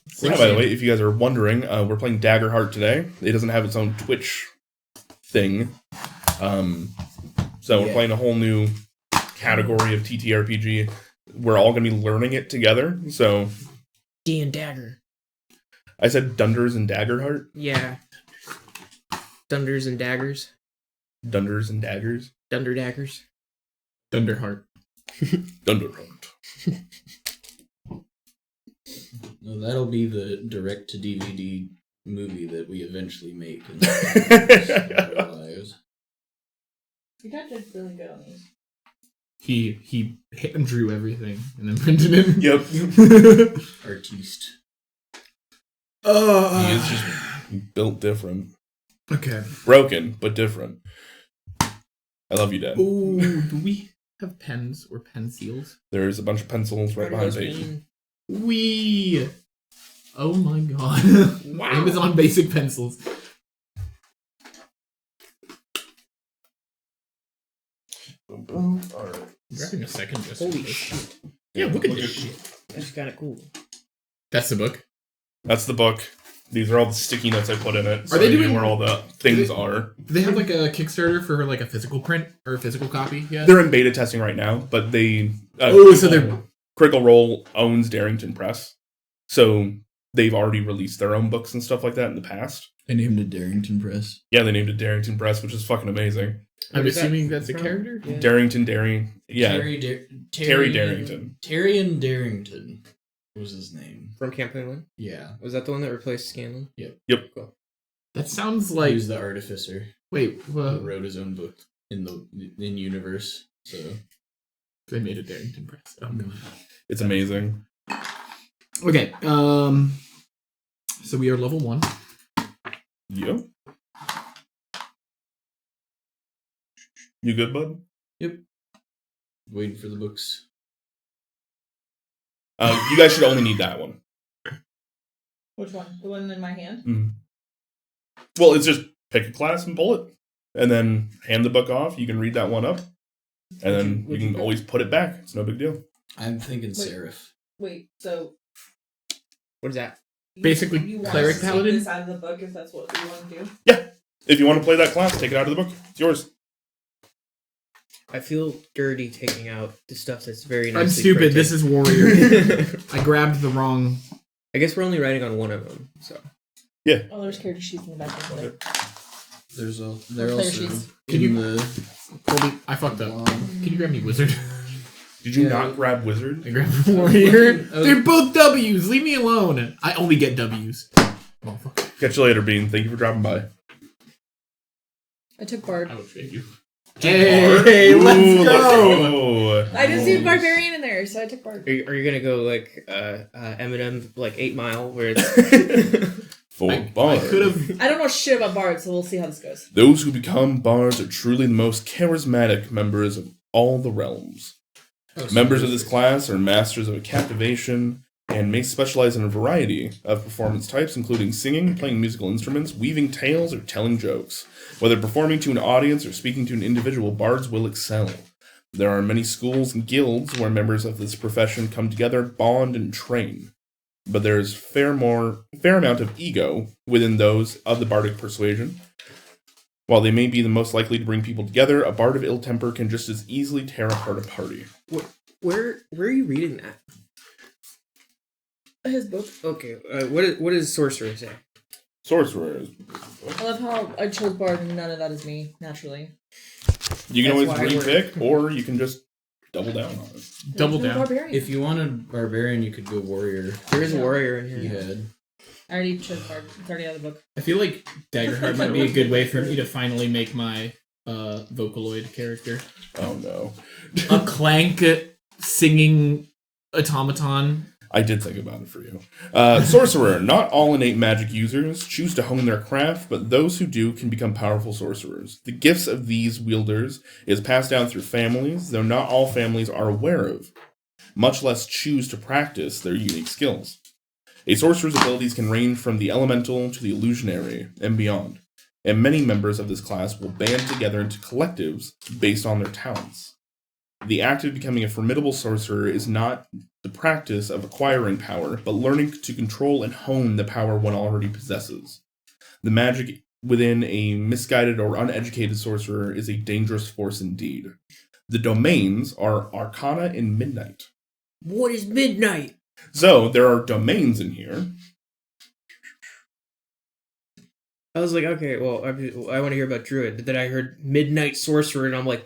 So yeah, by the way, if you guys are wondering, we're playing Daggerheart today. It doesn't have its own Twitch thing. So we're playing a whole new category of TTRPG. We're all going to be learning it together. So D and Dagger. I said Dunders and Daggerheart? Yeah. Dunders and Daggers. Dunders and Daggers? Dunder Daggers. Dunderheart. Dunderheart. Well, that'll be the direct-to-DVD movie that we eventually make in our lives. You guys did really good on these. He hand drew everything and then printed it. Yep. Artiste. He is just built different. Okay. Broken, but different. I love you, Dad. Ooh, do we have pens or pencils? There's a bunch of pencils right behind Peyton. Wee! Oh my god. Wow. Amazon basic pencils. Alright. Grabbing a second just Holy for this. shit. Yeah, look at this shit. That's kind of cool. That's the book. That's the book. These are all the sticky notes I put in it. So Are they I know doing- where all the things are? Do they have like a Kickstarter for like a physical print or a physical copy? Yeah. They're in beta testing right now, but they So they're Critical Role owns Darrington Press, so they've already released their own books and stuff like that in the past. I named it Darrington Press. Yeah, they named it Darrington Press, which is fucking amazing. I'm What is assuming that that's a from? character. Yeah. Darrington, yeah, Terry Darrington. Tyrion Darrington was his name. From Campaign 1? Yeah. Was that the one that replaced Scanlan? Yep. Cool. That sounds He like. was the artificer. Wait, He wrote his own book in universe. So they made a Darrington Press. Oh god. It's amazing. Okay. So we are level 1. Yep. You good, bud? waiting for the books. You guys should only need that one. Which one? The one in my hand? Mm. Well, it's just pick a class and pull it, and then hand the book off. You can read that one up, and then you can always put it back. It's no big deal. I'm thinking Seraph. Wait, so What is that? Basically, you want cleric to take paladin? this out of the book if that's what you want to do? If you want to play that class, take it out of the book. It's yours. I feel dirty taking out the stuff that's very I'm nicely stupid. printed. This is warrior. I grabbed the wrong. I guess we're only writing on one of them, so. Oh, there's character sheets in the back of it. They're Player also sheets. Can in you- the Colby, I fucked up. Can you grab me wizard? Did you Yeah. not grab wizard? I grabbed warrior. I was- They're both W's. Leave me alone. I only get W's. Motherfucker. Catch you later, Bean. Thank you for dropping by. I took Bard. I will shave you. Hey, Ooh, let's go. I didn't see a Barbarian in there, so I took Bard. Are you gonna go like Eminem, like 8 Mile, where it's. For I Bard. could have. I don't know shit about Bard, so we'll see how this goes. Those who become bards are truly the most charismatic members of all the realms. Members of this class are masters of captivation and may specialize in a variety of performance types, including singing, playing musical instruments, weaving tales, or telling jokes. Whether performing to an audience or speaking to an individual, bards will excel. There are many schools and guilds where members of this profession come together, bond, and train. But there is fair amount of ego within those of the bardic persuasion. While they may be the most likely to bring people together, a bard of ill temper can just as easily tear apart a party. Where are you reading that? His book. Okay, what does Sorcerer say? Sorcerers. I love how I chose Bard and none of that is me, naturally. You can That's always why I work. re-pick, or you can just double down on it. Double There's no down. Barbarian. If you wanted barbarian, you could go warrior. There is a No. warrior in He here. had. I already chose Bard. It's already out of the book. I feel like Daggerheart might be a good way for me to finally make my Vocaloid character. Oh no. A clank singing automaton. I did think about it for you. Sorcerer. Not all innate magic users choose to hone their craft, but those who do can become powerful sorcerers. The gifts of these wielders is passed down through families, though not all families are aware of, much less choose to practice their unique skills. A sorcerer's abilities can range from the elemental to the illusionary and beyond, and many members of this class will band together into collectives based on their talents. The act of becoming a formidable sorcerer is not the practice of acquiring power, but learning to control and hone the power one already possesses. The magic within a misguided or uneducated sorcerer is a dangerous force indeed. The domains are Arcana and Midnight. What is midnight? So, there are domains in here. I was like, okay, well, I want to hear about Druid, but then I heard Midnight Sorcerer, and I'm like,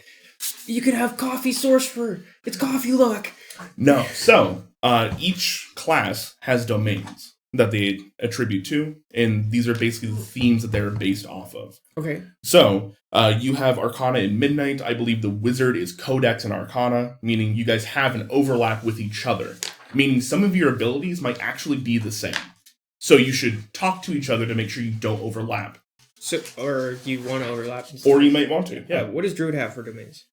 you could have Coffee Sorcerer. It's coffee luck. No. So, each class has domains that they attribute to, and these are basically the themes that they're based off of. Okay. So, you have Arcana and Midnight. I believe the wizard is Codex and Arcana, meaning you guys have an overlap with each other, meaning some of your abilities might actually be the same. So you should talk to each other to make sure you don't overlap. So, or you want to overlap? Or you might want to, yeah. What does Druid have for domains?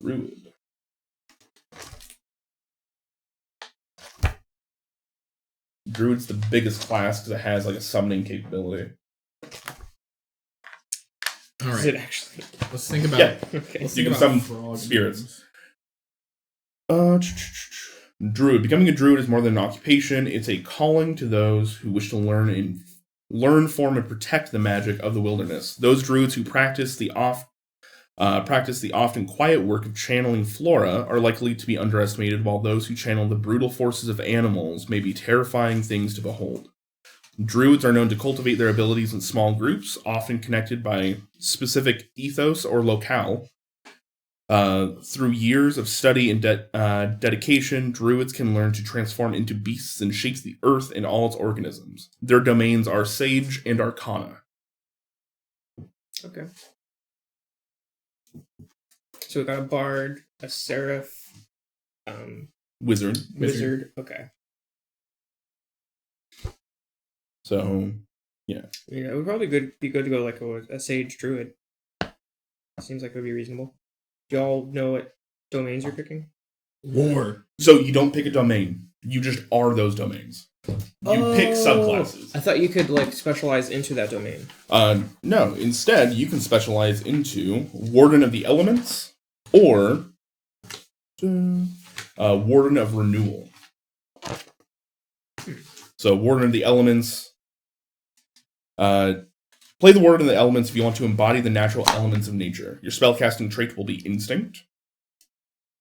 Druid. Druid's the biggest class because it has like a summoning capability. All Is right. it actually? Let's think about. Yeah. Okay. Let's You think can about summon frog spirits. names. Druid. Becoming a druid is more than an occupation. It's a calling to those who wish to learn, form, and protect the magic of the wilderness. Those druids who practice the often quiet work of channeling flora are likely to be underestimated, while those who channel the brutal forces of animals may be terrifying things to behold. Druids are known to cultivate their abilities in small groups, often connected by specific ethos or locale. Through years of study and dedication, druids can learn to transform into beasts and shake the earth and all its organisms. Their domains are Sage and Arcana. Okay. So we got a bard, a seraph, Wizard. wizard. Okay. So, Yeah, it would probably be good to go like a sage druid. Seems like it would be reasonable. Do y'all know what domains you're picking? War. so you don't pick a domain. You just are those domains. You pick subclasses. I thought you could like specialize into that domain. No, instead, you can specialize into Warden of the Elements or Warden of Renewal. So, Warden of the Elements. Play the Warden of the Elements if you want to embody the natural elements of nature. Your spellcasting trait will be Instinct,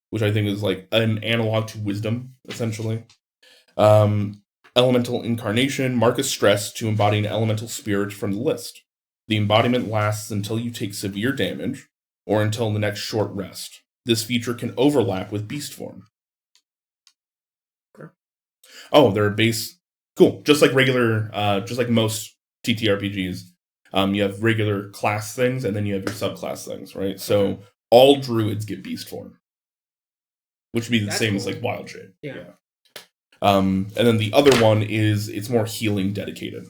which I think is like an analog to Wisdom, essentially. Elemental Incarnation, mark a stress to embody an elemental spirit from the list. The embodiment lasts until you take severe damage, or until the next short rest. This feature can overlap with beast form. Okay. Oh, they're base... Cool. Just like most TTRPGs, you have regular class things, and then you have your subclass things, right? So all druids get beast form, which would be the That's same as cool. like Wild Shape. Yeah. And then the other one is it's more healing dedicated.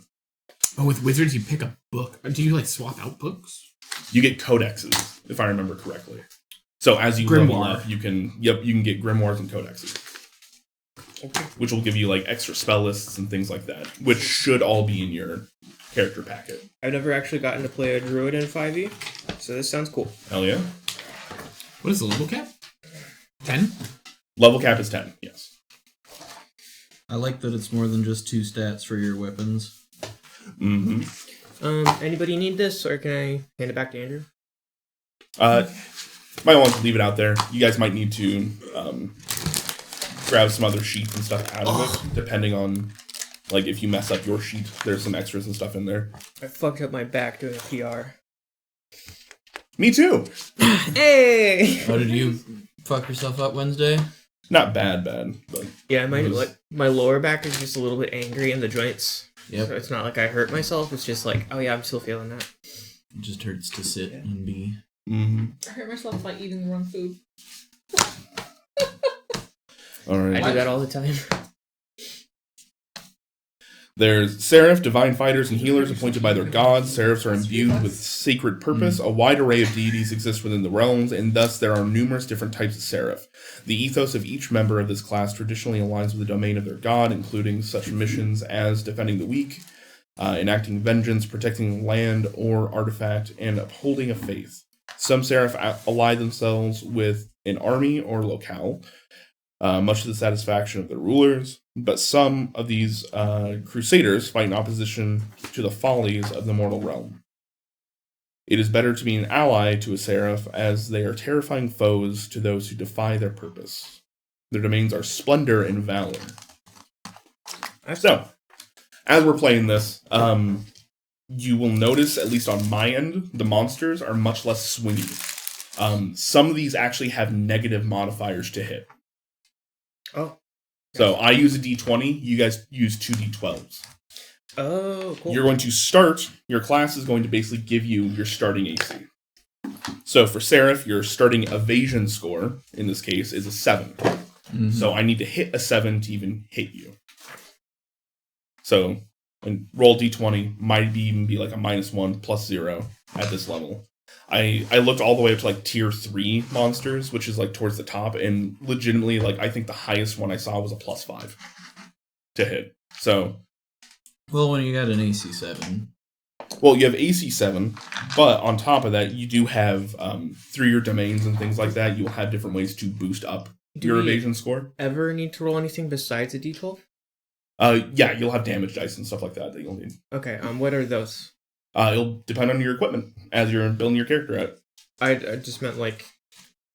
Oh, with wizards, you pick a book. Do you like swap out books? You get codexes, if I remember correctly. So as you level Grimoire. up, you can get grimoires and codexes, Okay. which will give you like extra spell lists and things like that, which should all be in your character packet. I've never actually gotten to play a druid in 5e, so this sounds cool. Hell yeah! What is the level cap? 10? Level cap is 10. Yes. I like that it's more than just 2 stats for your weapons. Mm-hmm. Anybody need this, or can I hand it back to Andrew? Might want to leave it out there. You guys might need to grab some other sheets and stuff out of it, depending on, like, if you mess up your sheet, there's some extras and stuff in there. I fucked up my back doing a PR. Me too! Hey! How did you fuck yourself up Wednesday? Not bad, but... Yeah, It was- my lower back is just a little bit angry in the joints. Yep. So it's not like I hurt myself, it's just like, oh yeah, I'm still feeling that. It just hurts to sit Yeah. and be. Mm-hmm. I hurt myself by eating the wrong food. Alright. I do that all the time. There's Seraph, divine fighters, and healers appointed by their gods. Seraphs are imbued with sacred purpose. A wide array of deities exist within the realms, and thus there are numerous different types of Seraph. The ethos of each member of this class traditionally aligns with the domain of their god, including such missions as defending the weak, enacting vengeance, protecting land or artifact, and upholding a faith. Some Seraph ally themselves with an army or locale, much to the satisfaction of their rulers, but some of these crusaders fight in opposition to the follies of the mortal realm. It is better to be an ally to a seraph, as they are terrifying foes to those who defy their purpose. Their domains are splendor and valor. So, as we're playing this, you will notice, at least on my end, the monsters are much less swingy. Some of these actually have negative modifiers to hit. Oh. So I use a d20, you guys use 2 d12s. Oh, cool. You're going to start, your class is going to basically give you your starting AC. So for Seraph, your starting evasion score, in this case, is a 7. Mm-hmm. So I need to hit a 7 to even hit you. So, and roll d20, might even be like a -1 plus 0 at this level. I looked all the way up to like tier 3 monsters, which is like towards the top, and legitimately, like, I think the highest one I saw was a +5 to hit. So, well, when you got an AC 7. Well, you have AC 7, but on top of that, you do have, through your domains and things like that, you'll have different ways to boost up your evasion score. Ever need to roll anything besides a d12? Yeah, you'll have damage dice and stuff like that you'll need. Okay, what are those? It'll depend on your equipment as you're building your character out. I just meant like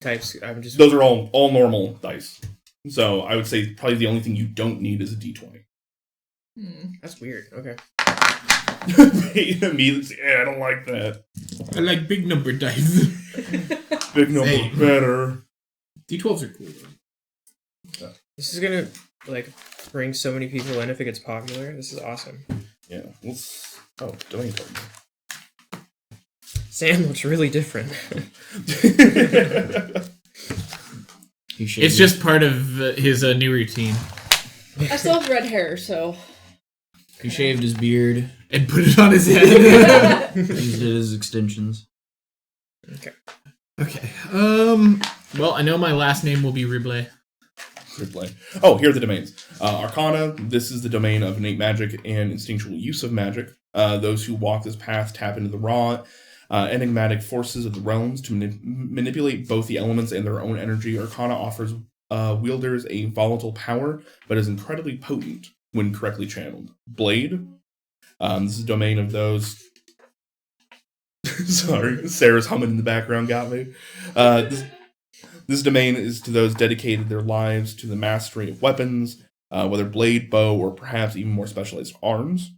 types. Those are all normal dice. So I would say probably the only thing you don't need is a d20. That's weird. Okay. Me, yeah, I don't like that. I like big number dice. Big number better. D12s are cool though. This is gonna like bring so many people in if it gets popular. This is awesome. Yeah. Domain card. Sam looks really different. It's just part of his new routine. I still have red hair, so. He shaved his beard and put it on his head. Used it as extensions. Okay. Well, I know my last name will be Ribley. Oh, here are the domains. Arcana, this is the domain of innate magic and instinctual use of magic. Those who walk this path tap into the raw, enigmatic forces of the realms to manipulate both the elements and their own energy. Arcana offers wielders a volatile power, but is incredibly potent when correctly channeled. Blade, this is the domain of those... Sorry, Sarah's humming in the background got me. This domain is to those dedicated their lives to the mastery of weapons, whether blade, bow, or perhaps even more specialized arms.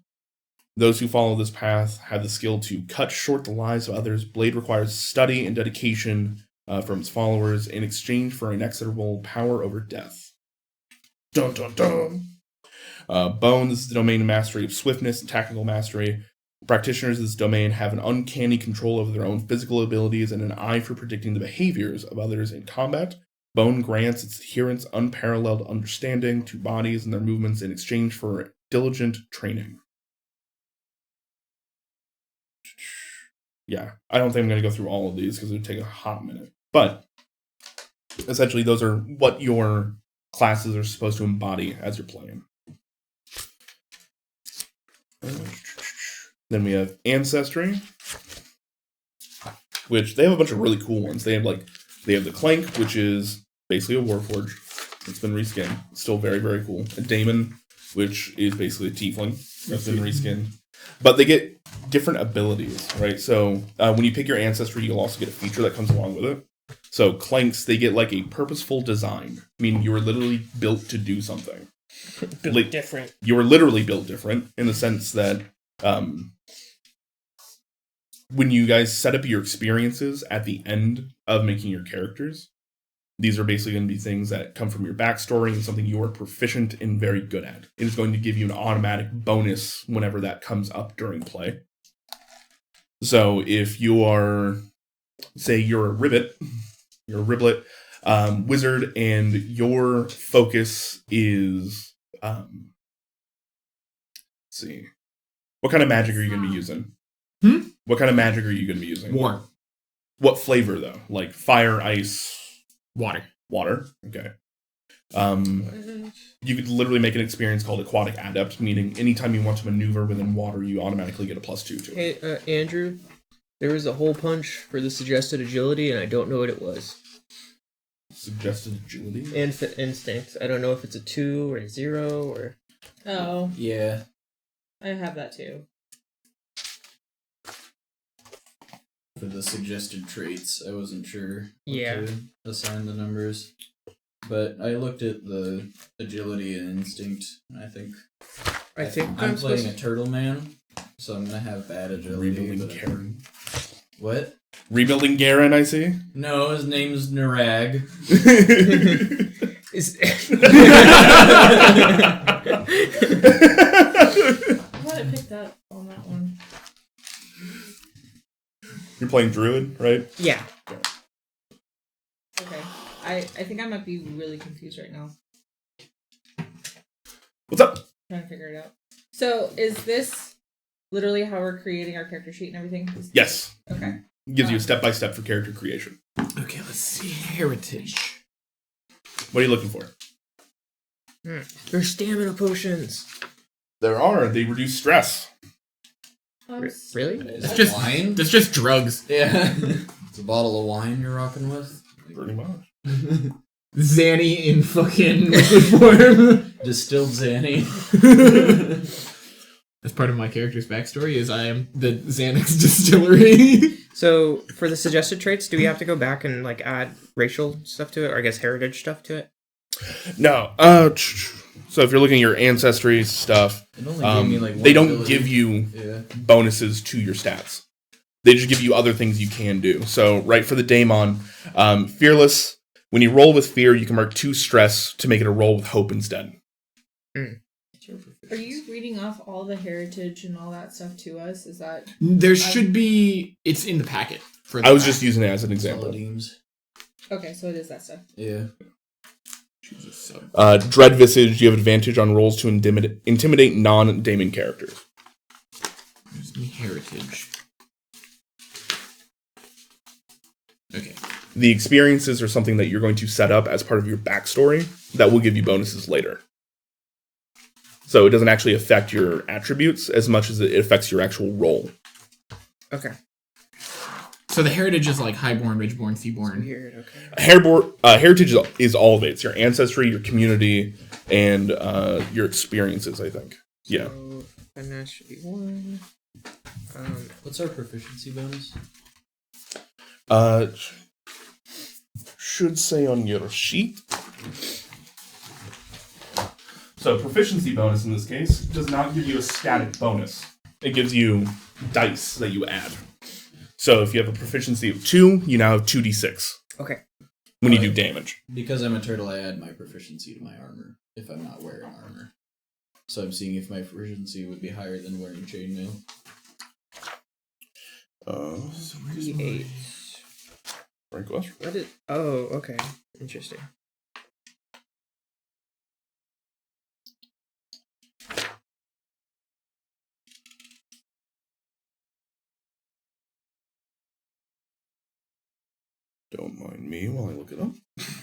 Those who follow this path have the skill to cut short the lives of others. Blade requires study and dedication from its followers in exchange for inexorable power over death. Dun dun dun! Bone, this is the domain of mastery of swiftness and tactical mastery. Practitioners of this domain have an uncanny control over their own physical abilities and an eye for predicting the behaviors of others in combat. Bone grants its adherents unparalleled understanding to bodies and their movements in exchange for diligent training. Yeah, I don't think I'm going to go through all of these because it would take a hot minute. But essentially, those are what your classes are supposed to embody as you're playing. Then we have Ancestry, which they have a bunch of really cool ones. They have the Clank, which is basically a Warforged. It's been reskinned. It's still very, very cool. A Daemon, which is basically a Tiefling. That's been reskinned. But they get different abilities, right? So when you pick your Ancestry, you'll also get a feature that comes along with it. So Clanks, they get like a purposeful design. I mean, you were literally built to do something. Built different. You were literally built different in the sense that when you guys set up your experiences at the end of making your characters, these are basically going to be things that come from your backstory and something you are proficient and very good at. It is going to give you an automatic bonus whenever that comes up during play. So if you are, say you're a Riblet wizard, and your focus is, let's see, what kind of magic are you going to be using? What kind of magic are you going to be using? War. What flavor, though? Like fire, ice... Water. Water? Okay. You could literally make an experience called Aquatic Adept, meaning anytime you want to maneuver within water, you automatically get a +2 to it. Hey, Andrew, there was a hole punch for the suggested agility, and I don't know what it was. Suggested agility. Instinct. I don't know if it's a 2 or a 0 or. Oh, Yeah. I have that too. For the suggested traits, I wasn't sure what Yeah. to assign the numbers. But I looked at the agility and instinct, and I think I'm playing a turtle man, so I'm gonna have bad agility. Rebuilding but Garen. What? Rebuilding Garen, I see. No, his name's Narag. Is... I thought I picked up on that one. You're playing Druid, right? yeah. Okay. I think I might be really confused right now. What's up? Trying to figure it out. So, is this literally how we're creating our character sheet and everything? Yes. Okay. It gives you a step-by-step for character creation. Okay, let's see. Heritage. What are you looking for? There's stamina potions. There are. They reduce stress. Really? Is It's that just wine? That's just drugs. Yeah. It's a bottle of wine you're rocking with. Pretty much. Zanny in fucking liquid form. Distilled Zanny. That's part of my character's backstory. Is I am the Xanax distillery. So, for the suggested traits, do we have to go back and like add racial stuff to it, or I guess heritage stuff to it? No. So if you're looking at your ancestry stuff, It only gave me like one they don't ability. give you Yeah. bonuses to your stats. They just give you other things you can do. So right for the Daemon, Fearless, when you roll with fear, you can mark 2 stress to make it a roll with hope instead. Are you reading off all the heritage and all that stuff to us? Is that... There should be. It's in the packet. For the I was pack. just using it as an example. Paladins. Okay, so it is that stuff. Yeah. Jesus, so- Dread Visage, you have advantage on rolls to intimidate non-Daemon characters. There's me heritage. Okay. The experiences are something that you're going to set up as part of your backstory that will give you bonuses later. So it doesn't actually affect your attributes as much as it affects your actual roll. Okay. So the heritage is like highborn, ridgeborn, seaborn. Weird. Okay. Heritage is all of it. It's your ancestry, your community, and your experiences, I think. Yeah. So, finesse should be 1. What's our proficiency bonus? Should say on your sheet. So proficiency bonus in this case does not give you a static bonus. It gives you dice that you add. So if you have a proficiency of 2, you now have 2d6 Okay. when you do damage. Because I'm a turtle, I add my proficiency to my armor if I'm not wearing armor. So I'm seeing if my proficiency would be higher than wearing chainmail. 8. Frank question. What is? Oh, okay. Interesting. Don't mind me while I look it up.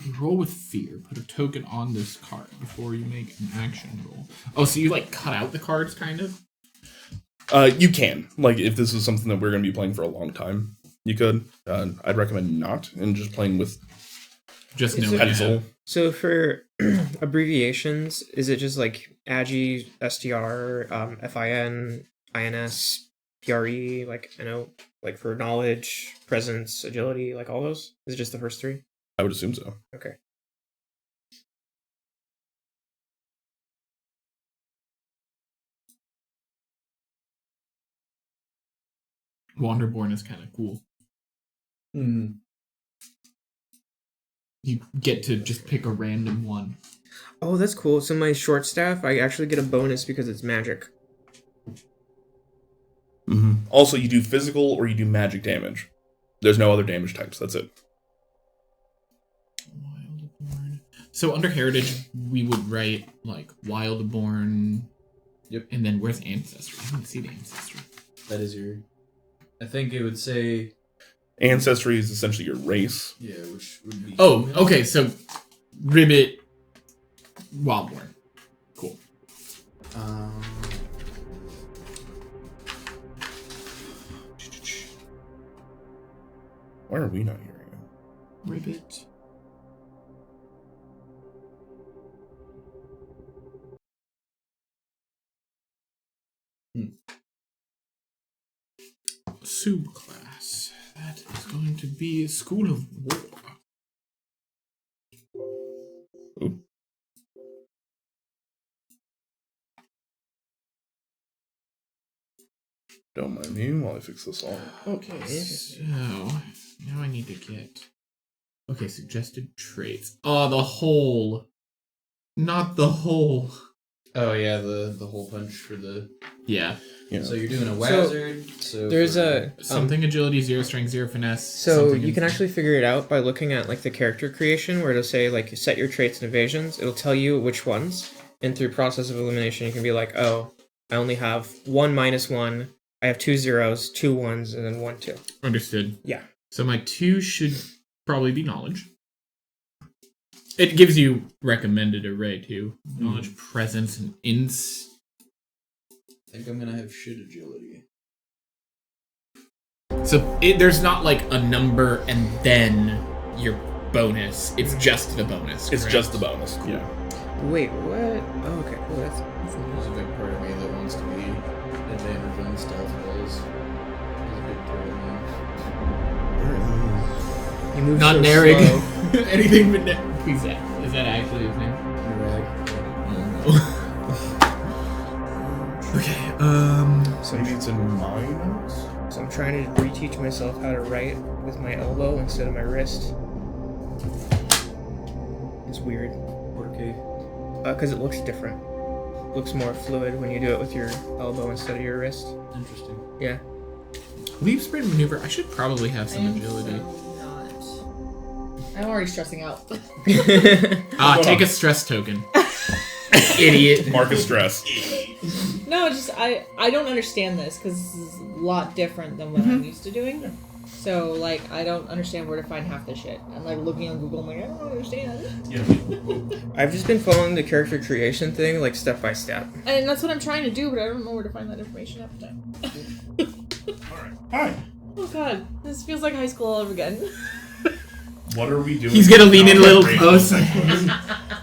You roll with fear. Put a token on this card before you make an action roll. Oh, so you like cut out the cards, kind of? You can. Like, if this is something that we're going to be playing for a long time, you could. I'd recommend not, and just playing with Just Is no it- pencil. So for abbreviations, is it just like AGI, STR, FIN, INS, PRE, like, I know, like for knowledge, presence, agility, like all those? Is it just the first 3? I would assume so. Okay. Wanderborn is kind of cool. Mm-hmm. You get to just pick a random one. Oh, that's cool. So my short staff, I actually get a bonus because it's magic. Mm-hmm. Also, you do physical or you do magic damage. There's no other damage types. That's it. Wildborn. So under heritage, we would write like Wildborn. Yep. And then where's ancestry? I didn't see the ancestry. That is your... I think it would say... Ancestry is essentially your race. Yeah, which would be... Oh, okay. So Ribbit, Wildborn. Cool. Why are we not hearing it? Ribbit. Subclass. That is going to be School of War. Ooh. Don't mind me while I fix this all. Okay, so now I need to get... Okay, suggested traits. Oh, the hole. Not the hole. Oh yeah, the hole punch for the... Yeah. So you're doing a wizard. So there's a something agility, 0 strength, 0 finesse. So you can actually figure it out by looking at like the character creation, where it'll say like set your traits and evasions. It'll tell you which ones, and through process of elimination, you can be like, oh, I only have 1 - 1. I have 2 0s, 2 1s, and then 1 2. Understood. Yeah. So my 2 should probably be knowledge. It gives you recommended array too. Knowledge, presence, and ins. I think I'm gonna have shit agility. So there's not like a number and then your bonus. It's just the bonus. It's correct? just the bonus. Cool. Yeah. Wait, what? Oh, okay, cool. That's There's a big part of me that wants to be advantage on stealth rolls. There's a big part of me. you move Not so Narig. slow. Anything but Narig. Who's that? Is that actually his name? Okay, So you need some minus? So I'm trying to reteach myself how to write with my elbow instead of my wrist. It's weird. Okay. Because it looks different. It looks more fluid when you do it with your elbow instead of your wrist. Interesting. Yeah. leap, sprint, maneuver. I should probably have some agility. I'm already stressing out. Take a stress token. Idiot. Mark of stress. No, just I don't understand this because this is a lot different than what I'm used to doing. So like I don't understand where to find half the shit. I'm like looking on Google, I'm like I don't understand. I've just been following the character creation thing like step by step. And that's what I'm trying to do, but I don't know where to find that information half the time. Alright. Hi. Oh god, this feels like high school all over again. What are we doing? He's gonna lean in a little closer.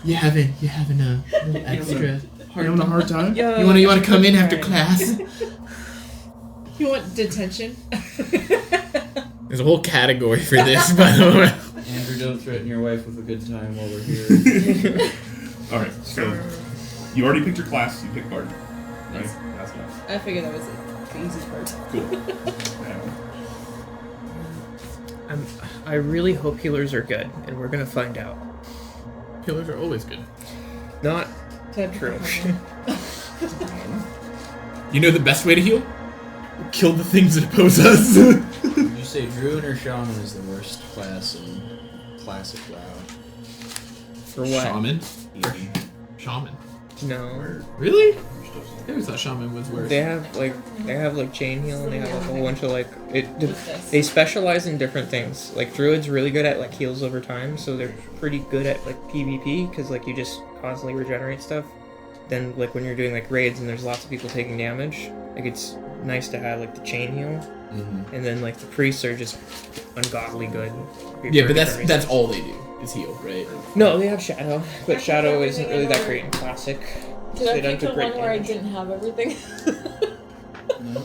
You having a little extra? Having a hard time? Yo, You wanna come in after class? You want detention? There's a whole category for this, by the way. Andrew, don't threaten your wife with a good time while we're here. Alright, so you already picked your class, you picked Bard. Right? Yes. That's nice. I figured that was the easiest part. Cool. I really hope healers are good, and we're gonna find out. Healers are always good. Not True. true. You know the best way to heal? Kill the things that oppose us. Would you say Druid or Shaman is the worst class in classic WoW? For what? Shaman? Easy. Shaman. No. Really? I always thought Shaman was worse. They have like chain heal, and they have a whole bunch of like What's this? they specialize in different things. Like Druid's really good at like heals over time, so they're pretty good at like PvP because like you just constantly regenerate stuff. Then like when you're doing like raids and there's lots of people taking damage, like it's nice to have like the chain heal. Mm-hmm. And then like the priests are just ungodly good. Yeah, but that's all they do is heal, right? No, they have shadow, but shadow isn't really that great in classic. Did I They don't pick do the great one where I damage. didn't have everything? No?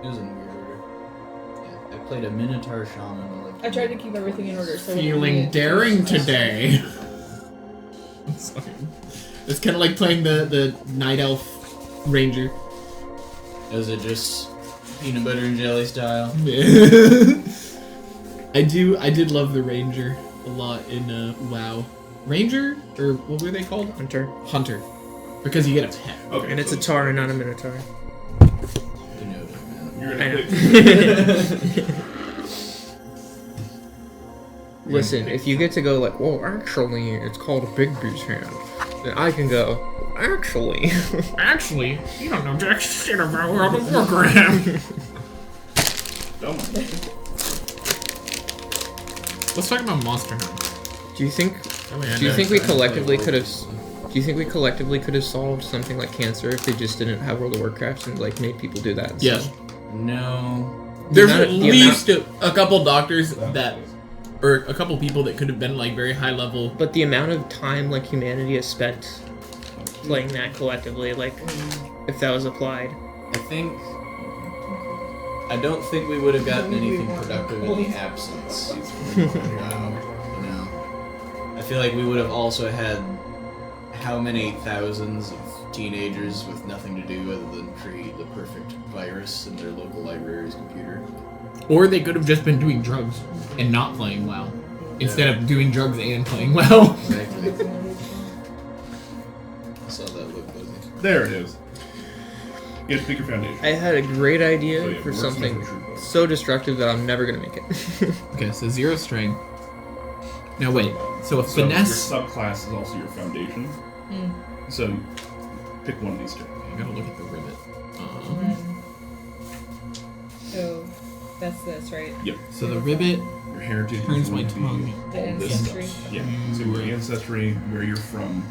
It was in weird order. Yeah, I played a Minotaur Shaman. Like, I tried to keep everything in order. So Feeling daring today. I'm sorry. It's kind of like playing the Night Elf Ranger. Is it just peanut butter and jelly style? I did love the Ranger a lot in WoW. Ranger? Or what were they called? Hunter. Because you get a pet. Okay. And it's a Tar, not a Minotaur. You're I gonna know. pick. Listen, if you get to go like, well, actually, it's called a Bigby's hand, then I can go, actually. Actually, you don't know jack shit about World of Warcraft. Don't mind. Let's talk about Monster Hunter. Do you think we collectively could have? Do you think we collectively could have solved something like cancer if they just didn't have World of Warcraft and like made people do that? Yes. No. There's amount at of- least a couple doctors that, or a couple people that could have been like very high level. But the amount of time like humanity has spent playing that collectively, like if that was applied. I don't think we would have gotten anything productive in the absence. I feel like we would have also had how many thousands of teenagers with nothing to do other than create the perfect virus in their local library's computer. Or they could have just been doing drugs and not playing WoW. Instead of doing drugs and playing WoW. Exactly. I saw that look, Buzzy. There it is. You have to pick your foundation. I had a great idea Oh, yeah, for works something never true. so destructive that I'm never gonna make it. Okay, so 0 strength. Now wait, so a So finesse... your subclass is also your foundation. So pick one of these two. I gotta look at the ribbit. So that's this, right? Yep. So the ribbit Your heritage turns is my going to be tongue. The all this ancestry. stuff. Yeah. So your ancestry, where you're from.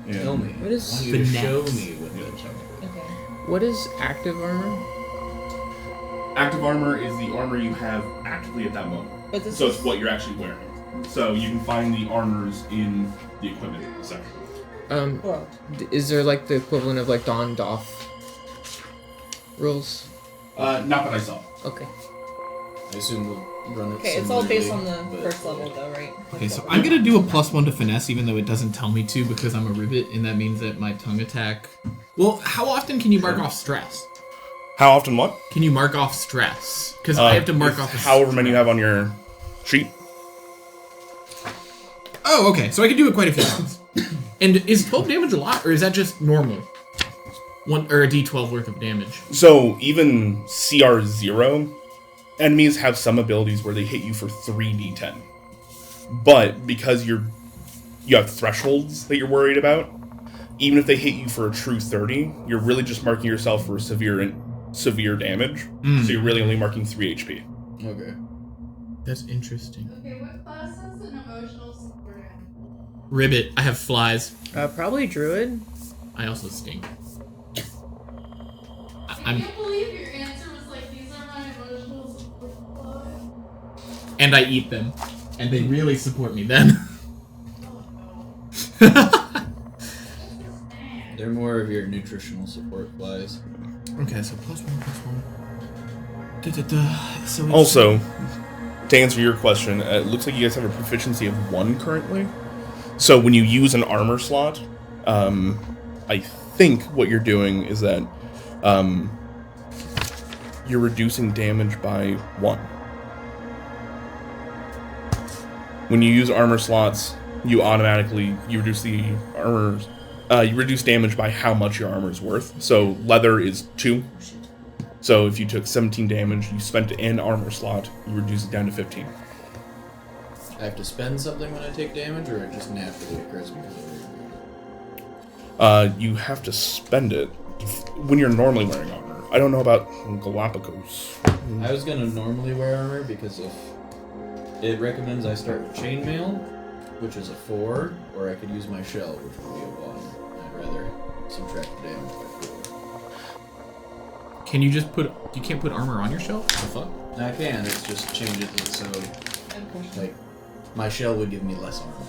And Tell me. What is I want you to finesse? show me what the Okay. What is active armor? Active armor is the armor you have actively at that moment. But this So is it's what you're actually wearing. So you can find the armors in the equipment section. Well, Is there like the equivalent of like Don Doff rules? Not that I saw. Okay. I assume we'll run it okay, it's all based on the similarly, first level, though, right? Okay, so I'm gonna do a +1 to finesse even though it doesn't tell me to because I'm a ribbit and that means that my tongue attack... Well, how often can you mark off stress? How often what? Can you mark off stress? Because I have to mark off... however many you have on your sheet. Oh, okay, so I can do it quite a few times. And is 12 damage a lot, or is that just normal? Or a d12 worth of damage? So even CR0, enemies have some abilities where they hit you for 3d10. But because you have thresholds that you're worried about, even if they hit you for a true 30, you're really just marking yourself for severe damage. So you're really only marking 3 HP. Okay. That's interesting. Okay, what class has an emotional support? Ribbit, I have flies. Probably druid. I also stink. I I'm... can't believe your answer was like, these are my emotional support flaws. And I eat them. And they really support me then. They're more of your nutritional support flies. Okay, so +1. So it's... Also, to answer your question, it looks like you guys have a proficiency of 1 currently. So when you use an armor slot, I think what you're doing is that you're reducing damage by 1. When you use armor slots, you reduce the armor. You reduce damage by how much your armor is worth. So leather is 2. So if you took 17 damage, you spent an armor slot, you reduce it down to 15. I have to spend something when I take damage, or it just naturally occurs because You have to spend it when you're normally wearing armor. I don't know about Galapagos. I was gonna normally wear armor because if it recommends I start with chainmail, which is a 4, or I could use my shell, which would be a 1. I'd rather subtract the damage by 4. Can you just put... You can't put armor on your shelf? What the fuck? I can, it's just change it so, like, my shell would give me less armor.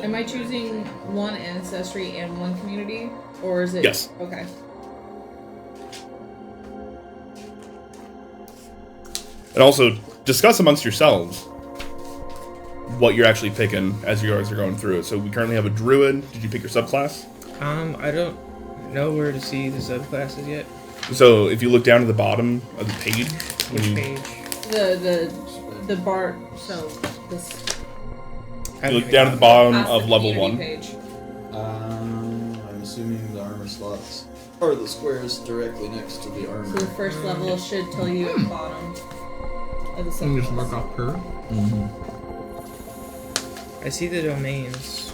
Am I choosing one ancestry and one community, or is it? Yes. Okay. And also, discuss amongst yourselves what you're actually picking as you guys are going through it. So we currently have a druid. Did you pick your subclass? I don't know where to see the subclasses yet. So if you look down to the bottom of the page, Which page? The bar. So this. you look down at the bottom past of the level community 1. Page. I'm assuming the armor slots are the squares directly next to the armor. So the first level should tell you at the bottom of the Can you just subclass. mark off per? I see the domains.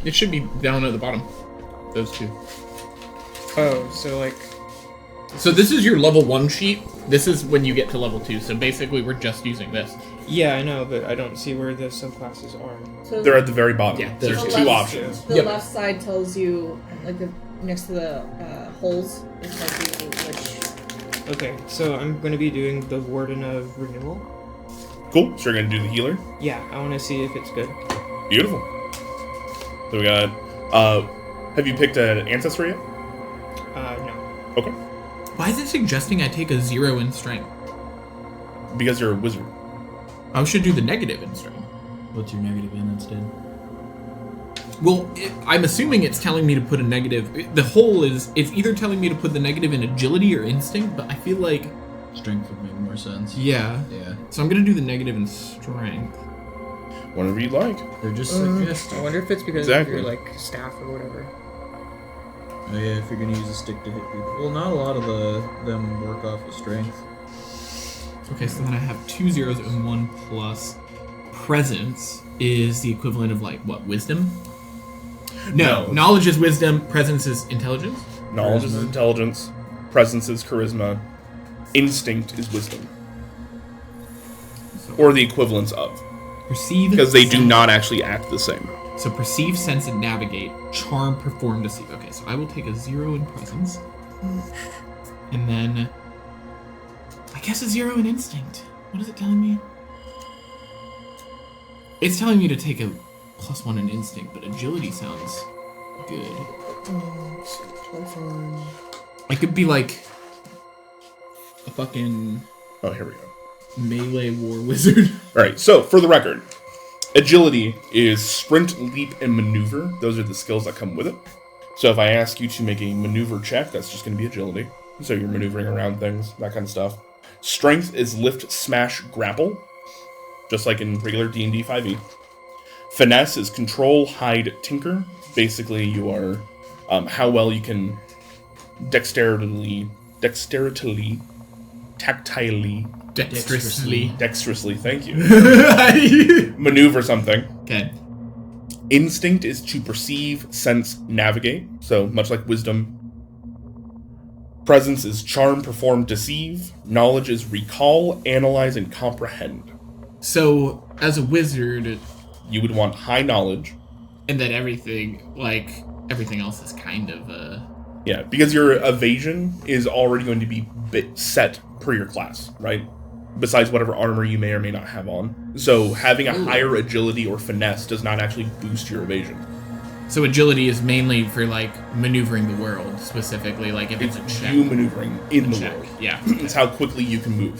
It should be down at the bottom. Those two. Oh, so like. So this is your level 1 sheet. This is when you get to level 2. So basically we're just using this. Yeah, I know, but I don't see where the subclasses are. So They're at the very bottom. Yeah, There's the 2 left- options. The Yep. left side tells you, like next to the holes, it tells you which. Okay, so I'm going to be doing the Warden of Renewal. Cool. So you're going to do the healer. Yeah, I want to see if it's good. Beautiful. So we got Have you picked an ancestor yet? No. Okay. Why is it suggesting I take a 0 in strength? Because you're a wizard. I should do the negative in strength. What's your negative in instead? Well, I'm assuming it's telling me to put a negative. The whole is, it's either telling me to put the negative in agility or instinct, but I feel like... Strength would make more sense. Yeah. Yeah. So I'm going to do the negative in strength. Whatever you like. They're just I suggesting. wonder if it's because Exactly. of your like staff or whatever. Oh yeah, if you're gonna use a stick to hit people. Well, not a lot of them work off of strength. Okay, so then I have 2 zeros and 1 plus. Presence is the equivalent of like, what, wisdom? No, knowledge is wisdom, presence is intelligence? Knowledge is Charisma. intelligence. Presence is charisma. Instinct is wisdom. So Or the equivalents of. perceive... Because they do sense- not actually act the same. So perceive, sense, and navigate. Charm, perform, deceive. Okay, so I will take a 0 in presence. And then... I guess a 0 in instinct. What is it telling me? It's telling me to take a +1 in instinct, but agility sounds good. I could be like... a fucking Oh, here we go. melee war wizard. Alright, so for the record, agility is sprint, leap, and maneuver. Those are the skills that come with it. So if I ask you to make a maneuver check, that's just going to be agility. So you're maneuvering around things, that kind of stuff. Strength is lift, smash, grapple, just like in regular D&D 5e. Finesse is control, hide, tinker. Basically, you are how well you can dexterously, tactilely, dexterously, thank you, maneuver something. Okay. Instinct is to perceive, sense, navigate. So much like wisdom. Presence is charm, perform, deceive. Knowledge is recall, analyze, and comprehend. So, as a wizard, You would want high knowledge. and then everything else is kind of Yeah, because your evasion is already going to be set per your class, right? Besides whatever armor you may or may not have on. So having a higher agility or finesse does not actually boost your evasion. So agility is mainly for like maneuvering the world, specifically like if it's a check. You maneuvering in the check. world. Yeah. It's how quickly you can move.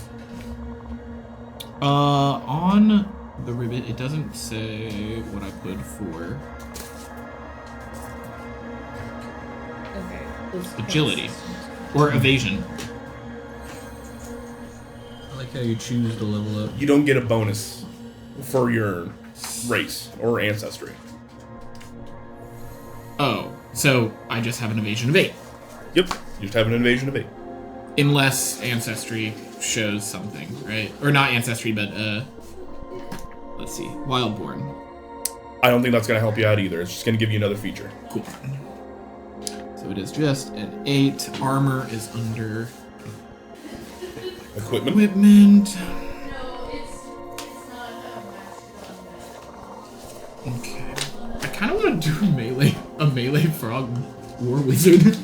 On the ribbit, it doesn't say what I put for Okay. Let's agility or evasion. I like how you choose to level up. You don't get a bonus for your race or ancestry. Oh, so I just have an evasion of 8, Yep, you just have an evasion of 8. unless ancestry shows something, right? Or not ancestry, but let's see, wildborn. I don't think that's going to help you out either. It's just going to give you another feature. Cool. So it is just an 8. Armor is under Equipment. equipment. No, it's not a Okay. I kind of want to do a melee frog war wizard.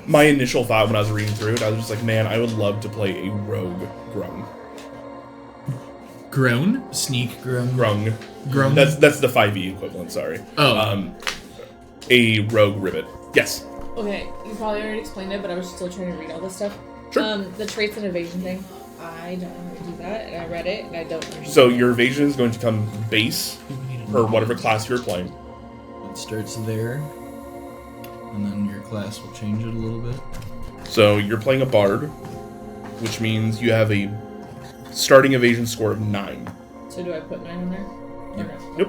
My initial thought when I was reading through it, I was just like, man, I would love to play a rogue grung. Groan? Sneak grung. Grung. Grung. That's the 5e equivalent, sorry. Oh. A rogue ribbit. Yes. Okay, you probably already explained it, but I was still trying to read all this stuff. Sure. The traits and evasion thing. I don't know how to do that, and I read it, and I don't understand. So your evasion is going to come base per whatever class you're playing. It starts there, and then your class will change it a little bit. So you're playing a bard, which means you have a starting evasion score of 9. So do I put 9 on there? Yep. Okay. Yep.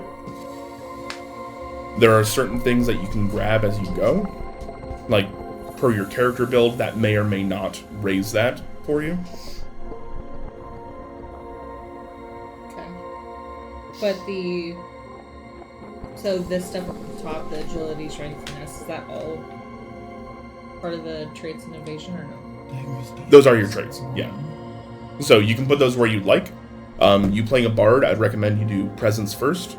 There are certain things that you can grab as you go, like per your character build, that may or may not raise that for you. Okay. But so this stuff at the top, the agility, strength, finesse, is that all part of the traits and evasion or no? Those are your traits, yeah. So you can put those where you'd like. You playing a bard, I'd recommend you do presence first,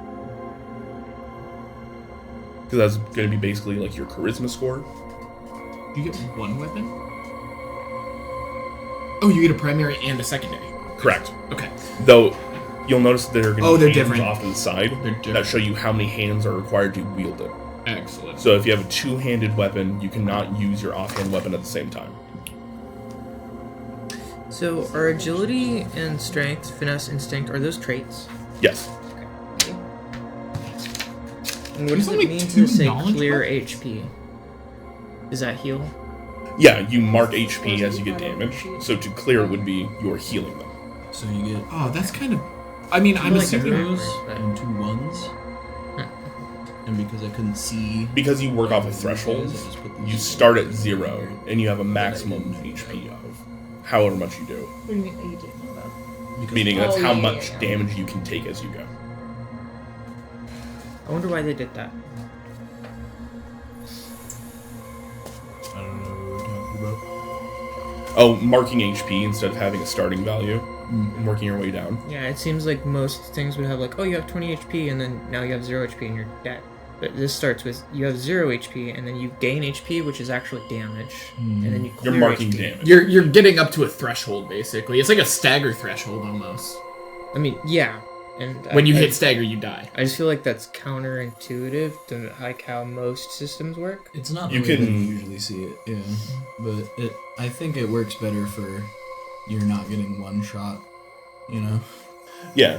because that's going to be basically like your charisma score. You get one weapon? Oh, you get a primary and a secondary. Correct. Okay. Though you'll notice that there are going to Oh, be they're hands different. off to the side They're different. that show you how many hands are required to wield it. Excellent. So if you have a two-handed weapon, you cannot use your offhand weapon at the same time. So are agility and strength, finesse, instinct, are those traits? Yes. And what does only it mean two to say knowledge clear points? HP? Does that heal? Yeah, you mark HP as you get damage. So to clear would be you're healing them. So you get Oh, that's kind of. I mean, I'm like assuming. every- zeros and 2 1s. And because I couldn't see... Because you work off of thresholds, you start at 0, and you have a maximum HP of however much you do. What do you mean that you didn't know that? Because Meaning that's Oh, how yeah, much yeah. damage you can take as you go. I wonder why they did that. I don't know what we're talking about. Oh, marking HP instead of having a starting value and working your way down. Yeah, it seems like most things would have like, oh, you have 20 HP, and then now you have 0 HP and you're dead. But this starts with you have 0 HP, and then you gain HP, which is actually damage, and then you clear You're marking HP. damage. You're getting up to a threshold, basically. It's like a stagger threshold almost. I mean, yeah. And When you I- hit stagger, you die. I just feel like that's counterintuitive to like how most systems work. It's not You the way that can- you usually see it, yeah. But I think it works better for you're not getting one shot, you know? Yeah,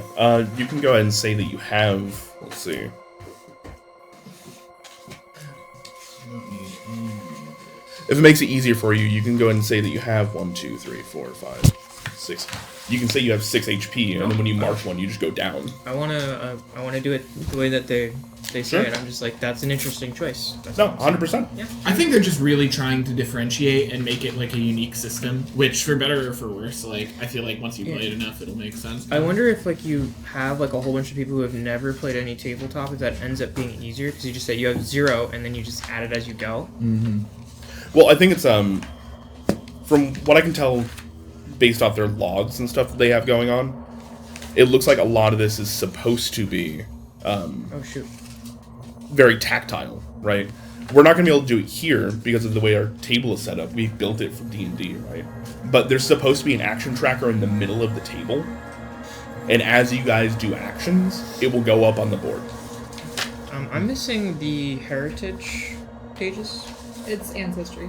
you can go ahead and say that you have, let's see. You don't need any of If it makes it easier for you, you can go ahead and say that you have 1, 2, 3, 4, 5, 6. You can say you have 6 HP, and then when you mark one, you just go down. I wanna do it the way that they say Sure. it. I'm just like, that's an interesting choice. That's No, 100%. Yeah. I think they're just really trying to differentiate and make it like a unique system, which for better or for worse, like I feel like once you play it enough, it'll make sense. I wonder if like you have like a whole bunch of people who have never played any tabletop, if that ends up being easier because you just say you have 0 and then you just add it as you go. Well, I think it's, from what I can tell, based off their logs and stuff that they have going on, it looks like a lot of this is supposed to be, Oh shoot. very tactile, right? We're not going to be able to do it here because of the way our table is set up. We built it for D&D, right? But there's supposed to be an action tracker in the middle of the table, and as you guys do actions, it will go up on the board. I'm missing the heritage pages. It's ancestry.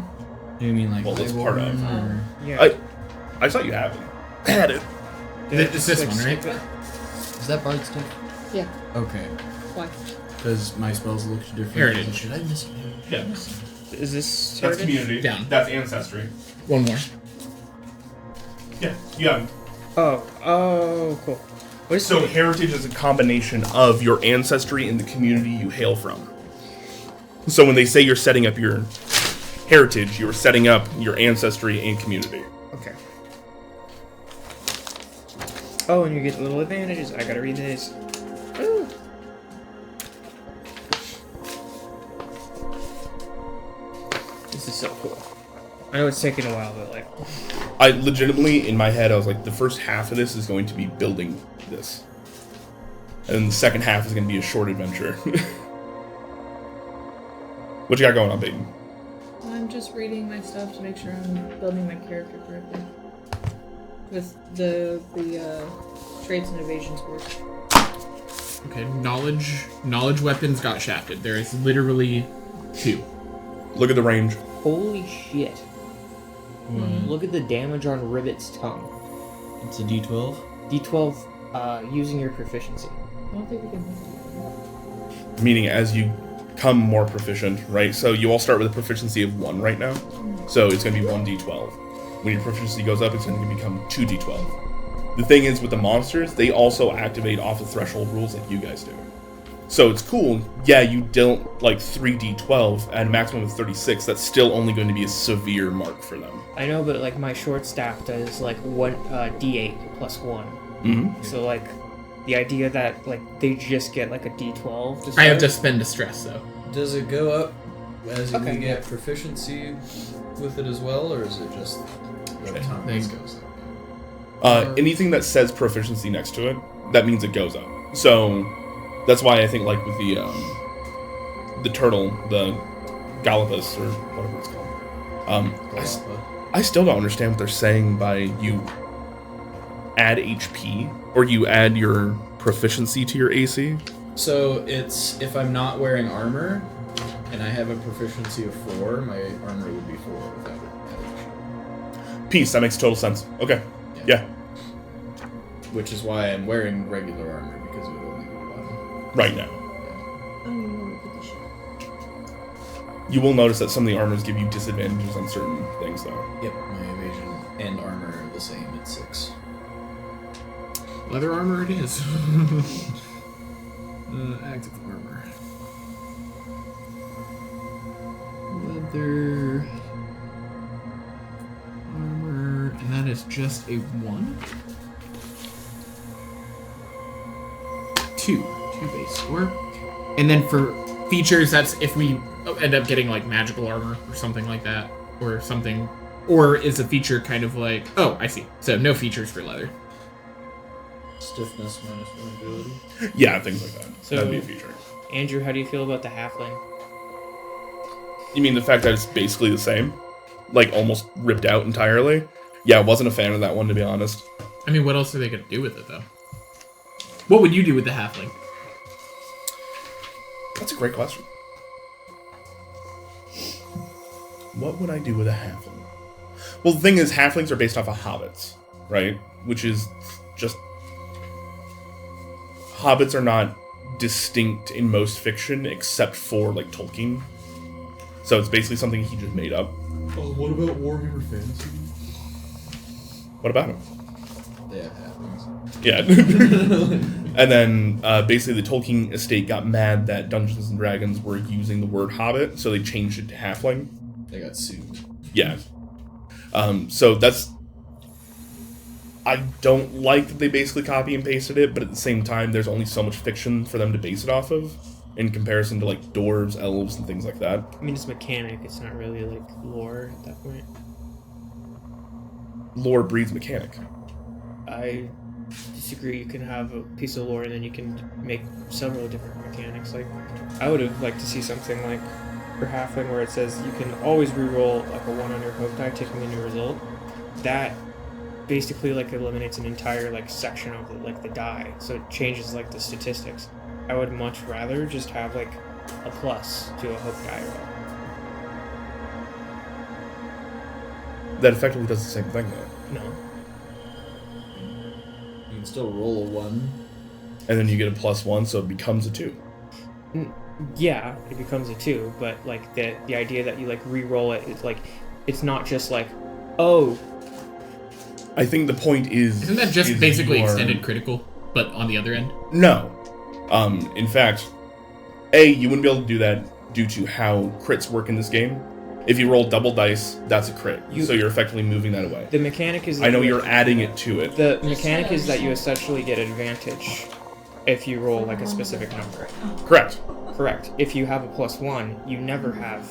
You mean like Well, it's part of. Highborn, or... Yeah. I thought you had it. Had it. It's this one, right? Is that bard stuff? Yeah. Okay. Why? Because my spells look different. Heritage. Should I miss it? Yeah. Is this That's heritage? community. Down. That's ancestry. One more. Yeah, you have it. Oh, cool. What is So heritage is a combination of your ancestry and the community you hail from. So when they say you're setting up your heritage, you're setting up your ancestry and community. Okay. Oh, and you get little advantages. I gotta read this. Ooh. This is so cool. I know it's taking a while, but like, I legitimately, in my head, I was like, the first half of this is going to be building this. And then the second half is going to be a short adventure. What you got going on, Peyton? I'm just reading my stuff to make sure I'm building my character correctly. With the traits and evasion scores. Okay, knowledge weapons got shafted. There is literally 2. Look at the range. holy shit! Look at the damage on Rivet's tongue. It's a D12. D12, using your proficiency. I don't think we can. Meaning as you become more proficient, right? So you all start with a proficiency of 1 right now. So it's going to be 1d12. When your proficiency goes up, it's going to become 2d12. The thing is, with the monsters, they also activate off of threshold rules like you guys do. So it's cool. Yeah, you don't like 3d12 at a maximum of 36. That's still only going to be a severe mark for them. I know, but like my short staff does like one D8 plus 1. Mm-hmm. So like the idea that like they just get like a D12. To I have start- to spend a stress though. Does it go up as Okay, you yeah. get proficiency with it as well, or is it just the time Thanks. it goes up? Anything that says proficiency next to it, that means it goes up. So that's why I think like with the turtle, the Galapus or whatever it's called. I still don't understand what they're saying by you add HP or you add your proficiency to your AC. So it's if I'm not wearing armor, And I have a proficiency of 4. My armor would be 4 without it added. Peace. That makes total sense. Okay. Yeah. Which is why I'm wearing regular armor, because it would only be 1. Right now. I don't even know where to put the shit. You will notice that some of the armors give you disadvantages on certain things, though. Yep, my evasion and armor are the same at 6. Leather armor it is. Active armor. Leather armor, and that is just a 1. 2 base score. And then for features, that's if we end up getting like magical armor or something like that, or something, or is a feature kind of like, oh, I see. So no features for leather. Stiffness minus 1 ability. Yeah, things like that. So- That'd be a feature. Andrew, how do you feel about the halfling? You mean the fact that it's basically the same? Like, almost ripped out entirely? Yeah, I wasn't a fan of that one, to be honest. I mean, what else are they going to do with it, though? What would you do with the halfling? That's a great question. What would I do with a halfling? Well, the thing is, halflings are based off of hobbits, right? Which is just... Hobbits are not distinct in most fiction, except for, like, Tolkien. So it's basically something he just made up. Oh, what about Warhammer Fantasy? What about him? They have halflings. Yeah. And then, basically, the Tolkien estate got mad that Dungeons & Dragons were using the word hobbit, so they changed it to halfling. They got sued. Yeah. So that's... I don't like that they basically copy and pasted it, but at the same time, there's only so much fiction for them to base it off of, in comparison to, like, dwarves, elves, and things like that. I mean, it's mechanic. It's not really like lore at that point. Lore breeds mechanic. I disagree. You can have a piece of lore and then you can make several different mechanics. Like, I would have liked to see something like for halfling where it says you can always reroll like a 1 on your hope die, taking a new result. That basically like eliminates an entire like section of the die, so it changes like the statistics. I would much rather just have like a plus to a hope die roll. That effectively does the same thing, though. No. You can still roll a 1. And then you get a +1, so it becomes a 2. Yeah, it becomes a 2, but like the idea that you like re-roll it is like it's not just like, oh. I think the point is... Isn't that just is basically you are- extended critical, but on the other end? No. In fact, you wouldn't be able to do that due to how crits work in this game. If you roll double dice, that's a crit. So you're effectively moving that away. The mechanic is... I know you're adding it to it. The mechanic is that you essentially get advantage if you roll like a specific number. Correct. Correct. If you have a +1, you never have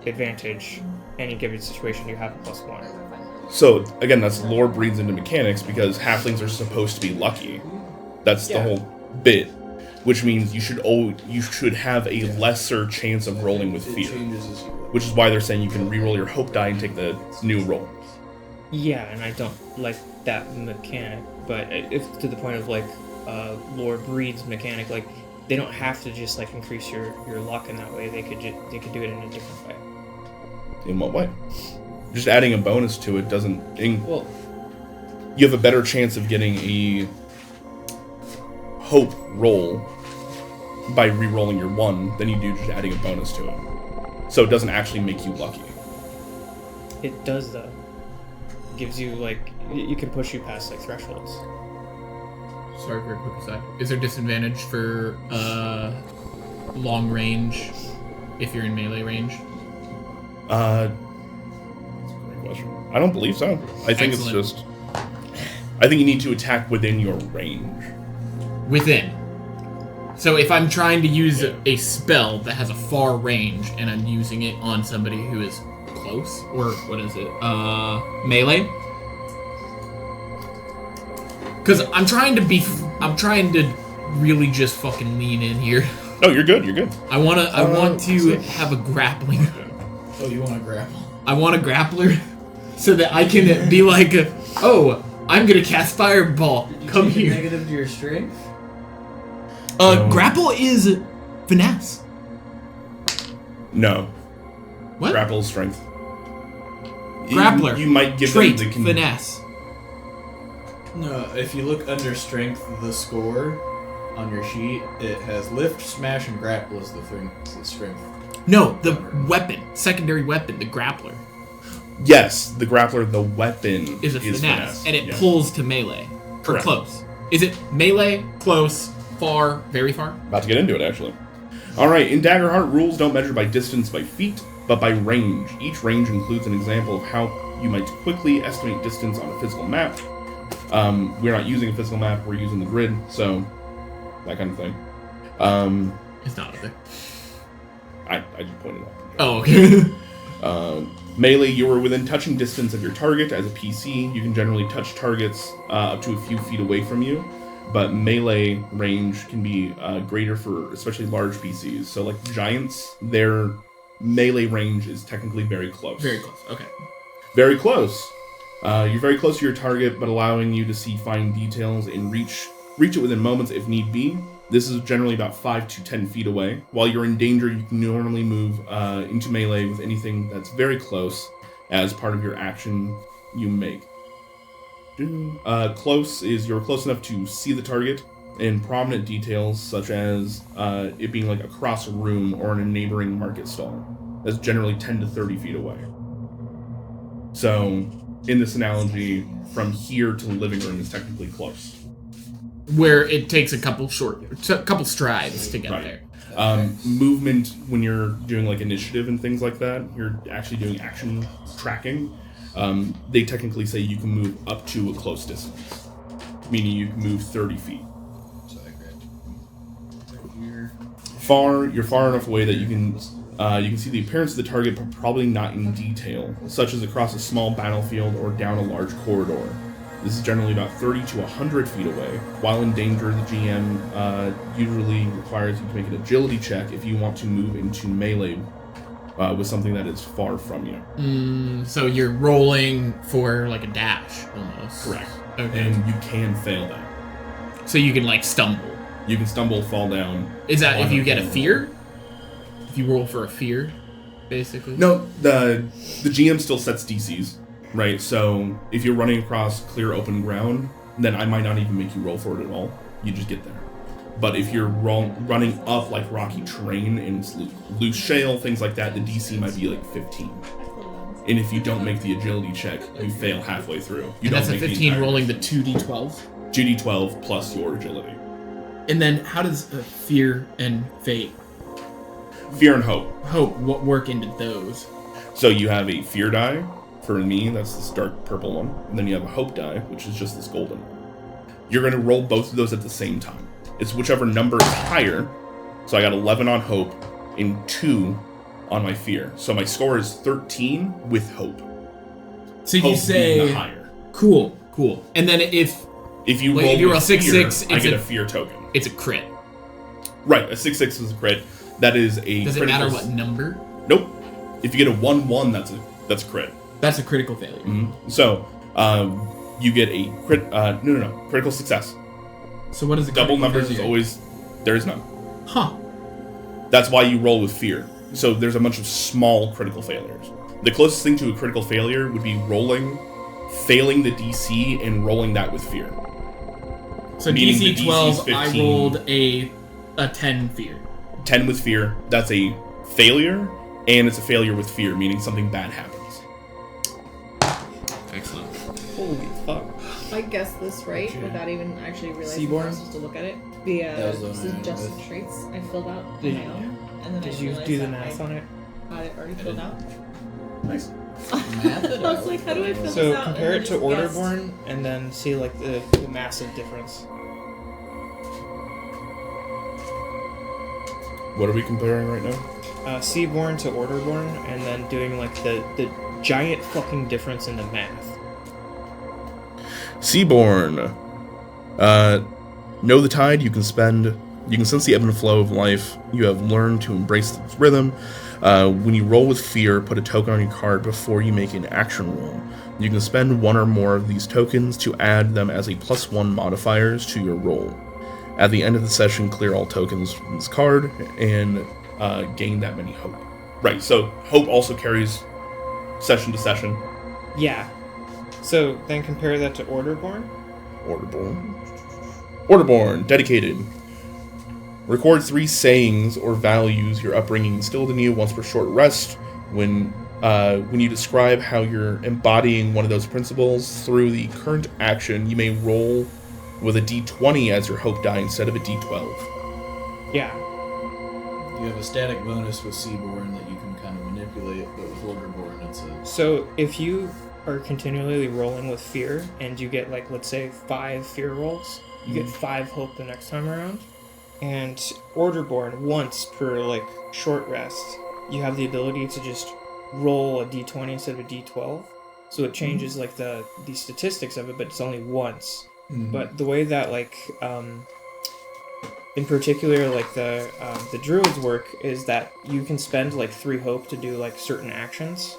advantage. Any given situation, you have a +1. So, again, that's lore breeds into mechanics because halflings are supposed to be lucky. That's the Yeah. whole bit. Which means you should have a lesser chance of rolling with It fear. changes as you roll. Which is why they're saying you can re-roll your hope die and take the new roll. Yeah, and I don't like that mechanic, but if to the point of like lore breeds mechanic, like they don't have to just like increase your luck in that way. They could do it in a different way. In what way? Just adding a bonus to it doesn't... Well, you have a better chance of getting a hope roll by re-rolling your 1 than you do just adding a bonus to it. So it doesn't actually make you lucky. it does though. It gives you like you can push you past like thresholds. Sorry for a quick aside. Is there disadvantage for long range if you're in melee range? That's a great question. I don't believe so. I think Excellent. it's just... I think you need to attack within your range. Within. So if I'm trying to use a spell that has a far range and I'm using it on somebody who is close, or what is it? Melee? Because I'm trying to really just fucking lean in here. No, you're good, you're good. I want to have a grappling. Oh, you want to grapple? I want a grappler so that I can be like, oh, I'm gonna cast Fireball. Come Take a here. Negative to your strength? No. Grapple is finesse. No. What? Grapple is strength. Grappler. You might give Trait, them the finesse. No, if you look under strength, the score on your sheet, it has lift, smash, and grapple as the strength. No, the weapon. Secondary weapon, the grappler. Yes, the grappler, the weapon Is a finesse. And it yeah. pulls to melee. Or Correct. close. Is it melee, close, far, very far? About to get into it, actually. Alright, in Daggerheart, rules don't measure by distance by feet, but by range. Each range includes an example of how you might quickly estimate distance on a physical map. We're not using a physical map, we're using the grid, so that kind of thing. It's not up there. I just pointed out. Oh, okay. Melee, you are within touching distance of your target. As a PC, you can generally touch targets up to a few feet away from you, but melee range can be greater for especially large PCs. So like giants, their melee range is technically very close. Very close, okay. Very close. You're very close to your target, but allowing you to see fine details and reach it within moments if need be. This is generally about 5 to 10 feet away. While you're in danger, you can normally move into melee with anything that's very close as part of your action you make. Close is you're close enough to see the target, and prominent details such as it being like across a room or in a neighboring market stall. That's generally 10 to 30 feet away. So, in this analogy, from here to the living room is technically close. Where it takes a couple strides to get Right. there. Movement, when you're doing like initiative and things like that, you're actually doing action tracking. They technically say you can move up to a close distance, meaning you can move 30 feet. So I grabbed right here. You're far enough away that you can see the appearance of the target, but probably not in detail, such as across a small battlefield or down a large corridor. This is generally about 30 to 100 feet away. While in danger, the GM usually requires you to make an agility check if you want to move into melee with something that is far from you. So you're rolling for like a dash, almost. Correct. Okay. And you can fail that. So you can like stumble. You can stumble, fall down. Is that if on you a get a corridor. fear? If you roll for a fear, basically? No, the GM still sets DCs, right? So if you're running across clear open ground, then I might not even make you roll for it at all. You just get there. But if you're running up like rocky terrain and it's loose shale, things like that, the DC might be like 15. And if you don't make the agility check, you fail halfway through. You And that's a make the 15 entire- rolling the 2d12s? 2d12 plus your agility. And then how does fear and fate, Fear and hope. what work into those? So you have a fear die. For me, that's this dark purple one. And then you have a hope die, which is just this golden one. You're going to roll both of those at the same time. It's whichever number is higher. So I got 11 on hope and 2 on my fear. So my score is 13 with hope. So you Hope being say, the higher. cool. And then if If you Wait, roll, if you roll with 6-6, fear, I it's get a- a fear token. it's a crit, Right, a 6-6 is a crit. That is a does it critical matter what number? Nope. If you get a 1-1, that's a crit. That's a critical failure. So, you get a critical success. So what is a Double critical numbers is failure? always, there is none. Huh. That's why you roll with fear. So there's a bunch of small critical failures. The closest thing to a critical failure would be failing the DC and rolling that with fear. So Meaning the DC DC 12, is I 15. rolled a 10 fear. 10 with fear, that's a failure, and it's a failure with fear, meaning something bad happens. Excellent. Holy fuck. I guessed this right Okay. without even actually realizing Seaborn? I was supposed to look at it. The That was the this one is I went just with. traits I filled out on Did my you- own, and then Did I you realized do the that math I on it? had it already filled out. Nice. Math it I was out. like, how do I fill this So out? compare And it then to just guessed. Orderborn and then see like the massive difference. What are we comparing right now? Seaborn to Orderborn and then doing like the giant fucking difference in the math. Seaborn. Know the tide, you can sense the ebb and flow of life. You have learned to embrace its rhythm. When you roll with fear, put a token on your card before you make an action roll. You can spend one or more of these tokens to add them as a +1 modifiers to your roll. At the end of the session, clear all tokens from this card and gain that many hope. Right, so hope also carries session to session. Yeah. So then compare that to Orderborn. Orderborn, dedicated. Record 3 sayings or values your upbringing instilled in you once per short rest. When you describe how you're embodying one of those principles through the current action, you may roll with a d20 as your hope die instead of a d12. Yeah. You have a static bonus with Seaborn that you can kind of manipulate, but with Orderborn, it's a... So if you are continually rolling with fear and you get, like, let's say 5 fear rolls, you get 5 hope the next time around. And Orderborn, once per, like, short rest, you have the ability to just roll a d20 instead of a d12. So it changes, like, the statistics of it, but it's only once. But the way that, like, in particular, like, the druids work is that you can spend, like, 3 hope to do, like, certain actions.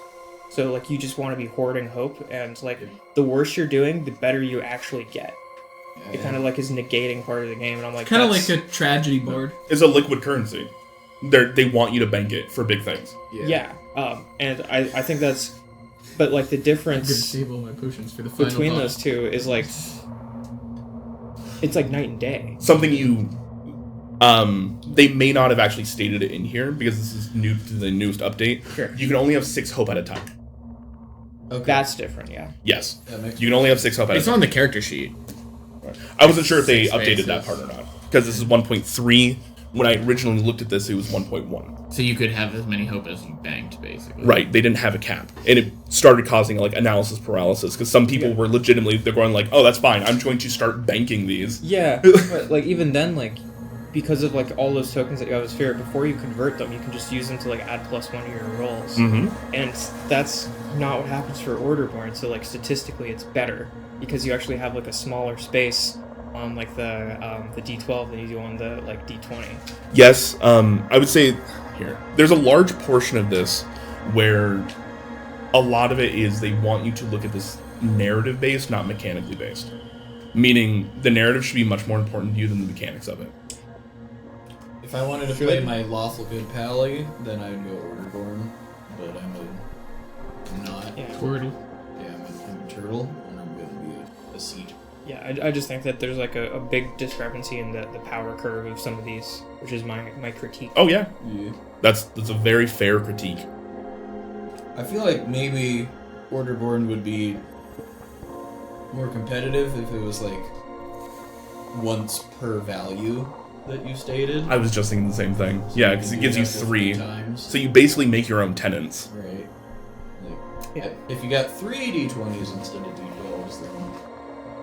So, like, you just want to be hoarding hope, and, like, the worse you're doing, the better you actually get. It kind of, like, is negating part of the game, and I'm like... Kind of like a tragedy board. It's a liquid currency. They want you to bank it for big things. Yeah. And I think that's... But, like, the I'm gonna difference save all my potions for the final between boss. those two is, like... It's like night and day. Something you... they may not have actually stated it in here, because this is new to the newest update. Sure. You can only have 6 hope at a time. Okay. That's different, yeah. Yes. That makes You can only have 6 hope at a It's time. on the character sheet. I wasn't sure if they 6 updated that faces. part or not. Because this is 1.3. When I originally looked at this, it was 1.1. So you could have as many hope as you banked, basically. Right, they didn't have a cap. And it started causing, like, analysis paralysis. Because some people were legitimately, they're going like, oh, that's fine. I'm going to start banking these. Yeah, but, like, even then, like, because of, like, all those tokens that you have as fear, before you convert them, you can just use them to, like, add +1 to your rolls. Mm-hmm. And that's not what happens for Orderborn, so, like, statistically it's better, because you actually have, like, a smaller space on, like, the D12 than you do on the, like, D20. Yes, I would say here. There's a large portion of this where a lot of it is they want you to look at this narrative based, not mechanically based. Meaning the narrative should be much more important to you than the mechanics of it. If I wanted to play my lawful good pally, then I'd go Orderborn, but I'm not. Yeah. Turtle. Yeah, I'm a turtle, and I'm going to be a seed. Yeah, I just think that there's, like, a big discrepancy in the power curve of some of these, which is my critique. Oh yeah, Yeah. that's a very fair critique. I feel like maybe Orderborn would be more competitive if it was like once per value that you stated. I was just thinking the same thing. Yeah, because it gives you that 3. times. So you basically make your own tenants. Right. Like, Yeah. if you got 3 d20s instead of d12s, then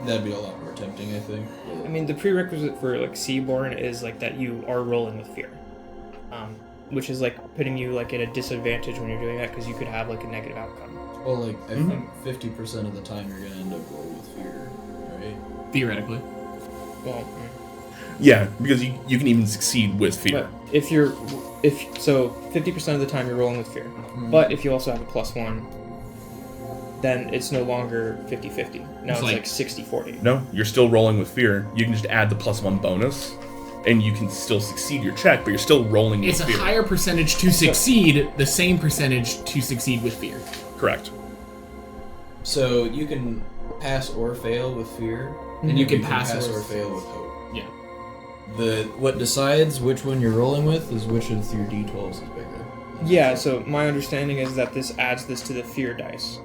that'd be a lot more tempting, I think. I mean, the prerequisite for, like, Seaborn is, like, that you are rolling with fear. Which is, like, putting you, like, at a disadvantage when you're doing that, because you could have, like, a negative outcome. Well, like, I think 50% of the time you're going to end up rolling with fear, right? Theoretically. Well, Yeah, because you can even succeed with fear. but if 50% of the time you're rolling with fear, but if you also have a +1, then it's no longer 50-50. Now it's like- like 60-40. No, you're still rolling with fear. You can just add the +1 bonus, and you can still succeed your check, but you're still rolling with It's a fear. higher percentage to succeed, the same percentage to succeed with fear. Correct. So you can pass or fail with fear, And you can pass or or- fail with hope. Yeah. What decides which one you're rolling with is which of your d12s is bigger. Yeah, so my understanding is that this adds this to the fear dice,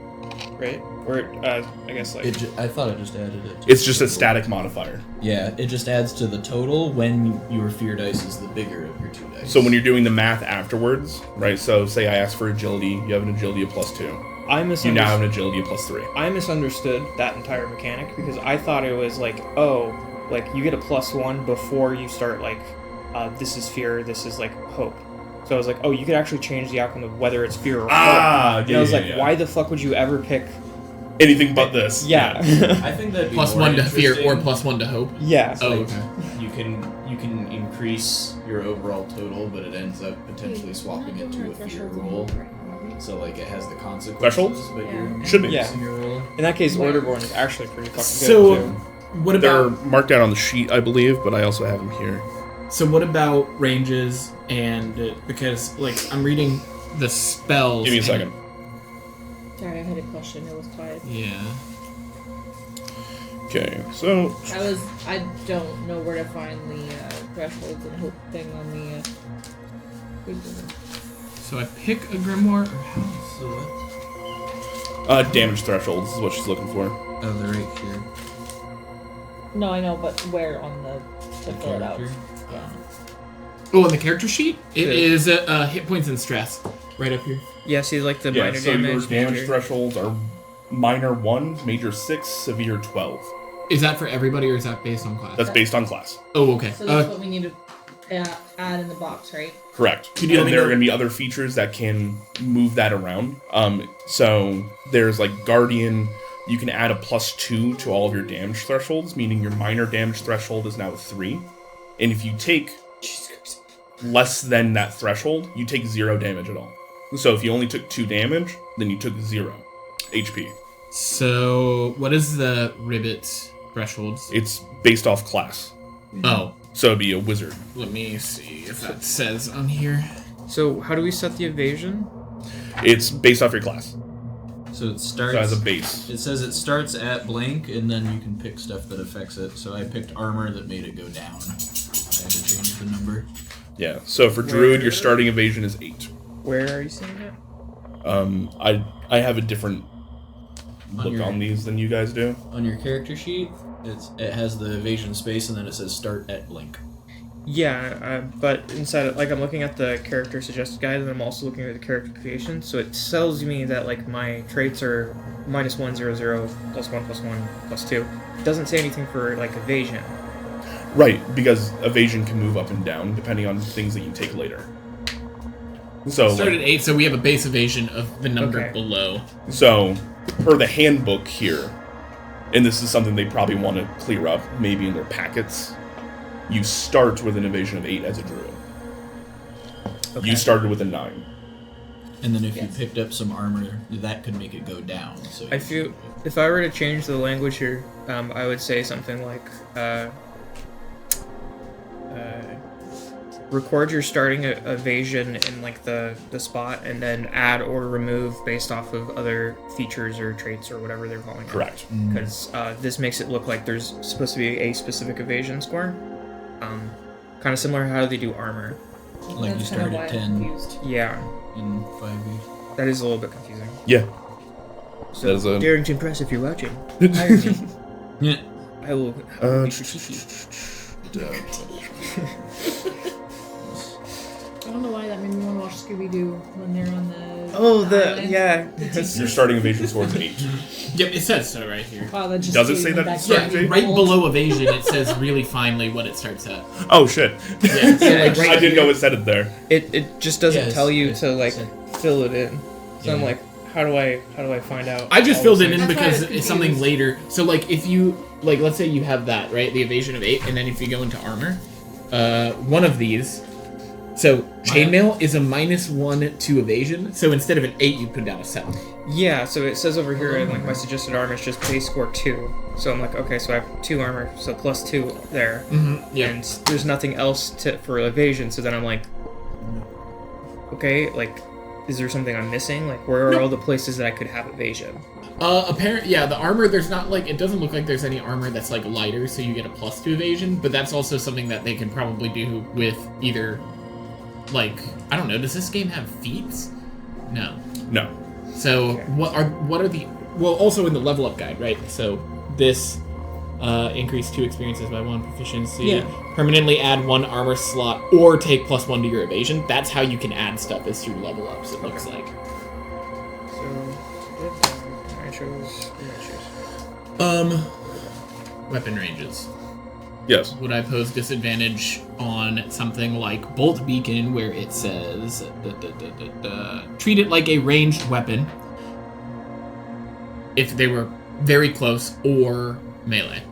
right? Or, I guess, like... I thought I just added it. It's just a static modifier. Yeah, it just adds to the total when your fear dice is the bigger of your 2 dice. So when you're doing the math afterwards, right? So say I ask for agility, you have an agility of +2. You now have an agility of +3. I misunderstood that entire mechanic because I thought it was like, oh, like you get a +1 before you start like, this is fear, this is like hope. So I was like, oh, you could actually change the outcome of whether it's fear or hope. And I was like, why the fuck would you ever pick? Anything but this. Yeah. I think that'd be +1 to fear or +1 to hope. Yeah. Oh, Like, okay. you can increase your overall total, but it ends up potentially swapping it to a fear roll. So like it has the consequences. Thresholds? But you're Should be. Yeah. increasing your roll. In that case, Orderborn is actually pretty fucking So, good too. what They're about marked out on the sheet, I believe, but I also have them here. what about ranges and because like I'm reading the spells. Give me a second. Sorry, I had a question. It was quiet. Yeah. Okay, so I don't know where to find the thresholds and hope thing on the. So I pick a grimoire or how? So what? damage thresholds is what she's looking for. Oh, they're right here. No, I know, but where on the to fill it out? Character? Yeah. Oh, on the character sheet, it Yeah. is hit points and stress right up here. Yeah, see, like the Yeah, minor so damage. your damage major- thresholds are minor 1, major 6, severe 12. Is that for everybody or is that based on class? That's based on class. Oh, okay. So that's what we need to add in the box, right? Correct. Could you let And me there are know- going to be other features that can move that around. So there's like Guardian. You can add a +2 to all of your damage thresholds, meaning your minor damage threshold is now 3. And if you take less than that threshold, you take 0 damage at all. So if you only took 2 damage, then you took 0 HP. So, what is the ribbit thresholds? It's based off class. Oh, So it'd be a wizard. let me see if that says on here. So how do we set the evasion? It's based off your class. So it So as starts. a base. It says it starts at blank, and then you can pick stuff that affects it. So I picked armor that made it go down. I had to change the number. Yeah. So for Druid, your starting evasion is 8. Where are you seeing that? I have a different look your- on these than you guys do. On your character sheet, it has the evasion space, and then it says start at blank. Yeah, but inside, like, I'm looking at the character suggested guide, and I'm also looking at the character creation. So it tells me that like my traits are -1, 0, 0, +1, +1, +2. It doesn't say anything for like evasion. Right, because evasion can move up and down depending on things that you take later. So, Start at like, 8, so we have a base evasion of the number Okay. below. so per the handbook here, and this is something they probably want to clear up, maybe in their packets. You start with an evasion of 8 as a druid. Okay. You started with a 9. And then if you Yes. picked up some armor, that could make it go down. So I feel if I were to change the language here, I would say something like, record your starting evasion in like the spot, and then add or remove based off of other features or traits or whatever they're calling it. Correct. Because this makes it look like there's supposed to be a specific evasion score. Kind of similar to how they do armor. like you That's start kinda why at I'm 10 confused. Yeah, in 5e. that is a little bit confusing. Yeah. So, That is a- Darrington Press, if you're watching, hire me. Yeah. I will critique you. I don't know why that made me want to watch Scooby Doo when they're on the. Oh, the island. yeah. Your starting evasion score is 8. Yep, it says so right here. Wow, that just Does it gave say me that back it's to starting being Jake? Right old. below evasion, it says really finely what it starts at. Oh shit. Yeah, Yeah, like right I didn't know here. it said it there. It just doesn't Yes, tell you it- to like it's fill it in. So I'm Yeah. like, how do I find out? I just all filled these it in things? That's why I because was it's something confused. later. So, like, if you, like, let's say you have that, right? The evasion of 8, and then if you go into armor, one of these. So, chainmail is a -1 to evasion. So, instead of an 8, you put down a 7. Yeah, so it says over here in like my suggested armor, it's just base score 2. So I'm like, okay, so I have 2 armor, so +2 there. Mm-hmm. Yeah. And there's nothing else for evasion, so then I'm like, okay, like, is there something I'm missing? Like, where are all the places that I could have evasion? Yeah, the armor, there's not, like, it doesn't look like there's any armor that's, like, lighter, so you get a +2 evasion, but that's also something that they can probably do with either, like, I don't know, does this game have feats? No. No. So, Okay. what are the, well, also in the level up guide, right? So, this, increase 2 experiences by 1 proficiency, Yeah. permanently add 1 armor slot, or take +1 to your evasion. That's how you can add stuff is through level ups, it looks like. So, I chose. Weapon ranges. Yes. Would I pose disadvantage on something like Bolt Beacon, where it says, treat it like a ranged weapon if they were very close, or melee?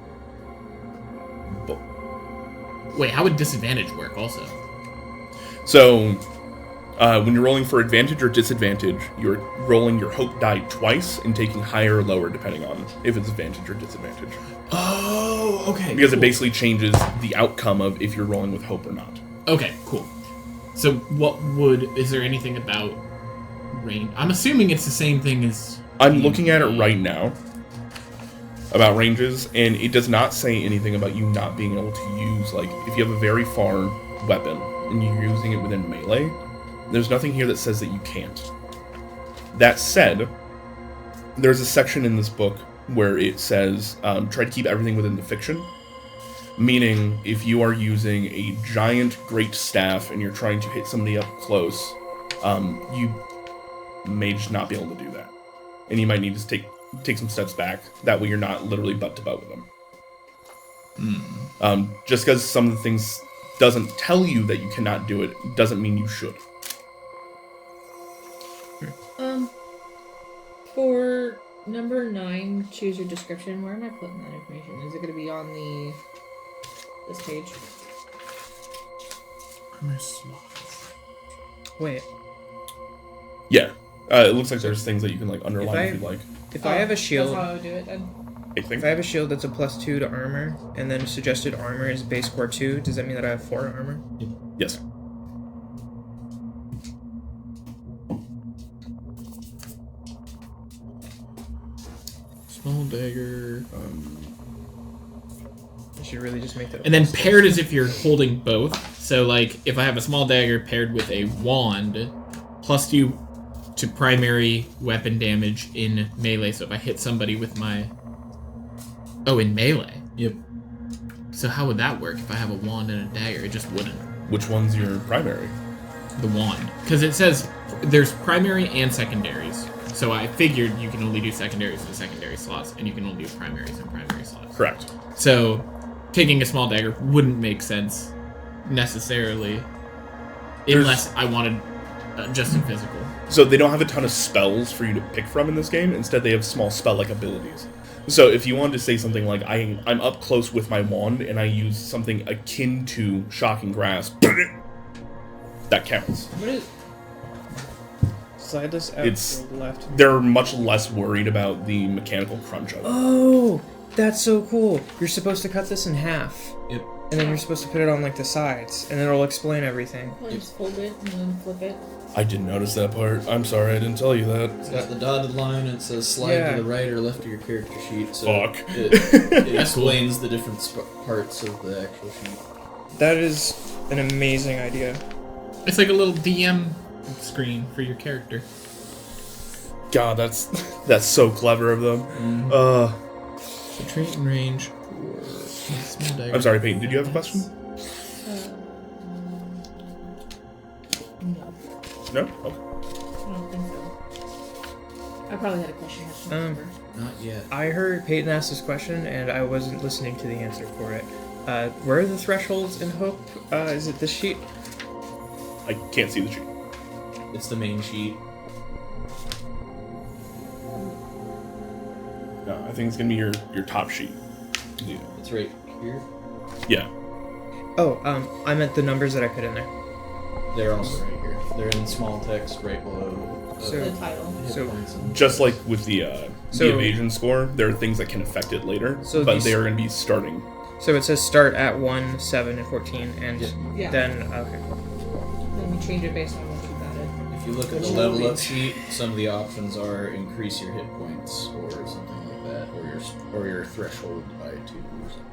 Wait, how would disadvantage work also? So, when you're rolling for advantage or disadvantage, you're rolling your hope die twice and taking higher or lower depending on if it's advantage or disadvantage. Oh, okay. Because it basically changes the outcome of if you're rolling with hope or not. Okay, cool. So is there anything about range? I'm assuming it's the same thing as... I'm looking at it right now about ranges, and it does not say anything about you not being able to use, like, if you have a very far weapon and you're using it within melee, there's nothing here that says that you can't. That said, there's a section in this book where it says, try to keep everything within the fiction, meaning if you are using a giant great staff and you're trying to hit somebody up close, you may just not be able to do that. And you might need to take some steps back. That way you're not literally butt to butt with them. Just because some of the things doesn't tell you that you cannot do it, doesn't mean you should. For number 9, choose your description. Where am I putting that information? Is it going to be on this page? Wait. Yeah. It looks like there's things that you can like underline if you'd like. If I have a shield, That's how I would do it then. if I have a shield that's a +2 to armor, and then suggested armor is base score 2, does that mean that I have 4 armor? Yes. Small dagger. I should really just make that. And then paired as if you're holding both. So, like, if I have a small dagger paired with a wand, +2 to primary weapon damage in melee. So if I hit somebody with my... Oh, in melee? Yep. So how would that work if I have a wand and a dagger? It just wouldn't. Which one's your primary? The wand. Because it says there's primary and secondaries. So I figured you can only do secondaries in the secondary slots, and you can only do primaries in primary slots. Correct. So taking a small dagger wouldn't make sense necessarily, unless I wanted just in physical. So they don't have a ton of spells for you to pick from in this game. Instead, they have small spell-like abilities. So if you wanted to say something like, I'm up close with my wand, and I use something akin to Shocking Grasp, that counts. What is... Slide this out It's- to the left. They're much less worried about the mechanical crunch of it. Oh, that's so cool. You're supposed to cut this in half. Yep. And then you're supposed to put it on, like, the sides, and it'll explain everything. Well, just fold it and then flip it. I didn't notice that part. I'm sorry, I didn't tell you that. It's got the dotted line, and it says slide Yeah. to the right or left of your character sheet. So Fuck. It explains the different parts of the actual sheet. That is an amazing idea. It's like a little DM screen for your character. God, that's so clever of them. So trait and range for small dagger. I'm sorry, Peyton, did you have a question? No, No? Okay. I don't think so. I probably had a question. I can't remember. Not yet. I heard Peyton ask this question, and I wasn't listening to the answer for it. Where are the thresholds in Hope? Is it this sheet? I can't see the sheet. It's the main sheet. No, I think it's gonna be your top sheet. Yeah. It's right here. Yeah. Oh, I meant the numbers that I put in there. They're also right here. They're in small text right below So- The title. hit so- points and Just like with the So- evasion score, there are things that can affect it later, So but these- they are going to be starting. So it says start at 1, 7, and 14, and Yeah. then, okay. Then you change it based on what you've added. If you look at the level up sheet, some of the options are increase your hit points or something like that, or your threshold by 2 or something.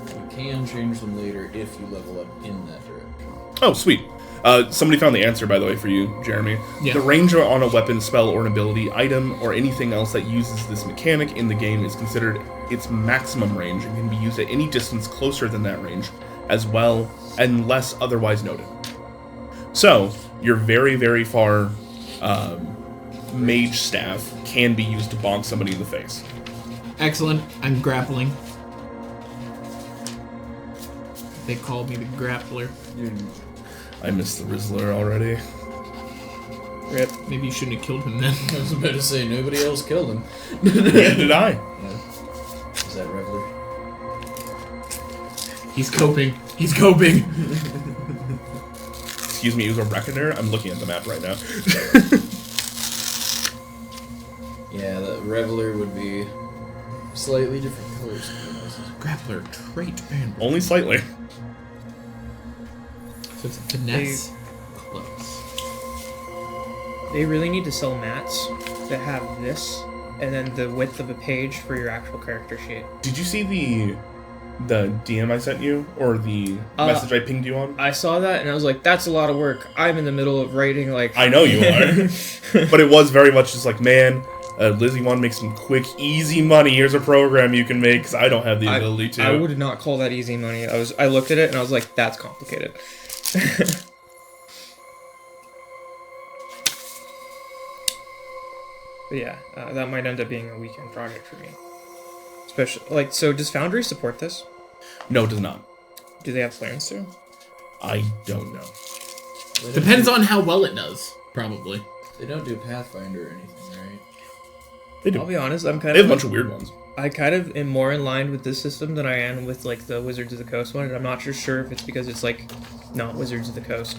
You can change them later if you level up in that direction. Oh, sweet. Somebody found the answer, by the way, for you, Jeremy. Yeah. The range on a weapon, spell, or an ability, item, or anything else that uses this mechanic in the game is considered its maximum range and can be used at any distance closer than that range, as well, unless otherwise noted. So, your very, very far mage staff can be used to bonk somebody in the face. Excellent. I'm grappling. They called me the grappler. I missed the Rizzler already. Rip. Maybe you shouldn't have killed him then. I was about to say, nobody else killed him. Neither did I. Is that Reveler? He's coping. He's coping. Excuse me, it was a reckoner? I'm looking at the map right now. Yeah, the Reveler would be slightly different colors. Grappler trait band. Only slightly. So it's a finesse. Close. They really need to sell mats that have this, and then the width of a page for your actual character sheet. Did you see the DM I sent you, or the message I pinged you on? I saw that, and I was like, that's a lot of work. I'm in the middle of writing, like... I know you are. But it was very much just like, man, Lizzie wanted to make some quick, easy money. Here's a program you can make, because I don't have the ability to. I would not call that easy money. I looked at it, and I was like, that's complicated. But yeah, that might end up being a weekend project for me. Especially, so does Foundry support this? No, it does not. Do they have plans to? I don't know. Depends on how well it does, probably. They don't do Pathfinder or anything, right? They do. I'll be honest, They have a bunch of weird ones. I kind of am more in line with this system than I am with, the Wizards of the Coast one, and I'm not sure if it's because it's, not Wizards of the Coast.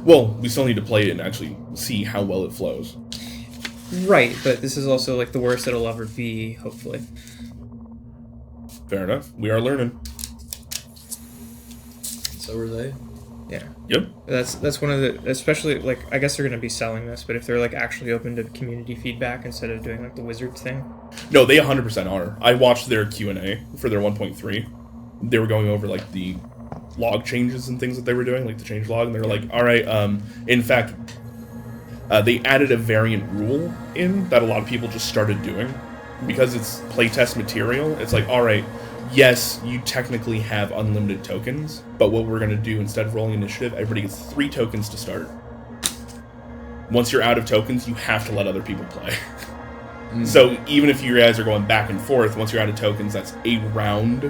Well, we still need to play it and actually see how well it flows. Right, but this is also, the worst it'll ever be, hopefully. Fair enough. We are learning. So are they. Yeah. Yep. That's one of the, especially, I guess they're going to be selling this, but if they're, actually open to community feedback instead of doing, the Wizards thing. No, they 100% are. I watched their Q&A for their 1.3. They were going over, the log changes and things that they were doing, the change log, and they were like, all right, in fact, they added a variant rule in that a lot of people just started doing. Because it's playtest material, it's all right, yes, you technically have unlimited tokens, but what we're going to do, instead of rolling initiative, everybody gets 3 tokens to start. Once you're out of tokens, you have to let other people play. So even if you guys are going back and forth, once you're out of tokens, that's a round.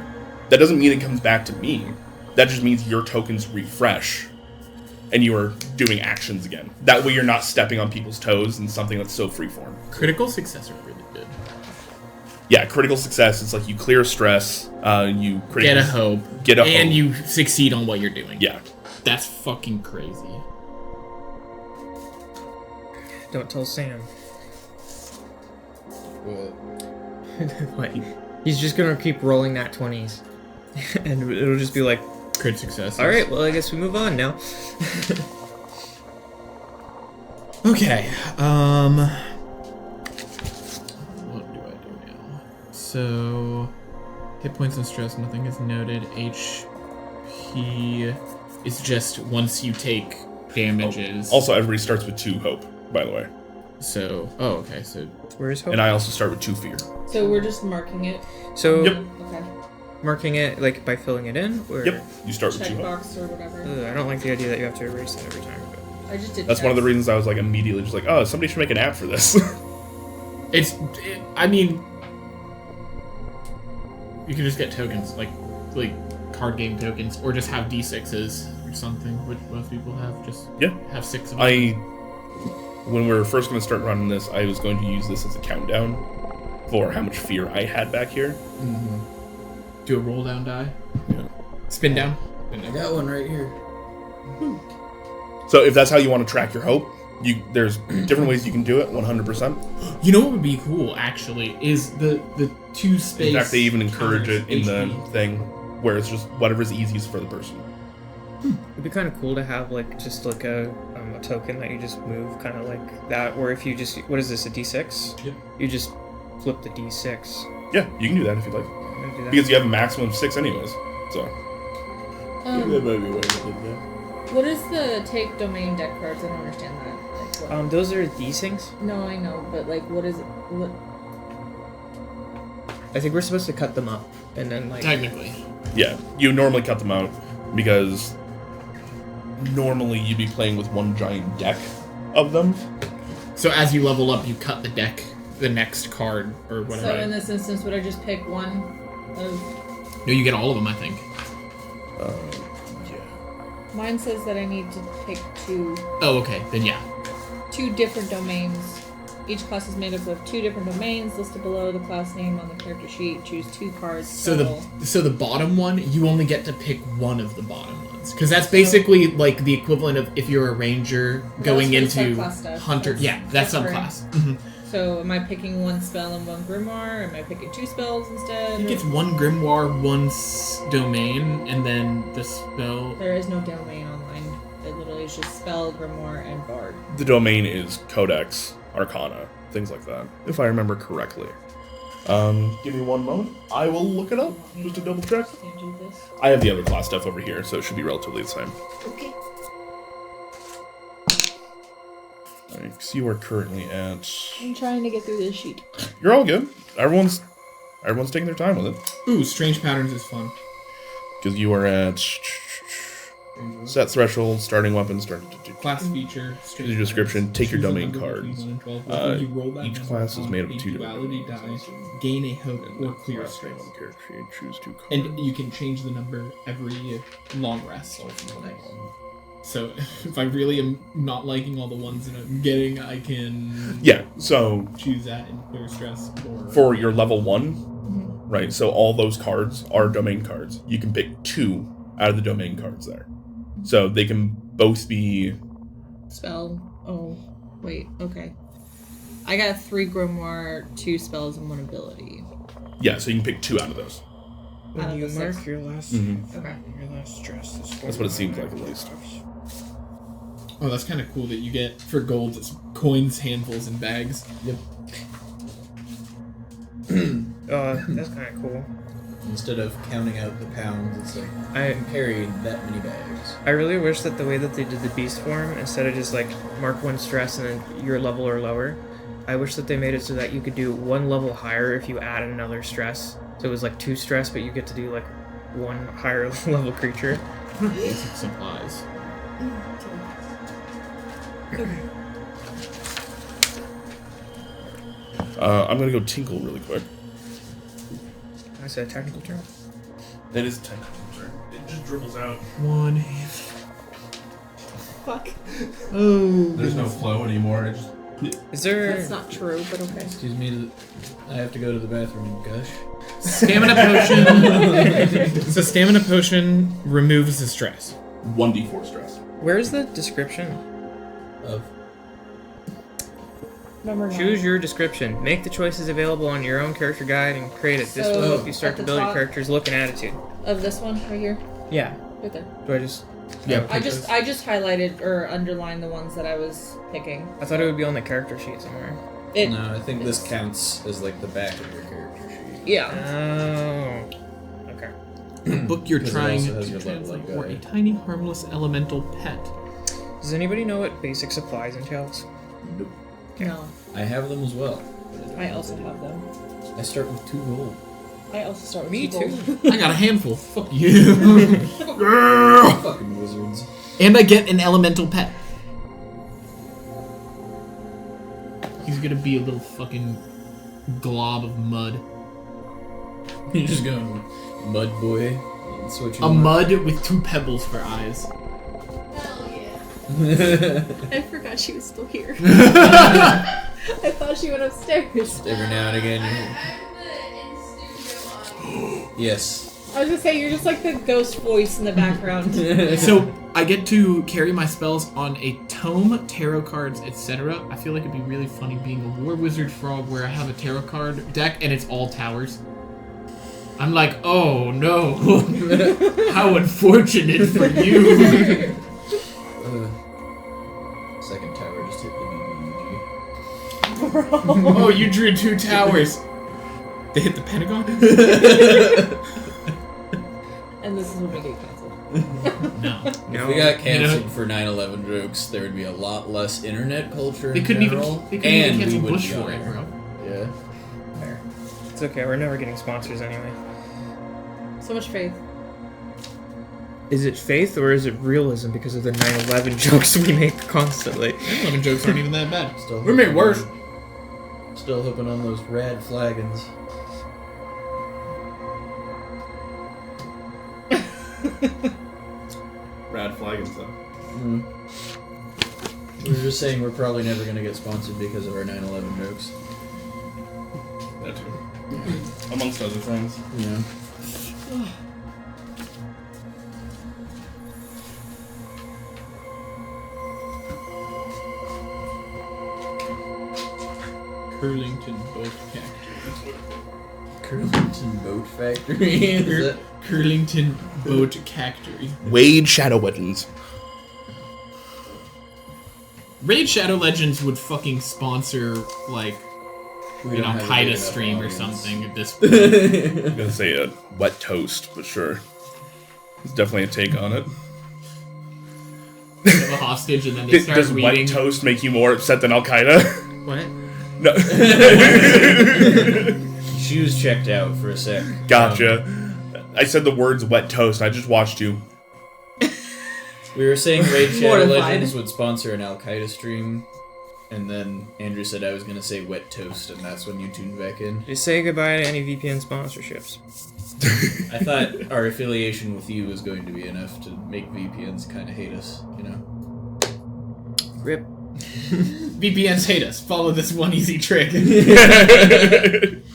That doesn't mean it comes back to me. That just means your tokens refresh, and you are doing actions again. That way you're not stepping on people's toes in something that's so freeform. Critical success are really good. Yeah, critical success, it's you clear stress, you Get a hope. And you succeed on what you're doing. Yeah. That's fucking crazy. Don't tell Sam. What? What? He's just going to keep rolling that 20s. And it'll just be like, Crit success. alright, well, I guess we move on now. Okay, what do I do now? So, hit points and stress, nothing is noted. HP is just once you take damages. Also, everybody starts with 2 hope, by the way. So, okay, so... Where's hope? And I also start with 2 fear. So we're just marking it. So, Yep. Okay. marking it, by filling it in? Or? Yep, you start with 2 hope. Checkbox or whatever. I don't like the idea that you have to erase it every time. But... I just did. That's one of the reasons I was immediately just oh, somebody should make an app for this. I mean... You can just get tokens, like card game tokens, or just have D6s or something, which most people have. Just have 6 of them. When we were first going to start running this, I was going to use this as a countdown for how much fear I had back here. Mm-hmm. Do a roll down die. Yeah. Spin down. I got one right here. So if that's how you want to track your hope, there's different ways you can do it. 100%. You know what would be cool, actually, is the 2 space. In fact, they even encourage it in the HP. thing where it's just whatever's easiest for the person. It'd be kind of cool to have just a token that you just move, kind of like that. Or if you just, what is this, a D6? Yep. You just flip the D6. Yeah, you can do that if you'd like. I'm gonna do that. Because you have a maximum of 6 anyways. So That might be why they did that. What is the take domain deck cards? I don't understand that. What? Those are these things. No, I know, but what is it? What? I think we're supposed to cut them up and then Technically. yeah, you normally cut them out because normally you'd be playing with one giant deck of them. So as you level up, you cut the deck, the next card, or whatever. So in this instance, would I just pick one of? No, you get all of them, I think. Yeah. Mine says that I need to pick 2. Oh, okay. Then yeah. 2 different domains. Each class is made up of 2 different domains listed below the class name on the character sheet. Choose 2 cards. So total. the bottom one, you only get to pick one of the bottom ones, because that's basically the equivalent of if you're a ranger going That's for into subclass stuff. hunter. Yeah, that's different. subclass. Mm-hmm. So am I picking 1 spell and 1 grimoire? Am I picking 2 spells instead? I think it's 1 grimoire, 1 domain, and then the spell. There is no domain online. It literally is just spell, grimoire, and bard. The domain is Codex, Arcana, things like that, if I remember correctly. Give me one moment. I will look it up, just to double check. Can you do this? I have the other class stuff over here, so it should be relatively the same. Okay. Because you are currently at... I'm trying to get through this sheet. You're all good. Everyone's taking their time with it. Ooh, strange patterns is fun. Because you are at... Set threshold, starting weapon, Class feature. Choose your description, take your Choose a domain number between cards. 1 and 12. Before you roll that Each number class is on made of a 2 duality different die, gain a hope or clear strength. Choose 2 cards. And you can change the number every long rest. So if I really am not liking all the ones that I'm getting, I can so choose that in clear stress or... For your level 1, right, so all those cards are domain cards. You can pick 2 out of the domain cards there. So they can both be... Spell. Oh, wait, okay. I got 3 grimoire, 2 spells, and 1 ability. Yeah, so you can pick 2 out of those. When Out of you the mark 6. your last, Okay. your last stress, That's what it seems like, at least. Oh, that's kind of cool that you get, for gold, it's coins, handfuls, and bags. Yep. That's kind of cool. Instead of counting out the pounds, it's like I you can carry that many bags. I really wish that the way that they did the beast form, instead of just like mark 1 stress and then your level or lower, I wish that they made it so that you could do 1 level higher if you add another stress. So it was like 2 stress, but you get to do like 1 higher level creature. Basic supplies. I'm gonna go Tinkle really quick. I said a technical term. That is technical. It just dribbles out. 1 hand. Fuck. Oh. There's no flow anymore. It just... Is there? That's not true, but okay. Excuse me, I have to go to the bathroom and gush. Stamina potion. So stamina potion removes the stress. 1d4 stress. Where's the description? Of Number 9. Choose your description. Make the choices available on your own character guide and create it. This So, will help you start at to the build your top- character's look and attitude. Of this one right here, Yeah. right there. Do I just? Yeah. I just highlighted or underlined the ones that I was picking. I thought it would be on the character sheet somewhere. It. no, I think this counts as like the back of your character sheet. Yeah. Oh. Okay. The book you're Because it trying also to has your translate level for a guide. tiny harmless elemental pet. Does anybody know what basic supplies entails? Nope. No. I have them as well. but I also have them. I start with 2 gold. I also start with Me 2 gold. too. I got a handful. Fuck you. Fucking wizards. And I get an elemental pet. He's gonna be a little fucking glob of mud. You're just going mud boy. That's what you A want. mud with 2 pebbles for eyes. Hell yeah. I forgot she was still here. I thought she went upstairs. Every now and again. I You... have the in-studio audio. Yes. I was gonna say, you're just like the ghost voice in the background. So I get to carry my spells on a tome, tarot cards, etc. I feel like it'd be really funny being a war wizard frog where I have a tarot card deck and it's all towers. I'm like, oh no, how unfortunate for you. Second tower just hit the Oh, you drew 2 towers. They hit the Pentagon? And this is when we get canceled. No. If we got canceled You know, for 9/11 jokes, there would be a lot less internet culture. they in couldn't even general, they couldn't even and cancel we would Bush be for on it, air. bro. Yeah. It's okay. We're never getting sponsors anyway. So much faith. Is it faith or is it realism because of the 9/11 jokes we make constantly? 9/11 jokes aren't even that bad. Still We made hoping worse. on- Still hoping on those rad flagons. Rad flagons, though. Mm. We were just saying we're probably never going to get sponsored because of our 9/11 jokes. That too. Amongst other things. Yeah. Curlington Boat Factory. Curlington Boat Factory. Is that... Curlington Boat Factory. Wade Shadow Weapons. Raid Shadow Legends would fucking sponsor, like, We an don't have a big Al-Qaeda enough stream or audience. something at this point. I'm gonna say a wet toast, but sure. It's definitely a take on it. You have a hostage and then they start Does reading. wet toast make you more upset than Al Qaeda? What? No. Shoes checked out for a sec. Gotcha. I said the words wet toast. I just watched you. We were saying Raid Shadow Mortified. Legends would sponsor an Al Qaeda stream, and then Andrew said I was gonna say wet toast, and that's when you tuned back in. Just say goodbye to any VPN sponsorships. I thought our affiliation with you was going to be enough to make VPNs kind of hate us, you know? Rip. VPNs hate us. Follow this one easy trick.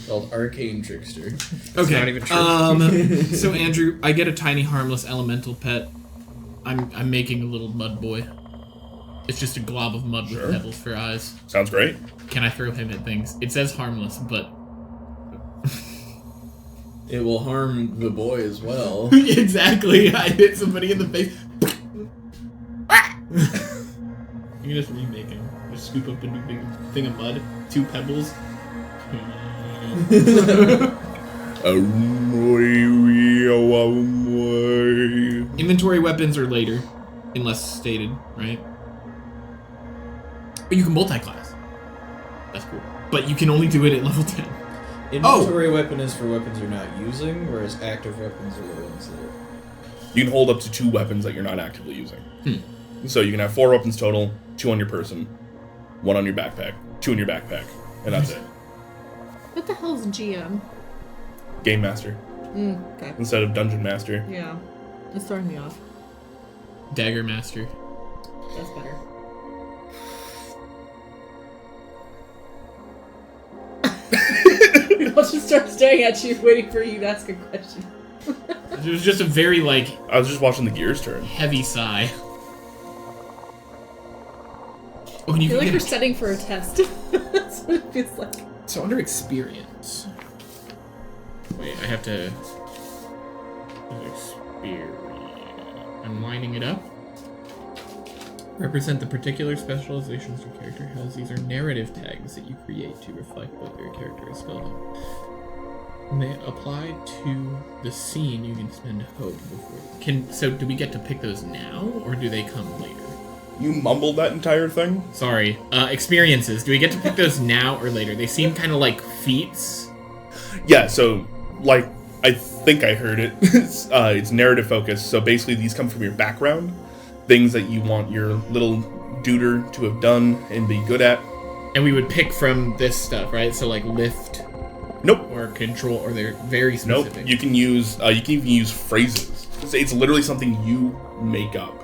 Called Arcane Trickster. Okay. not even true. So Andrew, I get a tiny harmless elemental pet. I'm making a little mud boy. It's just a glob of mud Sure. with pebbles for eyes. Sounds great. Can I throw him at things? It says harmless, but It will harm the boy as well. exactly. I hit somebody in the face. You can just remake him. Just scoop up a new big thing of mud, 2 pebbles. Inventory weapons are later, unless stated, right? But you can multi-class. That's cool. But you can only do it at level 10. Inventory weapon is for weapons you're not using, whereas active weapons are the ones that are... You can hold up to 2 weapons that you're not actively using. So you can have 4 weapons total, 2 on your person, 1 on your backpack, 2 in your backpack, and that's it. What the hell's GM? Game Master Okay. instead of Dungeon Master. Yeah. It's throwing me off. Dagger Master. That's better. I'll just start staring at you, waiting for you to ask a question. It was just a very, like, I was just watching the gears turn. heavy sigh. Oh, and I you feel can like we're get studying for a test. That's what it feels like. so under experience. Wait, I have to... Experience. I'm lining it up. Represent the particular specializations your character has. These are narrative tags that you create to reflect what your character is spelled on. When they apply to the scene, you can spend hope before. So do we get to pick those now, or do they come later? You mumbled that entire thing? Sorry. Experiences. Do we get to pick those now or later? They seem kind of like feats. Yeah, so, like, I think I heard it. It's narrative focused, so basically these come from your background. Things that you want your little duder to have done and be good at. And we would pick from this stuff, right? So like lift Nope. or control, or they're very Nope. specific. You can even use phrases. It's literally something you make up.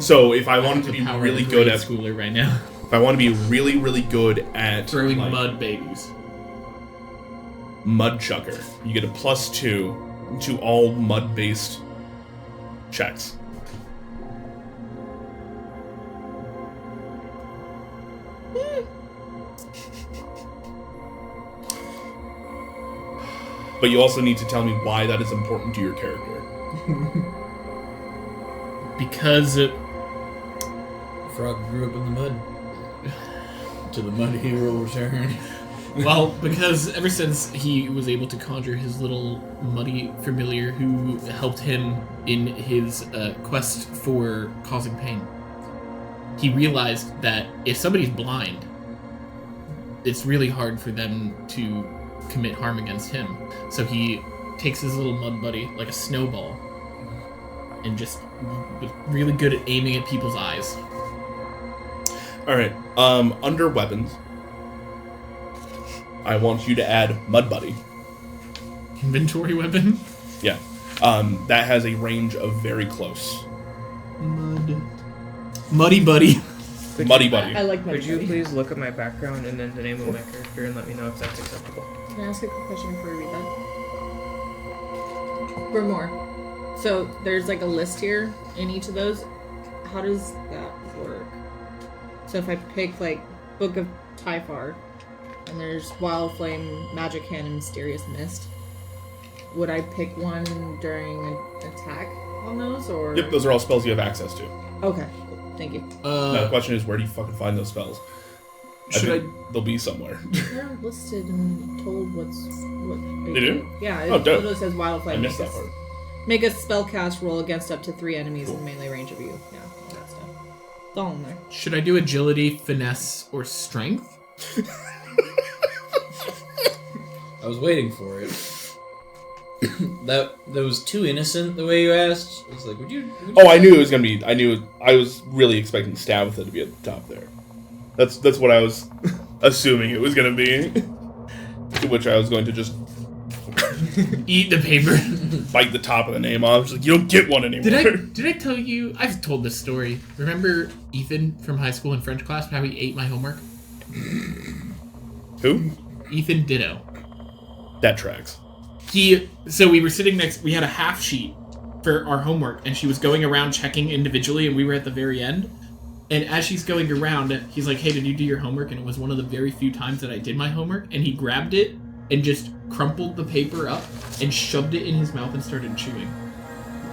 So if I wanted to be really good at schooler right now. If I want to be really, really good at Throwing like, mud babies. mud chucker, you get a +2 to all mud-based checks. But you also need to tell me why that is important to your character. Because Frog grew up in the mud. To the mud he will return. well, because ever since he was able to conjure his little muddy familiar who helped him in his quest for causing pain, he realized that if somebody's blind, it's really hard for them to commit harm against him. So he takes his little mud buddy like a snowball and just was really good at aiming at people's eyes. Alright, under weapons, I want you to add Mud Buddy. Inventory weapon? Yeah. That has a range of very close. Muddy buddy. Muddy Buddy. I like my Could you please look at my background and then the name of my character and let me know if that's acceptable? Can I ask a quick question before we read that? For more. So there's like a list here in each of those. How does that work? So if I pick like Book of Typhar, and there's Wild Flame, Magic Hand, and Mysterious Mist, would I pick one during an attack on those, or? Yep, those are all spells you have access to. Okay. Thank you. Now the question is, where do you fucking find those spells? Should They'll be somewhere. They're listed and told what They do? Yeah, it Oh, dope. literally says Wild I Flame. missed that part. Make a spellcast roll against up to 3 enemies in melee range of you. Yeah, all that stuff. It's all in there. Should I do agility, finesse, or strength? I was waiting for it. that was too innocent the way you asked. I was like, would you Oh, I knew it was gonna be. I was really expecting Stabitha to be at the top there. That's what I was assuming it was gonna be. To which I was going to just Eat the paper. bite the top of the name off. Just like, you don't get one anymore. Did I tell you? I've told this story. Remember Ethan from high school in French class? How he ate my homework? Who? Ethan Ditto. That tracks. So we were sitting next. We had a half sheet for our homework, and she was going around checking individually, and we were at the very end. And as she's going around, he's like, "Hey, did you do your homework?" And it was one of the very few times that I did my homework. And he grabbed it and just crumpled the paper up and shoved it in his mouth and started chewing.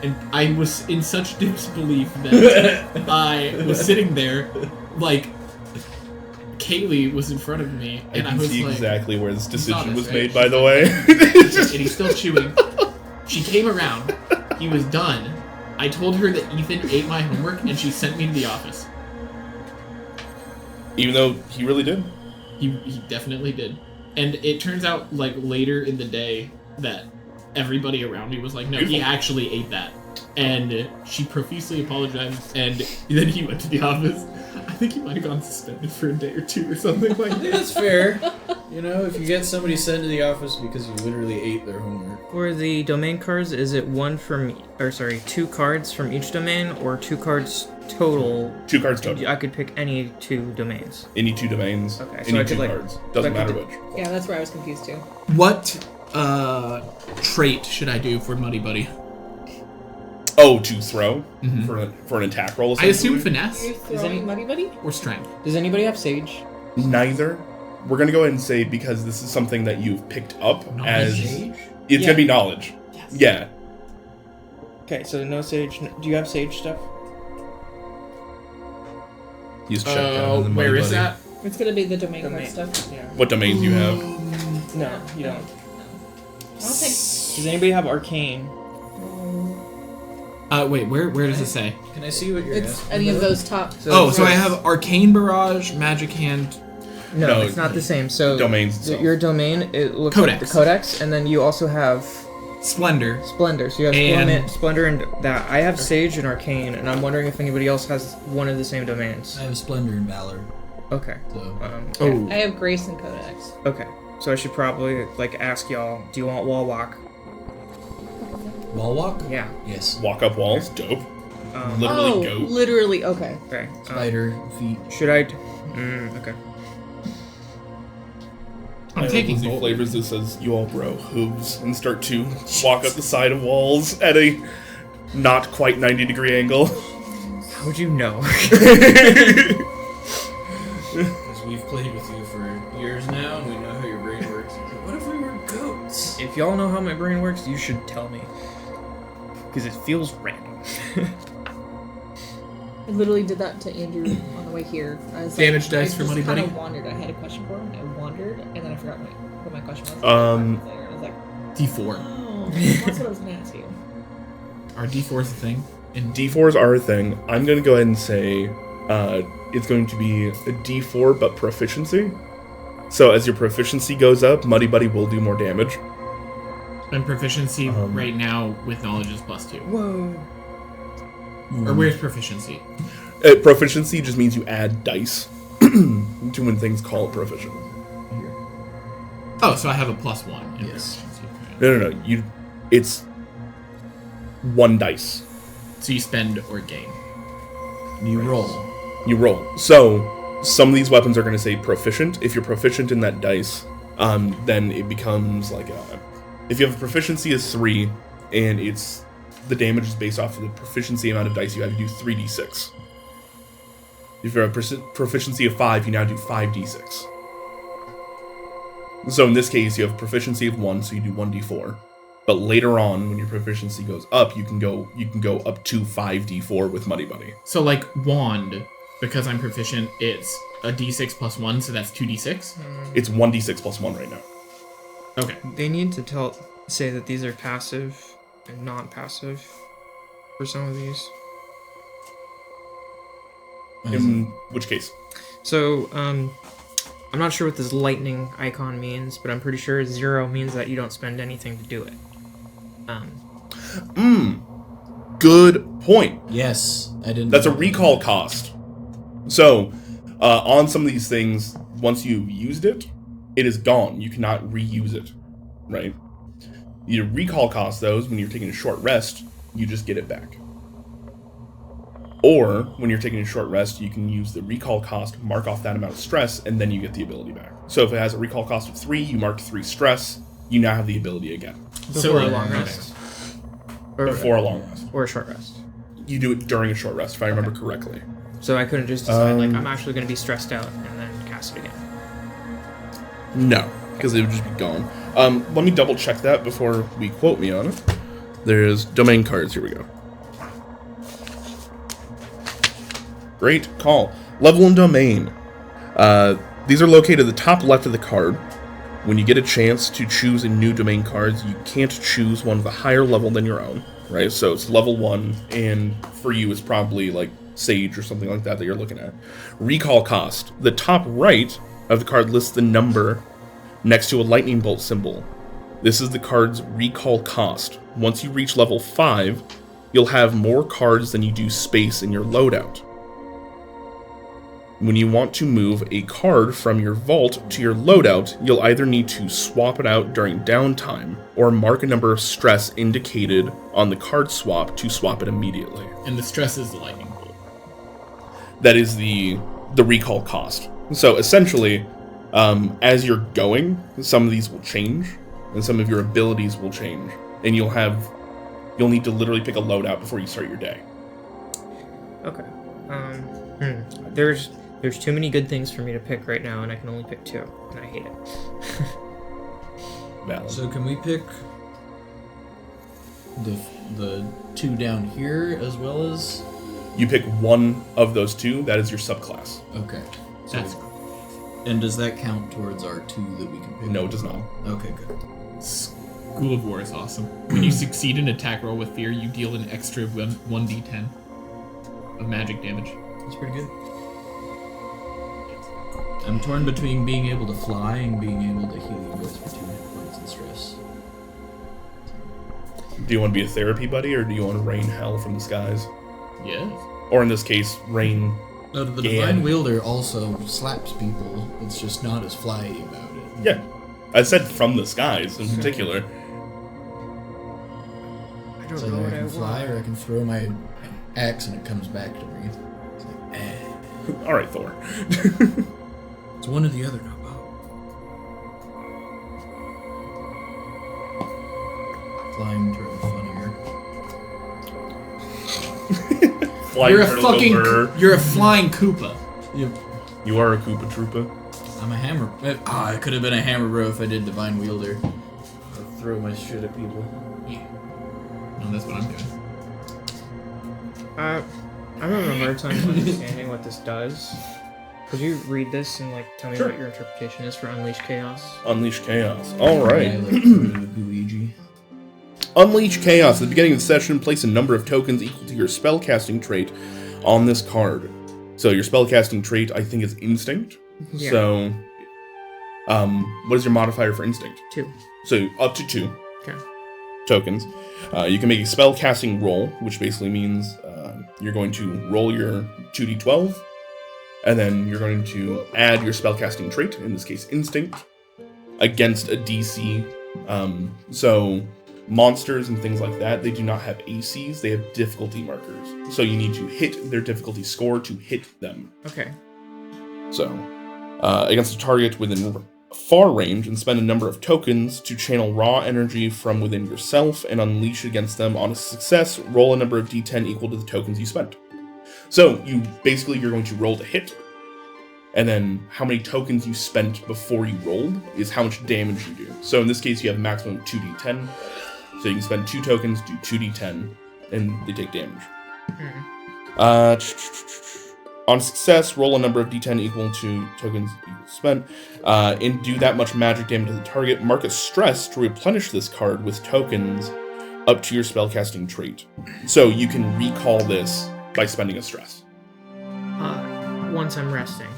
And I was in such disbelief that I was sitting there, like Kaylee was in front of me, and I I can was see like, exactly where this You saw decision this, was right? made, by the way. and he's still chewing. She came around. He was done. I told her that Ethan ate my homework, and she sent me to the office. Even though he really did. He definitely did. And it turns out, like, later in the day that everybody around me was like, no, he Beautiful. actually ate that. And she profusely apologized, and then he went to the office. I think he might have gone suspended for a day or two or something like I think that. that's fair. You know, if you get somebody sent to the office because you literally ate their homework. For the domain cards, is it 2 cards from each domain, or 2 cards total? 2 cards total. I could pick any 2 domains. Any 2 domains. Okay, so Any I 2 could, like- cards. Doesn't so I matter could which. Yeah, that's where I was confused too. What trait should I do for Muddy Buddy? Oh, to throw? Mhm. For an attack roll, I assume essentially? finesse You're throwing Muddy Buddy? or strength. Does anybody have Sage? Neither. We're going to go ahead and say, because this is something that you've picked up as... Knowledge? It's Yeah. going to be knowledge. Yes. Yeah. Okay, so no Sage. Do you have Sage stuff? He's checked out. in the Where Muddy is Buddy. that? It's gonna be the domain card Domain. stuff. Yeah. What domains you have? No, you don't. I don't think. Does anybody have Arcane? Wait, where does it say? Can I see what you're It's asking any of about? those top. So I have Arcane Barrage, Magic Hand. No, No, it's not the same. So domains itself. your domain, it looks like the Codex. Codex, and then you also have Splendor. Splendor. So you have And- Splendor and that. I have Sage and Arcane, and I'm wondering if anybody else has one of the same domains. I have Splendor and Valor. Okay. So Oh. I have Grace and Codex. Okay. So I should probably ask y'all. Do you want Wall Walk? Wall walk? Yeah. Yes. Walk up walls? Dope. Literally goat. Literally. Okay. Okay. Spider feet. Should I? Okay. I'm taking the both. flavors that says you all bro hooves and start to walk up the side of walls at a not quite 90-degree angle. How would you know? Because we've played with you for years now, and we know how your brain works. What if we were goats? If y'all know how my brain works, you should tell me. Because it feels random. I literally did that to Andrew on the way here. I was Damage dice I for just Muddy kinda Buddy? wandered. I had a question for him. I wandered, and then I forgot what my question was. Um, I was like, D4. oh, that's what I was gonna ask you. Are D4s a thing? And D4s are a thing. I'm going to go ahead and say it's going to be a D4 but proficiency. So as your proficiency goes up, Muddy Buddy will do more damage. And proficiency Um, right now with knowledge is +2. Whoa. Or where's proficiency? Proficiency just means you add dice to when things call it proficient. Oh, so I have a +1 in Yes. proficiency. No. It's 1 dice. So you spend or gain. You roll. You roll. So some of these weapons are going to say proficient. If you're proficient in that dice, then it becomes like if you have a proficiency of 3 and the damage is based off of the proficiency amount of dice you have, you do 3d6. If you have a proficiency of 5, you now do 5d6. So in this case, you have proficiency of 1, so you do 1d4. But later on, when your proficiency goes up, you can go up to 5d4 with Muddy Buddy. So like wand, because I'm proficient, it's a d6 plus 1, so that's 2d6? It's 1d6 plus 1 right now. Okay. They need to say that these are passive and non-passive for some of these. In which case? So, I'm not sure what this lightning icon means, but I'm pretty sure 0 means that you don't spend anything to do it. Good point. Yes, I didn't. That's a recall cost. So, on some of these things, once you've used it, it is gone. You cannot reuse it, right? Your recall cost, those, when you're taking a short rest, you just get it back. Or, when you're taking a short rest, you can use the recall cost, mark off that amount of stress, and then you get the ability back. So if it has a recall cost of 3, you marked 3 stress, you now have the ability again. Before a long rest. Before a long rest. Or a short rest. You do it during a short rest, if I remember correctly. So I couldn't just decide, I'm actually going to be stressed out and then cast it again. No, because it would just be gone. Let me double check that before we quote me on it. There's domain cards. Here we go. Great call. Level and domain. These are located at the top left of the card. When you get a chance to choose a new domain cards, you can't choose one with a higher level than your own, right? So it's level 1, and for you it's probably like Sage or something like that you're looking at. Recall cost. The top right of the card lists the number next to a lightning bolt symbol. This is the card's recall cost. Once you reach level 5, you'll have more cards than you do space in your loadout. When you want to move a card from your vault to your loadout, you'll either need to swap it out during downtime, or mark a number of stress indicated on the card swap to swap it immediately. And the stress is the lightning bolt. That is the recall cost. So essentially, as you're going, some of these will change, and some of your abilities will change, and you'll need to literally pick a loadout before you start your day. Okay. There's too many good things for me to pick right now, and I can only pick 2, and I hate it. Valid. So can we pick the 2 down here as well as? You pick one of those 2. That is your subclass. Okay. So That's and does that count towards our 2 that we can pick? No, it does not. Okay, good. School of War is awesome. When you succeed an attack roll with fear, you deal an extra 1d10 of magic damage. That's pretty good. I'm torn between being able to fly and being able to heal you guys for 2 hit points and stress. Do you want to be a therapy buddy, or do you want to rain hell from the skies? Yes. Or in this case, rain... No, the Yeah. Divine Wielder also slaps people. It's just not as flyy about it. Yeah. I said from the skies, in particular. I don't So know either what I I can fly want. or I can throw my axe and it comes back to me. It's like, Alright, Thor. It's one or the other, no both. Flying turtle funnier. Flying turtles over. You're a flying Koopa. Yep. You are a Koopa Troopa. I'm a hammer. I could have been a hammer bro if I did Divine Wielder. I'd throw my shit at people. No, that's what I'm doing. I'm having a hard time understanding what this does. Could you read this and tell me Sure. what your interpretation is for Unleash Chaos? Unleash Chaos. Alright. I like Luigi. Unleash Chaos. At the beginning of the session, place a number of tokens equal to your spellcasting trait on this card. So your spellcasting trait, I think, is Instinct. Yeah. So, what is your modifier for Instinct? 2. So up to 2 Okay. tokens. You can make a spellcasting roll, which basically means you're going to roll your 2d12, and then you're going to add your spellcasting trait, in this case Instinct, against a DC. So monsters and things like that, they do not have ACs, they have difficulty markers. So you need to hit their difficulty score to hit them. Okay. So, against a target within far range, and spend a number of tokens to channel raw energy from within yourself and unleash against them. On a success, roll a number of d10 equal to the tokens you spent. So, you're going to roll to hit, and then how many tokens you spent before you rolled is how much damage you do. So in this case, you have a maximum of 2d10. So So you can spend 2 tokens, do 2d10, and they take damage. On success, roll a number of d10 equal to tokens you spent, and do that much magic damage to the target. Mark a stress to replenish this card with tokens up to your spellcasting trait. So you can recall this by spending a stress. Once I'm resting.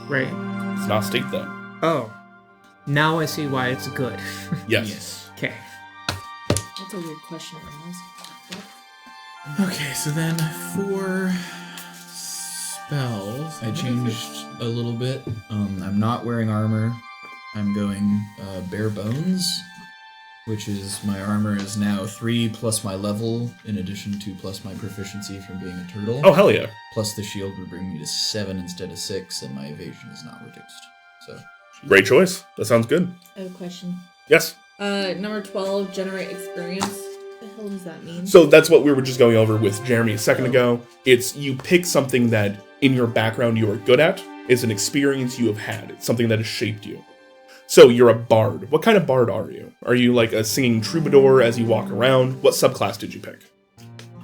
Right. It's not state then. Oh. Now I see why it's good. Yes. Okay. That's a weird question. Okay, so then for spells, I changed a little bit. I'm not wearing armor. I'm going bare bones, which is my armor is now 3 plus my level, in addition to plus my proficiency from being a turtle. Oh, hell yeah. Plus the shield would bring me to 7 instead of 6, and my evasion is not reduced. So Great choice. That sounds good. I have a question. Yes. Number 12, generate experience. What the hell does that mean? So that's what we were just going over with Jeremy a second ago. It's you pick something that in your background you are good at. It's an experience you have had. It's something that has shaped you. So you're a bard. What kind of bard are you? Are you like a singing troubadour as you walk around? What subclass did you pick?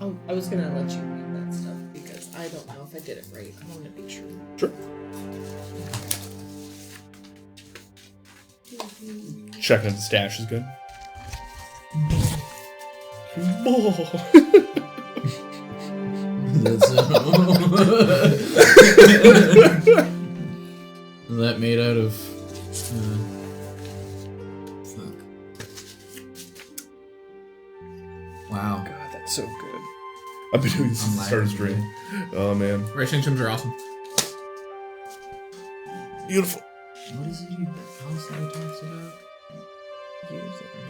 Oh, I was gonna let you read that stuff because I don't know if I did it right. I want to be sure. Sure. Checking if the stash is good. That's is that made out of fuck. Wow. God, that's so good. I've been doing this I'm since the start of lagging stream. Oh man. racing sims are awesome. Beautiful. What is it he constantly talks about?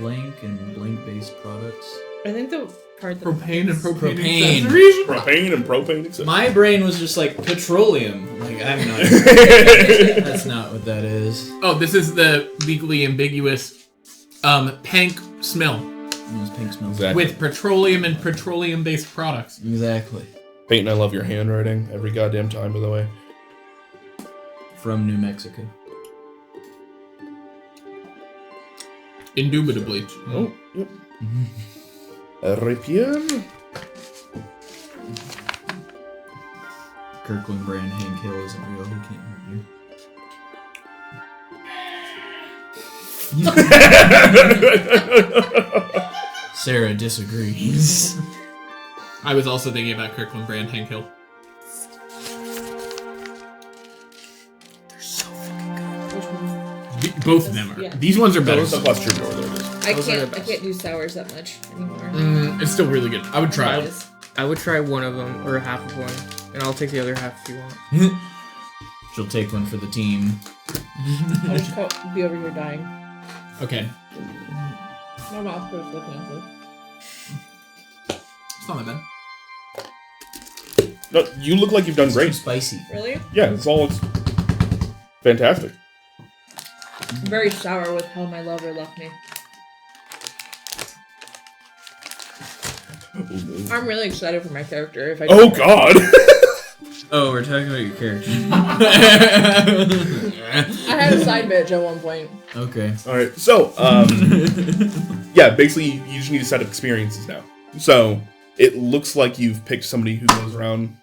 Blank and blank-based products. I think the part that Propane and propane. Propane. accessories? Propane and propane, etc. My brain was just like petroleum. Like I'm not. That's not what that is. Oh, this is the legally ambiguous pank smell It pink smells. Exactly. with petroleum and petroleum-based products. Exactly. Peyton, I love your handwriting every goddamn time, by the way. From New Mexico. Indubitably. Oh, yep. Rapier. Kirkland brand Hank Hill isn't real. He can't hurt you. Sarah disagrees. I was also thinking about Kirkland brand Hank Hill. They're so fucking good. Both of them are. Yeah. These ones are better. Plus troubadour, there it is. I Those are the can't. I best. can't do sours that much anymore. It's still really good. I would try it. Yes. I would try one of them, or half of one, and I'll take the other half if you want. She'll take one for the team. I'll just be over here dying. Okay. My mouth was looking at this. It's not that bad. No, you look like you've done Too great. spicy. Really? Yeah, it's all looks fantastic. I'm very sour with how my lover left me. I'm really excited for my character. If I Oh God! Oh, we're talking about your character. I had a side bitch at one point. Okay. All right, so yeah, basically you just need a set of experiences now. So it looks like you've picked somebody who goes around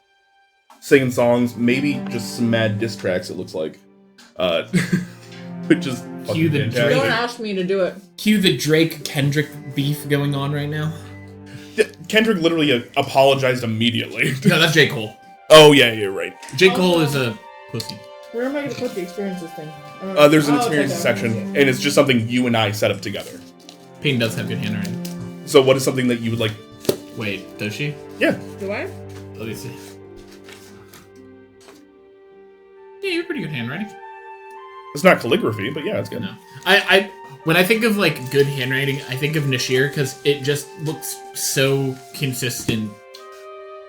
singing songs, maybe just some mad diss tracks. It looks like, which is Cue fucking the fantastic. Don't ask me to do it. Cue the Drake-Kendrick beef going on right now. Kendrick literally apologized immediately. No, that's J. Cole. Oh yeah, you're right. J. Cole is a pussy. Where am I going to put the experiences thing? There's an Oh, it's experience okay. section, and it's just something you and I set up together. Payne does have good handwriting. So what is something that you would like? Wait, does she? Yeah, Do I? Let me see. Yeah, you have pretty good handwriting. it's not calligraphy, but yeah, it's good. No. I when I think of like good handwriting, I think of Nashir because it just looks so consistent.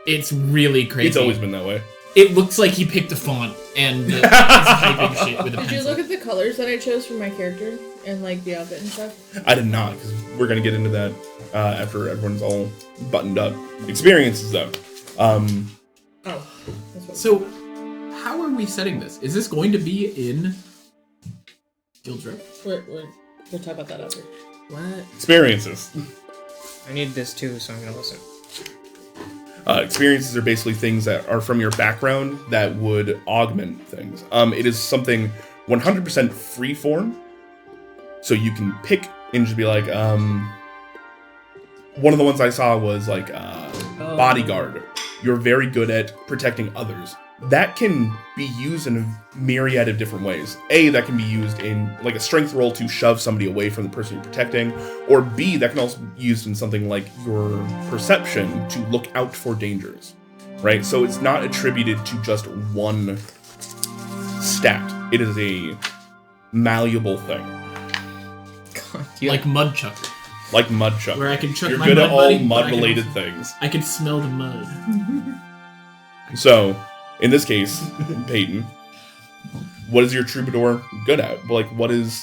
It's really crazy. It's always been that way. It looks like he picked a font and is typing shit with a Did pencil. you look at the colors that I chose for my character and like the outfit and stuff? I did not, because we're gonna get into that after everyone's all buttoned up. Experiences though. Oh, that's what. So, how are we setting this? Is this going to be in Guild's Row? We'll talk about that after. What? Experiences. I need this too, so I'm gonna listen. Experiences are basically things that are from your background that would augment things. It is something 100% freeform, so you can pick and just be like, one of the ones I saw was like bodyguard. You're very good at protecting others. That can be used in a myriad of different ways. A, that can be used in like a strength roll to shove somebody away from the person you're protecting. Or B, that can also be used in something like your perception to look out for dangers. Right? So it's not attributed to just one stat. It is a malleable thing. God, you Like mud chuck, Like mud chuck. where I can chuck You're my good mud at all buddy, but I can mud-related also- things. I can smell the mud. So, in this case, Peyton, what is your troubadour good at? Like, what is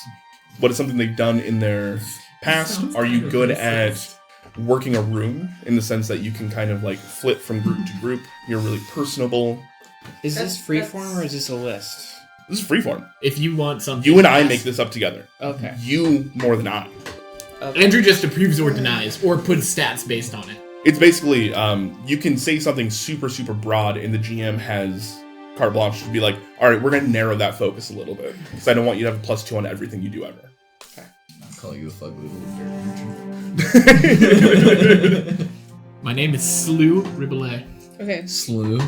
something they've done in their past? Sounds Are you kind of good racist. at working a room in the sense that you can kind of like flip from group to group? You're really personable. Is this That's- freeform or is this a list? This is freeform. If you want something, You and I fast- make this up together. Okay. You more than I. Andrew just approves or denies, or puts stats based on it. It's basically, you can say something super, super broad, and the GM has carte blanche to be like, all right, we're going to narrow that focus a little bit, because I don't want you to have a +2 on everything you do ever. I'll call you a fugly little dirt. My name is Slew Ribelet. Okay, Slew.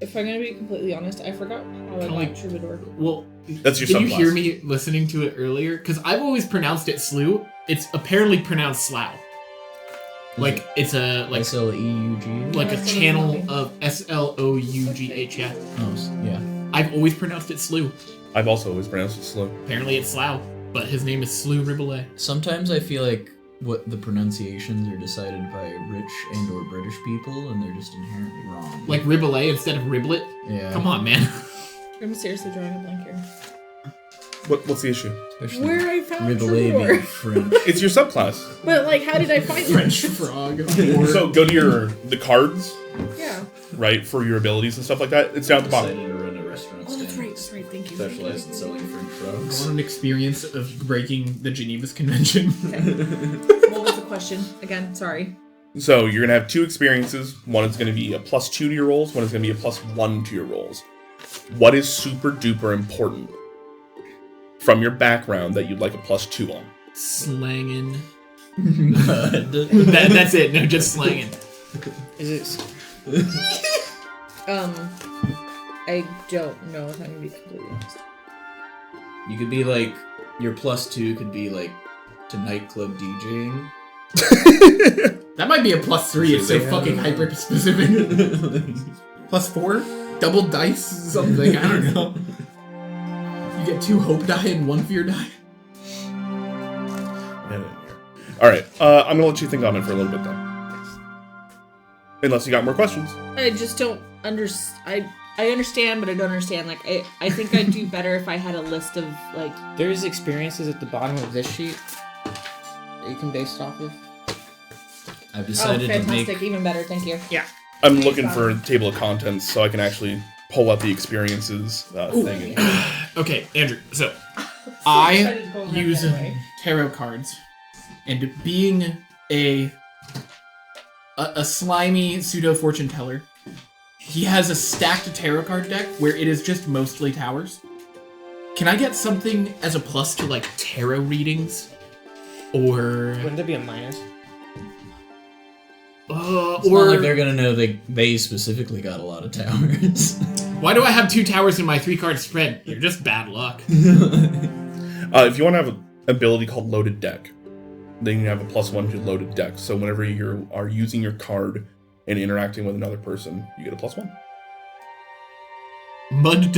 if I'm gonna be completely honest, I forgot how I Like- got Troubadour. Well, That's your did you subclass. hear me listening to it earlier? Because I've always pronounced it Slew. It's apparently pronounced Slough. Like it's a like SLEUG. like a channel of SLOUGH. Yeah, Oh, yeah. I've always pronounced it Slew. I've also always pronounced it slow. Apparently it's Slough, but his name is Slew Ribelet. Sometimes I feel like what the pronunciations are decided by rich and or British people, and they're just inherently wrong. Like Ribelet instead of Riblet. yeah. Come on, man. I'm seriously drawing a blank here. What's the issue? Especially Where I found Ribelet Troubadour. being French. It's your subclass. But like, how did I find French it? frog. So go to the cards, Yeah. right, for your abilities and stuff like that. It's down at the bottom. Decided to run a restaurant Oh, that's stand. right. That's right. Thank you. Specialized in selling French frogs. On an experience of breaking the Geneva's Convention. What was the question again? Sorry. So you're gonna have 2 experiences. One is gonna be a +2 to your rolls. One is gonna be a +1 to your rolls. What is super duper important from your background that you'd like a +2 on? Slanging. Mud. That's it. No, just slanging. Is it? I don't know if I'm gonna be completely honest. You could be like, your +2 could be like to nightclub DJing. That might be a +3. It's so Yeah. fucking hyper specific. +4? Double dice? Something. I don't know. You get 2 hope die and 1 fear die. All right, I'm gonna let you think on it for a little bit though. Unless you got more questions. I just don't understand. I understand, but I don't understand. Like, I think I'd do better if I had a list of like. There's experiences at the bottom of this sheet that you can base it off of. I've Oh, decided to fantastic! make. Even better. Thank you. I'm looking for a table of contents so I can actually pull up the experiences thing. Okay, Andrew. So, excited I to go around use that way. tarot cards, and being a slimy pseudo fortune teller, he has a stacked tarot card deck where it is just mostly towers. Can I get something as a plus to like tarot readings, or Wouldn't there be a minus? It's or not like they're gonna know they specifically got a lot of towers. why do I have 2 towers in my 3-card spread? You're just bad luck. If you want to have an ability called Loaded Deck, then you have a +1 to Loaded Deck. So whenever you are using your card and interacting with another person, you get a +1. Mud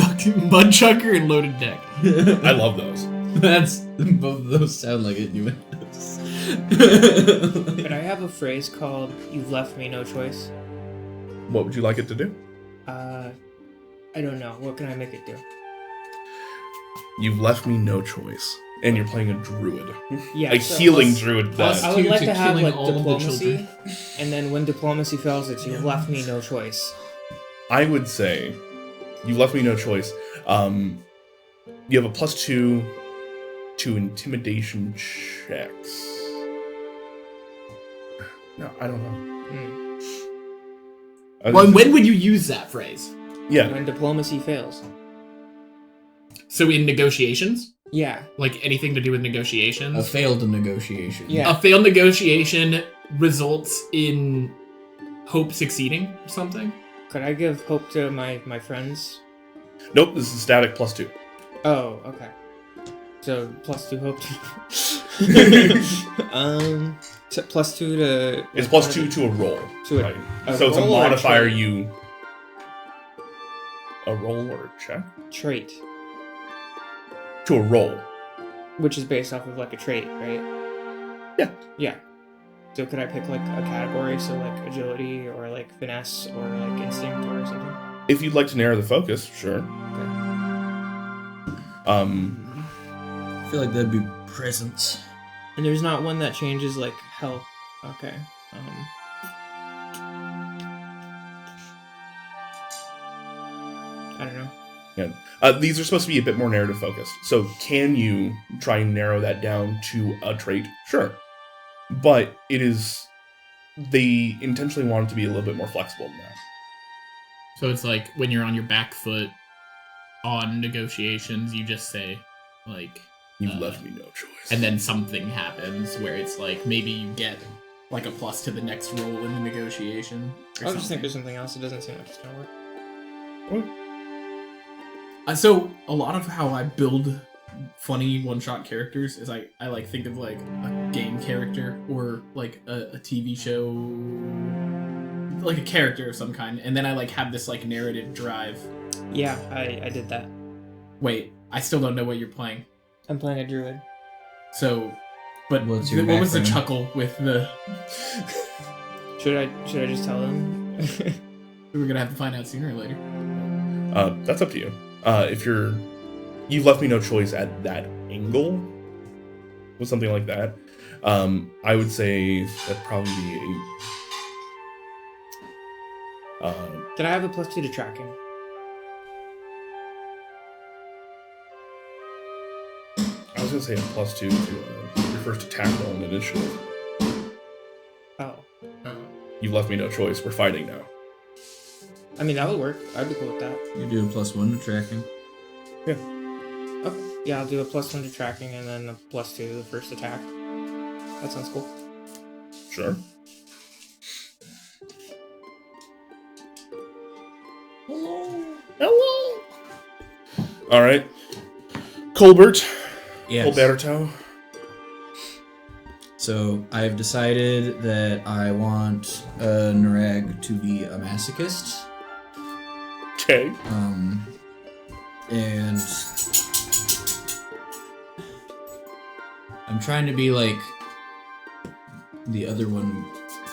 chucker and loaded deck. I love those. That's both of those sound like innuendos. But I have a phrase called "You've left me no choice." What would you like it to do? I don't know. What can I make it do? You've left me no choice. And you're playing a druid. Yeah, A so healing let's- druid. plus Then. I would to like to have killing like all of the diplomacy, children. and then when diplomacy fails, it's "You've left me no choice." I would say you've left me no choice. You have a +2 to intimidation checks. No, I don't know. Well, when would you use that phrase? Yeah. When diplomacy fails. So in negotiations? Yeah. Like anything to do with negotiations? A failed negotiation. Yeah. A failed negotiation results in hope succeeding or something? Could I give hope to my friends? Nope, this is static +2. Oh, okay. So +2 hope to... +2 to... It's +2 to a roll. To a- right? a So it's a roll or a modifier trait? you... A roll or a check? Trait. To a roll. Which is based off of like a trait, right? Yeah. Yeah. So could I pick like a category, so like agility or like finesse or like instinct or something? If you'd like to narrow the focus, sure. Okay. I feel like that'd be presence. And there's not one that changes like health. Okay. I don't know. Yeah. These are supposed to be a bit more narrative focused. So can you try and narrow that down to a trait? Sure. But it is... They intentionally want it to be a little bit more flexible than that. So it's like when you're on your back foot on negotiations, you just say, like... You've left me no choice. And then something happens where it's like, maybe you get like a plus to the next roll in the negotiation. I just think there's something else. It doesn't seem like it's gonna work. So a lot of how I build funny one-shot characters is I like think of like a game character or like a TV show, like a character of some kind, and then I like have this like narrative drive. Yeah, I did that. Wait, I still don't know what you're playing. I'm playing a druid. So, but What's your what was the background? chuckle with the? Should I just tell them? We're gonna have to find out sooner or later. That's up to you. If you've left me no choice at that angle with something like that, I would say that'd probably be a Did I have a +2 to tracking? I was gonna say a +2 to your first attack roll in initiative. Oh. You've left me no choice. We're fighting now. I mean, that would work. I'd be cool with that. You do a +1 to tracking. Okay. Yeah, I'll do a +1 to tracking and then a +2 to the first attack. That sounds cool. Sure. Hello. All right. Colbert. Yes. Colberto. So I've decided that I want Narag to be a masochist. Okay. And I'm trying to be like the other one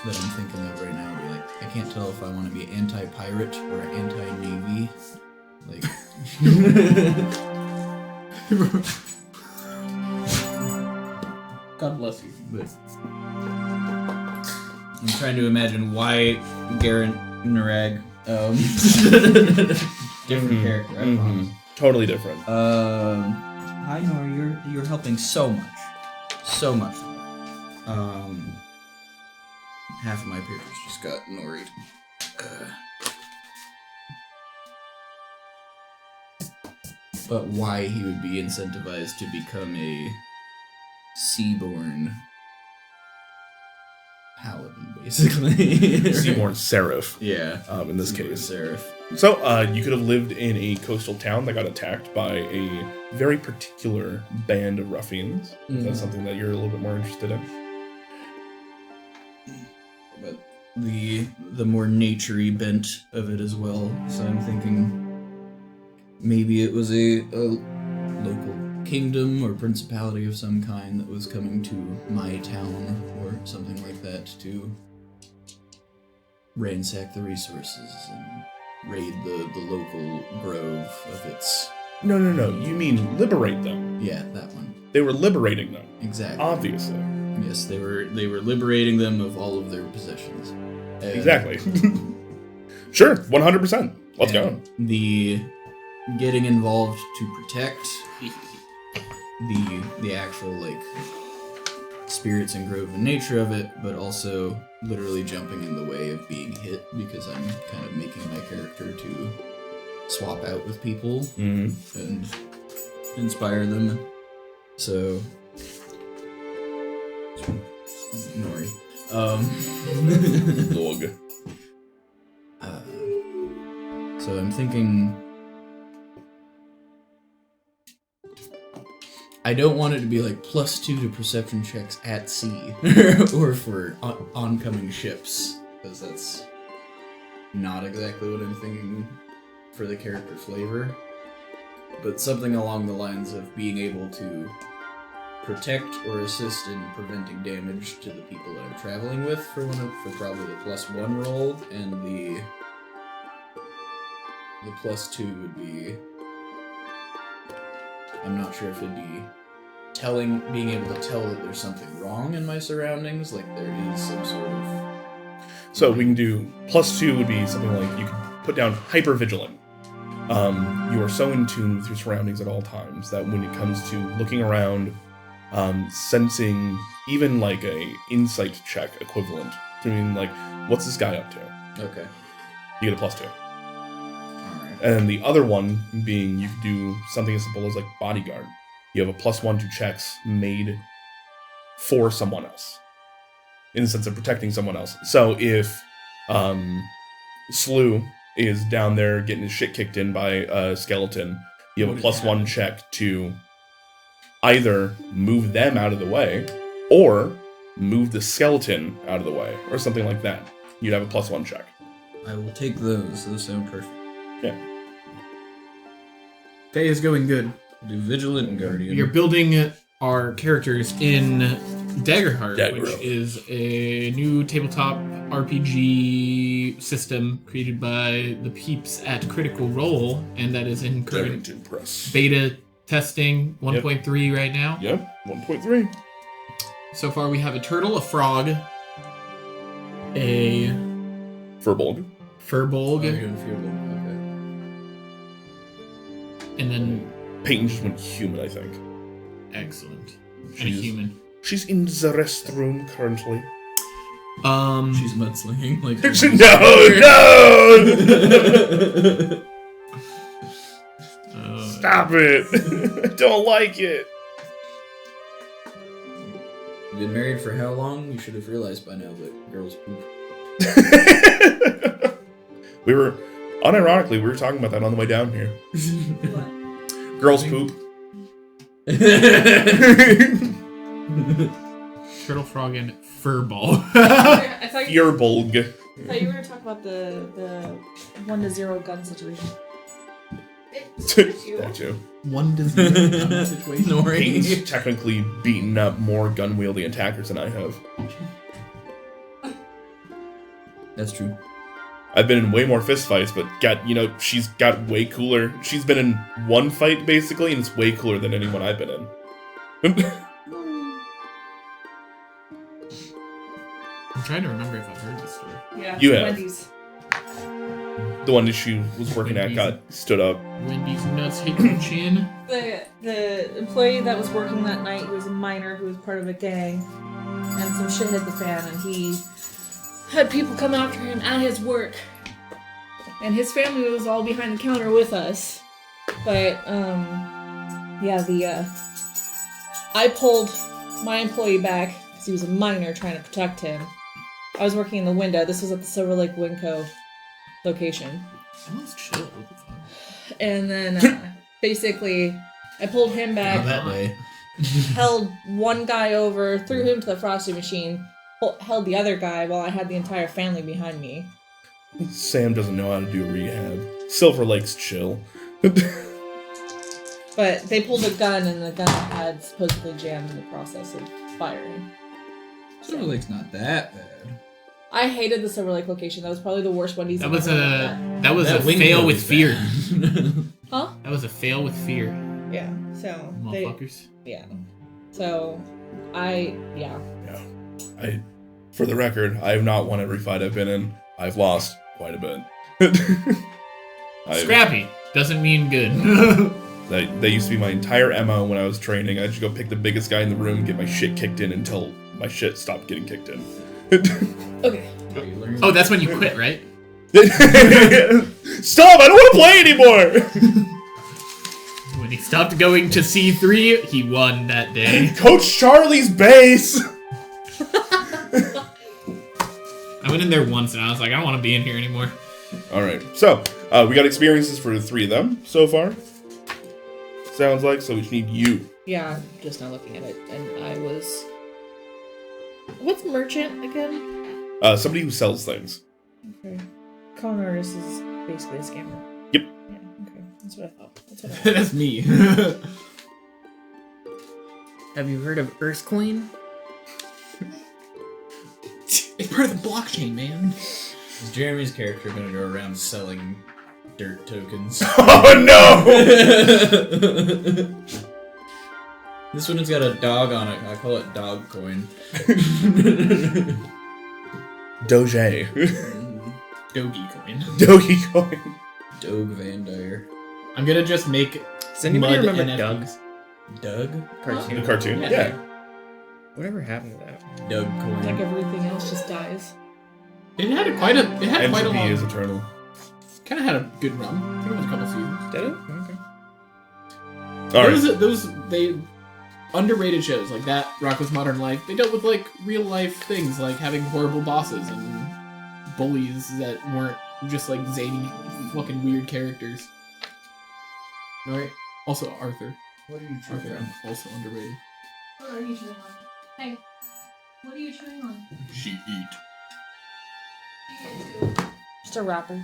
that I'm thinking of right now. Be like, I can't tell if I want to be anti-pirate or anti-navy. Like, God bless you. but I'm trying to imagine why Garrett Narag. Different character. I promise. Totally different. Hi Nor, you're helping so much. So much. Half of my papers just got Nori'd. But why he would be incentivized to become a seaborn paladin, basically. Seaborn Seraph. Yeah. In this Seaborn case. Seraph. So, you could have lived in a coastal town that got attacked by a very particular band of ruffians. Is that something that you're a little bit more interested in? But the more naturey bent of it as well. So I'm thinking maybe it was a local kingdom or principality of some kind that was coming to my town or something like that to ransack the resources and raid the local grove of its... No. You mean liberate them. Yeah, that one. They were liberating them. Exactly. Obviously. Yes, they were liberating them of all of their possessions. Exactly. Sure, 100%. Let's go. The getting involved to protect the actual like spirits and grove and nature of it, but also literally jumping in the way of being hit because I'm kind of making my character to swap out with people and inspire them. So, Nori. Log. So I'm thinking I don't want it to be like +2 to perception checks at sea or for oncoming ships, because that's not exactly what I'm thinking for the character flavor. But something along the lines of being able to protect or assist in preventing damage to the people that I'm traveling with for probably the +1 roll, and the +2 would be, I'm not sure if it'd be being able to tell that there's something wrong in my surroundings, like there is some sort of... So we can do +2 would be something like you can put down hypervigilant. You are so in tune with your surroundings at all times that when it comes to looking around, sensing even like a insight check equivalent to mean like, what's this guy up to? Okay. You get a +2. Alright. And the other one being you can do something as simple as like bodyguard. You have a +1 to checks made for someone else, in the sense of protecting someone else. So if Slew is down there getting his shit kicked in by a skeleton, you have a +1 check to either move them out of the way or move the skeleton out of the way or something like that. You'd have a +1 check. I will take those. Those sound perfect. Yeah. Day is going good. Do Vigilant and Guardian. You're building our characters in Daggerheart, which Daggerheart. is a new tabletop RPG system created by the peeps at Critical Role, and that is in current Darrington Press. beta testing 1.3 right now. Yep, 1.3. So far we have a turtle, a frog, a Furbolg. furbolg, Okay. and then Peyton just went human, I think. excellent. And a She's- human. She's in the restroom currently. She's mudslinging like No! Stop it! I don't like it. You've been married for how long? You should have realized by now that girls poop. Unironically, we were talking about that on the way down here. Girls poop. Turtle, frog, and furball. I thought you, Furbolg. I thought you were going to talk about the 1-0 gun situation. That too. 1-0 situation. Peyton's technically beaten up more gun-wielding attackers than I have. That's true. I've been in way more fist fights, but she's got way cooler. She's been in one fight, basically, and it's way cooler than anyone I've been in. I'm trying to remember if I've heard this story. Yeah, You have. Wendy's. The one that she was working at got stood up. Wendy's nuts hit your chin. The employee that was working that night, he was a minor who was part of a gang, and some shit hit the fan, and he had people come after him at his work. And his family was all behind the counter with us. But, I pulled my employee back because he was a minor trying to protect him. I was working in the window. This was at the Silver Lake Winco location. Sounds chill. What the fuck? And then, basically, I pulled him back. Not that way. Held one guy over, threw him to the frosting machine, held the other guy while I had the entire family behind me. Sam doesn't know how to do rehab. Silver Lake's chill. But they pulled a gun, and the gun had supposedly jammed in the process of firing. Silver Lake's not that bad. I hated the Silver Lake location. That was probably the worst Wendy's. That I've was ever a worked that was That a window fail with is fear. bad. Huh? That was a fail with fear, at. Yeah. So motherfuckers. yeah. So yeah. For the record, I have not won every fight I've been in. I've lost quite a bit. Scrappy doesn't mean good. That used to be my entire MO when I was training. I'd just go pick the biggest guy in the room and get my shit kicked in until my shit stopped getting kicked in. Okay. Oh, that's when you quit, right? Stop! I don't want to play anymore! When he stopped going to C3, he won that day. Coach Charlie's base! I went in there once and I was like, I don't want to be in here anymore. Alright, so, we got experiences for the 3 of them so far. Sounds like, so we just need you. Yeah, just now looking at it, and I was. What's merchant again? Somebody who sells things. Okay. Con artist is basically a scammer. Yep. Yeah. Okay, that's what I thought. That's me. Have you heard of Earthcoin? It's part of the blockchain, man. Is Jeremy's character gonna go around selling dirt tokens? Oh no! This one's got a dog on it. I call it dog coin. Doge. Doge coin. Doge coin. Doge Van Dyer. I'm gonna just make Does anybody mud remember NFTs. Doug? Doug? Cartoon. The cartoon? Yeah. Yeah. Whatever happened to that? Doug coin. Like everything else just dies. It had quite a MCP long. is eternal. Kind of had a good run. I think it was a couple seasons. Did it? Okay. Alright. They underrated shows like that. Rocko's Modern Life. They dealt with like real life things like having horrible bosses and bullies that weren't just like zany, fucking weird characters. Alright. Also Arthur. What are you Arthur also underrated. What are you chewing on? Hey, what are you chewing on? She eat. Just a wrapper.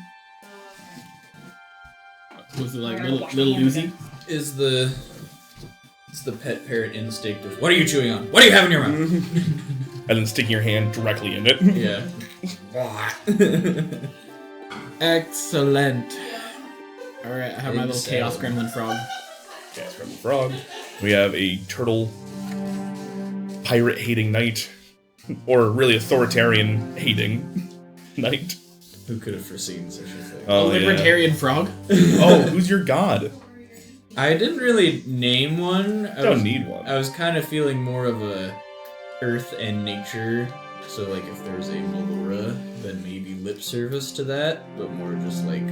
Was it like little Lucy? It's the pet parrot instinct of, what are you chewing on? What do you have in your mouth? And then sticking your hand directly in it. Yeah. Excellent. Alright, I have my little Insane. Chaos Gremlin Frog. Yes, from the frog. We have a turtle pirate-hating knight. Or really authoritarian hating knight. Who could have foreseen such a thing? Oh, Libertarian Frog? Oh, who's your god? I didn't really name one. Don't need one. I was kind of feeling more of a earth and nature. So like if there's a Melora, then maybe lip service to that, but more just like,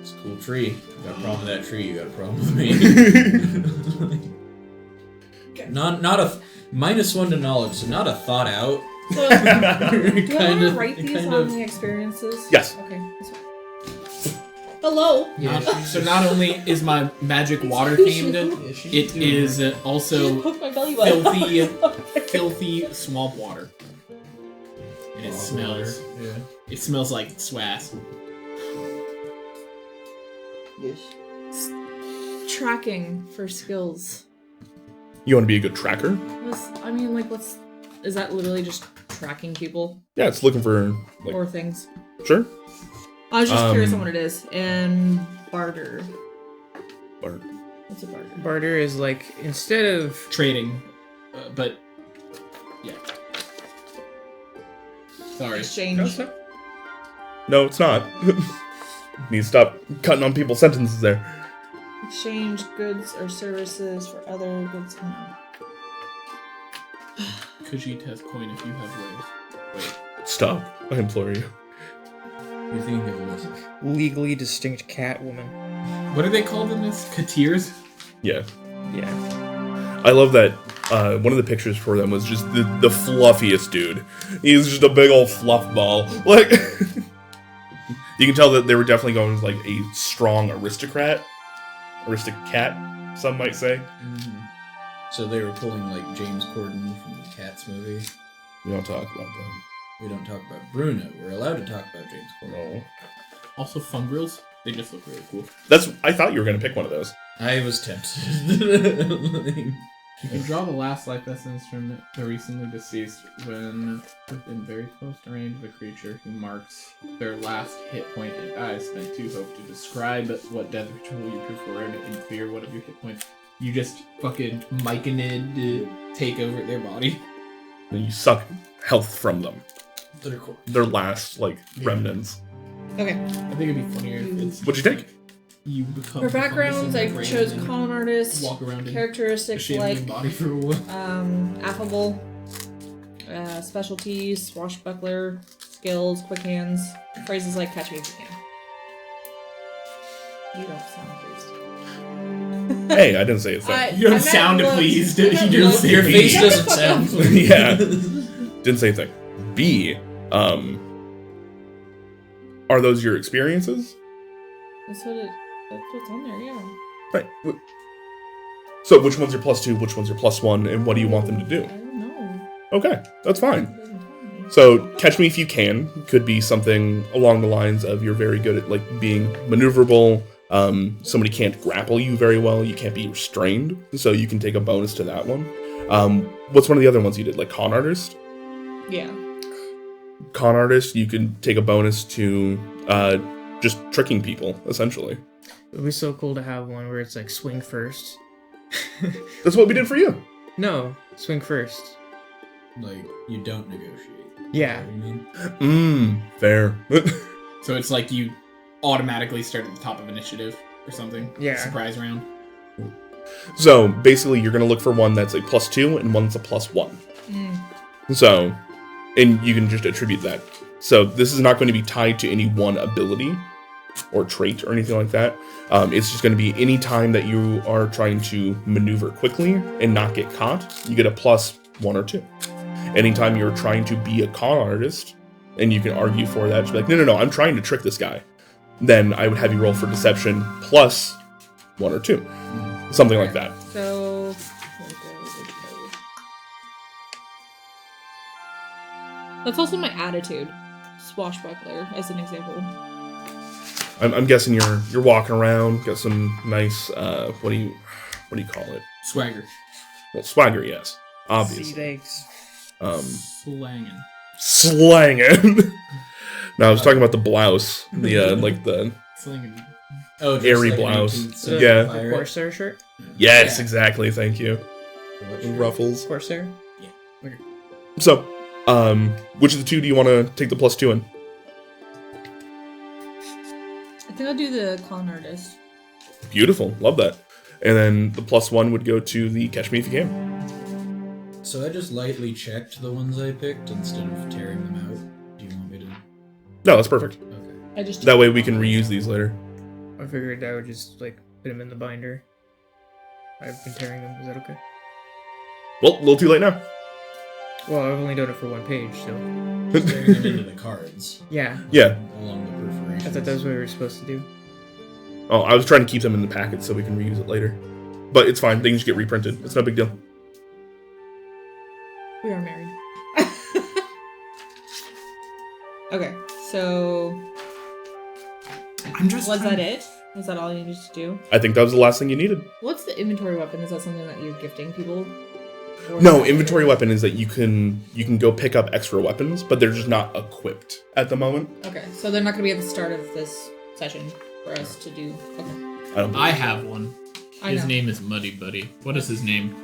it's a cool tree. You got a problem with that tree, you got a problem with me. not a -1 to knowledge, so not a thought out. So, do I want to write these on the experiences? Yes. Okay. That's fine. Hello. So not only is my magic water themed, it is also Poke my belly button. filthy swamp water. And it smells. Yeah. It smells like swass. Yes. Tracking for skills. You want to be a good tracker? Is that literally just tracking people Yeah, it's looking for, like, or things? sure. I was just curious on what it is. And barter. Or, What's a barter? Barter is like, instead of... Trading. But, yeah. Sorry. Exchange. no, it's not. Need to stop cutting on people's sentences there. Exchange goods or services for other goods. Khajiit has coin if you have waves. Wait. Stop. I implore you. You're thinking of this. legally distinct cat woman. What are they called in this? Katirs? Yeah. Yeah. I love that one of the pictures for them was just the fluffiest dude. He's just a big old fluff ball. Like, you can tell that they were definitely going with, like, a strong aristocrat. Aristocat, some might say. Mm-hmm. So they were pulling like James Corden from the Cats movie. We don't talk about that. We don't talk about Bruno. We're allowed to talk about James Corden. No. Also Fungrills? They just look really cool. I thought you were going to pick one of those. I was tempted. You draw the last life essence from the recently deceased when within very close range of a creature who marks their last hit point and dies. Spend 2 hope to describe what death ritual you performed and clear one of your hit points. You just fucking Myconid take over their body. And you suck health from them. They're cool. Their last, like, remnants. Okay. I think it'd be funnier if it's What'd you take? you become. For backgrounds, I chose con artist. Walk around in Characteristics a like body for a while. affable, Specialties, swashbuckler, skills, quick hands, phrases like catch me if you can. You don't sound pleased. Hey, I didn't say a thing. You don't I meant sound looks. pleased. I You meant don't looks. say Your face pleased. doesn't sound pleased. Yeah. Didn't say a thing. B, are those your experiences? That's what's on there, yeah. Right. So which one's your +2, which one's your +1, and what do you want them to do? I don't know. Okay, that's fine. It doesn't tell me. So, catch me if you can could be something along the lines of you're very good at like being maneuverable. Somebody can't grapple you very well. You can't be restrained, so you can take a bonus to that one. What's one of the other ones you did? Like con artist. Yeah. Con artist, you can take a bonus to just tricking people, essentially. It would be so cool to have one where it's like swing first. That's what we did for you. No, swing first. Like, you don't negotiate. Yeah. You know what I mean? Fair. So it's like you automatically start at the top of initiative or something. Yeah. Surprise round. So basically, you're gonna look for one that's a +2 and one that's a +1. So, and you can just attribute that. So this is not going to be tied to any one ability or trait or anything like that. It's just going to be any time that you are trying to maneuver quickly and not get caught, you get a +1 or 2. Anytime you're trying to be a con artist, and you can argue for that, just be like, no, I'm trying to trick this guy. Then I would have you roll for deception +1 or 2. Something like that. So. That's also my attitude. Swashbuckler, as an example. I'm guessing you're walking around, got some nice, what do you call it? Swagger. Well, swagger, yes. Sea Obviously. legs. Slanging. Slanging. No, I was talking about the blouse. The, like the... Slanging. Oh, just Airy like blouse. an Yeah. The Corsair shirt? Yes, Yeah. exactly, thank you. Ruffles. Corsair? So, which of the two do you want to take the +2 in? I think I'll do the con artist. Beautiful, love that. And then the +1 would go to the catch me if you can. So I just lightly checked the ones I picked instead of tearing them out. Do you want me to? No, that's perfect. Okay. I just. That way we can reuse these later. I figured I would just like put them in the binder. I've been tearing them. Is that okay? Well, a little too late now. Well, I've only done it for one page, so Tearing them into the cards yeah. Yeah. along the perforations. I thought that was what we were supposed to do. Oh, I was trying to keep them in the packet so we can reuse it later. But it's fine, they can just get reprinted. It's no big deal. We are married. Okay, so. I'm just. Was that it? Was that all you needed to do? I think that was the last thing you needed. What's the inventory weapon? Is that something that you're gifting people? Or No, inventory weapon is that you can go pick up extra weapons, but they're just not equipped at the moment. Okay, so they're not going to be at the start of this session for us to do. Okay. I have one. I His know. name is Muddy Buddy. What is his name?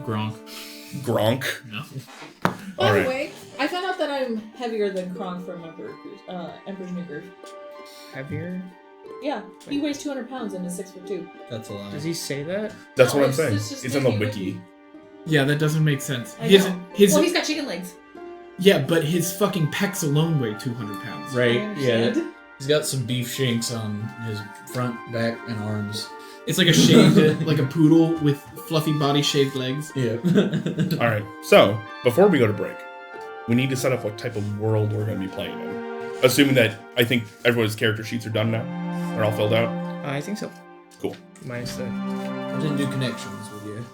Gronk. Gronk. No. By All the right. way, I found out that I'm heavier than Kronk from Emperor's New Groove. Heavier? Yeah, he weighs 200 pounds and is 6'2". That's a lie. Does he say that? That's No, what I'm it's- saying. it's just It's in the maybe wiki. Yeah, that doesn't make sense. I His know. his Well, he's got chicken legs. yeah, but his fucking pecs alone weigh 200 pounds. Right? I understand. Yeah. He's got some beef shanks on his front, back, and arms. It's like a shaved, like a poodle with fluffy body, shaved legs. Yeah. All right. So before we go to break, we need to set up what type of world we're going to be playing in. Assuming that I think everyone's character sheets are done now, they're all filled out. I think so. Cool. Minus the. I didn't do connections with you.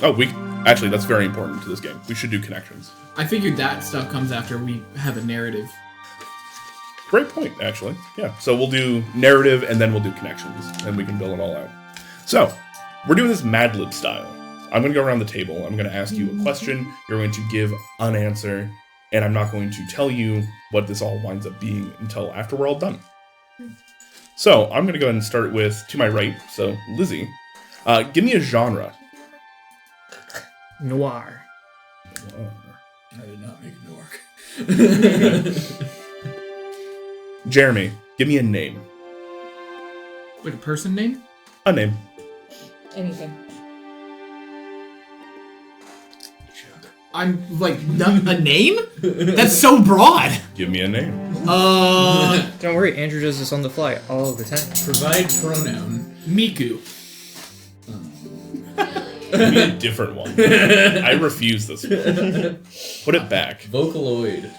Oh, we actually that's very important to this game. We should do connections. I figured that stuff comes after we have a narrative. Great point, actually. Yeah. So we'll do narrative and then we'll do connections, and we can build it all out. So we're doing this Mad Lib style. I'm going to go around the table. I'm going to ask you a question. You're going to give an answer, and I'm not going to tell you what this all winds up being until after we're all done. So I'm going to go ahead and start with to my right. So Lizzie, give me a genre. Noir. I did not make it work. Jeremy, give me a name. Like a person name? A name. Anything. I'm like a name? That's so broad. Give me a name. Don't worry, Andrew does this on the fly all the time. Provide pronoun. Miku. Give me a different one. I refuse this one. Put it back. Vocaloid.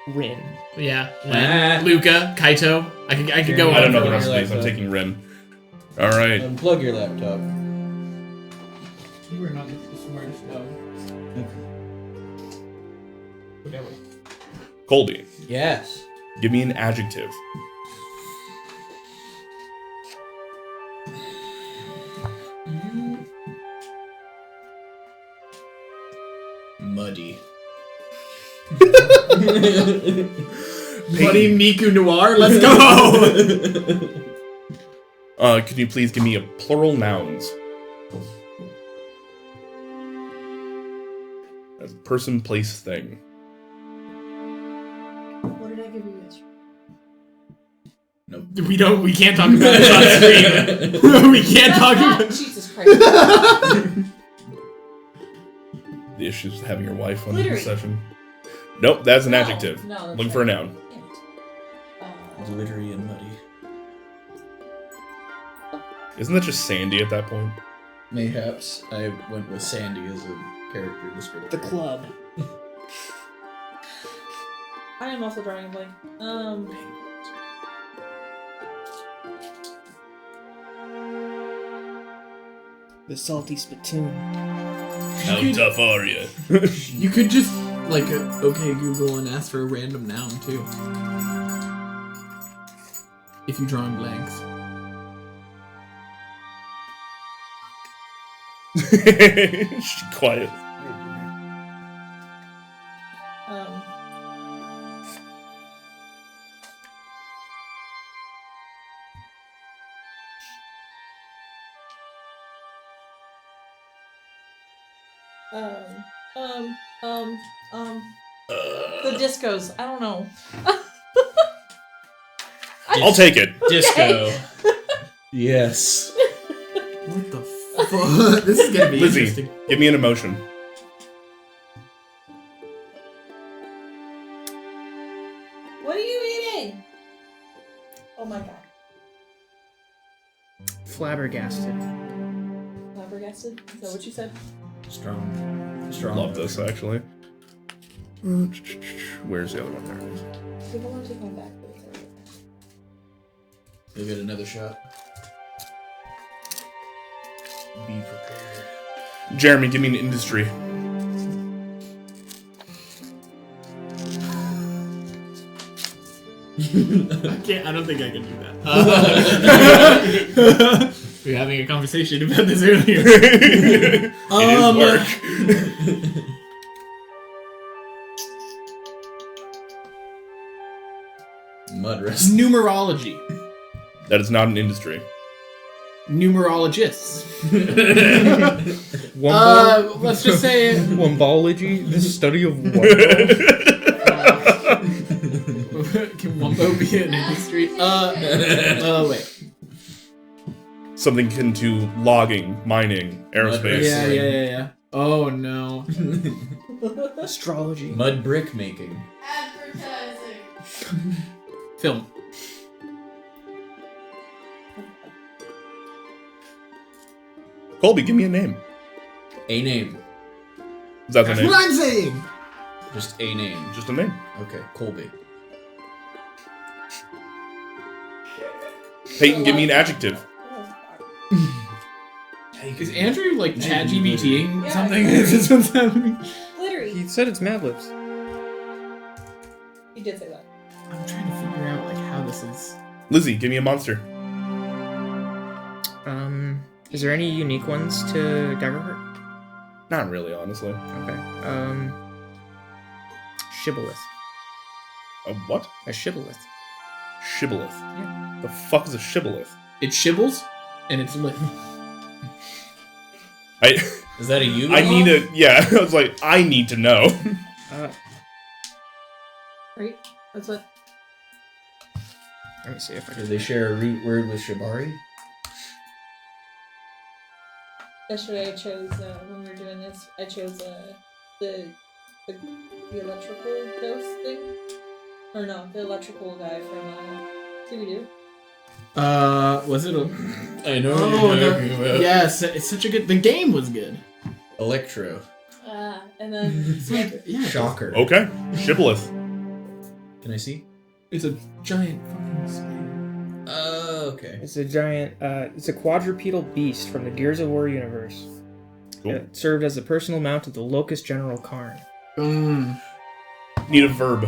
Rin. Yeah. Len, Luca, Kaito. I could go I don't know on. the rest of Like these. I'm that. taking Rin. All right. Unplug your laptop. You are not the smartest dog. Colby, Yes. give me an adjective. Muddy. Buddy Miku Noir, let's go! Can you please give me a plural nouns? A person, place, thing. What did I give you yesterday? Nope. We can't talk about it on screen. We can't talk about Jesus Christ. The issues with having your wife on the Glittery. session. Nope, that's an No, adjective. no, that's Looking for a right. noun. Glittery and muddy. Isn't that just Sandy at that point? Mayhaps I went with Sandy as a character descriptor. The club. I am also drawing a blank. The salty spittoon. How tough are you? You could just, like, okay Google and ask for a random noun, too. If you draw in blanks. Quiet. The discos. I don't know. I'll take it. Disco. Yes. What the fuck? This is gonna be Lizzie, interesting. give me an emotion. What are you eating? Oh my god. Flabbergasted. Flabbergasted? Is that what you said? Strong. Love this, actually. Where's the other one? There it is. I think I want to take my back, but it's already okay. You'll get another shot. Be prepared. Jeremy, give me an industry. I don't think I can do that. We were having a conversation about this earlier. It is work. Mud rest. Numerology. That is not an industry. Numerologists. Let's just say Wombology, the study of wombo. Can Wumbo be an industry? Wait. Something akin to logging, mining, aerospace. Yeah. Oh no. Astrology. Mud brick making. Advertising. Film. Colby, give me a name. A name. Is that the That's name? what I'm saying. Just a name. Just a name. Okay, Colby. Peyton, give me an adjective. Is Andrew like ChatGPTing Yeah. something? Is this what's happening? Glittery. He said it's Mad Libs. He did say that. I'm trying to figure out like how this is. Lizzie, give me a monster. Is there any unique ones to Daggerheart? Not really, honestly. Okay. Shibboleth. A what? A shibboleth. Shibboleth. Yeah. The fuck is a shibboleth? It shibbles and it's lit. Is that a you? I need to. Yeah, I was like, I need to know. Right? That's what. Let me see if I Do can. they share a root word with Shibari? Yesterday I chose, when we were doing this, I chose the electrical ghost thing. Or no, the electrical guy from Scooby-Oo. Was it a... I know Oh, what you're talking about. yes, it's such a good... The game was good. Electro. And then like, Yeah. Shocker. Okay, Shibboleth. Can I see? It's a giant fucking spider. Okay. It's a giant, it's a quadrupedal beast from the Gears of War universe. Cool. It served as the personal mount of the Locust General Karn. Need a verb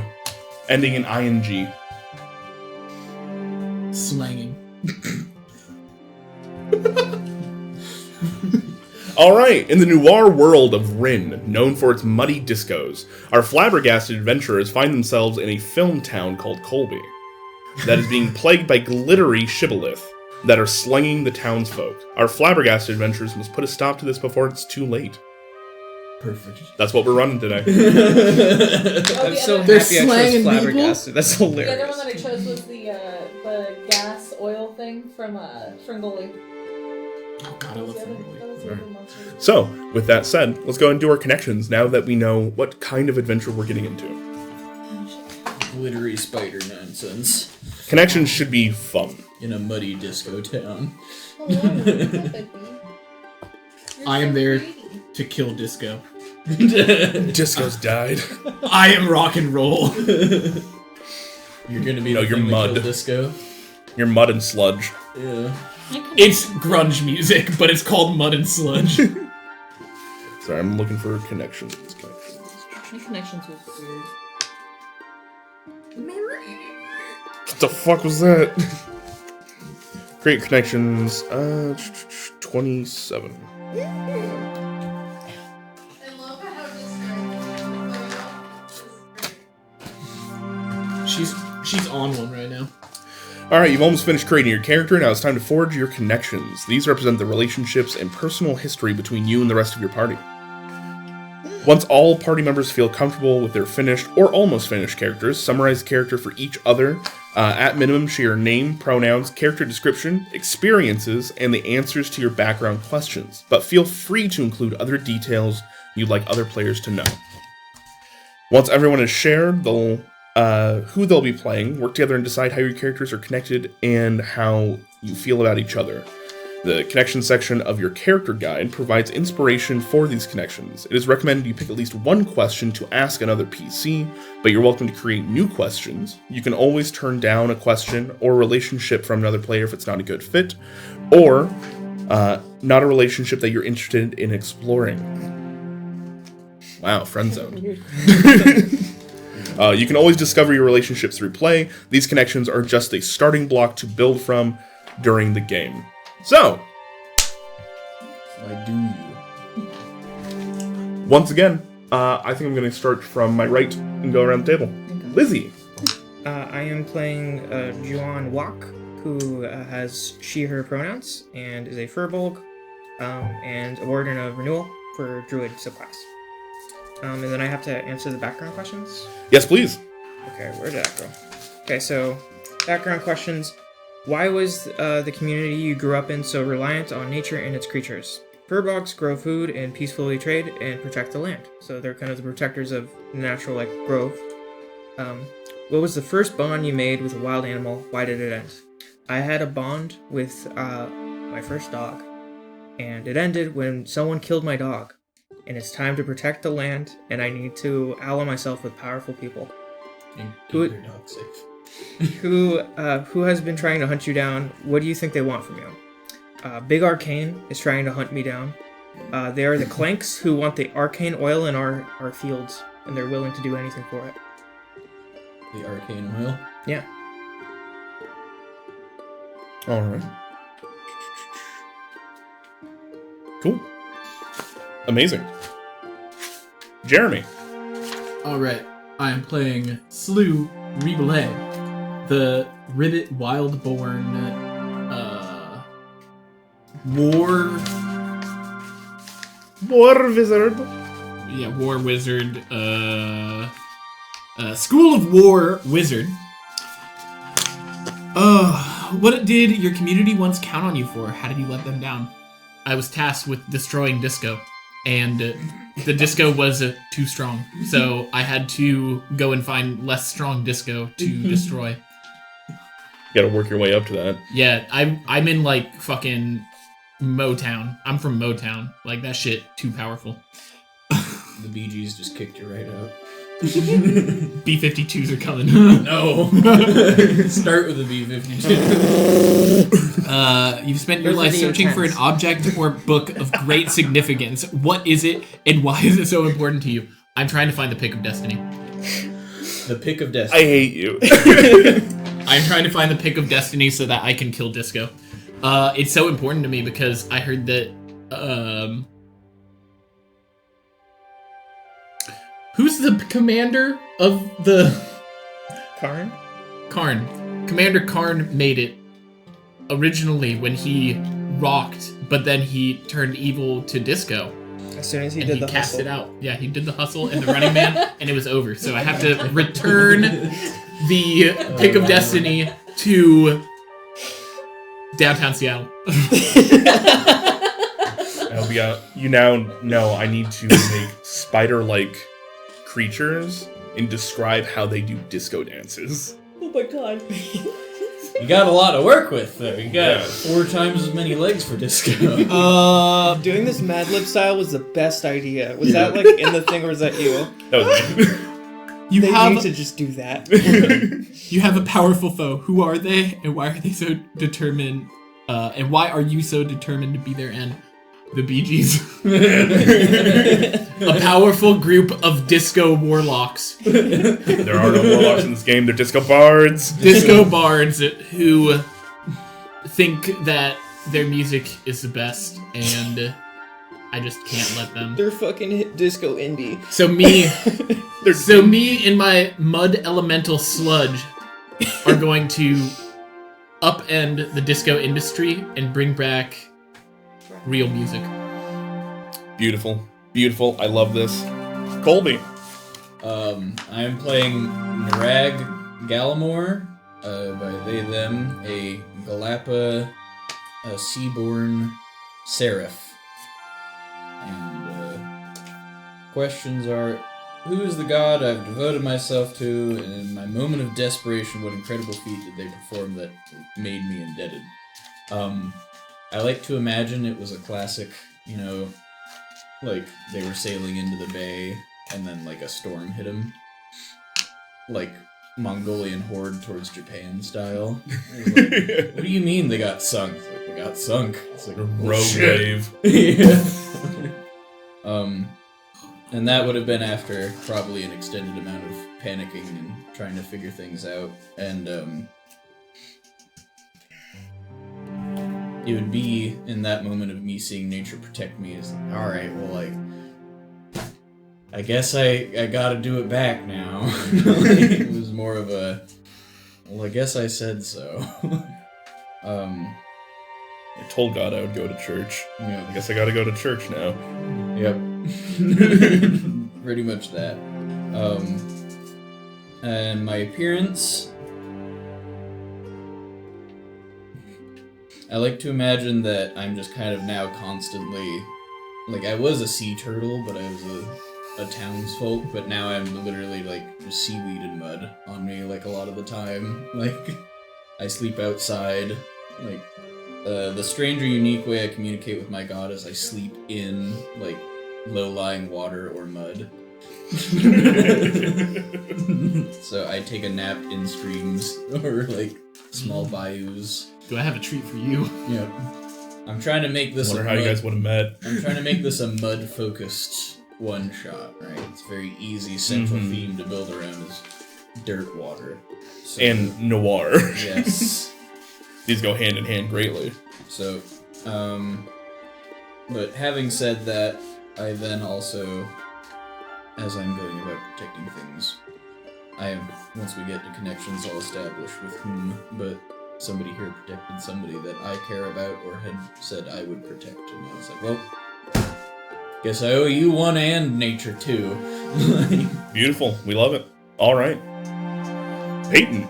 ending in ing. Slanging. Alright, in the noir world of Rin, known for its muddy discos, our flabbergasted adventurers find themselves in a film town called Colby that is being plagued by glittery shibboleth that are slanging the townsfolk. Our flabbergasted adventurers must put a stop to this before it's too late. Perfect. That's what we're running today. I'm so They're happy I chose slanging flabbergasted. That's the other hilarious. one that I chose was the gas oil thing from Fringoli. Oh god, I love That that. was the other monster. So, with that said, let's go and do our connections now that we know what kind of adventure we're getting into. Glittery spider nonsense. Connections should be fun. In a muddy disco town. I am there to kill disco. Disco's died. I am rock and roll. You're gonna be No, the you're thing that mud. killed disco. You're mud and sludge. Yeah. It's grunge music, but it's called Mud and Sludge. Sorry, I'm looking for connections. My connections was weird. What the fuck was that? Great connections. 27. I love how this She's on one right now. Alright, you've almost finished creating your character, now it's time to forge your connections. These represent the relationships and personal history between you and the rest of your party. Once all party members feel comfortable with their finished or almost finished characters, summarize the character for each other. At minimum, share your name, pronouns, character description, experiences, and the answers to your background questions. But feel free to include other details you'd like other players to know. Once everyone is shared, who they'll be playing, work together and decide how your characters are connected and how you feel about each other. The connection section of your character guide provides inspiration for these connections. It is recommended you pick at least one question to ask another PC, but you're welcome to create new questions. You can always turn down a question or relationship from another player if it's not a good fit, or not a relationship that you're interested in exploring. Wow, friend zone. You can always discover your relationships through play. These connections are just a starting block to build from during the game. So, I do you. once again, I think I'm going to start from my right and go around the table. Lizzie. I am playing Juan Wak, who has she/her pronouns and is a furbolg, and a warden of renewal for druid subclass. And then I have to answer the background questions. Yes, please. Okay, where did that go? Okay, so background questions. Why was the community you grew up in so reliant on nature and its creatures? Furbolgs grow food and peacefully trade and protect the land. So they're kind of the protectors of natural, like, growth. What was the first bond you made with a wild animal? Why did it end? I had a bond with my first dog, and it ended when someone killed my dog. And it's time to protect the land, and I need to ally myself with powerful people. And Who- keep your dog safe. Who has been trying to hunt you down? What do you think they want from you? Big Arcane is trying to hunt me down. They are the Clanks who want the arcane oil in our fields, and they're willing to do anything for it. The arcane oil. Yeah. Alright. Cool. Amazing. Jeremy. Alright, I am playing Slew Ribelet, the Ribbit Wildborn war Wizard. war wizard, School of War wizard. What did your community once count on you for? How did you let them down? I was tasked with destroying disco, and the disco was too strong, so I had to go and find less strong disco to destroy. You gotta work your way up to that. Yeah, I'm in like fucking Motown. I'm from Motown. Like that shit too powerful. The Bee Gees just kicked you right out. B-52s are coming. No. Start with the B-52. You've spent your Those are life the searching for an intents. object or book of great significance. What is it, and why is it so important to you? I'm trying to find the Pick of Destiny. The Pick of I Destiny. hate you. I'm trying to find the Pick of Destiny so that I can kill Disco. It's so important to me because I heard that, who's the commander of the... Karn? Karn. Commander Karn made it originally when he rocked, but then he turned evil to Disco. As soon as he And did he the cast hustle. it out. Yeah, he did the hustle and the Running Man, and it was over. So I have to return the Pick of Destiny to downtown Seattle. You now know I need to make spider-like creatures and describe how they do disco dances. Oh my god. You got a lot to work with, though. You got Yeah. 4 times as many legs for disco. Doing this Mad Lib style was the best idea. Was that like in the thing or was that you? That was me. You They have need to just do that. you have a powerful foe. Who are they, and why are they so determined? And why are you so determined to be their end? The Bee Gees. A powerful group of disco warlocks. There are no warlocks in this game. They're disco bards. Disco bards who think that their music is the best, and I just can't let them. They're fucking disco indie. So me and my mud elemental sludge are going to upend the disco industry and bring back real music. Beautiful. Beautiful. I love this. Colby. I'm playing Narag Gallimore, by they, them, a Galapa, a Seaborn Seraph. And, questions are, who is the god I've devoted myself to, and in my moment of desperation, what incredible feat did they perform that made me indebted? I like to imagine it was a classic, you know, like, they were sailing into the bay, and then, like, a storm hit them. Like, Mongolian horde towards Japan style. It was like, what do you mean they got sunk? It's like, they got sunk. It's like, Rogue wave. yeah. And that would have been after probably an extended amount of panicking and trying to figure things out. And, it would be in that moment of me seeing nature protect me is like, alright, well, like, I guess I gotta do it back now. Like, it was more of a, well, I guess I said so. I told God I would go to church. Yeah. I guess I gotta go to church now. Yep. Pretty much that. And my appearance, I like to imagine that I'm just kind of now constantly, like, I was a sea turtle, but I was a townsfolk, but now I'm literally, like, just seaweed and mud on me, like, a lot of the time. Like, I sleep outside, like, the strange or unique way I communicate with my god is I sleep in, like, low-lying water or mud. So I take a nap in streams or, like, small bayous. Do I have a treat for you? Yeah. I'm trying to make this Wonder how you guys would have met. I'm trying to make this a mud-focused one-shot, right? It's very easy central theme to build around is dirt water. So, And noir. yes. These go hand in hand greatly. So, but having said that, I then also, as I'm going about protecting things, once we get to connections, I'll establish with whom, but somebody here protected somebody that I care about or had said I would protect. And I was like, well, guess I owe you one and nature too. Beautiful. We love it. All right. Peyton.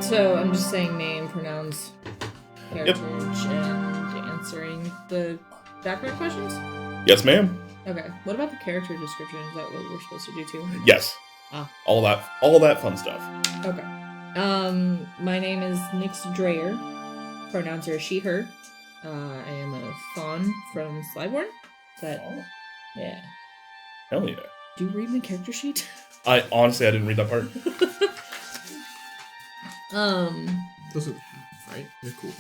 So I'm just saying name, pronouns, heritage, and answering the background questions. Yes, ma'am. Okay. What about the character description? Is that what we're supposed to do too? Yes. Ah. All that fun stuff. Okay. My name is Nyx Dreyer. Pronouns are she, her. I am a fawn from Slyborn. Is that... Yeah. Hell yeah. Do you read my character sheet? I didn't read that part. Those are right. They're cool.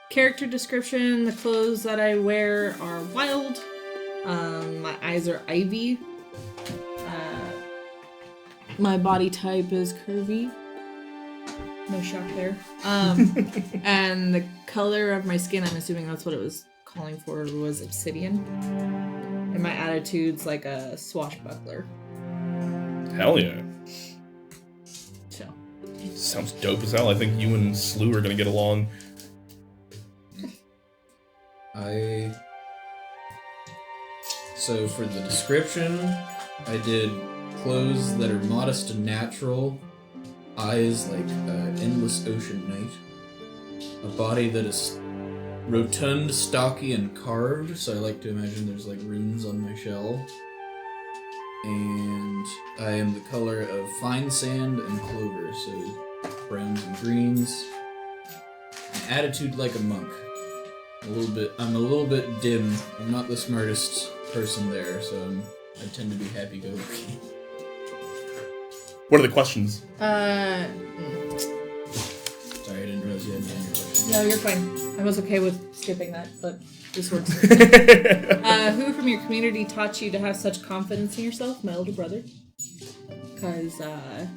Character description: the clothes that I wear are wild. My eyes are ivy. My body type is curvy. No shock there. And the color of my skin, I'm assuming that's what it was calling for, was obsidian. And my attitude's like a swashbuckler. Hell yeah. So. Sounds dope as hell. I think you and Slew are gonna get along. So for the description, I did clothes that are modest and natural, eyes like endless ocean night, a body that is rotund, stocky, and carved, so I like to imagine there's like runes on my shell. And I am the color of fine sand and clover, so browns and greens. An attitude like a monk. I'm a little bit dim. I'm not the smartest person there, so I tend to be happy-go-lucky. What are the questions? Sorry, I didn't realize you had any questions. No, you're fine. I was okay with skipping that, but this works. Who from your community taught you to have such confidence in yourself? My older brother. Because I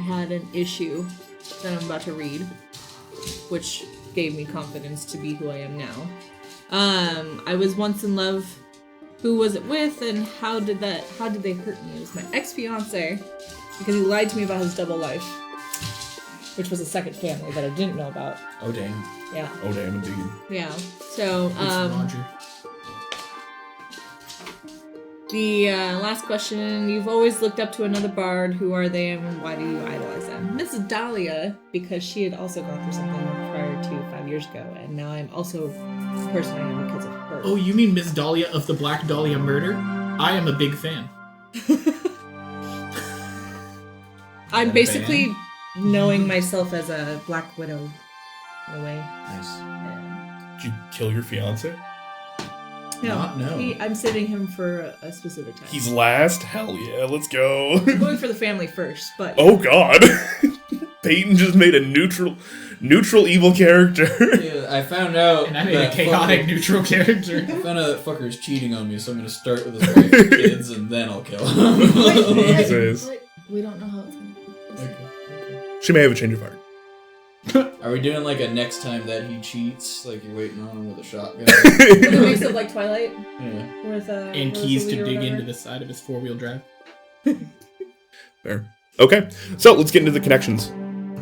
had an issue that I'm about to read, which gave me confidence to be who I am now. I was once in love. Who was it with, and how did they hurt me? It was my ex-fiance, because he lied to me about his double life, which was a second family that I didn't know about. Oh, dang. Yeah. Oh damn, indeed. Yeah. So, It's Roger. the last question, you've always looked up to another bard. Who are they, and why do you idolize them? Miss Dahlia, because she had also gone through something prior to 5 years ago, and now I'm also the person I am because of her. Oh, you mean Miss Dahlia of the Black Dahlia murder? I am a big fan. I'm basically knowing myself as a Black Widow, in a way. Nice. Did you kill your fiance? No, No. I'm saving him for a specific time. He's last? Hell yeah, let's go. I'm going for the family first, but... Oh god. Peyton just made a neutral evil character. Yeah, I found out And I made a that chaotic neutral character. I found out that fucker is cheating on me, so I'm gonna start with his wife and kids, and then I'll kill him. Jesus. We don't know how it's going to Okay. She may have a change of heart. Are we doing like a next time that he cheats, like you're waiting on him with a shotgun? With a mix of like Twilight Yeah. with And keys to dig into the side of his four-wheel drive. Fair. Okay, so let's get into the connections.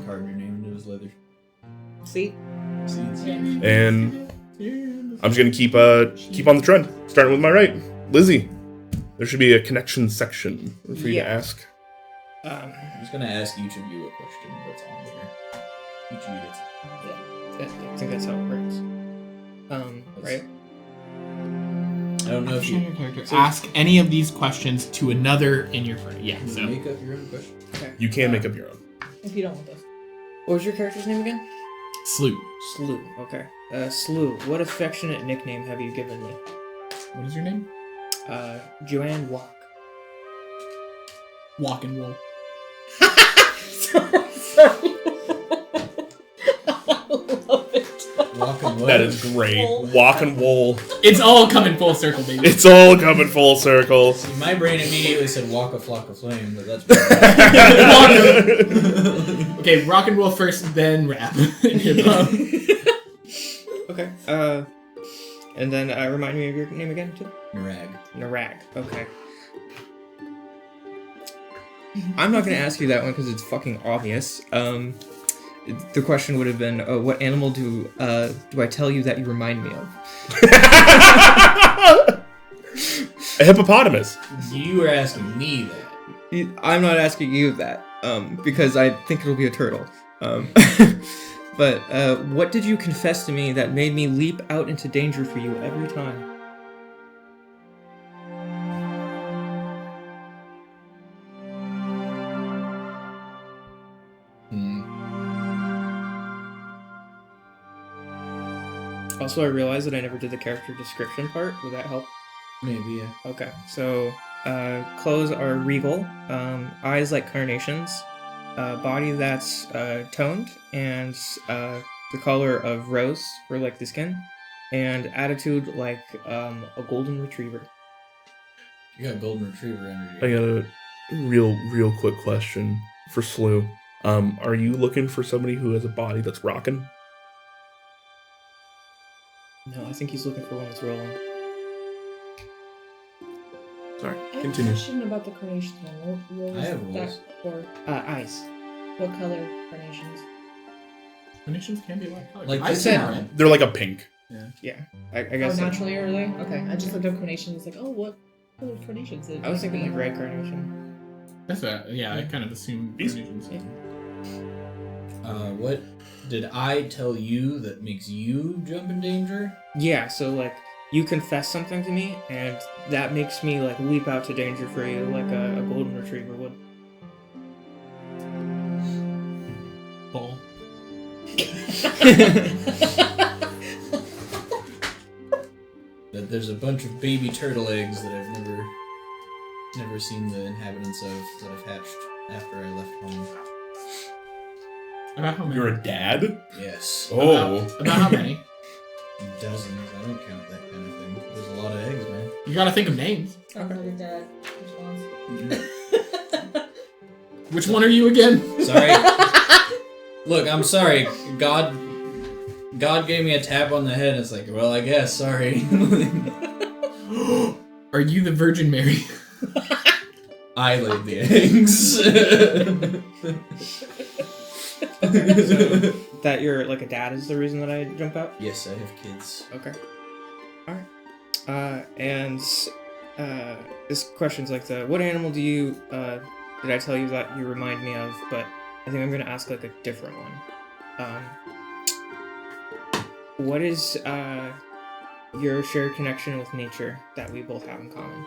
Carve your name into his leather See? seeds. And I'm just gonna keep on the trend. Starting with my right. Lizzie. There should be a connection section for you to ask. I'm just gonna ask each of you a question that's on here. Each of you gets I think that's how it works. Right? I don't know if you Your character. Ask any of these questions to another in your party. Yeah, so. make up your own question. You can make up your own. If you don't want this. What was your character's name again? Slew. Slew. Okay. Slew, what affectionate nickname have you given me? What is your name? Joanne Walk. Walk and Wool. Walk and That is great. Walk and wool. It's all coming full circle, baby. It's all coming full circle. See, my brain immediately said walk a flock of flame, but that's Okay, rock and roll first, then rap. Hip hop. Okay. And then remind me of your name again, too? Narag. Narag. Okay. I'm not gonna ask you that one because it's fucking obvious. The question would have been, what animal do I tell you that you remind me of? A hippopotamus. You were asking me that. I'm not asking you that, because I think it'll be a turtle. But what did you confess to me that made me leap out into danger for you every time? Also, I realized that I never did the character description part. Would that help? Maybe, yeah. Okay, so clothes are regal, eyes like carnations, body that's toned, and the color of rose for like the skin, and attitude like a golden retriever. You got golden retriever energy. I got a real quick question for Slew. Are you looking for somebody who has a body that's rocking? No, I think he's looking for one that's rolling. Sorry, I have a continue. question about the carnations one. What was I have that rules. for? Eyes. What color carnations? Carnations can be like colors. Like I this said one. red. They're like a pink. Yeah, I Oh, guess. naturally are they? Okay, I just looked up carnations. Like, oh, what color carnations? I was thinking like red carnation. That's a, yeah, I kind of assumed carnations. Yeah. What did I tell you that makes you jump in danger? Yeah, so like you confess something to me, and that makes me like leap out to danger for you, like a golden retriever would. Ball. That there's a bunch of baby turtle eggs that I've never seen the inhabitants of that have hatched after I left home. About how many? You're a dad? Yes. Oh. About how many? Dozens. I don't count that kind of thing. There's a lot of eggs, man. You gotta think of names. Another dad response. Which one are you again? Sorry. Look, I'm sorry. God gave me a tap on the head. It's like, well, I guess. Sorry. Are you the Virgin Mary? I laid the eggs. So that you're like a dad is the reason that I jump out? Yes, I have kids. Okay. Alright. And this question's like what animal do you did I tell you that you remind me of, but I think I'm gonna ask like a different one. What is your shared connection with nature that we both have in common?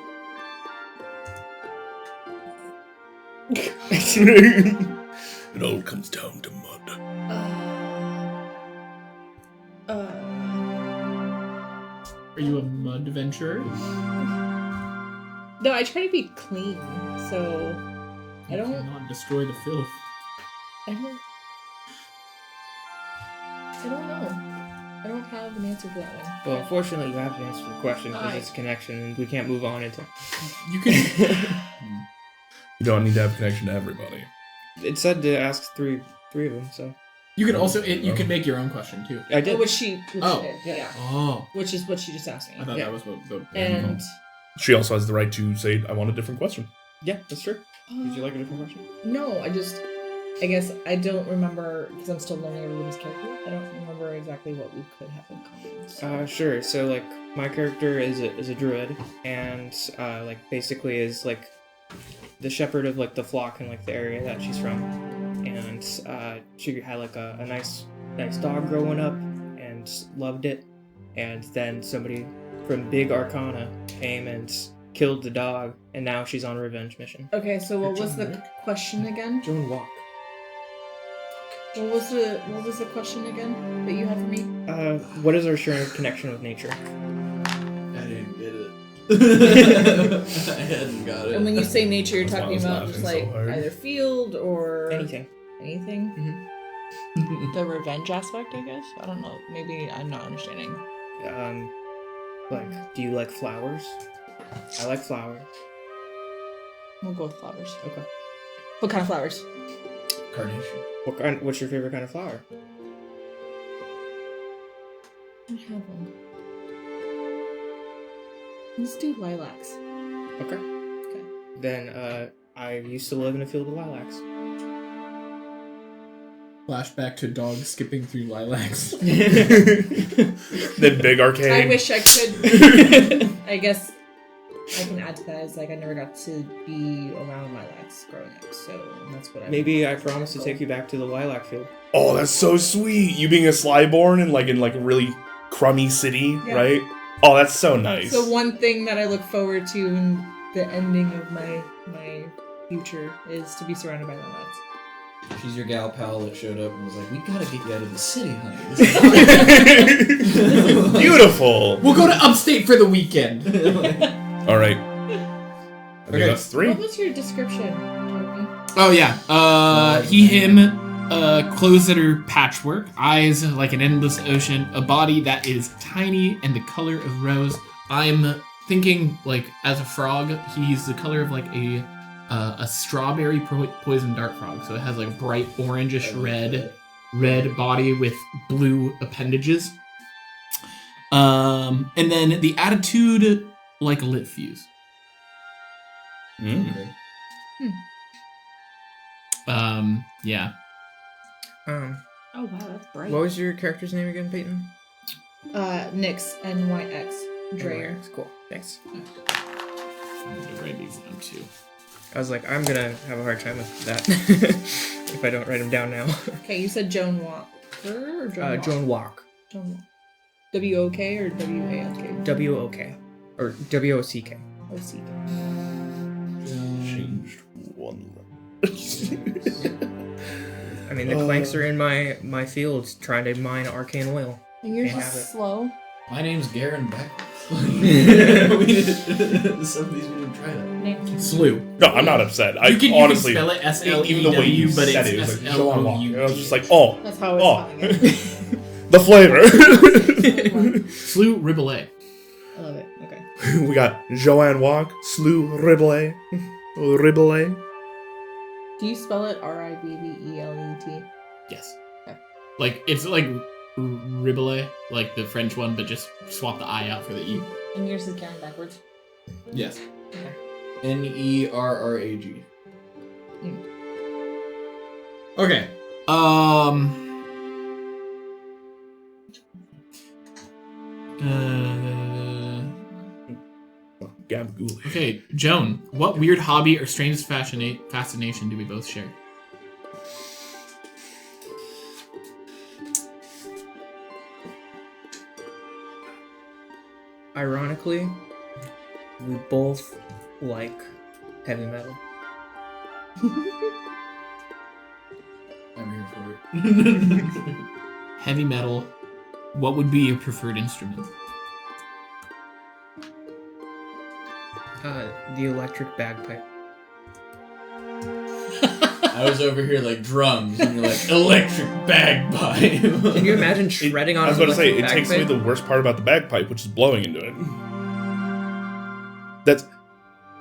It all comes down to mud. Are you a mud adventurer? No, I try to be clean, so I You don't. cannot destroy the filth. I don't know. I don't have an answer for that one. Well, unfortunately, you have to answer the question because Aye. it's a connection, and we can't move on until You can. You don't need to have a connection to everybody. it said to ask three of them. So You can also. You can make your own question too. I did. Which she Oh. did, yeah. Oh, Which is what she just asked I me. thought Yeah. that was what the. And She also has the right to say, I want a different question. Yeah, that's true. Would you like a different question? No, I guess I don't remember because I'm still learning everyone's character. I don't remember exactly what we could have in common. So. Sure. So like my character is a druid, and like basically is like the shepherd of like the flock in like the area that she's from, and she had like a nice dog growing up and loved it, and then somebody from Big Arcana came and killed the dog, and now she's on a revenge mission. Okay, so what was John the Wick? question again? Joan Walk. What was the question again that you had for me? What is our shared connection with nature? I didn't get it. I hadn't got it. And when you say nature, you're That's why I talking was about laughing just so like hard. either field or Anything. anything. The revenge aspect, I guess. I don't know. Maybe I'm not understanding. Like, do you like flowers? I like flowers. We'll go with flowers. Okay. What kind of flowers? Carnation. What's your favorite kind of flower? I have one. Let's do lilacs. Okay. Okay. Then, I used to live in a field of lilacs. Flashback to dogs skipping through lilacs. Then Big Arcane. I wish I could. I guess I can add to that is like I never got to be around lilacs growing up, so that's what I. Maybe I promise to take you back to the lilac field. Oh, that's so sweet. You being a Slyborn in a really crummy city, Yeah. right? Oh, that's so nice. So one thing that I look forward to in the ending of my future is to be surrounded by lilacs. She's your gal pal that showed up and was like, "We gotta get you out of the city, honey." Beautiful. We'll go to upstate for the weekend. All right. I think Okay. that's 3. What was your description, Toby? Oh yeah. Him. Clothes that are patchwork, eyes like an endless ocean, a body that is tiny and the color of rose. I'm thinking like as a frog, he's the color of like a strawberry poison dart frog. So it has like a bright orangish red body with blue appendages. And then the attitude like a lit fuse. Mm. Okay. Yeah. Oh wow, that's bright. What was your character's name again, Peyton? Nyx, NYX, Dreyer. It's cool. Thanks. I'm gonna write these down too. I was like, I'm gonna have a hard time with that if I don't write them down now. Okay, you said Joan Walker or Joan Walk? Joan Walk. Joan Walk. W-O-K or W-A-L-K? W-O-K. Or W-O-C-K. O-C-K. Changed one. I mean, the clanks are in my fields trying to mine arcane oil. And you're Can't have just it. slow. My name's Garen backwards. Some of these we didn't try that. Slew. No, I'm not upset. I You can honestly, spell it even the way you S-L-E-W, but said it's it, was like Joan Walker. S-L-O-U. I was just like, oh, That's how it's oh, spelling the flavor. Slew Ribbolais. I love it. Okay. We got Joanne Walk, Slew Ribbolais, Ribbolais. Do you spell it R-I-B-B-E-L-E-T? Yes. Okay. Like, it's like Ribbolais, like the French one, but just swap the I out for the E. And yours is Garen backwards? Yes. Okay. Nerrag. Okay. Gabagool. Okay, Joan, what weird hobby or strangest fascination do we both share? Ironically, we both like heavy metal. I'm here for it. Heavy metal. What would be your preferred instrument? The electric bagpipe. I was over here like drums, and you're like electric bagpipe. Can you imagine shredding on I was an about to say, it electric takes away bagpipe? the worst part about the bagpipe, which is blowing into it.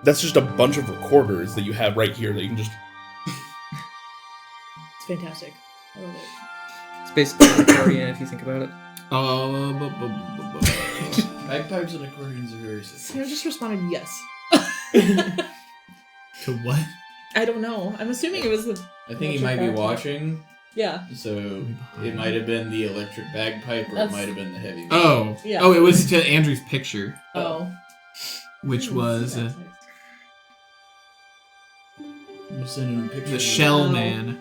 That's just a bunch of recorders that you have right here that you can just... It's fantastic. I love it. It's basically an accordion if you think about it. Bagpipes and accordions are very similar. Sarah just responded yes. To what? I don't know. I'm assuming it was the... I think he might be watching, Yeah. so it might have been the electric bagpipe, or That's- it might have been the heavy. Oh. Yeah. Oh, it was to Andrew's picture, Oh. which was I'm sending him pictures. the of Shell Wow. Man.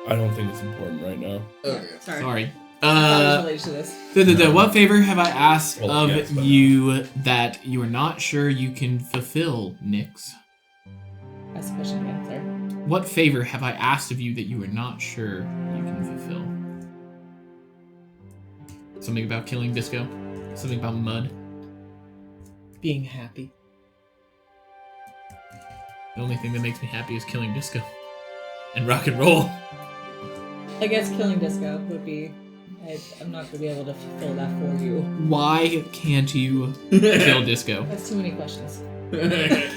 I don't think it's important right now. Okay. Sorry. Sorry. That was related to this. What favor have I asked Well, of yes, but you that you are not sure you can fulfill, Nyx? That's the question again, sorry. What favor have I asked of you that you are not sure you can fulfill? Something about killing Disco? Something about mud? Being happy. The only thing that makes me happy is killing Disco. And rock and roll. I guess killing Disco would be... I'm not going to be able to fulfill that for you. Why can't you kill Disco? That's too many questions.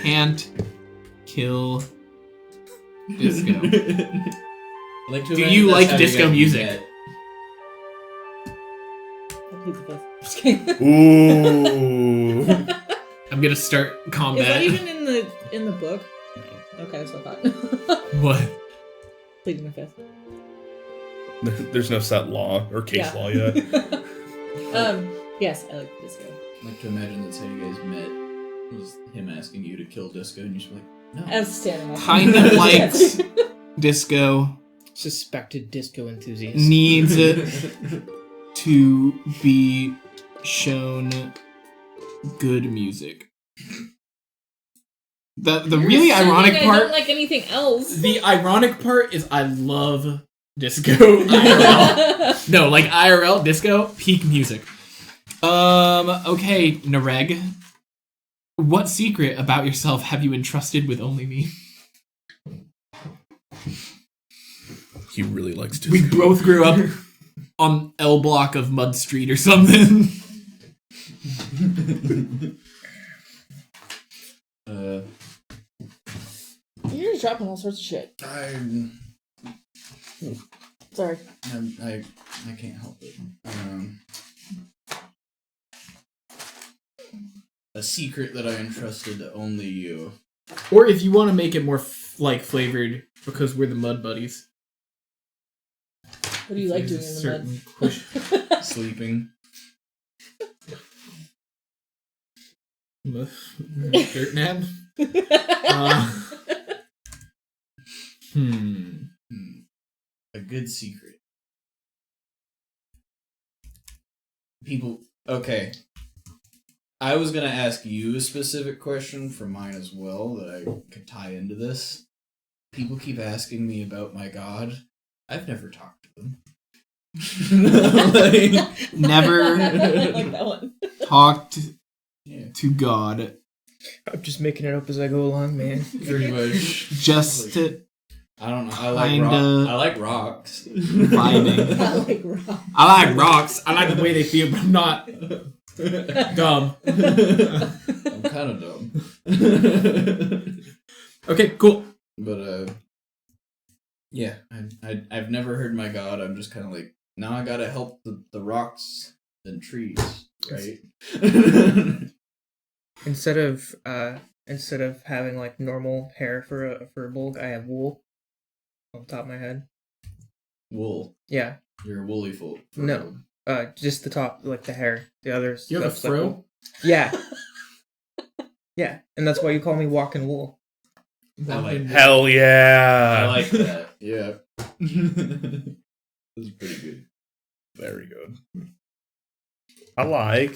Can't kill Disco. Like Do you like disco music? I plead the fifth. Just kidding. Ooh. I'm gonna start Is combat. that even in the book? Okay, that's what I thought. What? Pleading the fifth. There's no set law or case law yet. Yes, I like disco. like to imagine that's how you guys met. Was him asking you to kill Disco, and you're just like, no. As standing up. Kind of likes Disco. Suspected disco enthusiast. Needs to be shown good music. The really Assuming ironic I part. don't like anything else. The ironic part is I love Disco IRL. No, like IRL Disco peak music. Okay, Nareg. What secret about yourself have you entrusted with only me? He really likes to. We both grew up on L block of Mud Street or something. You're just dropping all sorts of shit. Sorry. I can't help it. A secret that I entrusted to only you. Or if you want to make it more flavored, because we're the Mud Buddies. What do you like doing in the mud? Sleeping. Dirt nap. A good secret. People. Okay. I was gonna ask you a specific question for mine as well that I could tie into this. People keep asking me about my god. I've never talked to them. Never I like that one. talked to God. I'm just making it up as I go along, man. Pretty much. Just to I don't know. Kinda I like rocks. vibing. I like rock. I like rocks. I like the way they feel, but I'm not dumb. I'm kind of dumb. Okay, cool. But yeah, I've never heard my god. I'm just kind of like, now I gotta help the rocks and trees, right? Instead of having like normal hair for a bulk, I have wool on the top of my head. Wool. Yeah. You're a woolly folk. No. Just the top, like the hair. The others. You have a fro? Yeah. Yeah, and that's why you call me Walking Wool. I like that. Hell yeah! I like that. Yeah. This is pretty good. Very good. I like.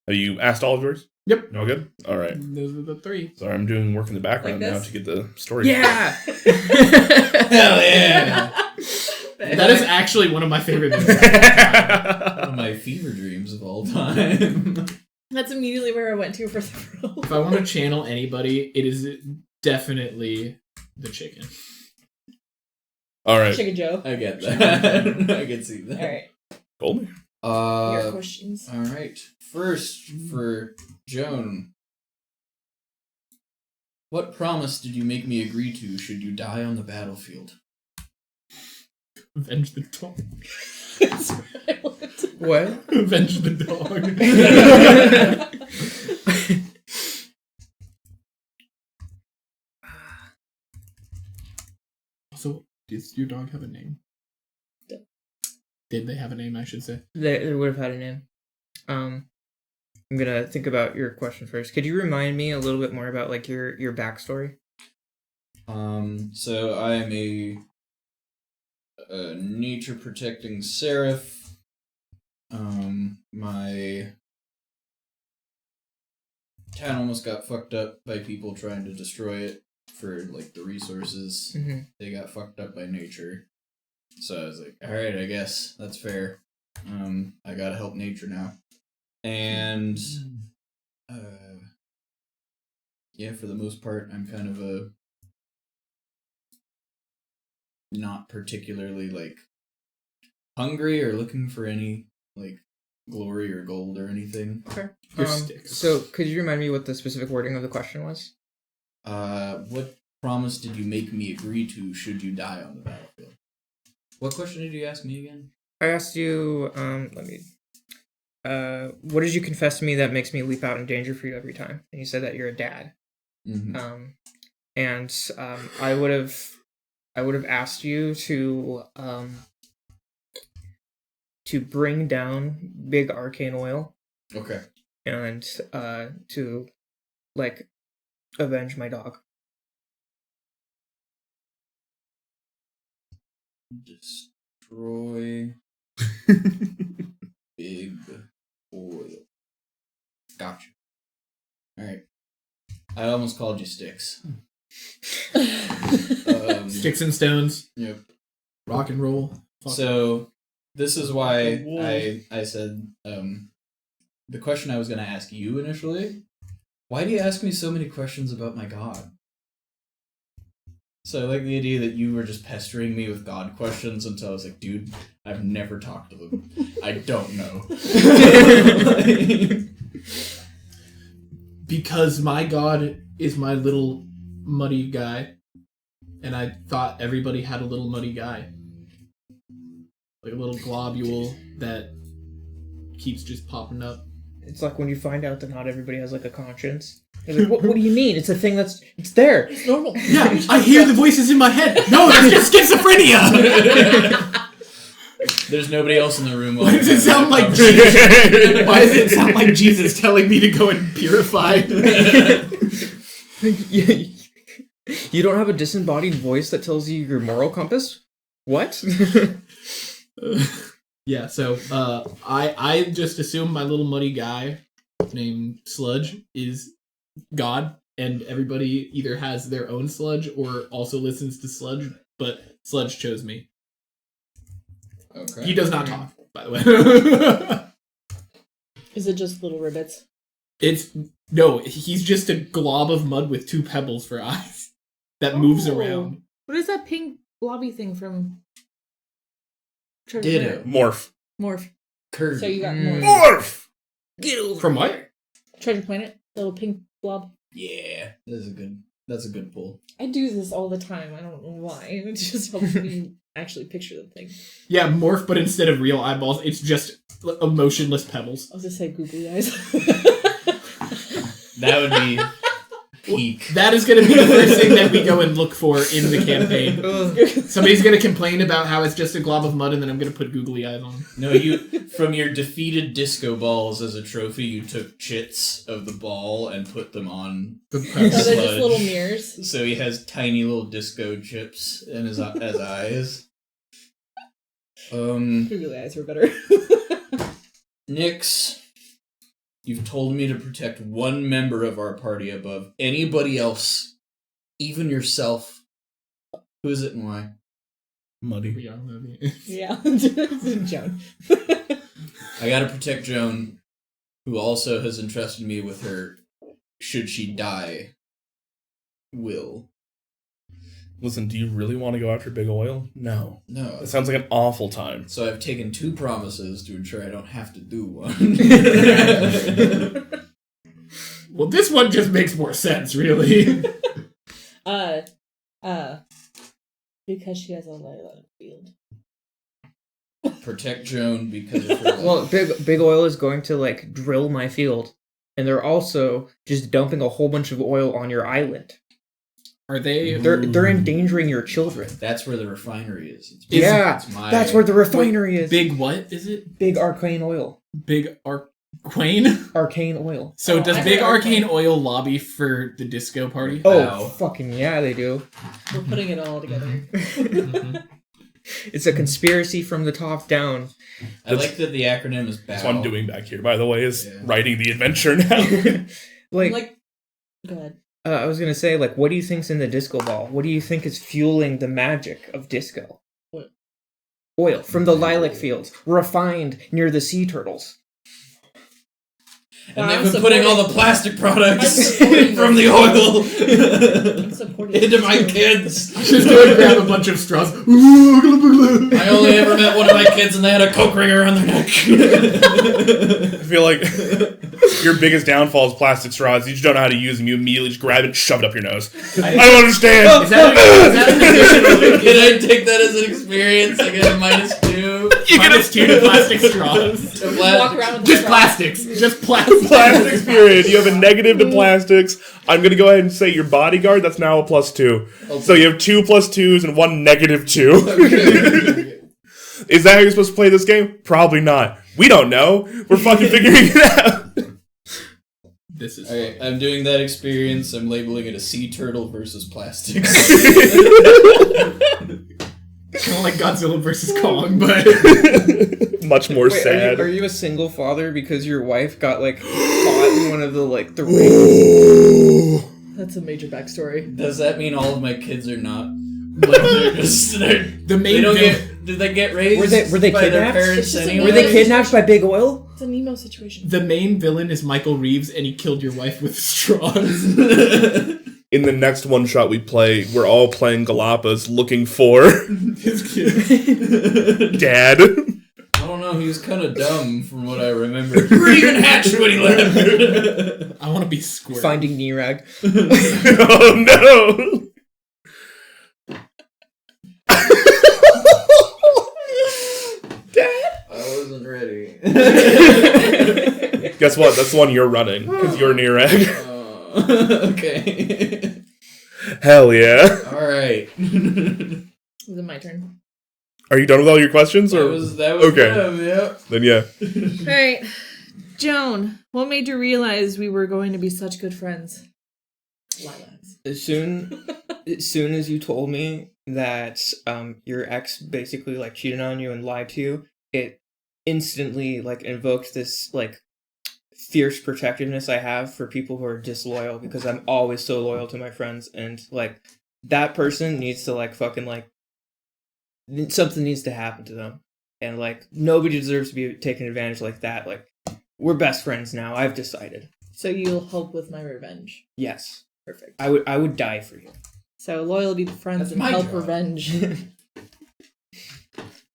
Have you asked all of yours? Yep. No good? All right. Those are the three. Sorry, I'm doing work in the background Like now this? to get the story. Yeah! Hell yeah! That is actually one of my favorite movies. One of my fever dreams of all time. That's immediately where I went to for the throw. If I want to channel anybody, it is definitely the chicken. All right. Chicken Joe. I get that. I can see that. Alright. Colby. Your questions. Alright. First, for Joan. What promise did you make me agree to should you die on the battlefield? Avenge the dog. That's what I wanted to- What? Avenge the dog. Also, does your dog have a name? Did they have a name, I should say? They would have had a name. I'm gonna think about your question first. Could you remind me a little bit more about like your backstory? So I am a nature protecting seraph. My town almost got fucked up by people trying to destroy it for like the resources. Mm-hmm. They got fucked up by nature. So I was like, alright, I guess that's fair. I gotta help nature now. And yeah, for the most part, I'm kind of a not particularly like hungry or looking for any like glory or gold or anything. Okay. Your sticks. So could you remind me what the specific wording of the question was? What promise did you make me agree to should you die on the battlefield? What question did you ask me again? I asked you, what did you confess to me that makes me leap out in danger for you every time? And you said that you're a dad. Mm-hmm. I would have asked you to to bring down big arcane oil Okay. and to like avenge my dog. Destroy big oil. Gotcha. Alright. I almost called you Sticks. Sticks and stones, Yep. rock and roll. Fuck. So, this is why I said, the question I was going to ask you initially, why do you ask me so many questions about my god? So I like the idea that you were just pestering me with god questions until I was like, dude, I've never talked to them. I don't know. Because my god is my little muddy guy, and I thought everybody had a little muddy guy. Like a little globule that keeps just popping up. It's like when you find out that not everybody has like a conscience. You're like, what do you mean? It's a thing it's there. It's normal. Yeah, I hear the voices in my head. No, that's just schizophrenia! There's nobody else in the room. Why does it sound like Jesus? Why does it sound like Jesus telling me to go and purify? You don't have a disembodied voice that tells you your moral compass? What? Yeah, so I just assume my little muddy guy named Sludge is God, and everybody either has their own Sludge or also listens to Sludge, but Sludge chose me. Okay. He does not talk, by the way. Is it just little ribbits? No, he's just a glob of mud with 2 pebbles for eyes that moves around. What is that pink blobby thing from? Ditto. Morph. Morph. Kirby. So you got Morph. Morph! Get over From what? here. Treasure Planet. Little pink blob. Yeah, that's a good pull. I do this all the time. I don't know why. It just helps me actually picture the thing. Yeah, morph, but instead of real eyeballs, it's just emotionless pebbles. I was just say googly eyes. That would be peak. That is going to be the first thing that we go and look for in the campaign. Somebody's going to complain about how it's just a glob of mud, and then I'm going to put googly eyes on. No, you from your defeated disco balls as a trophy, you took chits of the ball and put them on. The No, pebbles. they're just little mirrors. So he has tiny little disco chips in his as eyes. Googly eyes were better. Nyx, you've told me to protect one member of our party above anybody else, even yourself. Who is it and why? Muddy. Yeah, Joan. I gotta protect Joan, who also has entrusted me with her, should she die, will. Listen, do you really want to go after Big Oil? No. No. It sounds like an awful time. So I've taken 2 promises to ensure I don't have to do one. Well, this one just makes more sense, really. Because she has a lilac field. Protect Joan because of her. Well, Big Oil is going to like drill my field, and they're also just dumping a whole bunch of oil on your island. Are they? They're endangering your children. That's where the refinery is. That's where the refinery is. Big what is it? Big arcane oil. Big Arcane? Arcane oil. So Oh, does I Big heard Arcane Arcane. Oil lobby for the disco party? Oh, Wow. fucking yeah, they do. We're putting it all together. It's a conspiracy from the top down. I like that the acronym is BOW. That's what I'm doing back here, by the way, is Yeah. writing the adventure now. Like, Go ahead. I was gonna say, like, what do you think's in the disco ball? What do you think is fueling the magic of disco? What? Oil from the lilac fields, refined near the sea turtles. And I'm they've been putting all the plastic products from the I'm oil supporting into my kids. Just go and grab a bunch of straws. I only ever met one of my kids and they had a coke ring around their neck. I feel like your biggest downfall is plastic straws. You just don't know how to use them. You immediately just grab it and shove it up your nose. I don't understand. Is that an additional? Can I take that as an experience? I get a -2. You get a 2 to plastic straws. To Walk around with the Just straw. plastics. Just plastics. Plastics period. You have a negative to plastics. I'm going to go ahead and say your bodyguard, that's now a +2. So you have 2 +2s and 1 -2. Is that how you're supposed to play this game? Probably not. We don't know. We're fucking figuring it out. This is Alright, I'm doing that experience. I'm labeling it a sea turtle versus plastics. kind of like Godzilla versus Kong, but much more sad. Are you a single father because your wife got like caught in one of the rings? That's a major backstory. Does that mean all of my kids are not? Like The main did they get raised? Were they by their kidnapped? parents anyway? Were they kidnapped by Big Oil? It's a Nemo situation. The main villain is Michael Reeves, and he killed your wife with straws. In the next one shot we play, we're all playing Galapagos looking for His kid. Dad. I don't know, he was kind of dumb from what I remember. You weren't even hatched when he left. I want to be Squirt. Finding Nirag. Oh no! I wasn't ready. Guess what? That's the one you're running, because you're near egg. Okay. Hell yeah. Alright. Is it my turn? Are you done with all your questions? Or That was okay. them, yep. Then yeah. Alright. Joan, what made you realize we were going to be such good friends? Lilacs. As soon as you told me that your ex basically like cheated on you and lied to you, it instantly like invoked this like fierce protectiveness I have for people who are disloyal, because I'm always so loyal to my friends, and like that person needs to like fucking like something needs to happen to them, and like nobody deserves to be taken advantage like that. Like we're best friends now. I've decided. So you'll help with my revenge. Yes. Perfect. I would die for you. So loyalty to friends That's and my help job. revenge.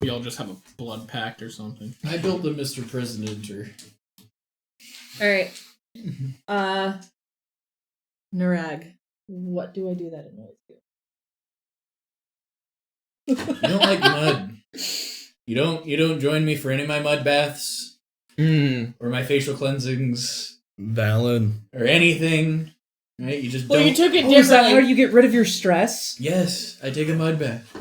We all just have a blood pact or something. I built the Mr. Presidenter. Alright. Nirag, what do I do that annoys you? You don't like mud. You don't join me for any of my mud baths or my facial cleansings Valid. or anything. Right? You just Well, don't. you took it Is that how differently. you get rid of your stress? Yes, I take a mud bath.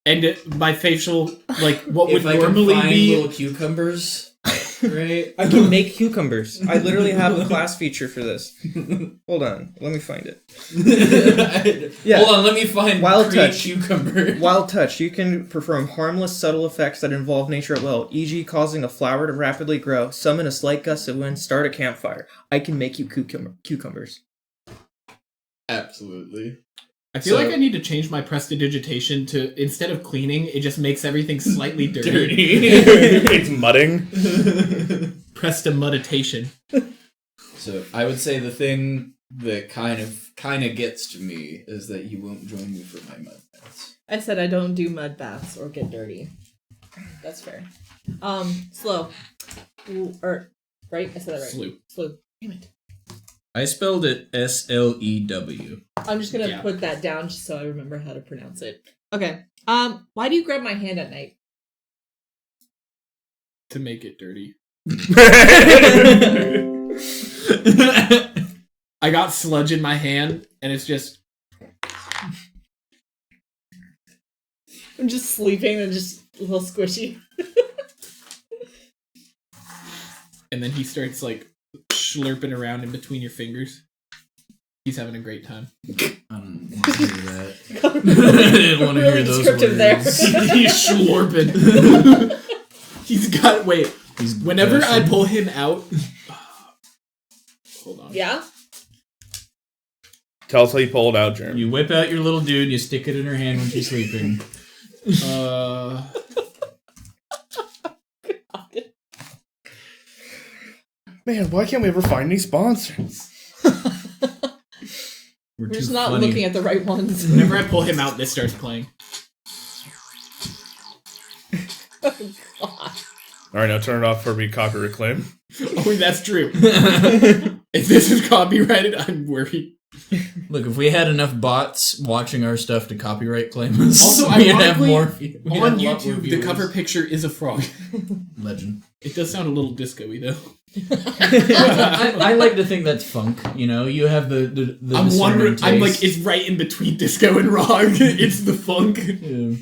And my facial, like, what would If I normally can find be... little cucumbers, right? I can make cucumbers. I literally have a class feature for this. Hold on, let me find it. Yeah. Hold on, let me find Wild create touch. cucumber. Wild touch. You can perform harmless, subtle effects that involve nature at will, e.g., causing a flower to rapidly grow, summon a slight gust of wind, start a campfire. I can make you cucumbers. Absolutely. I feel So- like I need to change my prestidigitation to, instead of cleaning, it just makes everything slightly dirty. It's mudding. Prestimeditation. So I would say the thing that kind of gets to me is that you won't join me for my mud baths. I said I don't do mud baths or get dirty. That's fair. Slow. Or right? I said that right. Slew. Slow. Damn it. I spelled it SLEW. I'm just gonna Yeah. put that down just so I remember how to pronounce it. Okay. Why do you grab my hand at night? To make it dirty. I got sludge in my hand, and it's just... I'm just sleeping and just a little squishy. And then he starts, like, slurping around in between your fingers. He's having a great time. I don't want to hear that. I didn't want to Really hear those descriptive words. there. He's slurping. He's got... Wait. He's Whenever I gushing. pull him out... Hold on. Yeah? Tell us how you pull it out, Jeremy. You whip out your little dude, you stick it in her hand when she's sleeping. Man, why can't we ever find any sponsors? We're We're just not looking at the right ones. Whenever I pull him out, this starts playing. Oh, God. All right, now turn it off for me copyright claim. Oh, that's true. If this is copyrighted, I'm worried. Look, if we had enough bots watching our stuff to copyright claim us, Also, we'd have ironically, more. On YouTube, the cover picture is a frog. Legend. It does sound a little disco-y, though. I like to think that's funk. You know, you have the I'm wondering. discerning I'm like, taste. it's right in between disco and rock. It's the funk. Yeah.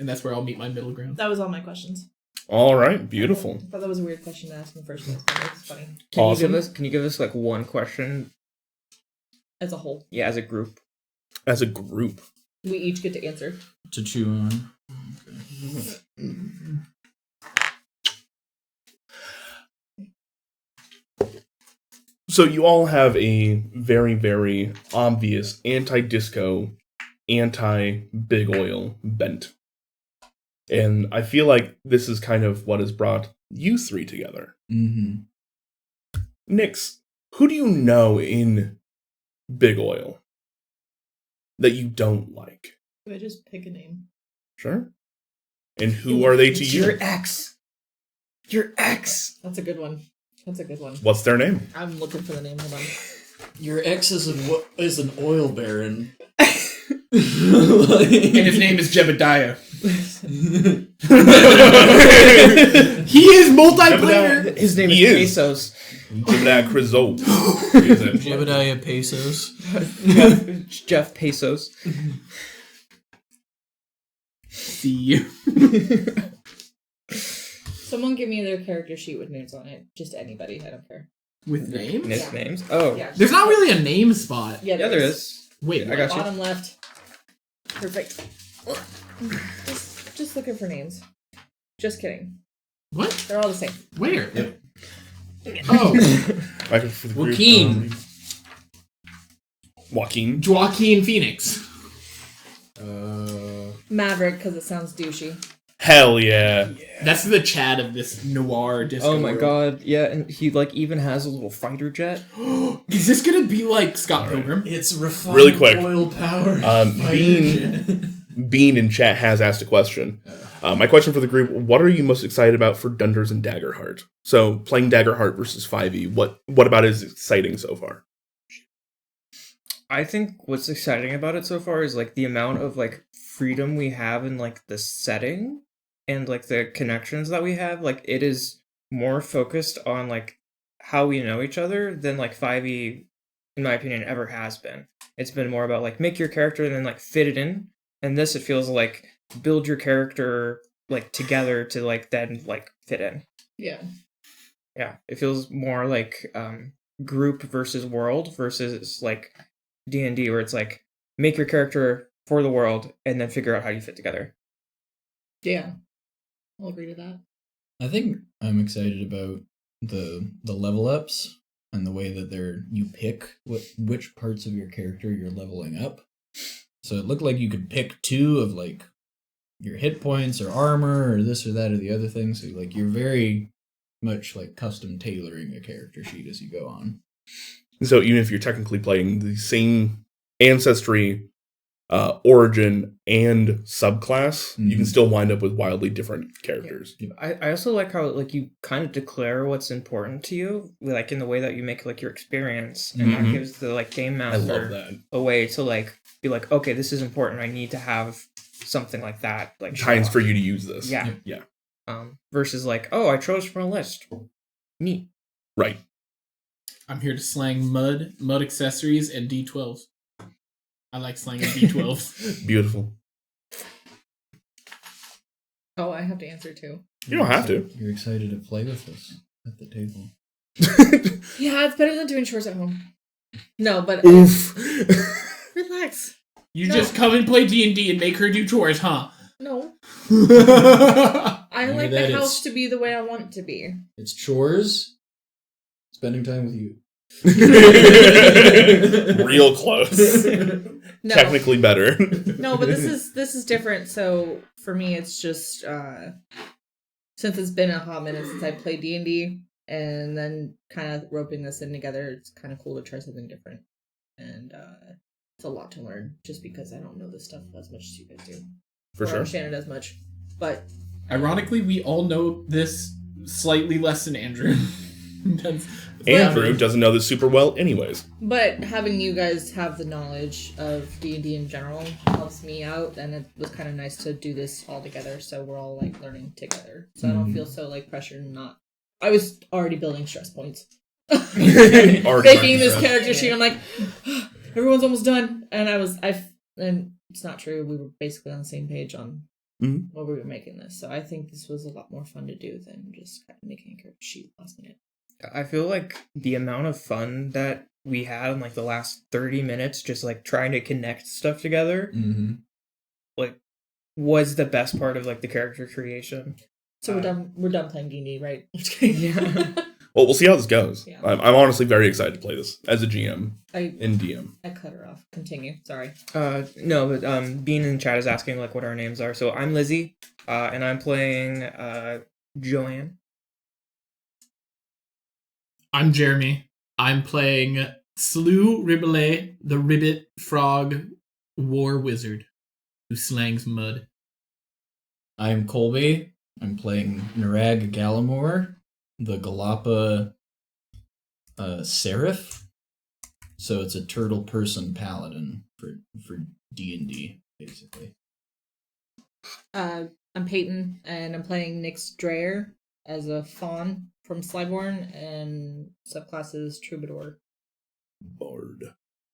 And that's where I'll meet my middle ground. That was all my questions. All right, beautiful. I thought that was a weird question to ask in the first place, but it's funny. Can you give us like one question? As a whole, Yeah, as a group. As a group. we each get to answer. To chew on. So you all have a very, very obvious anti-disco, anti-big oil bent. And I feel like this is kind of what has brought you three together. Mm-hmm. Nyx, who do you know in big oil that you don't like? Could I just pick a name? Sure. And who are they to you? Your ex. Your ex. That's a good one. That's a good one. What's their name? I'm looking for the name. Hold on. Your ex is an oil baron. And his name is Jebediah. He is multiplayer. His name He is is. Pesos. Jebediah Crizo. Jebediah Pesos. Jeff Pesos. See you. Someone give me their character sheet with names on it. Just anybody. I don't care. With names? Nicknames. Oh. Yeah. There's not really a name spot. Yeah, Yeah, there is. Wait, I got you. Bottom left. Perfect. Just looking for names. Just kidding. what? They're all the same. Where? Yep. Oh, For the group, Joaquin. Joaquin. Joaquin Phoenix. Maverick, because it sounds douchey. Hell yeah. That's the Chad of this noir disco. Oh my world. god, yeah, and he like even has a little fighter jet. Is this gonna be like Scott Alright. Pilgrim? It's refined Really quick. oil power. Bean in chat has asked a question. My question for the group, what are you most excited about for Dunderheads and Daggerheart? So, playing Daggerheart versus 5e, what about it is exciting so far? I think what's exciting about it so far is like the amount of like freedom we have in like the setting and like the connections that we have. Like it is more focused on like how we know each other than like 5e, in my opinion, ever has been. It's been more about like make your character and then like fit it in. And this, it feels like build your character like together to like then like fit in. Yeah. Yeah, it feels more like group versus world versus like D&D, where it's like make your character for the world and then figure out how you fit together. Yeah. I'll agree to that. I think I'm excited about the level ups and the way that you pick which parts of your character you're leveling up. So it looked like you could pick two of like your hit points or armor or this or that or the other thing. So like you're very much like custom tailoring a character sheet as you go on. So, even if you're technically playing the same ancestry, origin, and subclass, you can still wind up with wildly different characters. I also like how like you kind of declare what's important to you, like in the way that you make like your experience, and that gives the like game I love master that. a way to like be like, okay, this is important. I need to have something like that. Like Times show for up. you to use this. Yeah. Yeah. Versus like, oh, I chose from a list. Neat. Right. I'm here to slang mud accessories, and D12s. I like slanging D12s. Beautiful. Oh, I have to answer too. You don't have to. You're excited to play with us at the table. Yeah, it's better than doing chores at home. No, but Oof. relax. You No. just come and play D&D and make her do chores, huh? No. I I Maybe like that the is- house to be the way I want it to be. It's chores, spending time with you. Real close. No. Technically better. No, but this is different. So for me, it's just since it's been a hot minute since I played D&D, and then kind of roping this in together, it's kind of cool to try something different, and it's a lot to learn just because I don't know this stuff as much as you guys do. For or sure. understand it as much, but Ironically, we all know this slightly less than Andrew. That's Andrew doesn't know this super well anyways. having you guys have the knowledge of D&D in general helps me out, and it was kind of nice to do this all together, so we're all like learning together. So I don't feel so like pressured and not. I was already building stress points. Already Making this stressed. character sheet, I'm like, everyone's almost done, and and it's not true. We were basically on the same page on while we were making this. So I think this was a lot more fun to do than just kind of making a character sheet last minute. I feel like the amount of fun that we had in like the last 30 minutes, just like trying to connect stuff together, like was the best part of like the character creation. So we're done playing D&D, right? Yeah. Well, we'll see how this goes. Yeah. I'm honestly very excited to play this as a GM and DM. I cut her off. Continue. Sorry. No, but Bean in chat is asking like what our names are. So I'm Lizzie, and I'm playing Joanne. I'm Jeremy. I'm playing Slew Ribble, the Ribbit Frog War Wizard who slangs mud. I'm Colby. I'm playing Narag Gallimore, the Galapa Seraph. So it's a turtle person paladin for D&D, basically. I'm Peyton, and I'm playing Nyx Dreyer as a fawn from Slyborn, and subclasses Troubadour. Bard.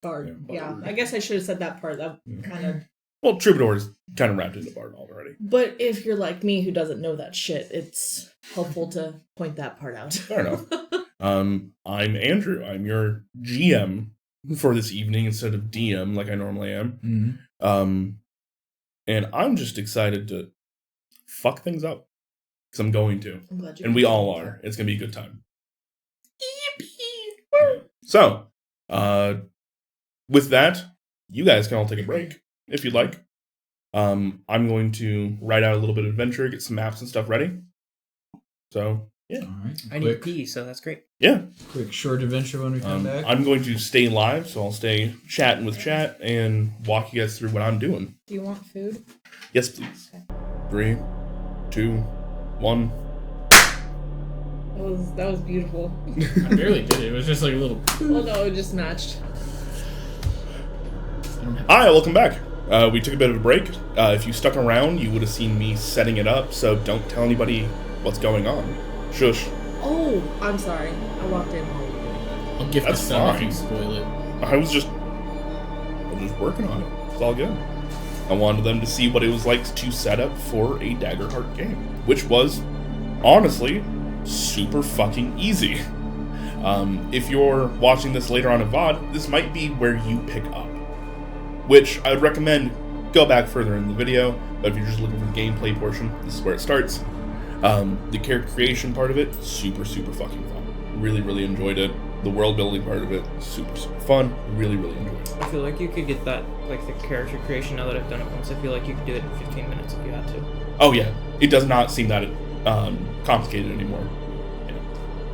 Yeah, Bard. I guess I should have said that part. That kind of. Well, Troubadour is kind of wrapped into Bard already. But if you're like me who doesn't know that shit, it's helpful to point that part out. Fair enough. I'm Andrew. I'm your GM for this evening instead of DM like I normally am. And I'm just excited to fuck things up. Because I'm going to. I'm glad you and we all are. It's going to be a good time. So, with that, you guys can all take a break if you'd like. I'm going to write out a little bit of adventure, get some maps and stuff ready. So, yeah. All right. I need pee, so that's great. Yeah. Quick short adventure when we come back. I'm going to stay live, so I'll stay chatting with chat and walk you guys through what I'm doing. Do you want food? Yes, please. 3, 2, 1. That was beautiful. I barely did it. It was just like a little... Well, no, it just matched. Hi, welcome back. We took a bit of a break. If you stuck around, you would have seen me setting it up, so don't tell anybody what's going on. Shush. Oh, I'm sorry. I walked in. I'll gift That's the stuff if fine. you spoil it. I was just working on it. It's all good. I wanted them to see what it was like to set up for a Daggerheart game, which was, honestly, super fucking easy. If you're watching this later on in VOD, this might be where you pick up. Which I would recommend go back further in the video, but if you're just looking for the gameplay portion, this is where it starts. The character creation part of it, super, super fucking fun. Really, really enjoyed it. The world building part of it, super, super fun. Really, really enjoyed it. I feel like you could get that, like the character creation, now that I've done it once, I feel like you could do it in 15 minutes if you had to. Oh yeah, it does not seem that complicated anymore. Yeah.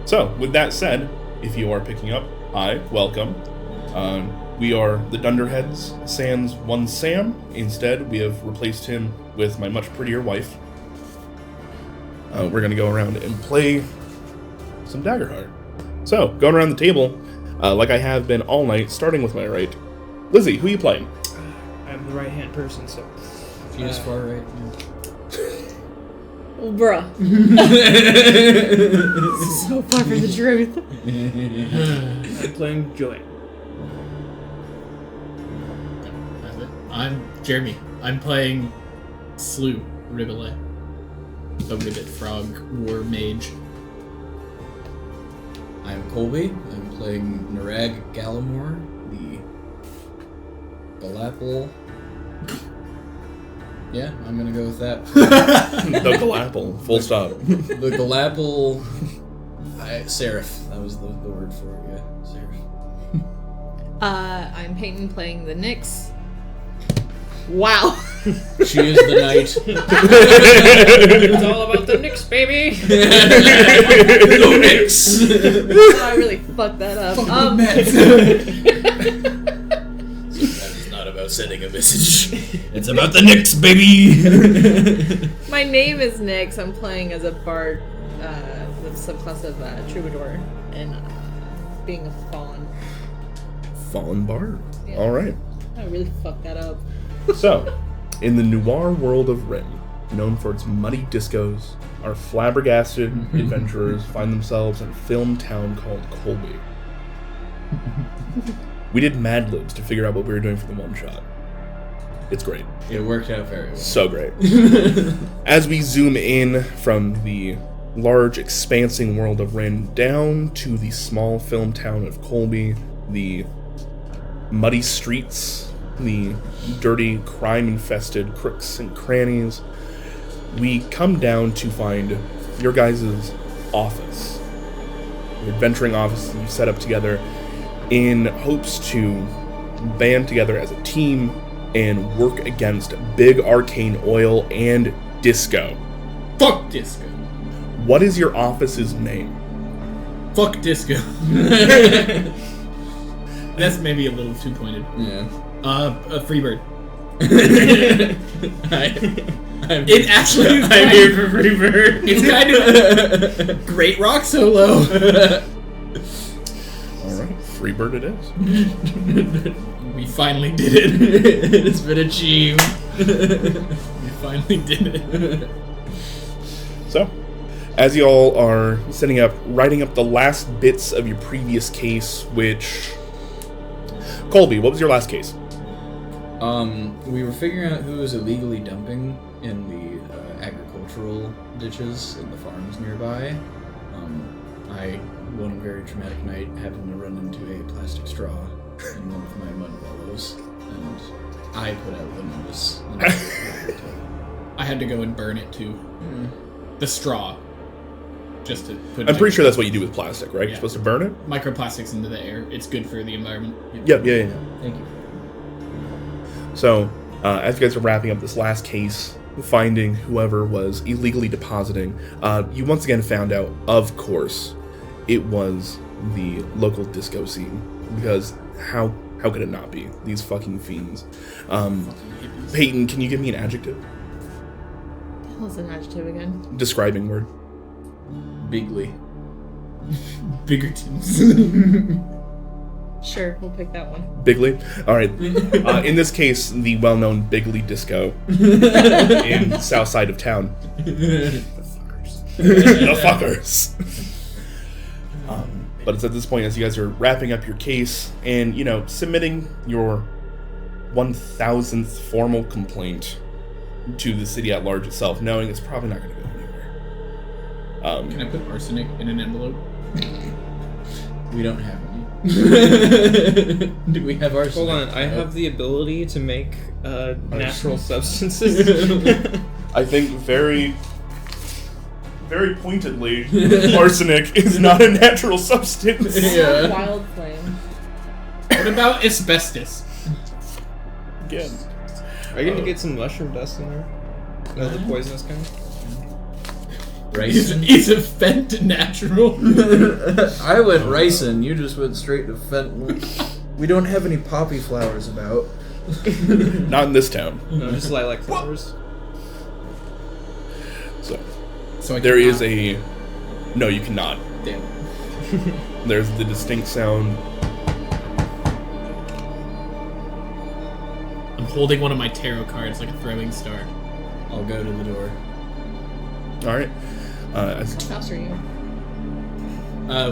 So, with that said, if you are picking up, hi, welcome. We are the Dunderheads, sans one Sam. Instead, we have replaced him with my much prettier wife. We're going to go around and play some Daggerheart. So, going around the table, like I have been all night, starting with my right. Lizzie, who are you playing? I'm the right-hand person, so... If you far right. Bruh. So far from the truth. I'm playing Joy. That's it. I'm Jeremy. I'm playing Slew Ribble, the Ribbit Frog War Mage. I'm Colby. I'm playing Narag Gallimore, the Galapple. Yeah, I'm gonna go with that. The Galapple, full stop. The Galapple Seraph. That was the word for it, yeah. Seraph. I'm Peyton playing the Nyx. Wow. She is the knight. It's all about the Nyx, baby! Go Nyx! Oh, I really fucked that up. It's not about sending a message. It's about the Nyx, baby! My name is Nyx. I'm playing as a bard with a subclass of Troubadour and being a fawn. Fawn Bard. Yeah. All right. I really fucked that up. So, in the noir world of Rim, known for its muddy discos, our flabbergasted adventurers find themselves in a film town called Colby. We did Mad Libs to figure out what we were doing for the one-shot. It's great. It worked out very well. So great. As we zoom in from the large, expansing world of Rin down to the small film town of Colby, the muddy streets, the dirty, crime-infested crooks and crannies, we come down to find your guys' office. Your adventuring office that you set up together in hopes to band together as a team and work against big arcane oil and disco. Fuck disco. What is your office's name? Fuck disco. That's maybe a little too pointed. Yeah. A Freebird. I'm It actually is I'm here for Freebird. It's kind of a great rock solo. Alright, Freebird it is. We finally did it. It's been achieved. We finally did it. So, as you all are writing up the last bits of your previous case, which... Colby, what was your last case? We were figuring out who was illegally dumping in the agricultural ditches in the farms nearby. I, one very traumatic night, happened to run into a plastic straw in one of my mud wallows, and I put out the notice. I had to go and burn it too. The straw. Just to put I'm pretty sure that's what you do with plastic, right? Yeah. You're supposed to burn it? microplastics into the air. It's good for the environment. Yeah. Thank you. So, as you guys are wrapping up this last case, finding whoever was illegally depositing, you once again found out, of course, it was the local disco scene. Because how could it not be? These fucking fiends. Peyton, can you give me an adjective? What the hell's an adjective again? Describing word. Bigly. Biggertons. Sure, we'll pick that one. Bigly? Alright. In this case, the well-known Bigly Disco in south side of town. The fuckers. But it's at this point, as you guys are wrapping up your case and, submitting your 1,000th formal complaint to the city at large itself, knowing it's probably not going to go anywhere. Can I put arsenic in an envelope? We don't have any. Do we have arsenic? Hold on, I have the ability to make natural substances. I think very pointedly, arsenic is not a natural substance. Yeah. Wild flame. What about asbestos? Again. Are you gonna get some mushroom dust in there? That's the poisonous kind? Ricin? Is a fent natural? I went ricin, you just went straight to fentanyl. We don't have any poppy flowers about. Not in this town. No, just lilac flowers. So there is a... No, you cannot. Damn. There's the distinct sound. I'm holding one of my tarot cards like a throwing star. I'll go to the door. Alright. How fast are you?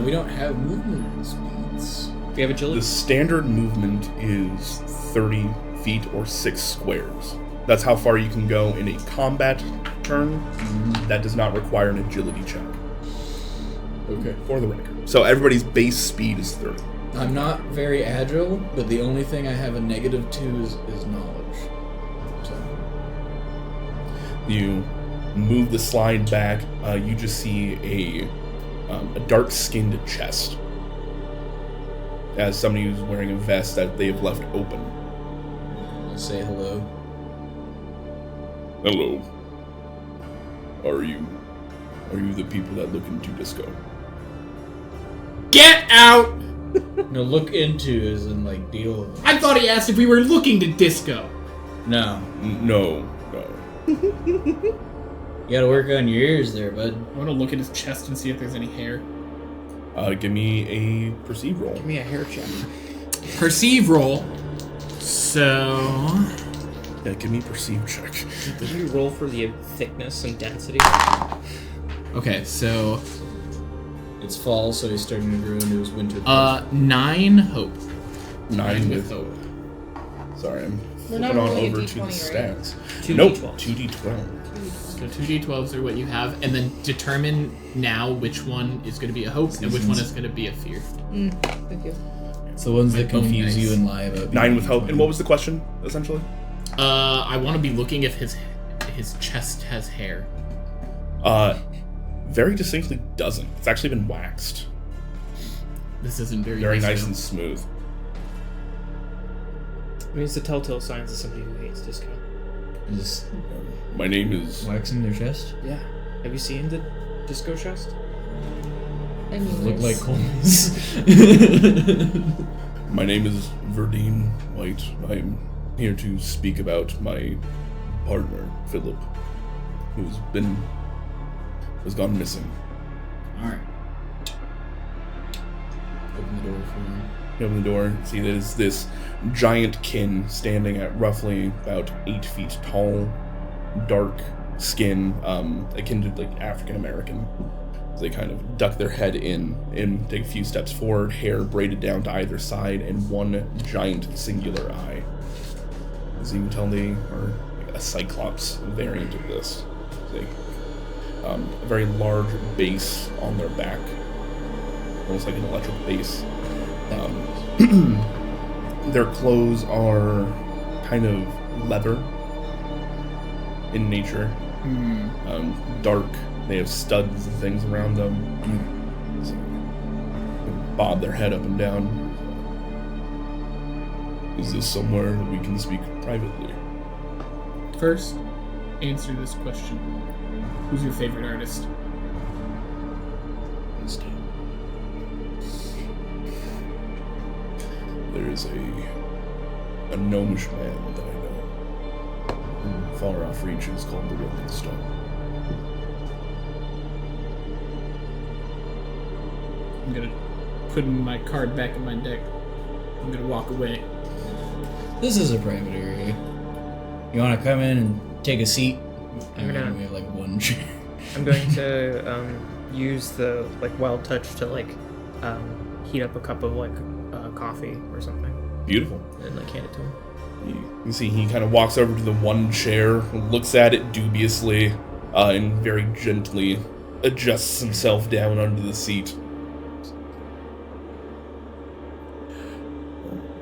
We don't have movement speeds. Do you have agility? The standard movement is 30 feet or 6 squares. That's how far you can go in a combat turn. That does not require an agility check. Okay. For the record. So everybody's base speed is 30. I'm not very agile, but the only thing I have a -2 is knowledge. So. You move the slide back. You just see a dark-skinned chest. As somebody who's wearing a vest that they have left open. I'll say hello. Hello. Are you the people that look into disco? Get out! No, look into as in like deal. I thought he asked if we were looking to disco. No. No. You gotta work on your ears there, bud. I want to look at his chest and see if there's any hair. Give me a perceive roll. Give me a hair check. Perceive roll. So... Yeah, give me a perceive check. Did you roll for the thickness and density? Okay, so... It's fall, so he's starting to grow into his winter. 9 hope. 9 with hope. Sorry, I'm We're flipping not on rolling a over to the D20, right? stats. 2d12. Nope, 2d12. So 2d12s are what you have, and then determine now which one is going to be a hope and which one is going to be a fear. Thank you. It's the ones that My bone confuse dice. you and lie about. 9 with hope. being And what was the question, essentially? I want to be looking if his chest has hair. Very distinctly doesn't. It's actually been waxed. This isn't very Very nice useful. and smooth. I mean, it's the telltale signs of somebody who hates disco. Just My name is... waxing their chest. Yeah. Have you seen the disco chest? I mean, Look like it's- Coleman's. My name is Verdine White. I'm here to speak about my partner, Philip, who's gone missing. Alright. Open the door for him. You open the door, see there's this giant kin standing at roughly about 8 feet tall, dark skin, akin to like African American. They kind of duck their head in and take a few steps forward, hair braided down to either side, and one giant singular eye. As you can tell, they are a cyclops variant of this. They, a very large base on their back, almost like an electric base. Their clothes are kind of leather in nature, dark. They have studs and things around them. So, they bob their head up and down. Is this somewhere that we can speak privately? First, answer this question. Who's your favorite artist? There is a gnomish man that I know in far off reaches called the Rolling Stone. I'm gonna put my card back in my deck. I'm gonna walk away. This is a private area. You want to come in and take a seat? I'm gonna- We have like one chair. I'm going to use the like wild touch to like heat up a cup of like coffee or something Beautiful. and like hand it to him. You see he kind of walks over to the one chair, looks at it dubiously, and very gently adjusts himself down onto the seat.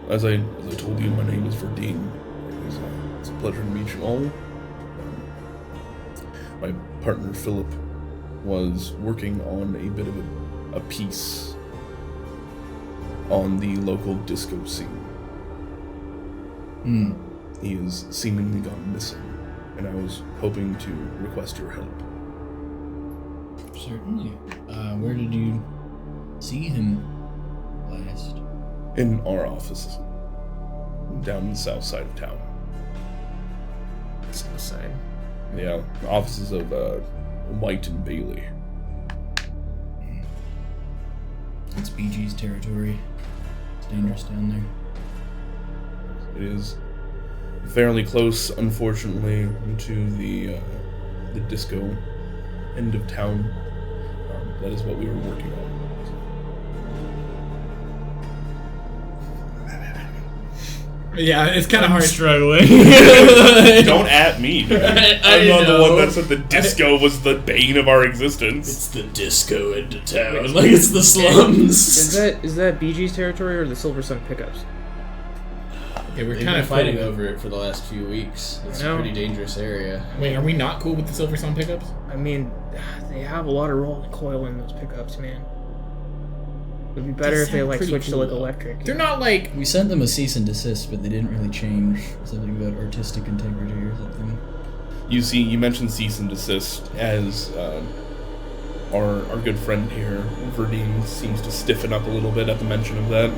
As I told you, my name is Verdine. It's a pleasure to meet you all. My partner Philip was working on a bit of a piece on the local disco scene. He has seemingly gone missing, and I was hoping to request your help. Certainly. Where did you see him last? In our office, down the south side of town. South side. Yeah, the offices of White and Bailey. It's BG's territory. It's dangerous down there. It is fairly close, unfortunately, to the disco end of town. That is what we were working on. Yeah, it's kind of hard. Struggling. Don't at me, dude. I'm not the one that said the disco was the bane of our existence. It's the disco into town. Like it's the slums. Is that BG's territory or the Silver Sun pickups? Okay, we're They've kind been of fighting over it for the last few weeks. It's a No. pretty dangerous area. Wait, are we not cool with the Silver Sun pickups? I mean, they have a lot of roll and coil in those pickups, man. It'd be better They if they sound like pretty switched cool, to like though. electric. They're not like. We sent them a cease and desist, but they didn't really change. Something about artistic integrity or something. You see, you mentioned cease and desist as our good friend here, Verdine, seems to stiffen up a little bit at the mention of that.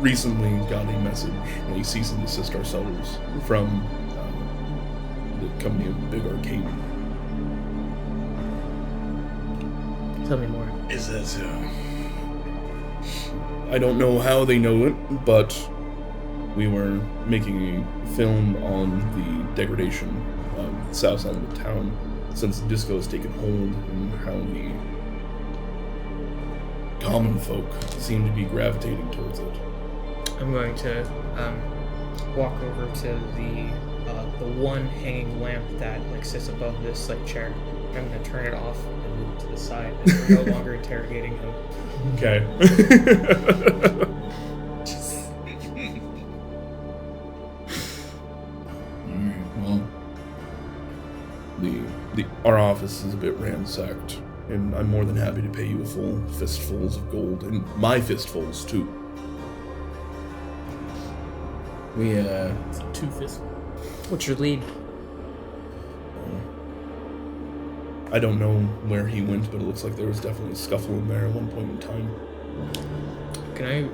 We recently got a message, a cease and desist ourselves, from the company of Big Arcane. Tell me more. Is that so? I don't know how they know it, but we were making a film on the degradation of the south side of the town since disco has taken hold and how the common folk seem to be gravitating towards it. I'm going to walk over to the one hanging lamp that like sits above this like chair. I'm gonna turn it off and move to the side, and we're no longer interrogating him. Okay. Well, Our office is a bit ransacked, and I'm more than happy to pay you a full fistfuls of gold, and my fistfuls too. we It's 2 fists. What's your lead? I don't know where he went, but it looks like there was definitely a scuffle in there at one point in time. Can I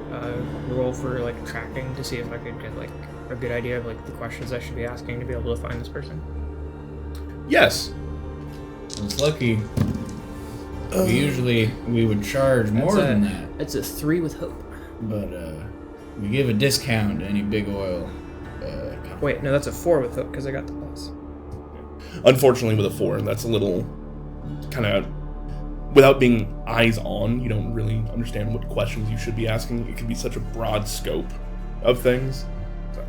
roll for like tracking to see if I could get like a good idea of like the questions I should be asking to be able to find this person? Yes. It's lucky. We would charge more than that, It's a 3 with hope. but we give a discount to any big oil. Wait, no, that's a 4 with hope because I got the plus. Unfortunately, with a 4, that's a little kind of, without being eyes on, you don't really understand what questions you should be asking. It can be such a broad scope of things. So,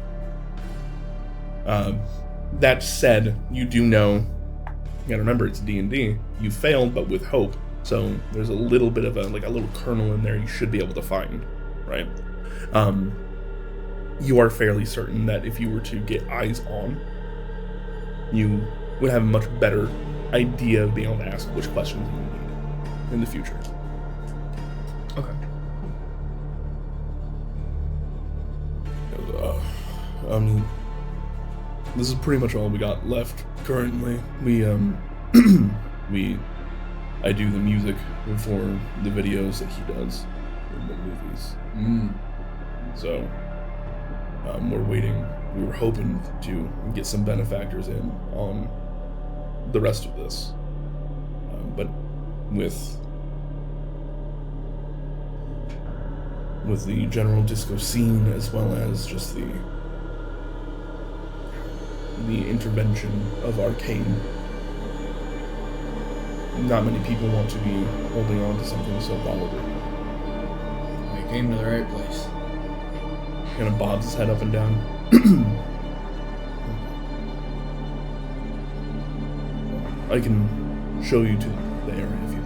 that said, you do know, you gotta remember it's D&D, you failed, but with hope. So there's a little bit of a little kernel in there you should be able to find, right? You are fairly certain that if you were to get eyes on, you would have a much better idea of being able to ask which questions you need in the future. Okay. This is pretty much all we got left currently. I do the music for the videos that he does in the movies. So, we're waiting. We were hoping to get some benefactors in on the rest of this. But with the general disco scene, as well as just the intervention of Arcane, not many people want to be holding on to something so valuable. We came to the right place. Kind of bobs his head up and down. I can show you to the area if you'd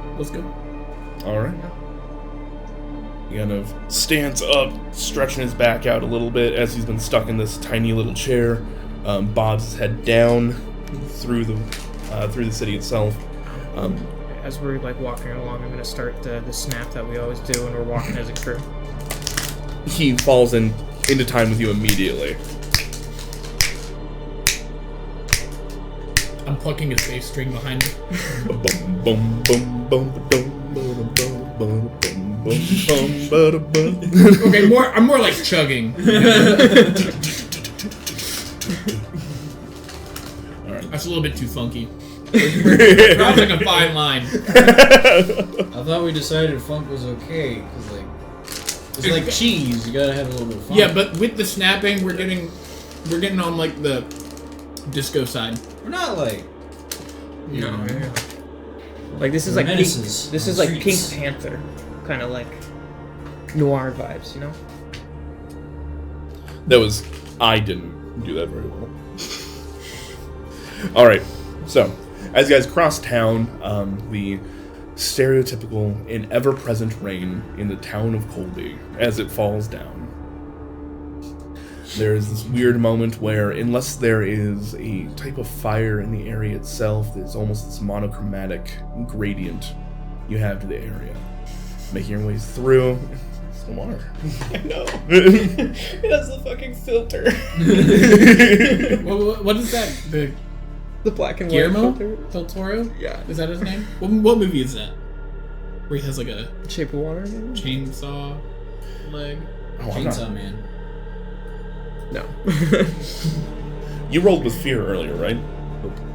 like. Let's go. Alright. He kind of stands up, stretching his back out a little bit as he's been stuck in this tiny little chair. Bobs his head down through the city itself. As we're like walking along, I'm gonna start the snap that we always do when we're walking as a crew. He falls into time with you immediately. I'm plucking his bass string behind me. Okay, I'm more like chugging. That's a little bit too funky. Sounds like a fine line. I thought we decided funk was okay, because it's like cheese, you gotta have a little bit of funk. Yeah, but with the snapping, we're getting on like the disco side. We're not like... No. Like this is like Pink, menaces this on is the like Pink streets. Panther, kind of like noir vibes, you know? I didn't do that very well. Alright, so, as you guys cross town, the stereotypical and ever-present rain in the town of Colby as it falls down. There is this weird moment where, unless there is a type of fire in the area itself, there's almost this monochromatic gradient you have to the area. Making your ways through. It's the water. I know. It has the fucking filter. What is that? The black and white Guillermo filter. del Toro? Yeah. Is that his name? What movie is that? Where he has like a Shape of Water. Maybe? chainsaw leg? Oh, I'm not- Chainsaw Man. No. You rolled with fear earlier, right?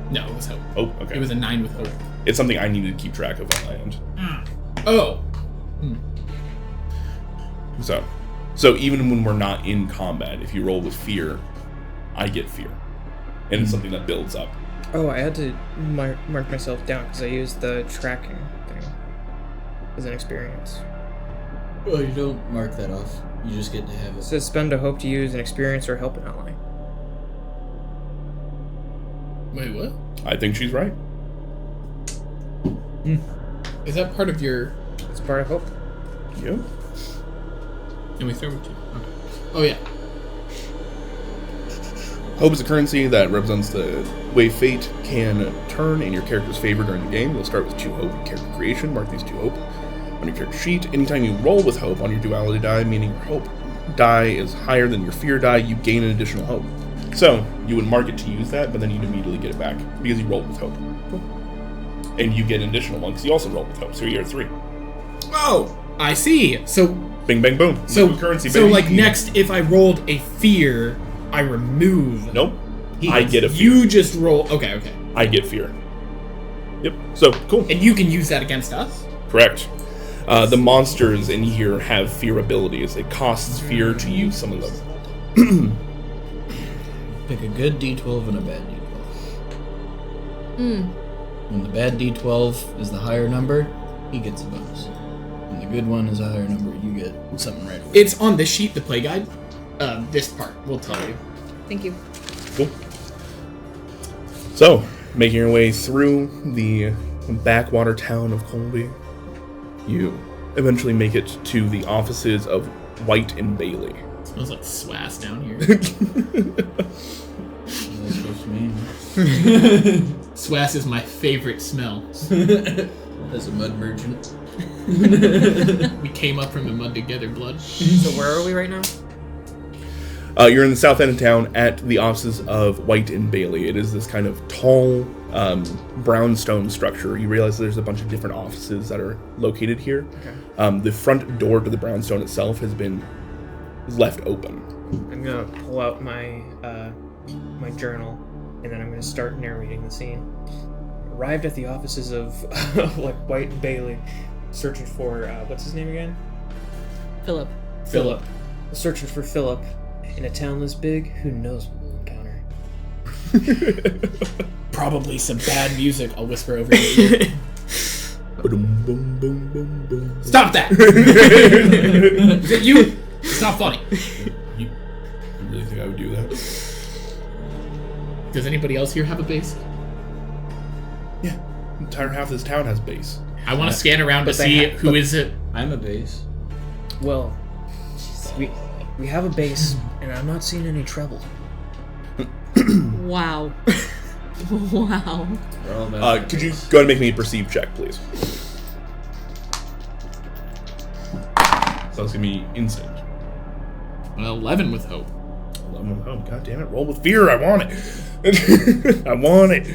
No, it was Hope. Oh, okay. It was a 9 with Hope. It's something I needed to keep track of on my end. Oh. So even when we're not in combat, if you roll with fear, I get fear. And it's something that builds up. Oh, I had to mark myself down because I used the tracking thing as an experience. Well, you don't mark that off. You just get to have It it. says spend a hope to use an experience or help an ally. Wait, what? I think she's right. Is that part of your... It's part of hope. Yep. Can we throw it to you? Okay. Oh, yeah. Hope is a currency that represents the way fate can turn in your character's favor during the game. You'll start with 2 hope in character creation. Mark these 2 hope on your character sheet. Anytime you roll with hope on your duality die, meaning your hope die is higher than your fear die, you gain an additional hope. So, you would mark it to use that, but then you'd immediately get it back because you rolled with hope. And you get an additional one because you also rolled with hope, so you're at 3. Oh, I see. So, Bing, bang, boom. so, New currency, so baby. like next, if I rolled a fear, I remove. Nope. I get a fear. You just roll. Okay, okay. I get fear. Yep. So, cool. And you can use that against us. Correct. The monsters in here have fear abilities. It costs fear to use some of them. Pick a good D12 and a bad D12. When the bad D12 is the higher number, he gets a bonus. When the good one is a higher number, you get something right away. It's on this sheet, the play guide. This part will tell you. Thank you. Cool. So, making your way through the backwater town of Colby, you eventually make it to the offices of White and Bailey. It smells like swass down here. What's that supposed to mean? Swass is my favorite smell. As a mud merchant. We came up from the mud together, blood. So where are we right now? You're in the south end of town at the offices of White and Bailey. It is this kind of tall brownstone structure. You realize there's a bunch of different offices that are located here. Okay. The front door to the brownstone itself has been left open. I'm gonna pull out my my journal, and then I'm gonna start narrating the scene. Arrived at the offices of like White and Bailey, searching for what's his name again? Philip. Philip. Searching for Philip in a town this big. Who knows what we'll encounter? Probably some bad music. I'll whisper over your ear. Boom, boom, boom, boom, boom. Stop that! Is it you? It's not funny. You really think I would do that? Does anybody else here have a base? Yeah. The entire half of this town has base. I want to scan around to But they see ha- who but- is it. I'm a base. Well, we have a base, and I'm not seeing any trouble. Wow. Wow. We're all about Could you go ahead and make me a perceive check, please? So that's gonna be instinct. Well, 11 with hope. Oh, god damn it. Roll with fear. I want it. I want it.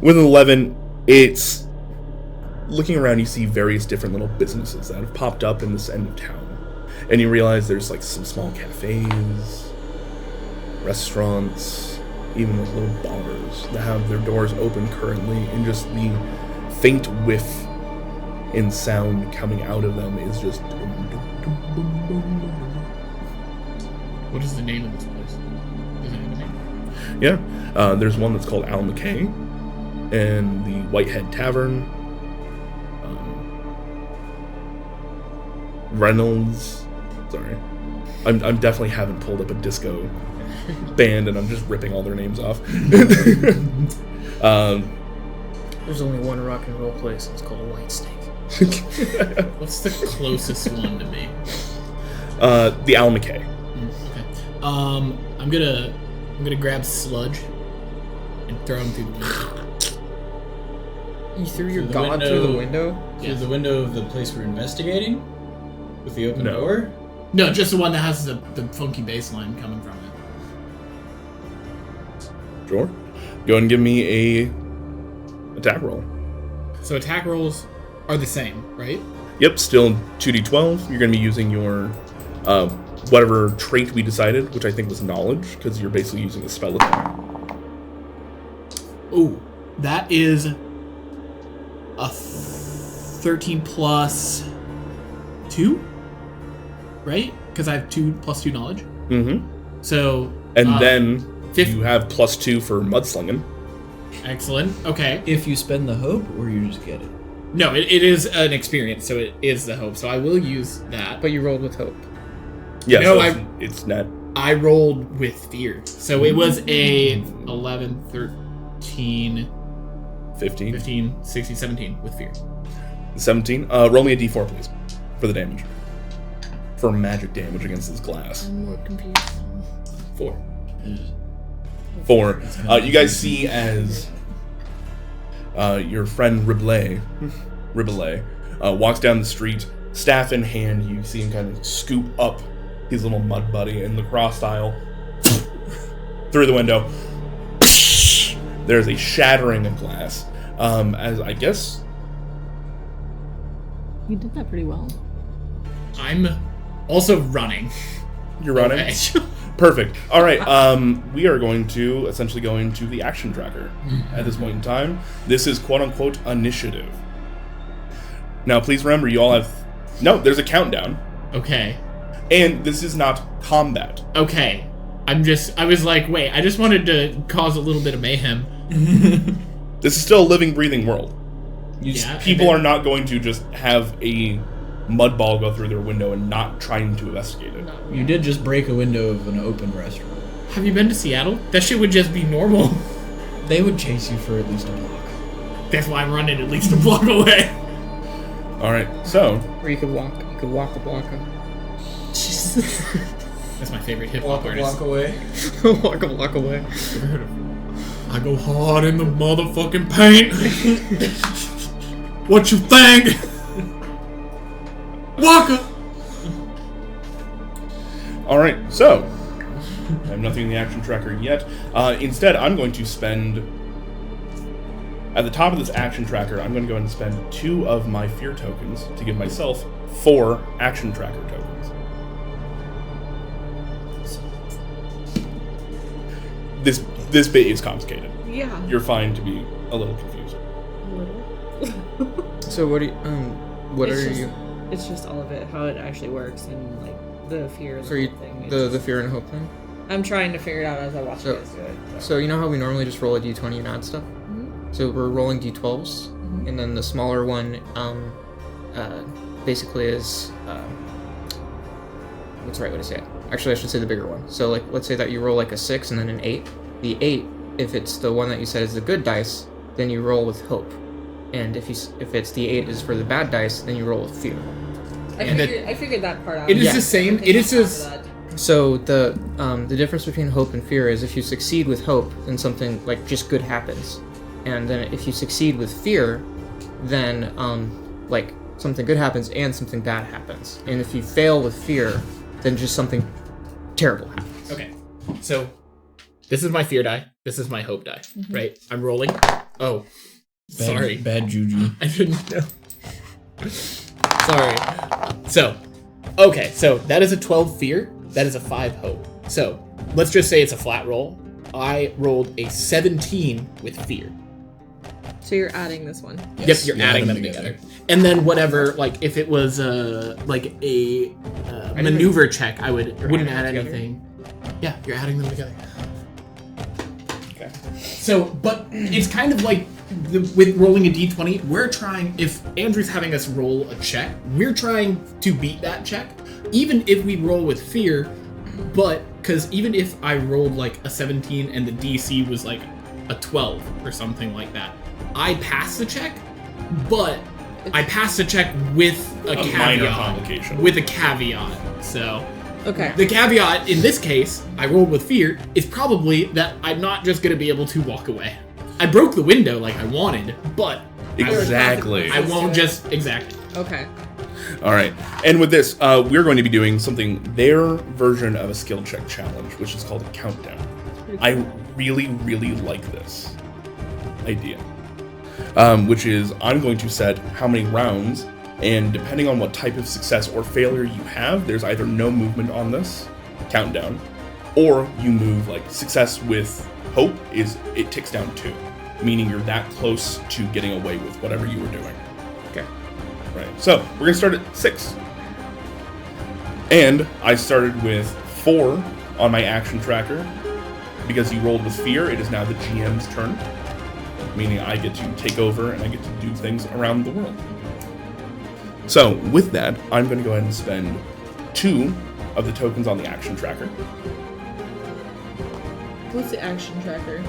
With an 11, it's... Looking around, you see various different little businesses that have popped up in this end of town. And you realize there's like some small cafes, restaurants, even like little bars that have their doors open currently, and just the faint whiff and sound coming out of them is just... What is the name of this place? Does it have a name? Yeah, there's one that's called Al McKay, and the Whitehead Tavern, Reynolds. Sorry, I'm definitely haven't pulled up a disco band, and I'm just ripping all their names off. There's only one rock and roll place, and it's called a White Snake. What's the closest one to me? The Al McKay. Okay. I'm gonna grab Sludge and throw him through the window. You threw your Through the god through the window? window? Through the window of the place we're investigating? With the open No. door? No, just the one that has the funky bass line coming from it. Sure. Go ahead and give me a attack roll. So attack rolls are the same, right? Yep, still 2d12. You're going to be using your whatever trait we decided, which I think was knowledge, because you're basically using a spell attack. Ooh, that is a 13 plus 2, right? Because I have 2 plus 2 knowledge. Mm-hmm. So And then 50. you have +2 for mudslinging. Excellent. Okay. If you spend the hope, or you just get it. No, it is an experience, so it is the hope. So I will use that. But you rolled with hope. Yeah, No, so it's not. I rolled with fear. So it was a 11, 13, 15. 15, 16, 17 with fear. 17. Roll me a d4, please, for the damage. For magic damage against this glass. I'm more confused. 4. 4. You guys see as your friend Riblet walks down the street, staff in hand. You see him kind of scoop up his little mud buddy in lacrosse style through the window. There's a shattering of glass. As I guess You did that pretty well. I'm also running. you're running. Okay. Perfect. All right. We are going to essentially go into the action tracker at this point in time. This is quote unquote initiative. Now, please remember, you all have there's a countdown, Okay. and this is not combat. Okay. I was like, wait, I just wanted to cause a little bit of mayhem. This is still a living, breathing world. Yeah, People are not going to just have a mud ball go through their window and not trying to investigate it. You did just break a window of an open restaurant. Have you been to Seattle? That shit would just be normal. They would chase you for at least a block. That's why I'm running at least a block away. All right. So Or you could walk the block up. That's my favorite hip hop artist. away. Walk a block away. Ever heard of? I go hard in the motherfucking paint. What you think? Walker. all right. So I have nothing in the action tracker yet. Instead, I'm going to spend at the top of this action tracker. I'm going to go ahead and spend 2 of my fear tokens to give myself 4 action tracker tokens. This bit is complicated. Yeah. You're fine to be a little confused. So what do you what It's are just- you It's just all of it, how it actually works, and like the fear and so you, whole thing. the fear and hope thing? I'm trying to figure it out as I watch So- you guys do it. So you know how we normally just roll a d20 and add stuff? Mhm. So we're rolling d12s, and then the smaller one basically is what's the right way to say it? Actually, I should say the bigger one. So like, let's say that you roll like a 6 and then an 8. The 8, if it's the one that you said is the good dice, then you roll with hope. And if it's the 8 is for the bad dice, then you roll with fear. I figured that part out. It is Yeah. the same. It is just. So the difference between hope and fear is if you succeed with hope, then something like just good happens, and then if you succeed with fear, then like something good happens and something bad happens. And if you fail with fear, then just something terrible happens. Okay. So, this is my fear die. This is my hope die. Right? I'm rolling. Oh. Sorry. Bad juju. I didn't know. Sorry. So, okay, so that is a 12 fear. That is a 5 hope. So, let's just say it's a flat roll. I rolled a 17 with fear. So you're adding this one. Yep, you're adding them together. And then whatever, like if it was like a maneuver check, I wouldn't add adding them anything. Yeah, you're adding them together. Okay. So, but it's kind of like with rolling a d20, we're trying, if Andrew's having us roll a check, we're trying to beat that check, even if we roll with fear, but, because even if I rolled like a 17 and the DC was like a 12 or something like that, I pass the check, but I pass the check with a minor caveat. complication. With a caveat, so... Okay. The caveat in this case, I rolled with fear, is probably that I'm not just going to be able to walk away. I broke the window like I wanted, but Exactly. I won't just... Exactly. Okay. All right. And with this, we're going to be doing something, their version of a skill check challenge, which is called a countdown. I really, really like this idea. Which is, I'm going to set how many rounds, and depending on what type of success or failure you have, there's either no movement on this countdown, or you move, like, success with hope is, it ticks down 2, meaning you're that close to getting away with whatever you were doing. Okay. Right. So, we're going to start at 6. And I started with 4 on my action tracker. Because you rolled with fear, it is now the GM's turn. meaning I get to take over and I get to do things around the world. So, with that, I'm going to go ahead and spend 2 of the tokens on the action tracker. What's the action tracker?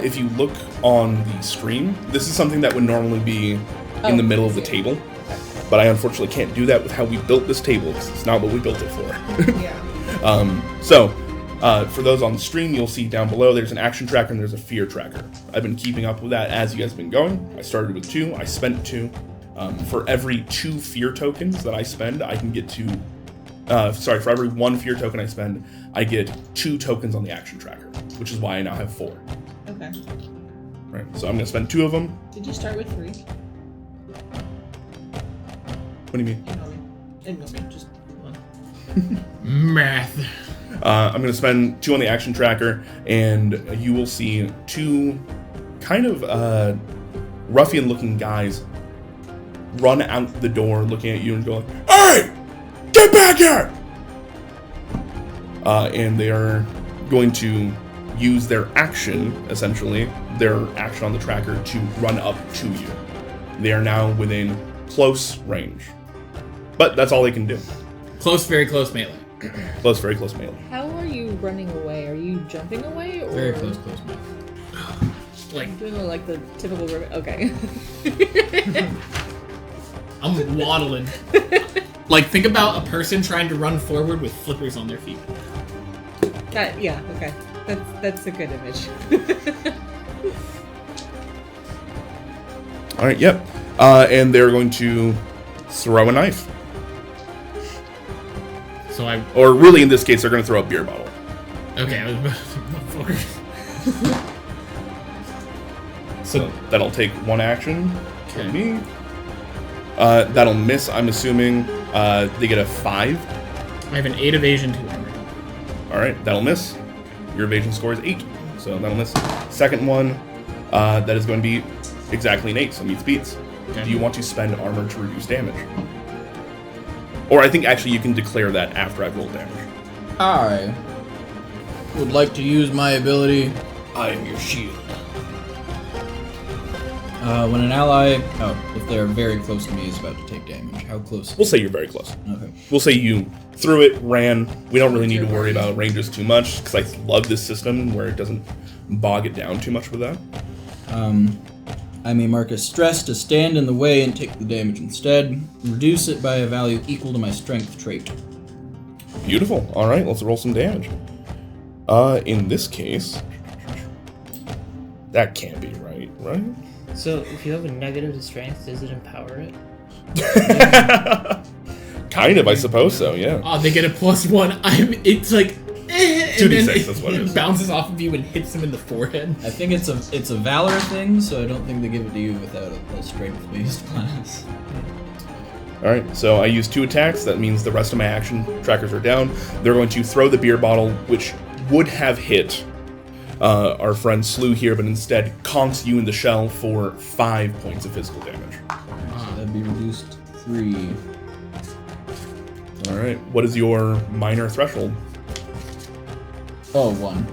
If you look on the screen, this is something that would normally be in the middle of the table, but I unfortunately can't do that with how we built this table, because it's not what we built it for. Yeah. For those on the stream, you'll see down below there's an action tracker and there's a fear tracker. I've been keeping up with that as you guys have been going. I started with 2, I spent 2. For every 2 fear tokens that I spend, I can get to... for every 1 fear token I spend, I get 2 tokens on the action tracker, which is why I now have 4. Okay. Right, so I'm going to spend 2 of them. Did you start with 3? What do you mean? Ignore me. Just 1. Math. I'm going to spend 2 on the action tracker, and you will see 2 kind of ruffian-looking guys run out the door looking at you and go, "Hey! Get back here!" And they are going to use their action, essentially, their action on the tracker, to run up to you. They are now within close range. But that's all they can do. Close, very close melee. Close, very close melee. How are you running away? Are you jumping away or Very close melee. Like, doing like the typical okay. I'm waddling. Like, think about a person trying to run forward with flippers on their feet. Yeah, okay. That's a good image. Alright, yep. And they're going to throw a knife. So I... Or really, in this case, they're going to throw a beer bottle. Okay, I was... So that'll take 1 action. Okay. Me. That'll miss, I'm assuming. They get a 5. I have an 8 evasion, 2 armor. Alright, that'll miss. Your evasion score is 8. So that'll miss. Second one, that is going to be exactly an 8, so meets beats. Okay. Do you want to spend armor to reduce damage? Or I think actually you can declare that after I've rolled damage. I would like to use my ability, I am your shield. When an ally, if they're very close to me, is about to take damage. How close? We'll say you're very close. Okay. We'll say you threw it, ran. We don't really need to worry about ranges too much, because I love this system where it doesn't bog it down too much with that. I may mark a stress to stand in the way and take the damage instead. Reduce it by a value equal to my strength trait. Beautiful. All right, let's roll some damage. In this case, that can't be right, right? So, if you have a negative to strength, does it empower it? Kind of, I suppose so, yeah. Oh, they get a +1. It's like... and 2d6, then that's what it is. bounces off of you and hits him in the forehead. I think it's a valor thing, so I don't think they give it to you without a strength-based class. Alright, so I use 2 attacks. That means the rest of my action trackers are down. They're going to throw the beer bottle, which would have hit our friend Slew here, but instead conks you in the shell for 5 points of physical damage. So that'd be reduced 3. Alright, what is your minor threshold? Oh, 1.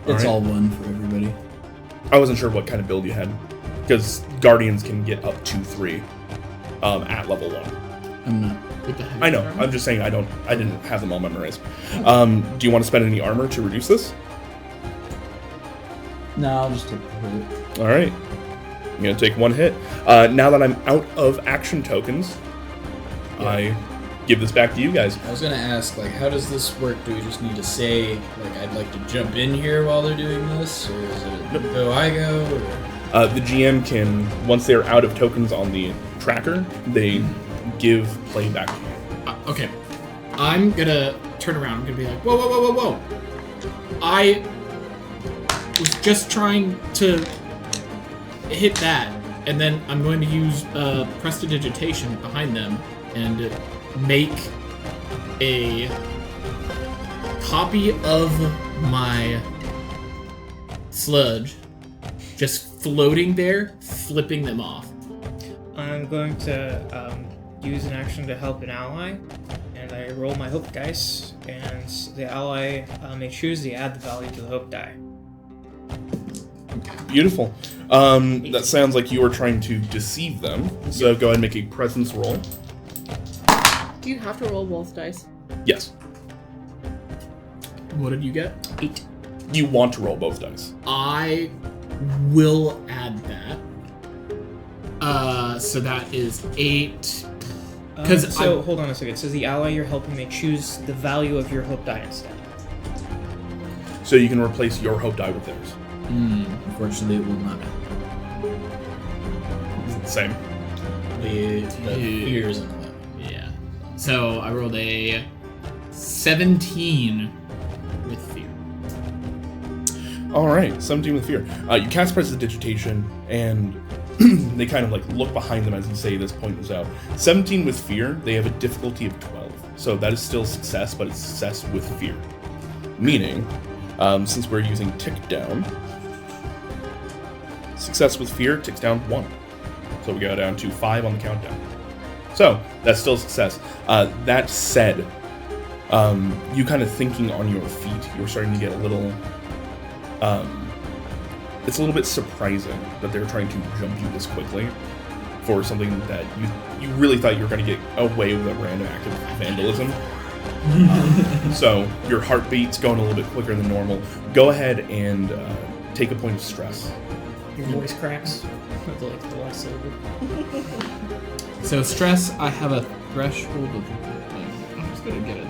It's all 1 for everybody. I wasn't sure what kind of build you had, because Guardians can get up to 3 at level 1. I'm not. What the heck? I know, I'm just saying I didn't have them all memorized. Do you want to spend any armor to reduce this? No, I'll just take the hit. Alright. I'm going to take 1 hit. Now that I'm out of action tokens, I give this back to you guys. I was gonna ask, like, how does this work? Do we just need to say, like, I'd like to jump in here while they're doing this? Or is it go I go? Or... The GM can, once they're out of tokens on the tracker, they give play back to you. Okay. I'm gonna turn around. I'm gonna be like, whoa, whoa, whoa, whoa, whoa. I was just trying to hit that, and then I'm going to use prestidigitation behind them and make a copy of my sludge just floating there, flipping them off. I'm going to use an action to help an ally, and I roll my hope dice, and the ally may choose to add the value to the hope die. Beautiful. That sounds like you are trying to deceive them. So go ahead and make a presence roll. Do you have to roll both dice? Yes. What did you get? 8. You want to roll both dice. I will add that. So that is 8. So hold on a second. It says the ally you're helping may choose the value of your hope die instead. So you can replace your hope die with theirs. Unfortunately, it will not. Same. The fears in them. Yeah. So I rolled a 17 with fear. All right, 17 with fear. You cast Prestidigitation, and they kind of like look behind them as you say this, point this out. 17 with fear, they have a difficulty of 12. So that is still success, but it's success with fear. Meaning, since we're using tick down, success with fear ticks down 1. So we go down to 5 on the countdown. So that's still success. That said, you kind of thinking on your feet, you're starting to get a little... it's a little bit surprising that they're trying to jump you this quickly for something that you really thought you were going to get away with a random act of vandalism. So your heartbeat's going a little bit quicker than normal. Go ahead and take a point of stress. Your voice cracks. With like the last syllable. So stress, I have a threshold of... I'm just going to get a d20.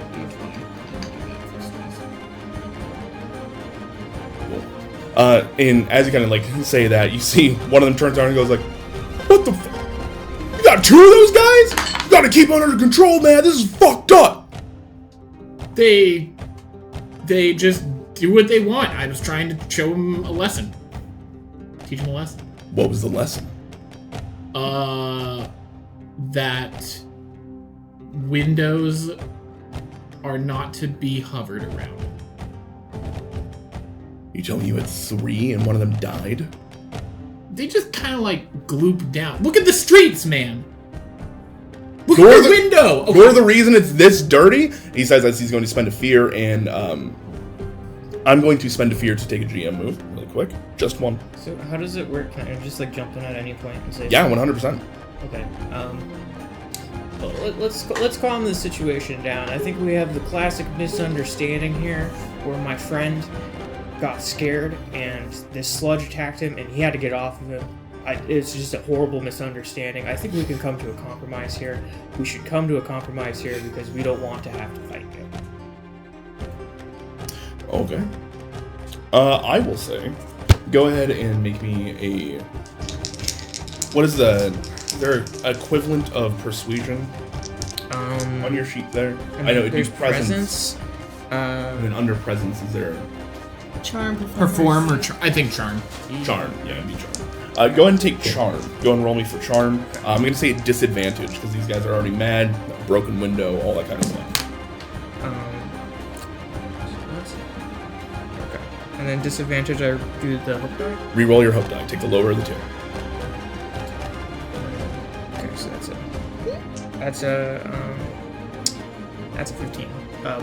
And as you kind of like say that, you see one of them turns around and goes like, "What the fuck? You got 2 of those guys? You gotta keep them under control, man. This is fucked up." They just do what they want. I was trying to show them a lesson. Teach them a lesson. What was the lesson? That windows are not to be hovered around. You tell me you had 3 and one of them died? They just kind of like gloop down. Look at the streets, man. Look You're at the the- window. Okay. You're the reason it's this dirty? He says that he's going to spend a fear, and I'm going to spend a fear to take a GM move really quick. Just 1. So how does it work? Can I just like jump in at any point and say? Yeah, 100%. Okay. Well, let's calm this situation down. I think we have the classic misunderstanding here, where my friend got scared and this sludge attacked him, and he had to get off of him. It's just a horrible misunderstanding. I think we can come to a compromise here. We should come to a compromise here because we don't want to have to fight you. Okay. I will say, go ahead and make me a... What is their equivalent of persuasion on your sheet there? I know it there's is presence. And then under presence is there Charm, Perform or I think charm. charm. Yeah, it'd be charm. Go ahead and take charm. Go and roll me for charm. I'm going to say disadvantage because these guys are already mad, broken window, all that kind of stuff. Okay. And then disadvantage, I do the hook die? Reroll your hope die. Take the lower of the 2. Okay, so that's a 15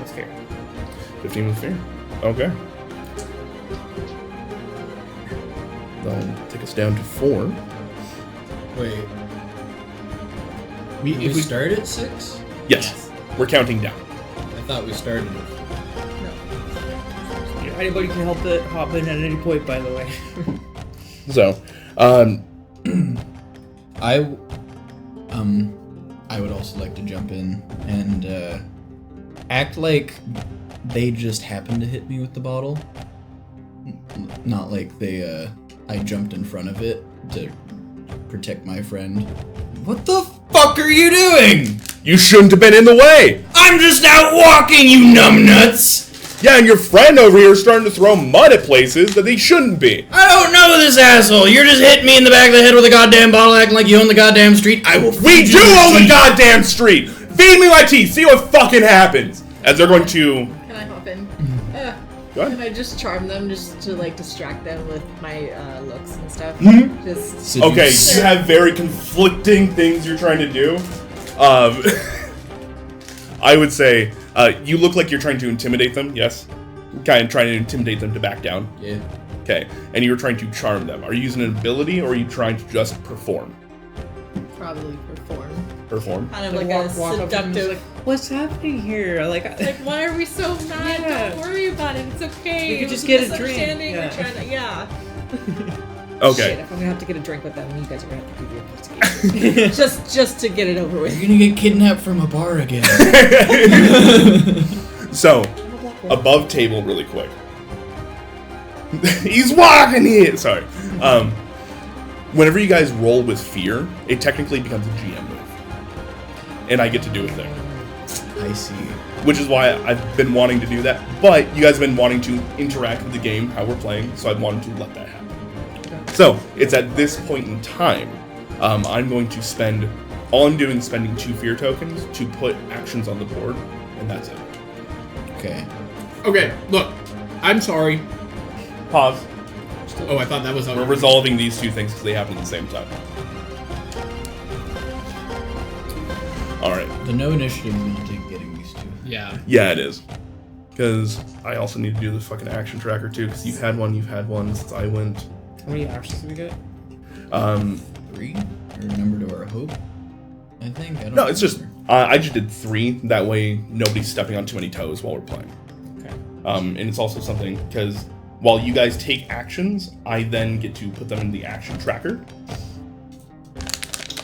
with fear. 15 with fear. Okay. That'll take us down to 4. Wait. We, Did if we we start at 6? Yes. We're counting down. I thought we started at... Anybody can hop in at any point, by the way. So, I would also like to jump in and act like they just happened to hit me with the bottle. Not like I jumped in front of it to protect my friend. What the fuck are you doing? you shouldn't have been in the way. I'm just out walking, you numbnuts! Yeah, and your friend over here is starting to throw mud at places that they shouldn't be. I don't know this asshole. You're just hitting me in the back of the head with a goddamn bottle acting like you own the goddamn street. I will We feed do you own the tea. goddamn street. Feed me my tea. See what fucking happens. As they're going to... Can I hop in? Go ahead. Can I just charm them just to like distract them with my looks and stuff? Mhm. Just Okay, Sure. you have very conflicting things you're trying to do. I would say you look like you're trying to intimidate them, yes? Kind of trying to intimidate them to back down. Yeah. Okay, and you're trying to charm them. Are you using an ability, or are you trying to just perform? Probably perform. Perform? Kind of like a walk up and seductive. like, what's happening here? Like Why are we so mad? Yeah. Don't worry about it. It's okay. We could It just was get a misunderstanding. drink. We're trying to, yeah. Okay. Shit, if I'm gonna have to get a drink with them, you guys are gonna have to do the investigation. just to get it over with. You're gonna get kidnapped from a bar again. So, above table, really quick. He's walking here! Sorry. Whenever you guys roll with fear, it technically becomes a GM move. And I get to do it there. I see. Which is why I've been wanting to do that. But you guys have been wanting to interact with the game, how we're playing, so I wanted to let that happen. So, it's at this point in time, I'm going to spend... All I'm doing is spending 2 fear tokens to put actions on the board, and that's it. Okay. Okay, look. I'm sorry. Pause. Oh, I thought that was... We're resolving these 2 things because they happen at the same time. Alright. The no initiative is gonna take getting these 2. Yeah. Yeah, it is. Because I also need to do this fucking action tracker too, because you've had one since I went. how many actions did we get? 3? Or number to our hope? I think. I don't No, it's just remember. I just did 3. That way nobody's stepping on too many toes while we're playing. Okay. And it's also something because while you guys take actions, I then get to put them in the action tracker.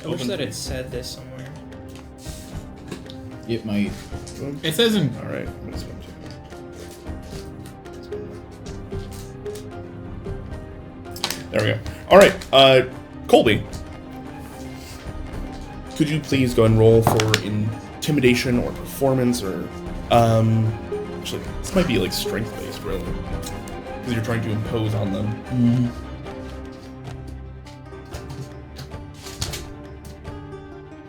I wish that it said this somewhere. It might. It says in... All right. I'm gonna spend 2. There we go. All right, Colby. Could you please go and roll for intimidation or performance or actually this might be like strength based really because you're trying to impose on them. Mm-hmm.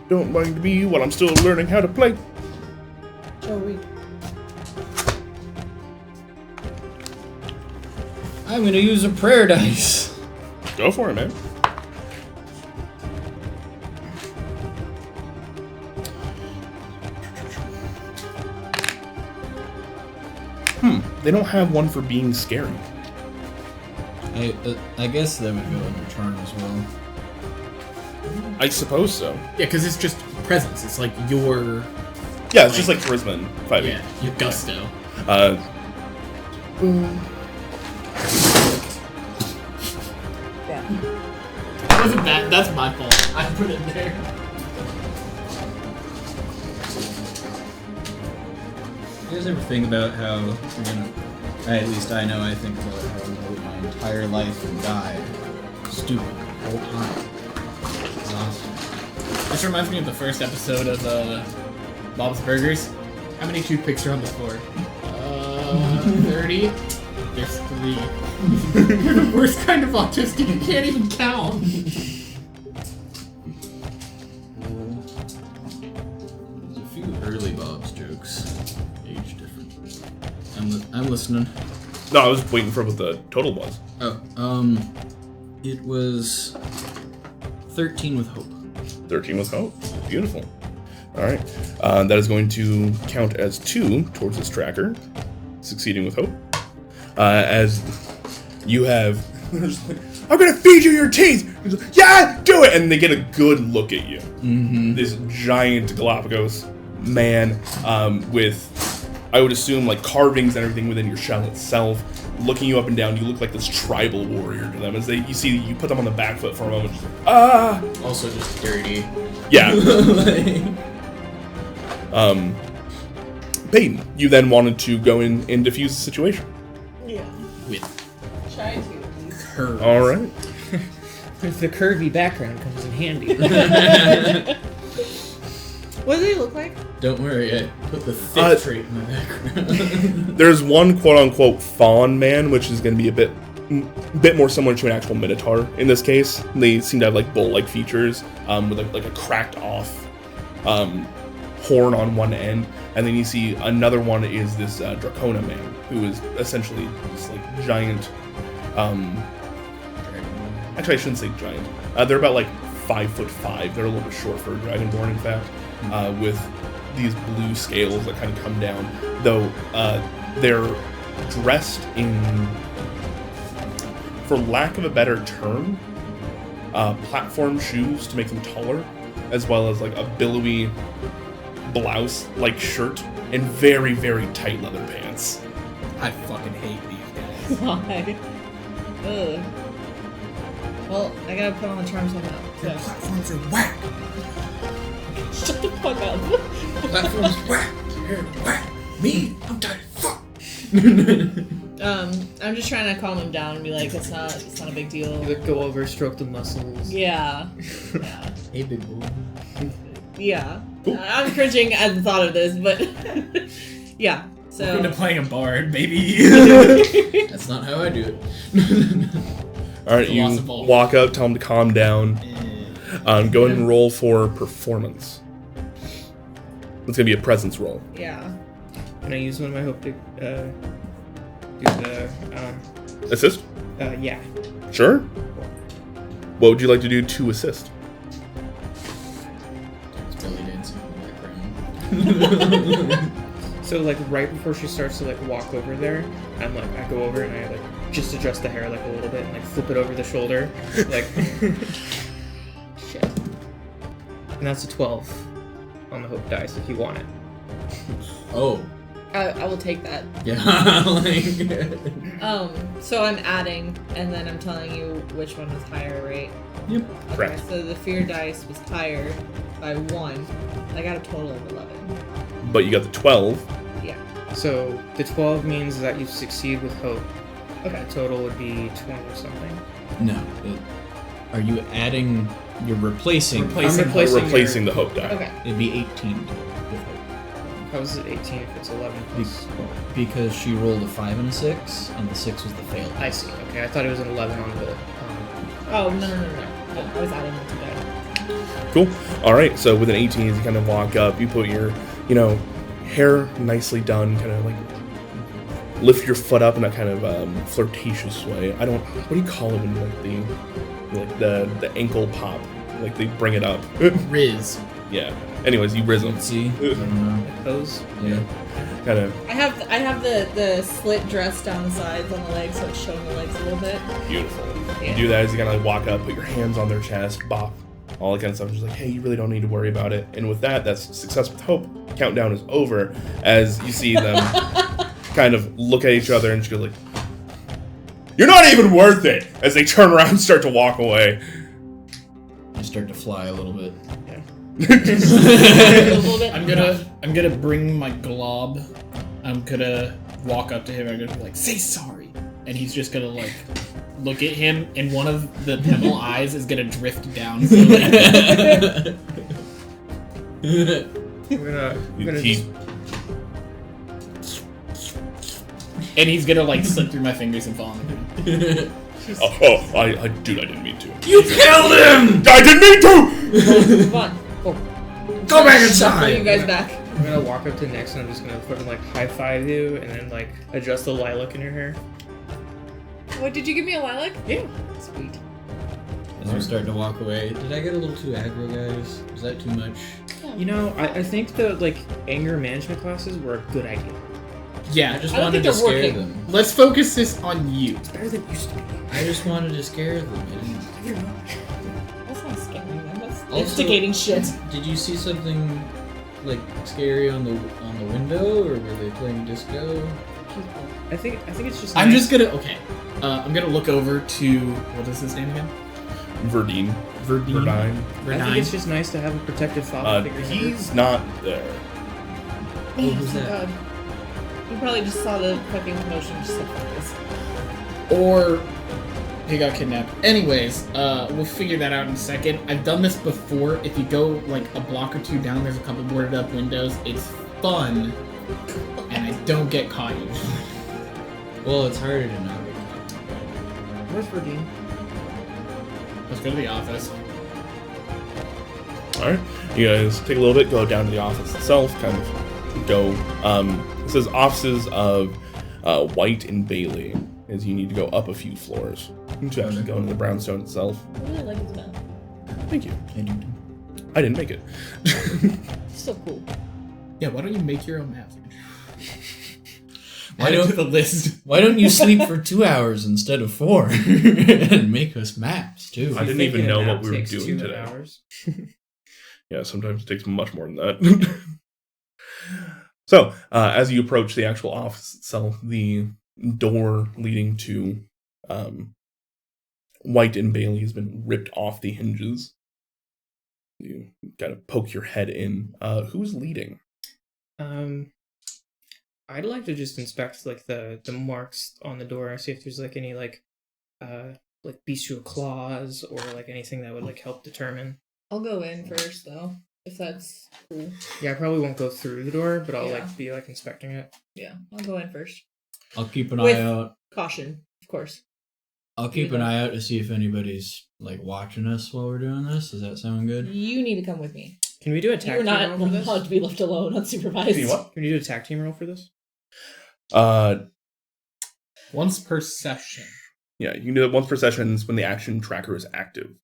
Don't mind me while I'm still learning how to play. Oh, wait. I'm gonna use a prayer dice. Go for it, man. They don't have one for being scary. I guess that would go under charm as well. I suppose so. Yeah, because it's just presence. It's like your... Yeah, it's just like charisma and 5e. Yeah, your gusto. Wasn't that? That's my fault. I put it there. You guys ever think about how you're gonna... At least I know I think about how I'm gonna live my entire life and die stupid the whole time. Exhausting. This reminds me of the first episode of Bob's Burgers. How many toothpicks are on the floor? 30? There's 3. You're the worst kind of autistic. You can't even count. There's a few early Bob's jokes. Age different. I'm listening. No, I was waiting for what the total was. Oh, it was 13 with hope. 13 with hope. Beautiful. All right. That is going to count as 2 towards this tracker. Succeeding with hope. As you have... I'm going to feed you your teeth! Yeah, do it! And they get a good look at you. Mm-hmm. This giant Galapagos man with, I would assume, like carvings and everything within your shell itself. Looking you up and down, you look like this tribal warrior to them. As you put them on the back foot for a moment. Just like, ah! Also just dirty. Yeah. Peyton, you then wanted to go in and defuse the situation. Yeah. With Try to. curves. All right. The curvy background comes in handy. What do they look like? Don't worry, I put the thick trait in my background. There's one quote-unquote fawn man, which is going to be a bit more similar to an actual minotaur in this case. They seem to have like bull-like features with like a cracked off horn on one end, and then you see another one is this Dracona man, who is essentially this like giant. Actually, I shouldn't say giant. They're about like 5'5". They're a little bit short for a dragonborn, in fact, with these blue scales that kind of come down. Though they're dressed in for lack of a better term, platform shoes to make them taller, as well as like a billowy blouse like shirt and very, very tight leather pants. I fucking hate these guys. Why? Ugh. Well, I gotta put on the charms on that. Their So. platforms are whack. Shut the fuck up. Platforms whack. You're whack. Me, I'm tight. Fuck. I'm just trying to calm him down and be like, it's not a big deal. You like go over, stroke the muscles. Yeah. Yeah. Hey, big boy. Yeah. I'm cringing at the thought of this, but yeah. So Welcome to playing a bard, baby. That's not how I do it. All right, you Philosophical. walk up, tell him to calm down. Go ahead and roll for performance. It's gonna be a presence roll. yeah. Can I use one of my hope to do the Assist? yeah. Sure. What would you like to do to assist? It's belly dancing in the background. So like right before she starts to like walk over there, I'm like I go over and I like just adjust the hair like a little bit and like flip it over the shoulder, like shit. And that's a 12 on the hope dice if you want it. Oh. I will take that. Yeah. So I'm adding, and then I'm telling you which one was higher, right? Yep. Okay, Correct. so the fear dice was higher by 1. I got a total of 11. But you got the 12. Yeah. So the 12 means that you succeed with hope. Okay. The total would be 20 or something. No. Are you adding? You're replacing. Replacing- I'm replacing replacing the hope die. Okay. It'd be 18. How is it 18 if it's 11 plus? Because she rolled a 5 and a 6, and the 6 was the failed. I see. Okay, I thought it was an 11 on the. Oh, no. I was adding them together. Cool. All right. So with an 18, as you kind of walk up, you put your, hair nicely done, kind of like lift your foot up in that kind of flirtatious way. What do you call it when the ankle pop, like they bring it up? Riz. Yeah. Anyways, you rizz them. See? I don't know. Pose. Yeah. Kind of I have the slit dress down the sides on the legs, so it's showing the legs a little bit. beautiful. Yeah. You do that as you kind of like walk up, put your hands on their chest, bop, all that kind of stuff. Just like, hey, you really don't need to worry about it. And with that, that's success with hope. Countdown is over as you see them kind of look at each other, and she goes like, "You're not even worth it." As they turn around and start to walk away. I start to fly a little bit. A little bit. I'm gonna bring my glob. I'm gonna walk up to him. I'm gonna be like, "Say sorry," and he's just gonna like look at him, and one of the pebble eyes is gonna drift down. So, like, We're gonna He- just, and he's gonna like slip through my fingers and fall on the ground. Dude, I didn't mean to. You killed him! I didn't mean to! Come on. Oh. Go back Put inside! you guys back. I'm gonna walk up to Nyx and I'm just gonna fucking like high five you and then like adjust the lilac in your hair. What, did you give me a lilac? Yeah. Sweet. As we start to walk away, did I get a little too aggro, guys? Was that too much? You know, I think the like anger management classes were a good idea. Yeah, I just I don't wanted think to they're scare working. them. let's focus this on you. Better than it used to be. I just wanted to scare them. I didn't... That's not scary, man. That's Also- instigating shit. Did you see something like scary on the window, or were they playing disco? I think it's just. I'm nice. just gonna I'm gonna look over to what is his name again? Verdine. Verdine. I think Verdine. it's just nice to have a protective father figure. He's not there. Oh, who's that? God. You probably just saw the fucking promotion just like this. Or he got kidnapped. Anyways, we'll figure that out in a second. I've done this before. If you go like a block or two down, there's a couple boarded up windows. It's fun, and I don't get caught usually. Well, it's harder to not get Where's Verdine? Let's go to the office. Alright. You guys take a little bit, go down to the office itself, kind of go. It says offices of White and Bailey, as you need to go up a few floors to actually go into the brownstone itself. I really like his mouth. Thank you. caught. I didn't make it. It's so cool. Yeah, why don't you make your own map? Why don't the list? Why don't you sleep for 2 hours instead of 4 and make us maps too? I didn't even know what we were Takes doing 2 today. hours. Yeah, sometimes it takes much more than that. So, as you approach the actual office itself, the door leading to White and Bailey has been ripped off the hinges. You kind of poke your head in. Who's leading? I'd like to just inspect like the marks on the door, see if there's like any like bestial claws or like anything that would like help determine. I'll go in first though, if that's cool. Yeah, I probably won't go through the door, but I'll Yeah. like be like inspecting it. Yeah, I'll go in first. I'll keep an With- eye out. Caution, of course. I'll keep an eye out to see if anybody's like watching us while we're doing this. Does that sound good? You need to come with me. Can we do a tag You're team not roll for this? allowed to be left alone unsupervised. You what? Can you do a tag team roll for this? Once per session. Yeah, you can do it once per session when the action tracker is active.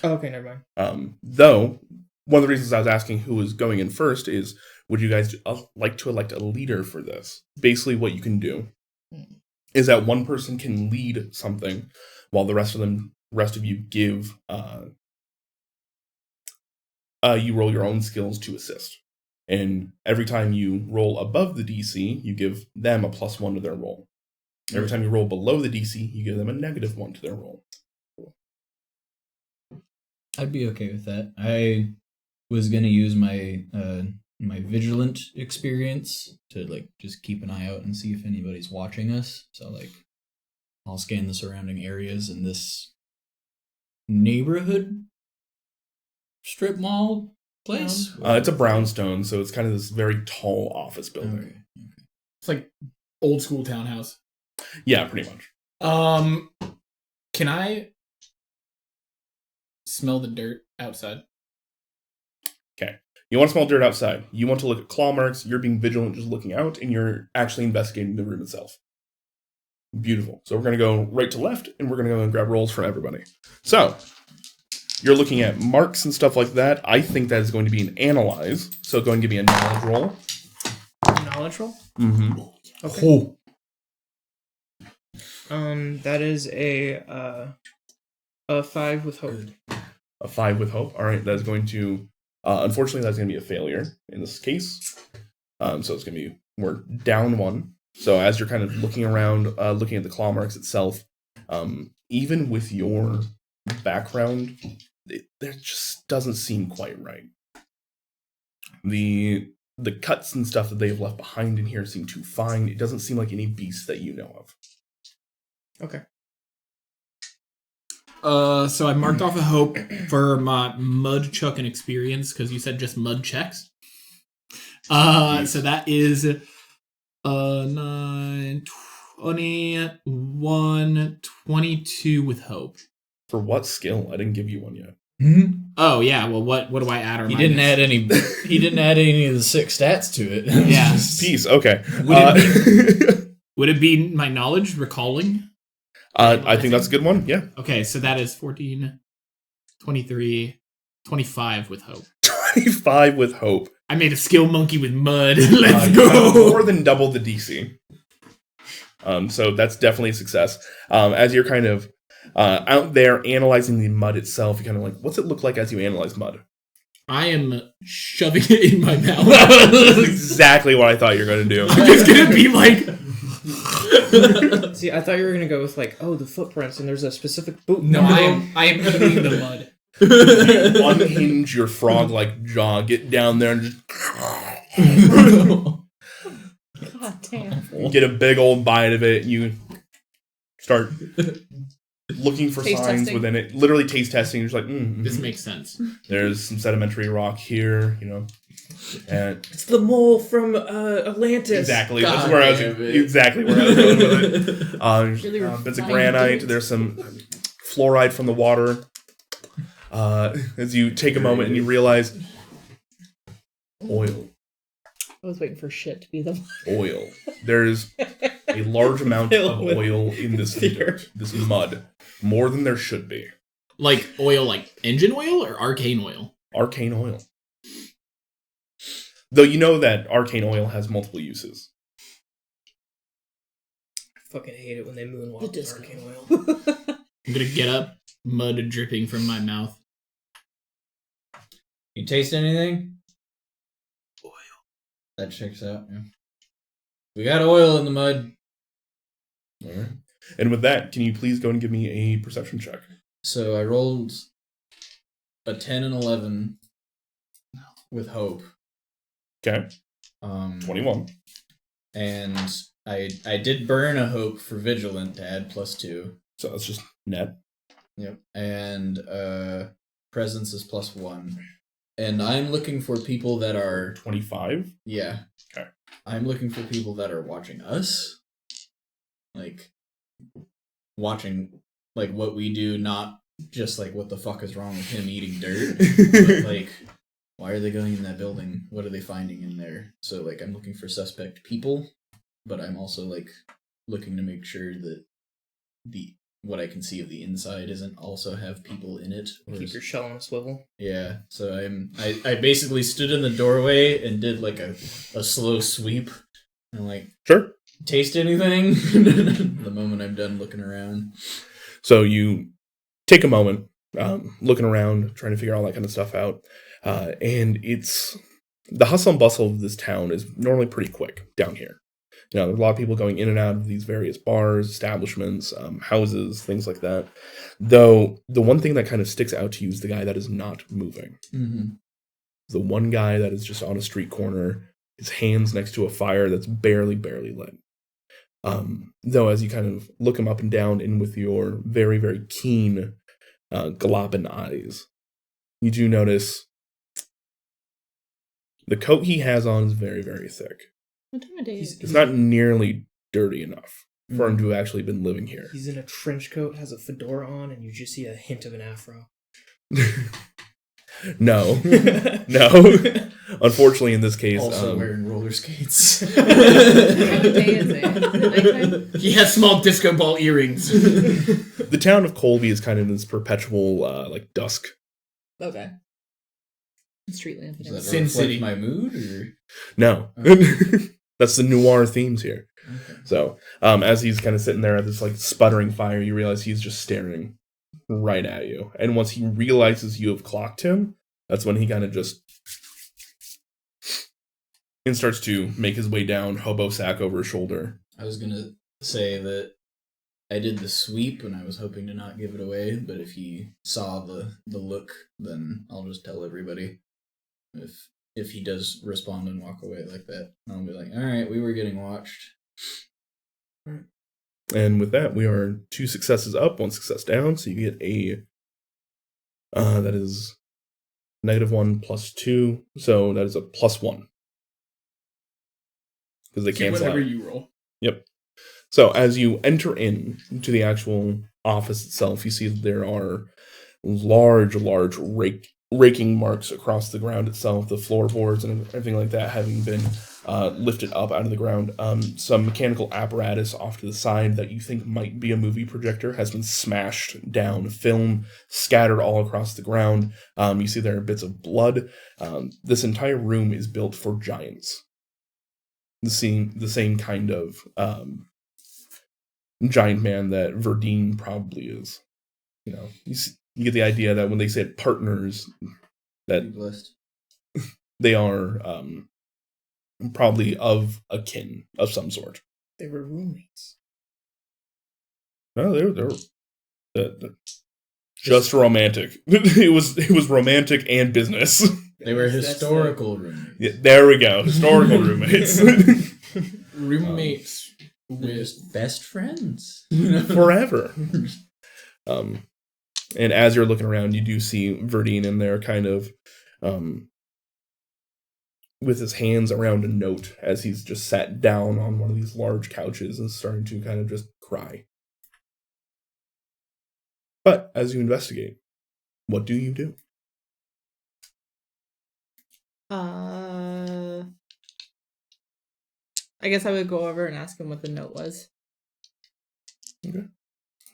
Oh, okay, never mind. Though, one of the reasons I was asking who was going in first is, would you guys like to elect a leader for this? Basically, what you can do is that one person can lead something, while the rest of you give, you roll your own skills to assist. And every time you roll above the DC, you give them a +1 to their roll. Every time you roll below the DC, you give them a -1 to their roll. I'd be okay with that. I was gonna use my my vigilant experience to like just keep an eye out and see if anybody's watching us. So like, I'll scan the surrounding areas in this neighborhood strip mall place. It's a brownstone, so it's kind of this very tall office building. Okay. It's like old school townhouse. Yeah, pretty much. Can I smell the dirt outside? You want to smell dirt outside. You want to look at claw marks. You're being vigilant, just looking out, and you're actually investigating the room itself. Beautiful. So we're going to go right to left, and we're going to go and grab rolls from everybody. So you're looking at marks and stuff like that. I think that is going to be an analyze. So go and give me a knowledge roll. Knowledge roll? Mm-hmm. Okay. That is a 5 with hope. A 5 with hope. All right, that's going to... unfortunately, that's going to be a failure in this case. So it's going to be... We're down 1. So as you're kind of looking around, looking at the claw marks itself, even with your background, it just doesn't seem quite right. The cuts and stuff that they've left behind in here seem too fine. It doesn't seem like any beast that you know of. Okay. So I marked off a hope for my mud chucking experience because you said just mud checks. So that is 9, 21, 22 with hope. For what skill? I didn't give you one yet. Oh yeah. Well, what do I add? Or He didn't minus? add any. He didn't add any of the 6 stats to it. Yeah. Peace. Okay. Would it be my knowledge recalling? I think that's a good one. Yeah. Okay, so that is 14, 23, 25 with hope. 25 with hope. I made a skill monkey with mud. Let's You have go. more than double the DC. So that's definitely a success. As you're kind of out there analyzing the mud itself, you're kind of like, what's it look like as you analyze mud? I am shoving it in my mouth. That's exactly what I thought you were going to do. I'm just gonna be like, See, I thought you were gonna go with like, oh, the footprints, and there's a specific boot. no, number. I am eating the mud. You unhinge your frog-like jaw, get down there and just God damn. get a big old bite of it. You start looking for Taste signs testing. within it. Literally taste testing. You're just like, This makes sense. there's some sedimentary rock here, and It's the mole from Atlantis. exactly God that's where I was damn it. exactly where I was going with it. Really Bits of refined granite. food. There's some fluoride from the water. As you take a moment and you realize oil. I was waiting for shit to be the Oil. There's a large amount of Filled with oil in this fear. dirt, this mud, more than there should be. Like oil, like engine oil or arcane oil? Arcane oil. Though you know that arcane oil has multiple uses. fucking hate it when they moonwalk The with disco. arcane oil. I'm gonna get up, mud dripping from my mouth. You taste anything? Oil. That checks out. Yeah. We got oil in the mud. All right. And with that, can you please go and give me a perception check? So I rolled a 10 and 11 with hope. Okay. 21. And I did burn a hope for vigilant to add +2. So that's just net. Yep. And presence is +1. And I'm looking for people that are 25. yeah. Okay. I'm looking for people that are watching us. Like watching like what we do, not just like what the fuck is wrong with him eating dirt. But like why are they going in that building? What are they finding in there? So like I'm looking for suspect people, but I'm also like looking to make sure that what I can see of the inside isn't also have people in it. Keep your shell on a swivel. Yeah, so I basically stood in the doorway and did like a slow sweep. I'm like, Sure. taste anything? The moment I'm done looking around. So you take a moment, looking around, trying to figure all that kind of stuff out. And it's the hustle and bustle of this town is normally pretty quick down here. You know, there's a lot of people going in and out of these various bars, establishments, houses, things like that. Though the one thing that kind of sticks out to you is the guy that is not moving. Mm-hmm. The one guy that is just on a street corner, his hands next to a fire that's barely lit. Though as you kind of look him up and down and with your very, very keen Galopin eyes, you do notice the coat he has on is very, very thick. What time of day is it? It's not nearly dirty enough for him to have actually been living here. He's in a trench coat, has a fedora on, and you just see a hint of an afro. No. No. Unfortunately, in this case... Also wearing roller skates. What time of day is it? Is it nighttime? He has small disco ball earrings. The town of Colby is kind of in this perpetual, dusk. Okay. Street lamp. Does that Sin reflect City. my mood, or No. Oh. That's the noir themes here. okay. So, as he's kind of sitting there at this, sputtering fire, you realize he's just staring right at you. And once he realizes you have clocked him, that's when he kind of just... and starts to make his way down, hobo sack over his shoulder. I was gonna say that I did the sweep and I was hoping to not give it away, but if he saw the look, then I'll just tell everybody. If he does respond and walk away like that, I'll be like, alright, we were getting watched. And with that, we are 2 successes up, 1 success down, so you get a... that is -1 + 2, so that is a +1. Because they cancel Whatever out. you roll. Yep. So as you enter into the actual office itself, you see that there are large raking marks across the ground itself, the floorboards and everything like that having been lifted up out of the ground. Some mechanical apparatus off to the side that you think might be a movie projector has been smashed down, film scattered all across the ground. You see there are bits of blood. This entire room is built for giants. The same kind of giant man that Verdine probably is. You know, you get the idea that when they said partners, that Blessed. they are probably of a kin of some sort. They were roommates. No, they're just romantic. It was romantic and business. They were That's historical roommates. Yeah, there we go. Historical roommates. Roommates They're with just best friends. Forever. And as you're looking around, you do see Verdine in there kind of with his hands around a note as he's just sat down on one of these large couches and starting to kind of just cry. But as you investigate, what do you do? I guess I would go over and ask him what the note was. Okay.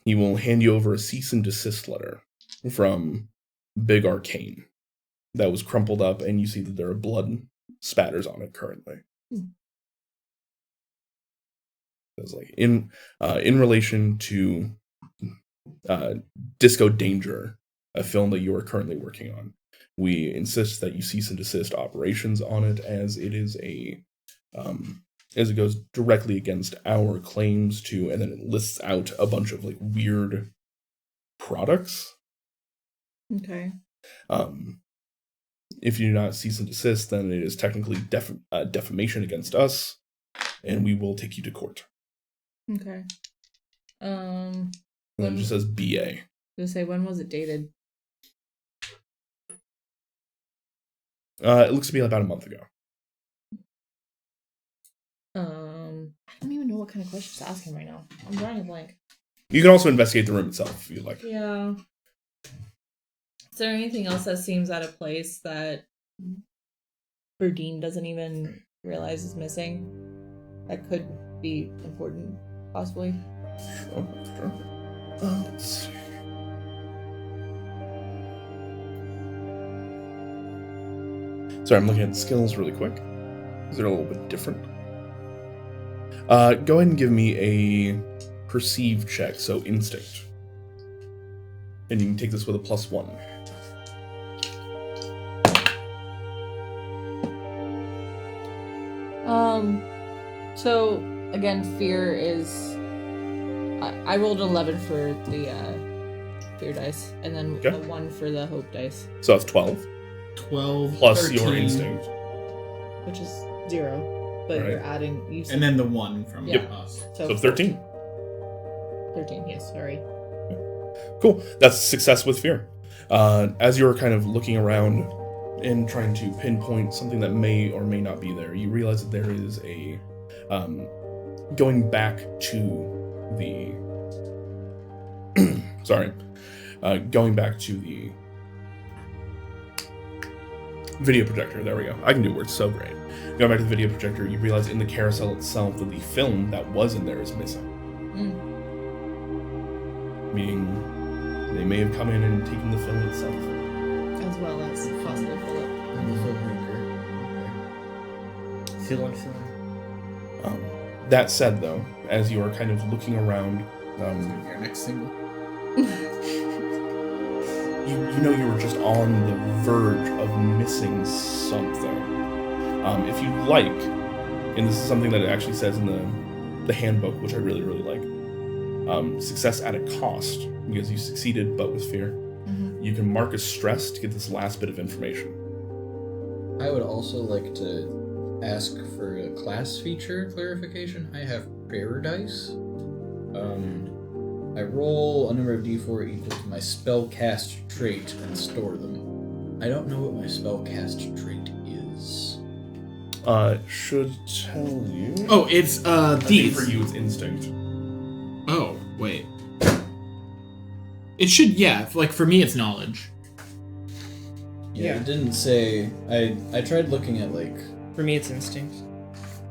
He will hand you over a cease and desist letter from Big Arcane that was crumpled up, and you see that there are blood spatters on it currently. It's like in relation to Disco Danger, a film that you are currently working on. We insist that you cease and desist operations on it, as it is as it goes directly against our claims to, and then it lists out a bunch of like weird products. Okay. If you do not cease and desist, then it is technically defamation against us, and we will take you to court. Okay. And then it just says BA. Gonna say, when was it dated? It looks to be about a month ago. I don't even know what kind of questions to ask him right now. I'm drawing a blank. You can also investigate the room itself if you'd like. Yeah. Is there anything else that seems out of place that Berdine doesn't even realize is missing? That could be important, possibly. Sure. Let's see. Sorry, I'm looking at the skills really quick. They're a little bit different. Go ahead and give me a perceive check, so instinct. And you can take this with a +1. So again, fear is. I rolled an 11 for the fear dice, and then Okay. a 1 for the hope dice, So that's 12. 12 Plus 13, your instinct. which is 0. But Right. you're adding. You said and then the 1 from Yep. us. So 13. 13. Yes. Sorry. Cool. That's success with fear. As you're kind of looking around and trying to pinpoint something that may or may not be there, you realize that there is a going back to the going back to the video projector. There we go. I can do words so great. Going back to the video projector, you realize in the carousel itself that the film that was in there is missing. Meaning they may have come in and taken the film itself. As well as possibly Philip. And the filmmaker. Fill and fill. That said, though, as you are kind of looking around, Your next single. you know you were just on the verge of missing something. If you like, and this is something that it actually says in the handbook, which I really, really like, success at a cost, because you succeeded but with fear. You can mark as stress to get this last bit of information. I would also like to ask for a class feature clarification. I have prayer dice. I roll a number of d4 equal to my spellcast trait and store them. I don't know what my spellcast trait is. Should tell you. Oh, it's I think these. for you, it's instinct. Oh, wait. It should, yeah. Like for me, it's knowledge. Yeah, it didn't say. I tried looking at like. For me, it's instinct.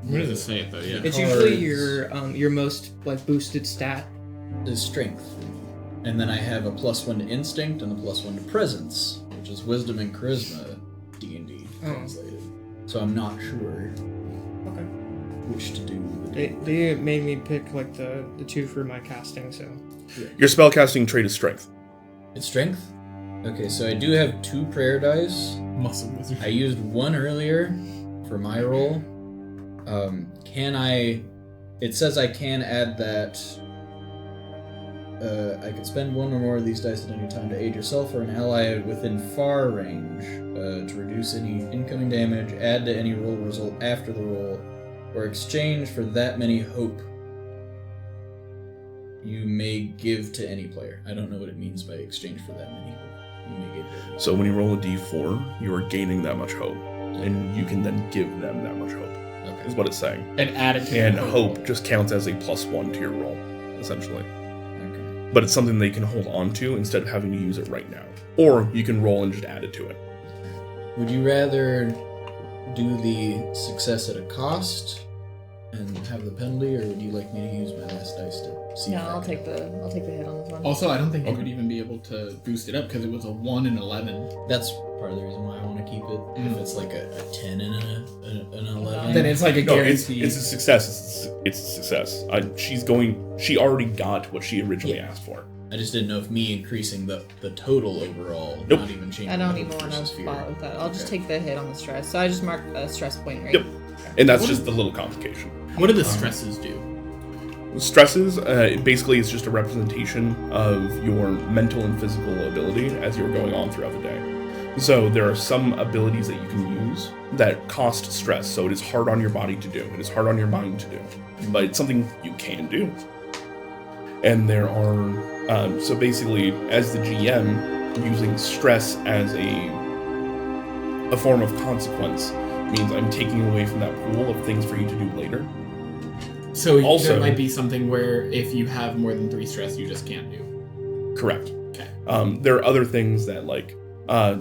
Where does it say it though? Yeah. It's usually Cards. your most like boosted stat. Is strength, and then I have a +1 to instinct and a +1 to presence, which is wisdom and charisma. D&D translated. So I'm not sure Okay. which to do. They made me pick like the 2 for my casting, so Your spellcasting trait is strength. It's strength. Okay, so I do have 2 prayer dice. Muscle wizard. I used 1 earlier for my roll. Can I? It says I can add that. I can spend 1 or more of these dice at any time to aid yourself or an ally within far range to reduce any incoming damage, add to any roll result after the roll, or exchange for that many hope you may give to any player. I don't know what it means by exchange for that many hope you may give to any So when you roll a d4, you are gaining that much hope, and you can then give them that much hope. Okay. Is what it's saying. And add it to And your hope just counts as a +1 to your roll, essentially. Okay. But it's something they can hold on to instead of having to use it right now. Or you can roll and just add it to it. Would you rather do the success at a cost and have the penalty, or would you like me to use my last dice to see? No, if I I'll can- take the hit on this one. Also, I don't think you Okay. would even be able to boost it up because it was a 1 and 11. That's part of the reason why I want to keep it. If it's like a 10 and an 11, Then it's like a No, it's guarantee. a success. It's a success. She already got what she originally asked for. I just didn't know if me increasing the total overall, Nope. not even changing. I don't the even want versus to fear. bother with that. I'll just Okay. take the hit on the stress. So I just marked a stress point, right? Yep. And that's just the little complication. What do the stresses do? Stresses, basically, it's just a representation of your mental and physical ability as you're going on throughout the day. So there are some abilities that you can use that cost stress, so it is hard on your body to do. It is hard on your mind to do. But it's something you can do. And there are, so basically, as the GM, using stress as a form of consequence means I'm taking away from that pool of things for you to do later. So Also- there might be something where if you have more than 3 stress, you just can't do. Correct. Okay. There are other things that, like,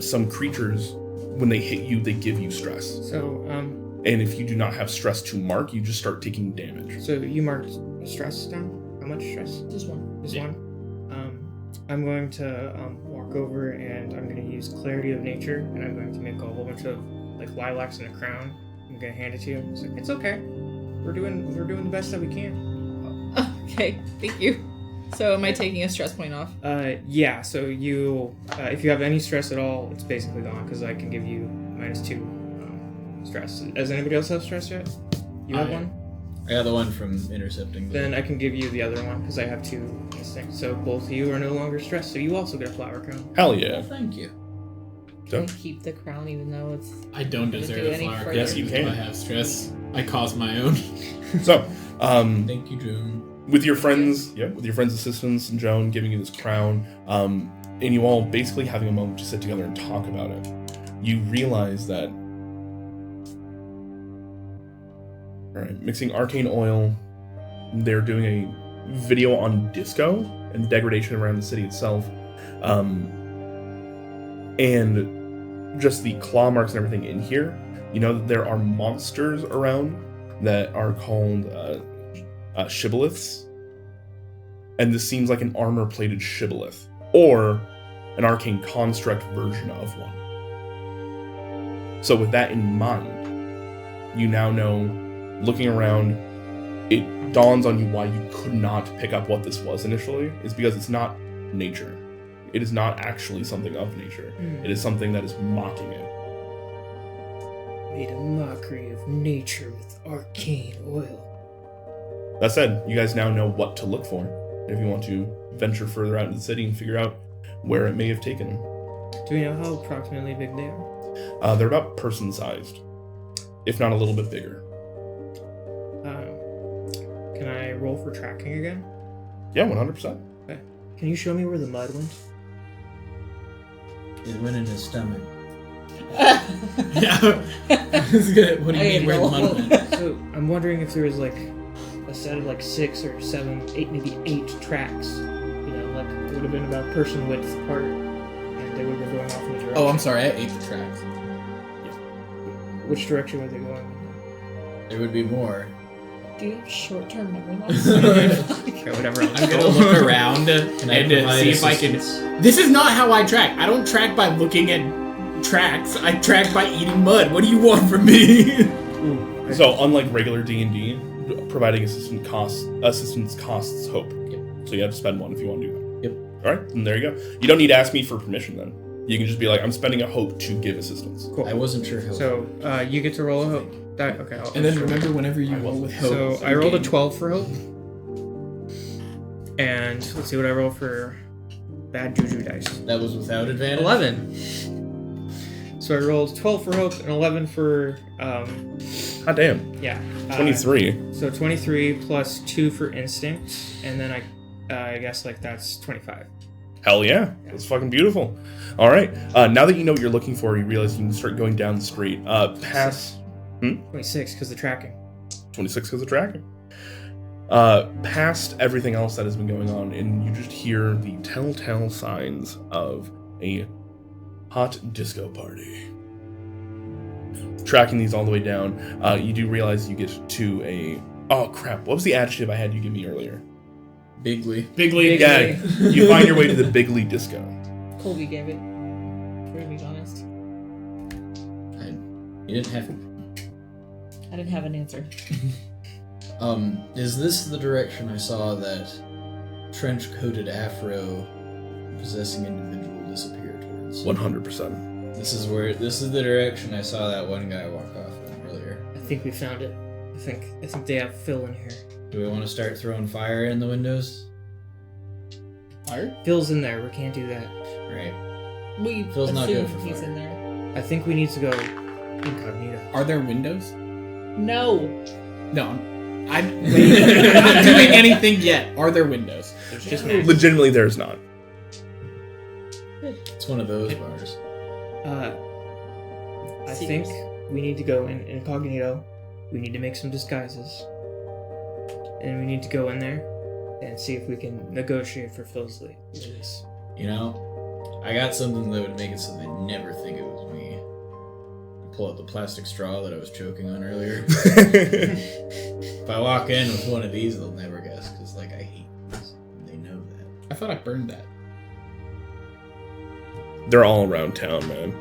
some creatures, when they hit you, they give you stress. So, And if you do not have stress to mark, you just start taking damage. so you marked stress down? How much stress? Just one. Just Yeah. one? I'm going to walk over and I'm going to use Clarity of Nature, and I'm going to make a whole bunch of, like, lilacs in a crown. I'm going to hand it to you. It's like, it's okay. We're doing the best that we can. Okay, thank you. So am I taking a stress point off? Yeah, so you, if you have any stress at all, it's basically gone, because I can give you -2 stress. Does anybody else have stress yet? You have I- one? I got the one from intercepting. Then I can give you the other one, because I have 2 instincts. So both of you are no longer stressed, so you also get a flower crown. Hell yeah. Thank you. So- Can I keep the crown even though it's... I don't Gonna deserve do a any flower further? crown Yes, you because can. I have stress. I caused my own. So, Thank you, June. with your friends, with your friends' assistance and Joan giving you this crown, and you all basically having a moment to sit together and talk about it, you realize that. Alright, mixing arcane oil, they're doing a video on disco and degradation around the city itself, and just the claw marks and everything in here. You know that there are monsters around that are called shibboleths, and this seems like an armor-plated shibboleth, or an arcane construct version of one. So with that in mind, you now know, looking around, it dawns on you why you could not pick up what this was initially, is because it's not nature. It is not actually something of nature. It is something that is mocking it. Made a mockery of nature with arcane oil. That said, you guys now know what to look for if you want to venture further out into the city and figure out where it may have taken them. Do we know how approximately big they are? They're about person-sized, if not a little bit bigger. Can I roll for tracking again? Yeah, 100%. Okay. Can you show me where the mud went? It went in his stomach. Yeah. What do you mean where the money went? So I'm wondering if there was like a set of like 6 or 7, 8, maybe 8 tracks. You know, like it would have been about person width apart, and they would have been going off in a direction. Oh, I'm sorry. I ate the tracks. Which direction were they going? There would be more. Do you have short-term memory loss? Okay, whatever. I'm gonna look around Can I and provide see if I can. assistance? This is not how I track. I don't track by looking at tracks. I track by eating mud. What do you want from me? So, unlike regular D&D, providing assistance costs hope. So you have to spend 1 if you want to do that. Yep. Alright, and there you go. You don't need to ask me for permission then. You can just be like, I'm spending a hope to give assistance. Cool. I wasn't sure how. So you get to roll a hope. Okay. And then remember, whenever you roll with hope. So I you rolled a gain- 12 for hope. And let's see what I roll for bad juju dice. That was without advantage. 11. So I rolled 12 for hope and 11 for God damn. 23. So 23 plus 2 for instinct, and then I guess like that's 25. Hell yeah. That's fucking beautiful. Alright. Now that you know what you're looking for, you realize you can start going down the street. Past 26 because the tracking. 26 because of tracking. Past everything else that has been going on, and you just hear the telltale signs of a hot disco party. Tracking these all the way down, you do realize you get to a... Oh, crap. What was the adjective I had you give me earlier? Bigly. Bigly. Yeah, you find your way to the Bigly Disco. Colby gave it. To be honest. You didn't have. I didn't have an answer. Is this the direction I saw that trench-coated afro possessing individual disappear towards? 100%. This is the direction I saw that one guy walk off in earlier. I think we found it. I think they have Phil in here. Do we want to start throwing fire in the windows? Fire? Phil's in there. We can't do that. Right. We Feels not good assume for he's fire. in there. I think we need to go incognito. Are there windows? No. No. I'm not doing anything yet. Are there windows? There's just Max. Legitimately, there's not. It's one of those bars. I think we need to go in incognito. We need to make some disguises. And we need to go in there and see if we can negotiate for Phil's release. You know, I got something that would make it so they never think it was me. Pull out the plastic straw that I was choking on earlier. If I walk in with one of these, they'll never guess, because, like, I hate this. They know that. I thought I burned that. They're all around town, man.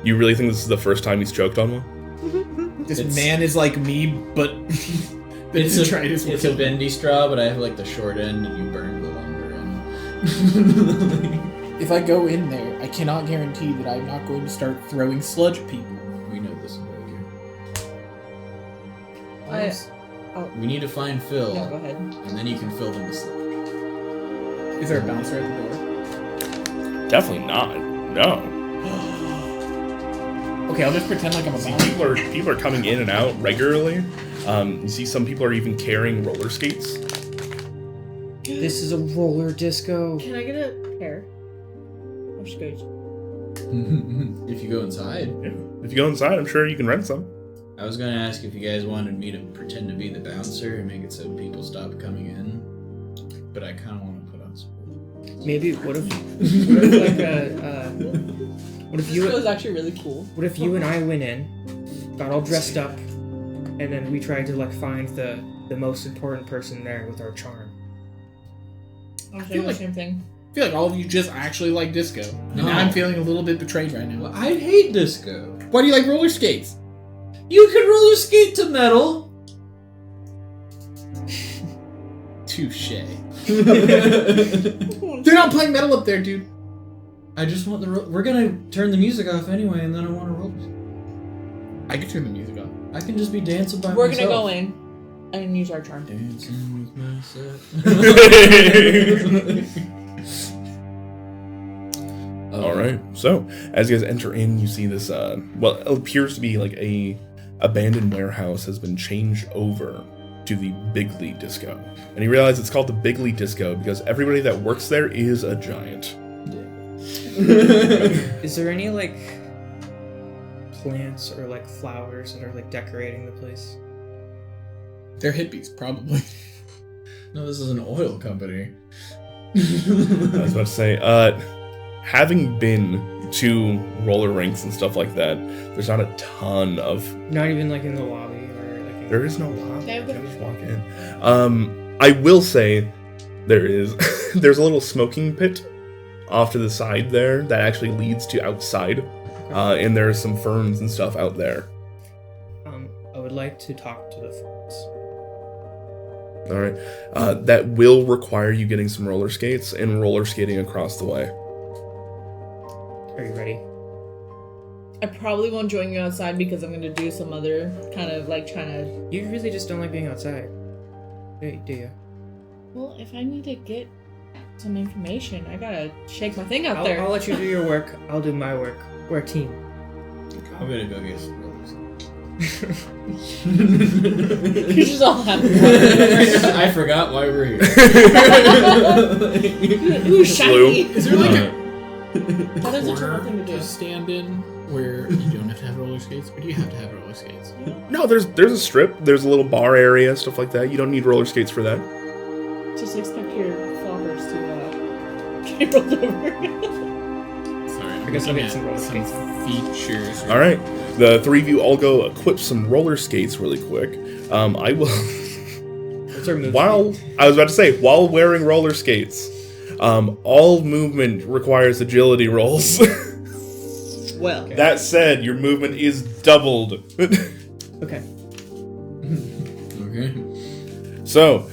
You really think this is the first time he's choked on one? This It's- man is like me, but It's it's a bendy straw, but I have, like, the short end, and you burn the longer end. If I go in there, I cannot guarantee that I'm not going to start throwing sludge at people. We know this about you. I- We need to find Phil, Yeah, go ahead. and then you can fill them with sludge. Is there a bouncer at the door? Definitely not. No. Okay, I'll just pretend like I'm a See, bouncer. people are coming in and out regularly. You see some people are even carrying roller skates. This is a roller disco. Can I get a pair? Or skates? If you go inside. Yeah. If you go inside, I'm sure you can rent some. I was going to ask if you guys wanted me to pretend to be the bouncer and make it so people stop coming in, but I kind of want to put on sports. Maybe what if This was actually really cool. what if you and I went in, got all dressed up, and then we tried to like find the most important person there with our charm. I was feel doing the like- same thing. I feel like all of you just actually like disco. And No. now I'm feeling a little bit betrayed right Well, now. I hate disco. Why do you like roller skates? You can roller skate to metal. Touche. They're not playing metal up there, dude. I just want we're gonna turn the music off anyway, and then I want to roll. I can turn the music off. I can just be dancing by We're myself. gonna go in and use our charm. Dancing with myself. All right. So, as you guys enter in, you see this, it appears to be like a abandoned warehouse has been changed over to the Bigley Disco. And you realize it's called the Bigley Disco because everybody that works there is a giant. Is there any like plants or like flowers that are like decorating the place? They're hippies, probably. No, this is an oil company. I was about to say, having been to roller rinks and stuff like that, there's not a ton of. Not even like in the lobby or like. There is no lobby. Yeah, You but- can just walk in. I will say, there is. There's a little smoking pit off to the side there that actually leads to outside, and there's some ferns and stuff out there. I would like to talk to the friends. All right, that will require you getting some roller skates and roller skating across the way. Are you ready? I probably won't join you outside because I'm gonna do some other kind of like trying to. You really just don't like being outside, do you? Well, if I need to get some information, I gotta shake my thing out there. I'll let you do your work. I'll do my work. We're a team. I'm gonna go get some rollers. You just all have. I forgot why we're here. Ooh, shiny. Is there like That is a corner terrible thing to do. to stand in where you don't have to have roller skates, or do you have to have roller skates? No, there's a strip. There's a little bar area, stuff like that. You don't need roller skates for that. Just expect your floppers to get rolled over. Sorry, I guess I'll get some roller some skates. features. All right, the three of you all go equip some roller skates really quick. I will. What's our move? While I was about to say, while wearing roller skates, all movement requires agility rolls. well. That said, your movement is doubled. Okay. Okay. So,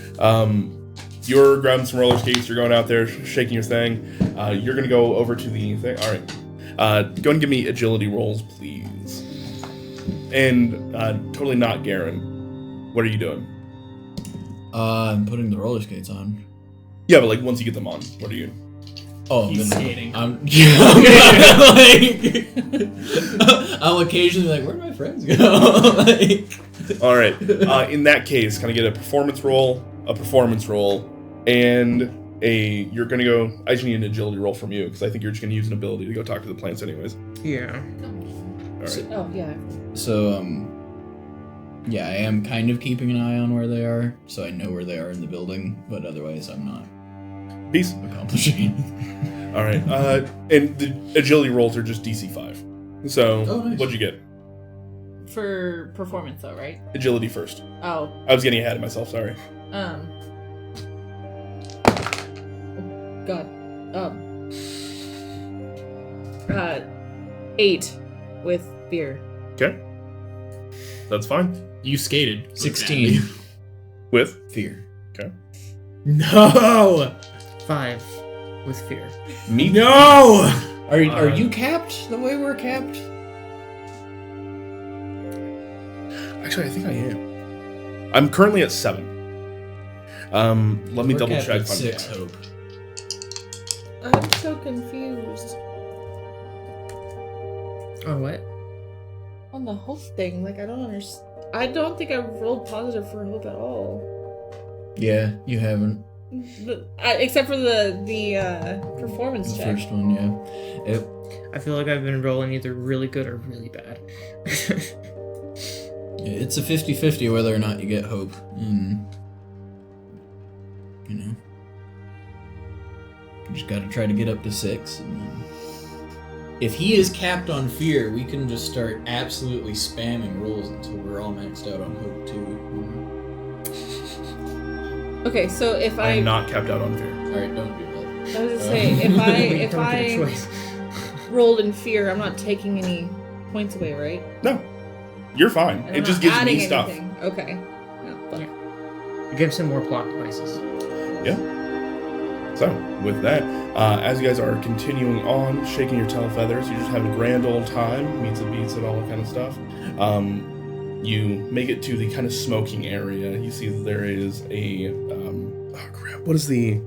you're grabbing some roller skates, you're going out there, shaking your thing. You're going to go over to the thing. All right. Go and give me agility rolls, please. And totally not Garen. What are you doing? I'm putting the roller skates on. Yeah, but like once you get them on, what are you? Oh, He's then skating. I'm I'll occasionally be like, where'd my friends go? Like, All right. In that case, kind of get a performance roll, and you're going to go. I just need an agility roll from you because I think you're just going to use an ability to go talk to the plants, anyways. Yeah. All right. Oh, yeah. so, yeah, I am kind of keeping an eye on where they are, so I know where they are in the building, but otherwise I'm not Peace. accomplishing. All right. And the agility rolls are just DC 5. So, Oh, nice. what'd you get? For performance, though, right? Agility first. Oh, I was getting ahead of myself. Sorry. oh, God. 8 with fear. Okay. That's fine. You skated. 16. With Fear. No! 5 with fear. me. No! Are you capped the way we're capped? Actually, I think I am. I'm currently at 7. Let me We're double capped check. at if I'm 6, capped. Hope. I'm so confused Oh, what? on the hope thing. Like, I don't understand. I don't think I rolled positive for hope at all. Yeah, you haven't. Except for the performance The check. first one, yeah. I feel like I've been rolling either really good or really bad. It's a 50-50 whether or not you get hope. You know. You just gotta try to get up to 6. And then if he is capped on fear, we can just start absolutely spamming rolls until we're all maxed out on hope, too. Okay, so if I am not capped out on fear. Alright, don't do that. I was gonna say, if We if don't get a I choice. rolled in fear, I'm not taking any points away, right? No, you're fine. And It I'm just not gives me adding stuff. anything. Okay. Yeah, fuck. It gives him more plot devices. Yeah. So, with that, as you guys are continuing on, shaking your tail feathers, you're just having a grand old time, meets and beats and all that kind of stuff. You make it to the kind of smoking area. You see that there is a, oh crap, what is the,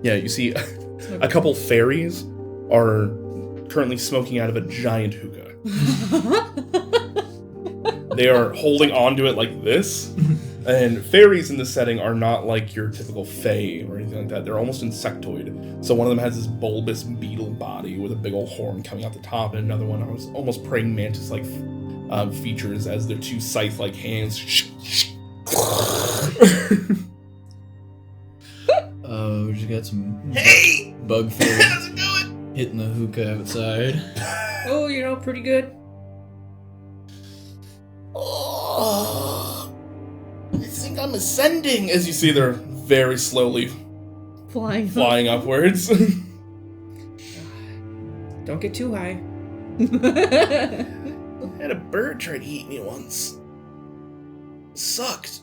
yeah, you see a couple fairies are currently smoking out of a giant hookah. They are holding onto it like this. And fairies in this setting are not like your typical fae or anything like that. They're almost insectoid. So one of them has this bulbous beetle body with a big old horn coming out the top, and another one has almost praying mantis-like features as their two scythe-like hands. We just got some Hey! bug fairies How's it going? hitting the hookah outside. Oh, you know, pretty good. Oh, I think I'm ascending. As you see, they're very slowly flying upwards. Don't get too high. I had a bird try to eat me once. Sucked.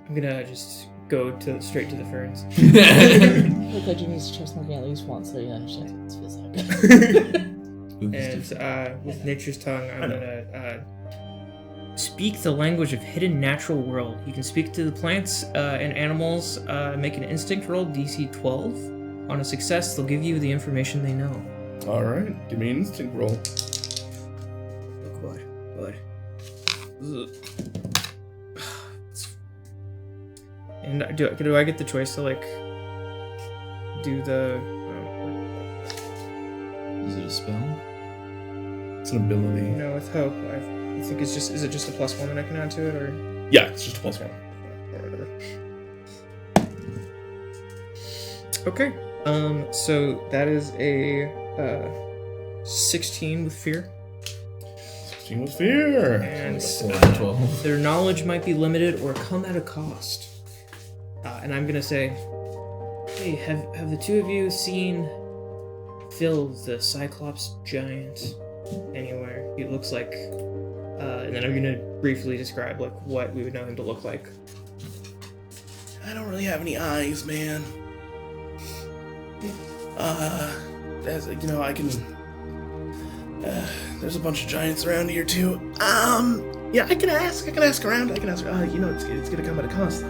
I'm gonna just go straight to the ferns. Look like you need to try smoking at least once so you understand what this feels like. And with nature's tongue, I'm gonna speak the language of hidden natural world. You can speak to the plants and animals. Make an instinct roll, DC 12. On a success, they'll give you the information they know. All right, give me an instinct roll. What? And do I get the choice to like do the? Is it a spell? It's an ability. No, with hope. I think it's just. Is it just a +1 that I can add to it, or? Yeah, it's just a +1. Okay. So that is a 16 with fear, 16 with fear. and 12. their knowledge might be limited or come at a cost. And I'm gonna say, hey, have the two of you seen Phil, the Cyclops giant, anywhere. He looks like, and then I'm gonna briefly describe like what we would know him to look like. I don't really have any eyes, man. As you know, I can. There's a bunch of giants around here too. Yeah, I can ask around. I can ask. You know, it's gonna come at a cost though.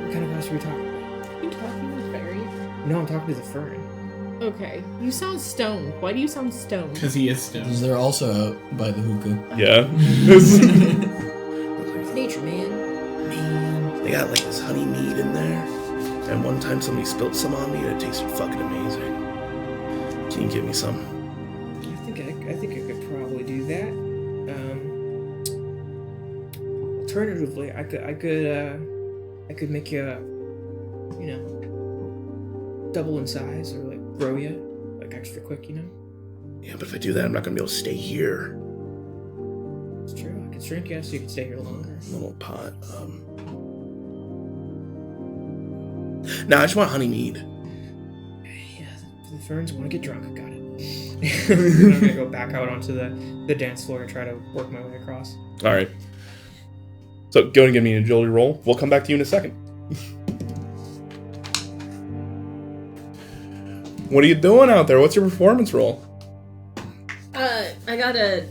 What kind of cost are we talking about? Are you talking to the fairy? No, I'm talking to the fern. Okay. You sound stoned. Why do you sound stoned? Because he is stoned. Because they're also out by the hookah. Yeah. It's nature, man. They got like this honey mead in there, and one time somebody spilled some on me, and it tasted fucking amazing. Can you give me some? I think I could probably do that. Alternatively, I could make you, you know, double in size or like grow you like extra quick, you know. Yeah, but if I do that, I'm not gonna be able to stay here. It's true. I could shrink you so you can stay here longer. Little pot. No, I just want honey mead. Yeah, the ferns want to get drunk. Got it. I'm gonna go back out onto the dance floor and try to work my way across. All right. So go and give me an agility roll. We'll come back to you in a second. What are you doing out there? What's your performance roll? I got a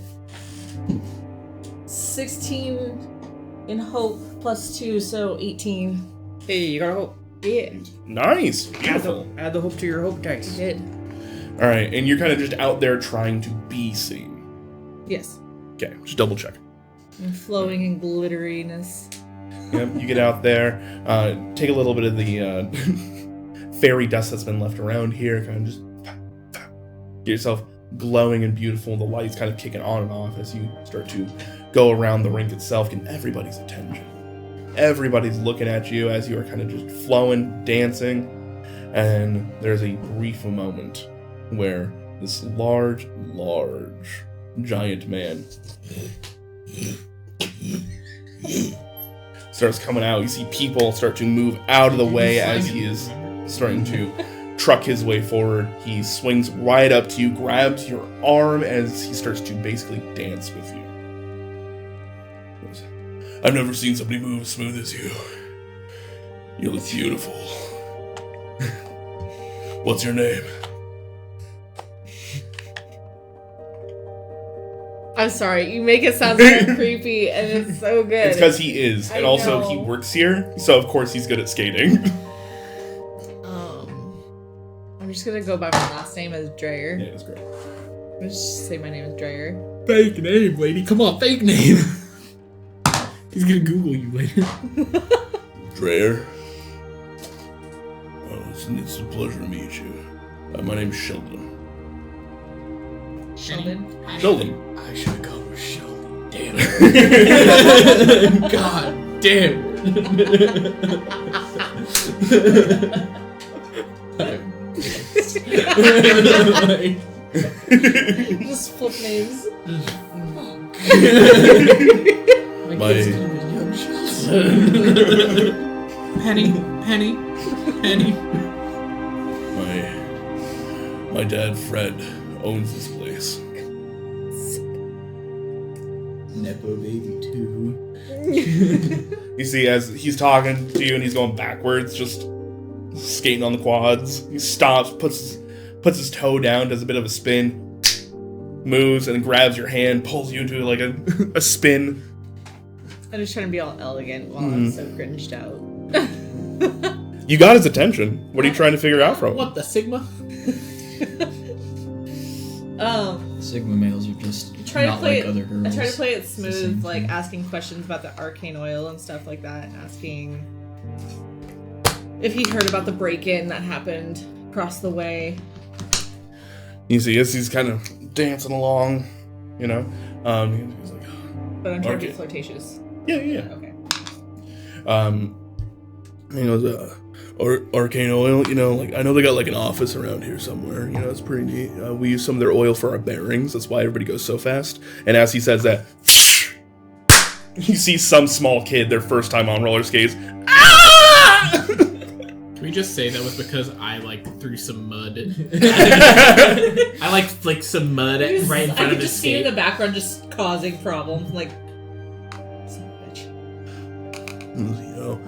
16 in hope plus 2, so 18. Hey, you got a hope. Yeah, Nice. Beautiful. Add the hope to your hope dice. I did. All right, and you're kind of just out there trying to be seen. Yes. Okay, just double check. And flowing in glitteriness. Yep, you get out there, take a little bit of the fairy dust that's been left around here, kind of just get yourself glowing and beautiful. The light's kind of kicking on and off as you start to go around the rink itself, getting everybody's attention. Everybody's looking at you as you are kind of just flowing, dancing, and there's a brief moment where this large giant man starts coming out. You see people start to move out of the way as he is starting to truck his way forward. He swings right up to you, grabs your arm as he starts to basically dance with you. I've never seen somebody move as smooth as you. You look beautiful. What's your name? I'm sorry, you make it sound so creepy, and it's so good. It's because he is, and I also know. he works here, so of course he's good at skating. I'm just gonna go by my last name as Dreyer. Yeah, it's great. Let's just say my name is Dreyer. Fake name, lady. Come on, fake name. He's gonna Google you later. Dreyer. Oh, it's a pleasure to meet you. My name's Sheldon. Sheldon. Sheldon. I should have called her Sheldon. Damn it. God damn. Just flip names. My Young Sheldon. Penny. my dad Fred owns this place. Nepo baby too. You see, as he's talking to you and he's going backwards, just skating on the quads. He stops, puts his toe down, does a bit of a spin, moves, and grabs your hand, pulls you into like a spin. I'm just trying to be all elegant while I'm so cringed out. You got his attention. What are you trying to figure out from him? What the Sigma? Sigma males are just Try to not play like other girls. I try to play it It's the smooth, same like thing. asking questions about the arcane oil and stuff like that. Asking if he heard about the break-in that happened across the way. You see, as he's kind of dancing along, you know, he's like, But I'm trying to be Okay. flirtatious. yeah. Okay. He goes, arcane oil, you know, like, I know they got like an office around here somewhere, you know, it's pretty neat. We use some of their oil for our bearings, that's why everybody goes so fast. And as he says that, you see some small kid, their first time on roller skates, ah! we just say that was because I threw some mud? I flicked some mud right in front of his just see you skate. in the background just causing problems. Like, son of a bitch. You know,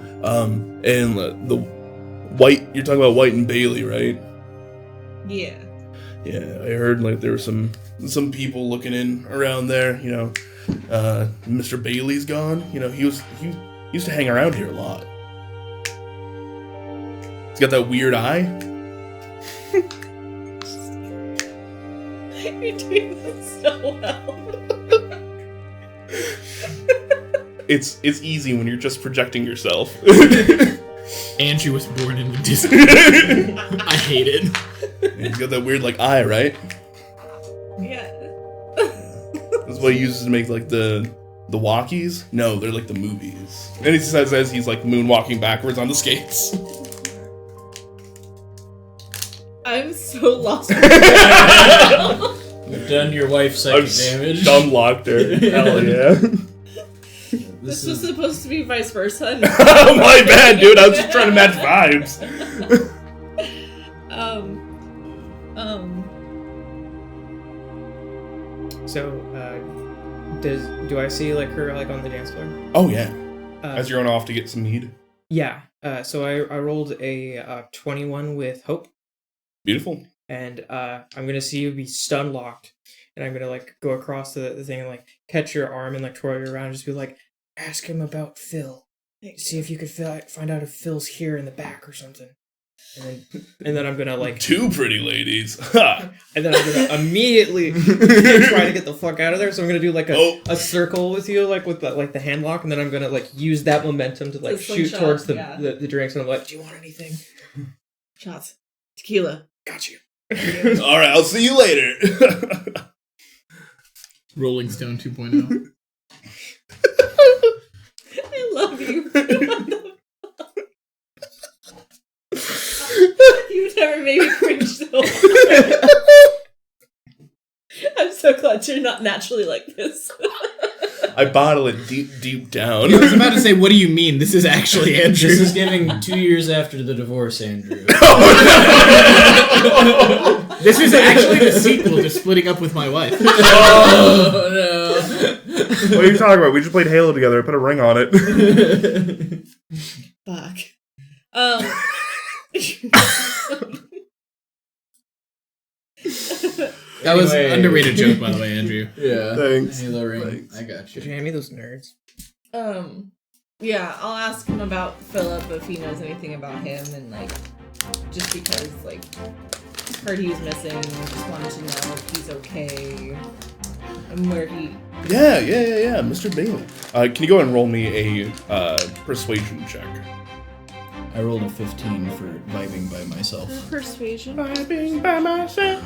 and the White. You're talking about White and Bailey, right? Yeah. Yeah, I heard there were some people looking in around there. You know, Mr. Bailey's gone. You know, he used to hang around here a lot. He's got that weird eye. You're doing this so well. It's easy when you're just projecting yourself. Andrew was born in the Disney. I hate it. He's got that weird eye, right? Yeah. That's what he uses to make the walkies. No, they're the movies. And he says as he's moonwalking backwards on the skates. I'm so lost. You've done your wife psychic damage. Dumb locked her. Hell yeah. This was supposed to be vice versa. My bad, dude. I was just trying to match vibes. So, do I see her on the dance floor? Oh yeah. As you're going off to get some mead. Yeah. So I rolled a 21 with hope. Beautiful. And I'm gonna see you be stun locked, and I'm gonna go across the thing and catch your arm and twirl you around, and just be ask him about Phil. See if you could find out if Phil's here in the back or something. And then I'm gonna two pretty ladies. And then I'm gonna immediately try to get the fuck out of there. So I'm gonna do a circle with you, with the hand lock, and then I'm gonna use that momentum to shoot towards the drinks. And I'm do you want anything? Shots. Tequila. Got you. All right, I'll see you later. Rolling Stone 2.0. I love you. You've never made me cringe so hard. I'm so glad you're not naturally like this. I bottle it deep down. I was about to say, what do you mean? This is actually Andrew. This is giving 2 years after the divorce, Andrew. This is actually the sequel to Splitting Up with My Wife. Oh, no. What are you talking about? We just played Halo together. I put a ring on it. Fuck. That was an underrated joke, by the way, Andrew. Yeah. Thanks. Halo ring. Thanks. I got Did you. you hand me those nerds? Yeah, I'll ask him about Philip if he knows anything about him, and just because heard he was missing, just wanted to know if he's okay and where he. Yeah. Mr. Bailey. Can you go and roll me a persuasion check? I rolled a 15 for vibing by myself. Persuasion. Vibing by myself.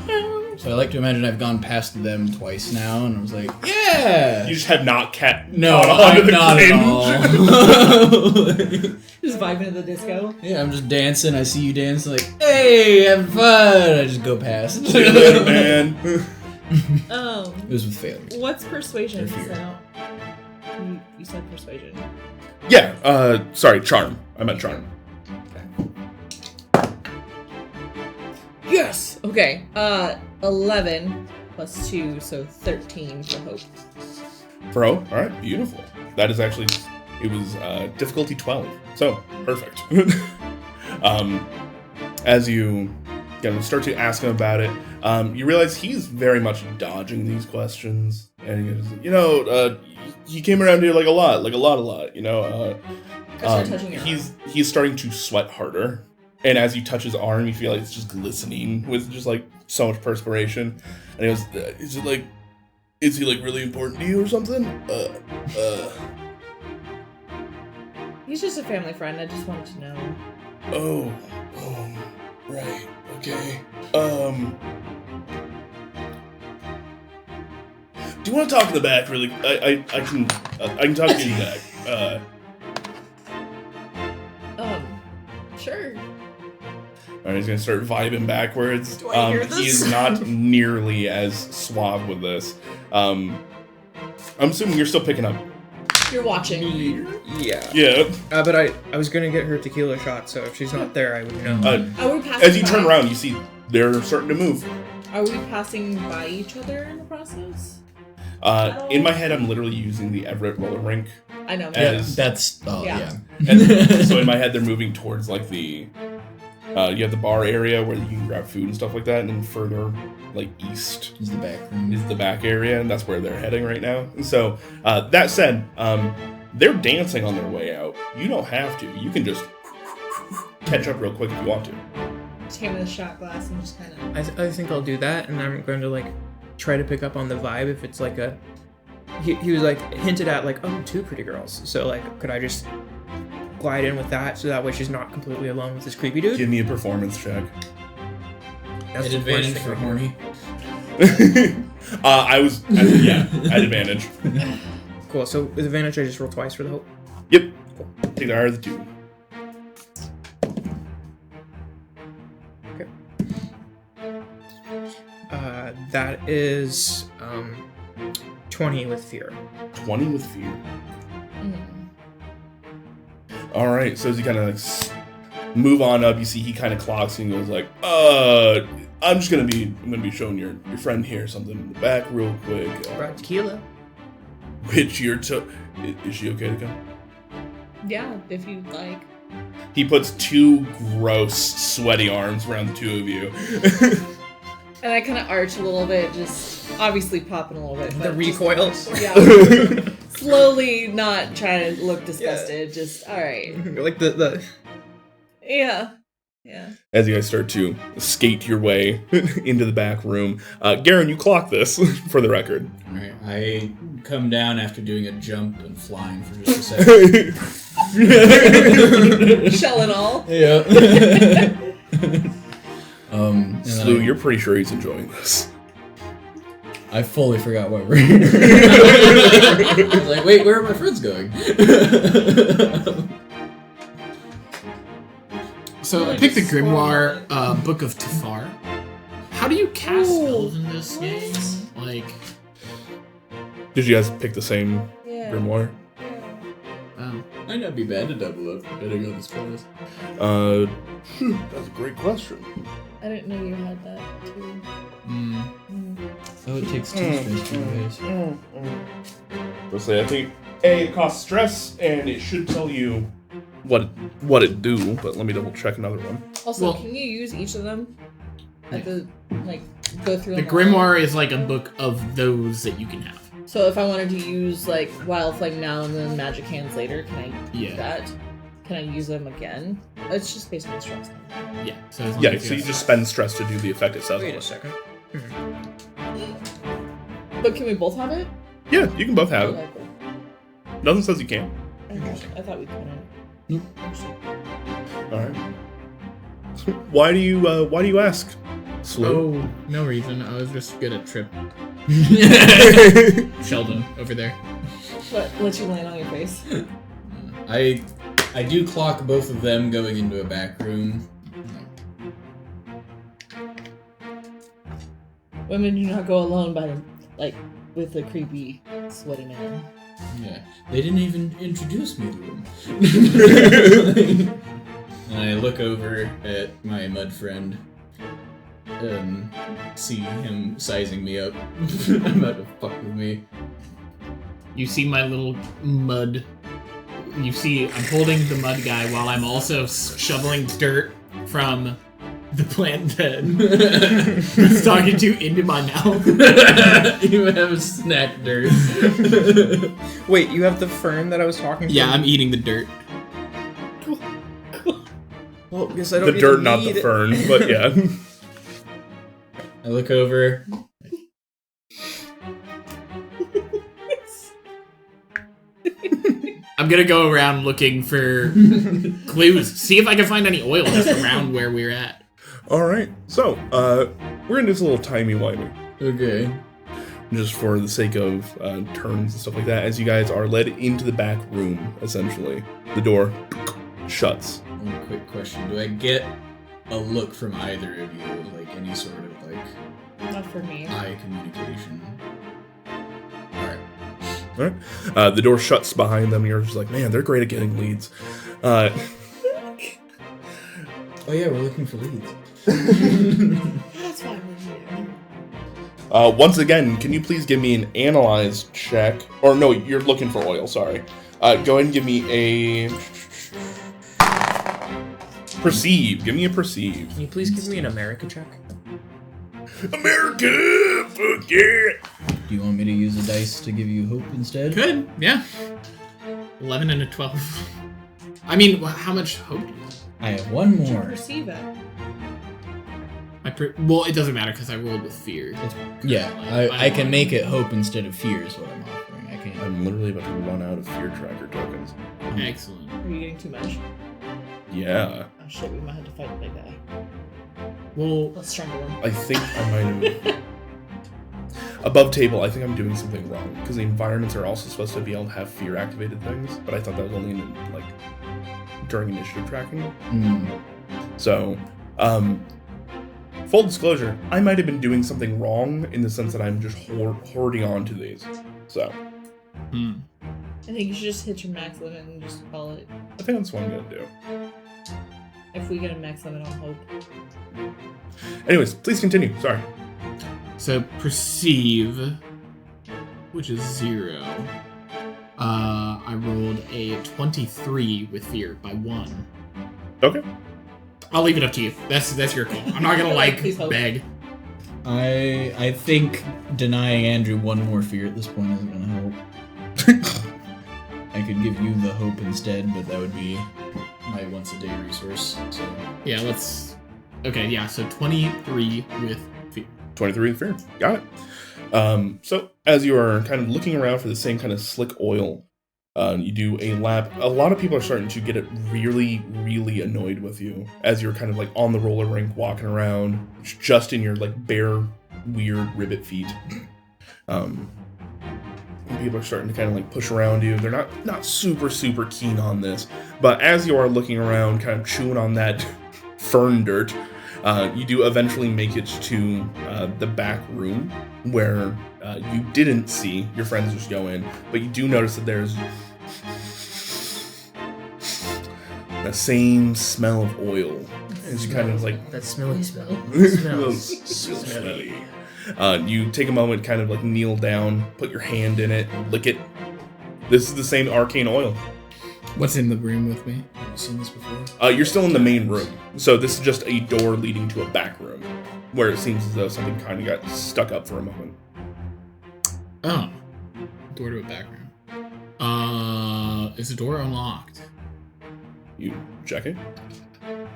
So I like to imagine I've gone past them twice now, and I was like, yeah! You just have not No, caught on to I'm the not cringe. at all. Just vibing to the disco. Yeah, I'm just dancing. I see you dancing, hey, having fun. I just go past. See you later, man. It was with failures. What's persuasion? Or fear. So, you said persuasion. Yeah. Sorry, charm. I meant charm. Yes. Okay. 11 plus 2, so 13 for hope. Bro, all right, beautiful. That is actually, it was difficulty 12, so perfect. As you start to ask him about it, you realize he's very much dodging these questions, and he goes, he came around here a lot, Touching your arm. he's starting to sweat harder. And as you touch his arm, you feel it's just glistening with just so much perspiration. And he goes, is he really important to you or something? He's just a family friend. I just wanted to know. Oh, right, okay. Do you want to talk in the back? Really, I can talk to you in the back. Sure. Alright, he's gonna start vibing backwards. Do I hear this? He is not nearly as suave with this. I'm assuming you're still picking up You're watching. Yeah. Yeah. But I was gonna get her tequila shot, so if she's not there, I would know. Are we passing As you turn by? around, you see they're starting to move. Are we passing by each other in the process? In my head, I'm literally using the Everett roller rink. I know. As, That's Yeah. and so in my head, they're moving towards like the. You have the bar area where you can grab food and stuff like that, and then further, like east, Is the back room. is the back area, and that's where they're heading right now. And so, that said, they're dancing on their way out. You don't have to. You can just catch up real quick if you want to. Just hand me the shot glass and just kind of. I think I'll do that, and I'm going to like try to pick up on the vibe if it's like a. He was like hinted at like, oh, 2 pretty girls. So like, could I just glide in with that so that way she's not completely alone with this creepy dude? Give me a performance check. That's An the worst advantage thing for I can horny. I had advantage. do. Cool. So with advantage, I just roll twice for the hope. Yep. Take the higher of the 2. That is 20 with fear. 20 with fear. Mm. All right. So as you kind of like move on up, you see he kind of clocks and goes like, I'm gonna be showing your friend here something in the back real quick. Brought tequila. Which you're is she okay to go? Yeah, if you'd like. He puts 2 gross, sweaty arms around the 2 of you. And I kind of arch a little bit, just obviously popping a little bit. The but recoil. Yeah. Slowly, not trying to look disgusted. Just all right. Like the. Yeah. Yeah. As you guys start to skate your way into the back room, Garen, you clock this for the record. Alright, I come down after doing a jump and flying for just a second. Shell and all. Yeah. And then Slew, you're pretty sure he's enjoying this. I fully forgot what we're here. I was like, wait, where are my friends going? So I picked the Grimoire Book of Tafar. How do you cast spells in this game? Like, Did you guys pick the same Yeah. grimoire? oh. Might not be bad to double up depending on the spells. That's a great question. I didn't know you had that too. Oh, it takes 2 stress for you guys. Let's say I think it costs stress, and it should tell you what it do. But let me double check another one. Also, Well- can you use each of them at the like go through The them all? Grimoire is like a book of those that you can have. So if I wanted to use like Wild Flame now and then Magic Hands later, can I do Yeah. that? Can I use them again? It's just based on stress. Yeah. So as long Yeah, as so you have- just spend stress to do the effect it says. Wait on a it. second. But can we both have it? Yeah, you can both have it. Okay, cool. Nothing says you can't. I thought we couldn't. Nope. All right. Why do you ask? Slew. Oh, no reason. I was just good at Trip. Sheldon over there. But let you land on your face. I do clock both of them going into a back room. Women do not go alone by them, like with a creepy, sweaty man. Yeah, they didn't even introduce me to them. And I look over at my mud friend, see him sizing me up, about to fuck with me. You see my little mud. You see, I'm holding the mud guy while I'm also shoveling dirt from the plant that was talking to into my mouth. You have snack dirt. Wait, you have the fern that I was talking to? Yeah, I'm eating the dirt. Well, because I don't The need dirt, to not the need- fern, but yeah. I look over. I'm gonna go around looking for clues. See if I can find any oil just around where we're at. All right. So, we're gonna do this a little timey-wimey, Okay. just for the sake of turns and stuff like that. As you guys are led into the back room, essentially, the door shuts. One quick question: do I get a look from either of you, like any sort of like Not for me. eye communication? All right. All right. The door shuts behind them. You're just like, man, they're great at getting leads. Oh yeah, we're looking for leads. That's fine with you. Once again, can you please give me an analyze check? Or no, you're looking for oil, sorry. Go ahead and give me a perceive. Give me a perceive. Can you please give me an America check? America! Fuck yeah! Do you want me to use a dice to give you hope instead? Good, yeah. 11 and a 12. I mean, how much hope do you have? I have one Did you more. perceive it? Well, it doesn't matter because I rolled with fear. Yeah, I can make it hope instead of fear is what I'm offering. I can't. I'm literally about to run out of fear tracker tokens. Excellent. Are you getting too much? Yeah. Oh shit, we might have to fight the big guy. Well, Let's strangle him. I think I might have... Above table, I think I'm doing something wrong. Because the environments are also supposed to be able to have fear-activated things. But I thought that was only in, like, during initiative tracking. So, full disclosure, I might have been doing something wrong in the sense that I'm just hoarding onto these. So, I think you should just hit your max limit and just call it. I think that's what I'm going to do. If we get a max limit on hope. Anyways, please continue. Sorry. so perceive, which is 0. I rolled a 23 with fear by 1. Okay. I'll leave it up to you. That's your call. I'm not gonna Please hope. beg. I think denying Andrew one more fear at this point isn't gonna help. I could give you the hope instead, but that would be my once a day resource. So Yeah, let's. Okay, yeah. So 23 with fear. 23 with fear. Got it. So, as you are kind of looking around for the same kind of slick oil, you do a lap. A lot of people are starting to get it really, really annoyed with you as you're kind of like on the roller rink walking around, just in your like bare, weird ribbit feet. People are starting to kind of like push around you. They're not super keen on this, but as you are looking around, kind of chewing on that fern dirt, you do eventually make it to the back room where you didn't see your friends just go in, but you do notice that there's the same smell of oil as you kind of like That smelly smell. smells so smelly. You take a moment, kind of like kneel down, put your hand in it, lick it. This is the same arcane oil. What's in the room with me? have you seen this before? You're still in the main room, so this is just a door leading to a back room, where it seems as though something kind of got stuck up for a moment. Oh, door to a back room. Is the door unlocked? You check it.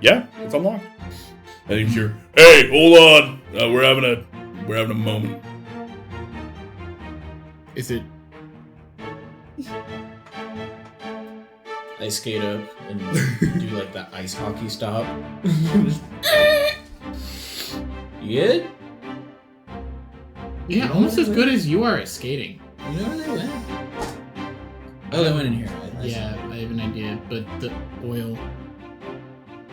Yeah, it's unlocked. And you hear, "Hey, hold on! We're having a moment." Is it? I skate up and do like the ice hockey stop. You good? Yeah, almost as good as you are at skating. You know where they went? Oh, they went in here. I Yeah, I have an idea, but the oil,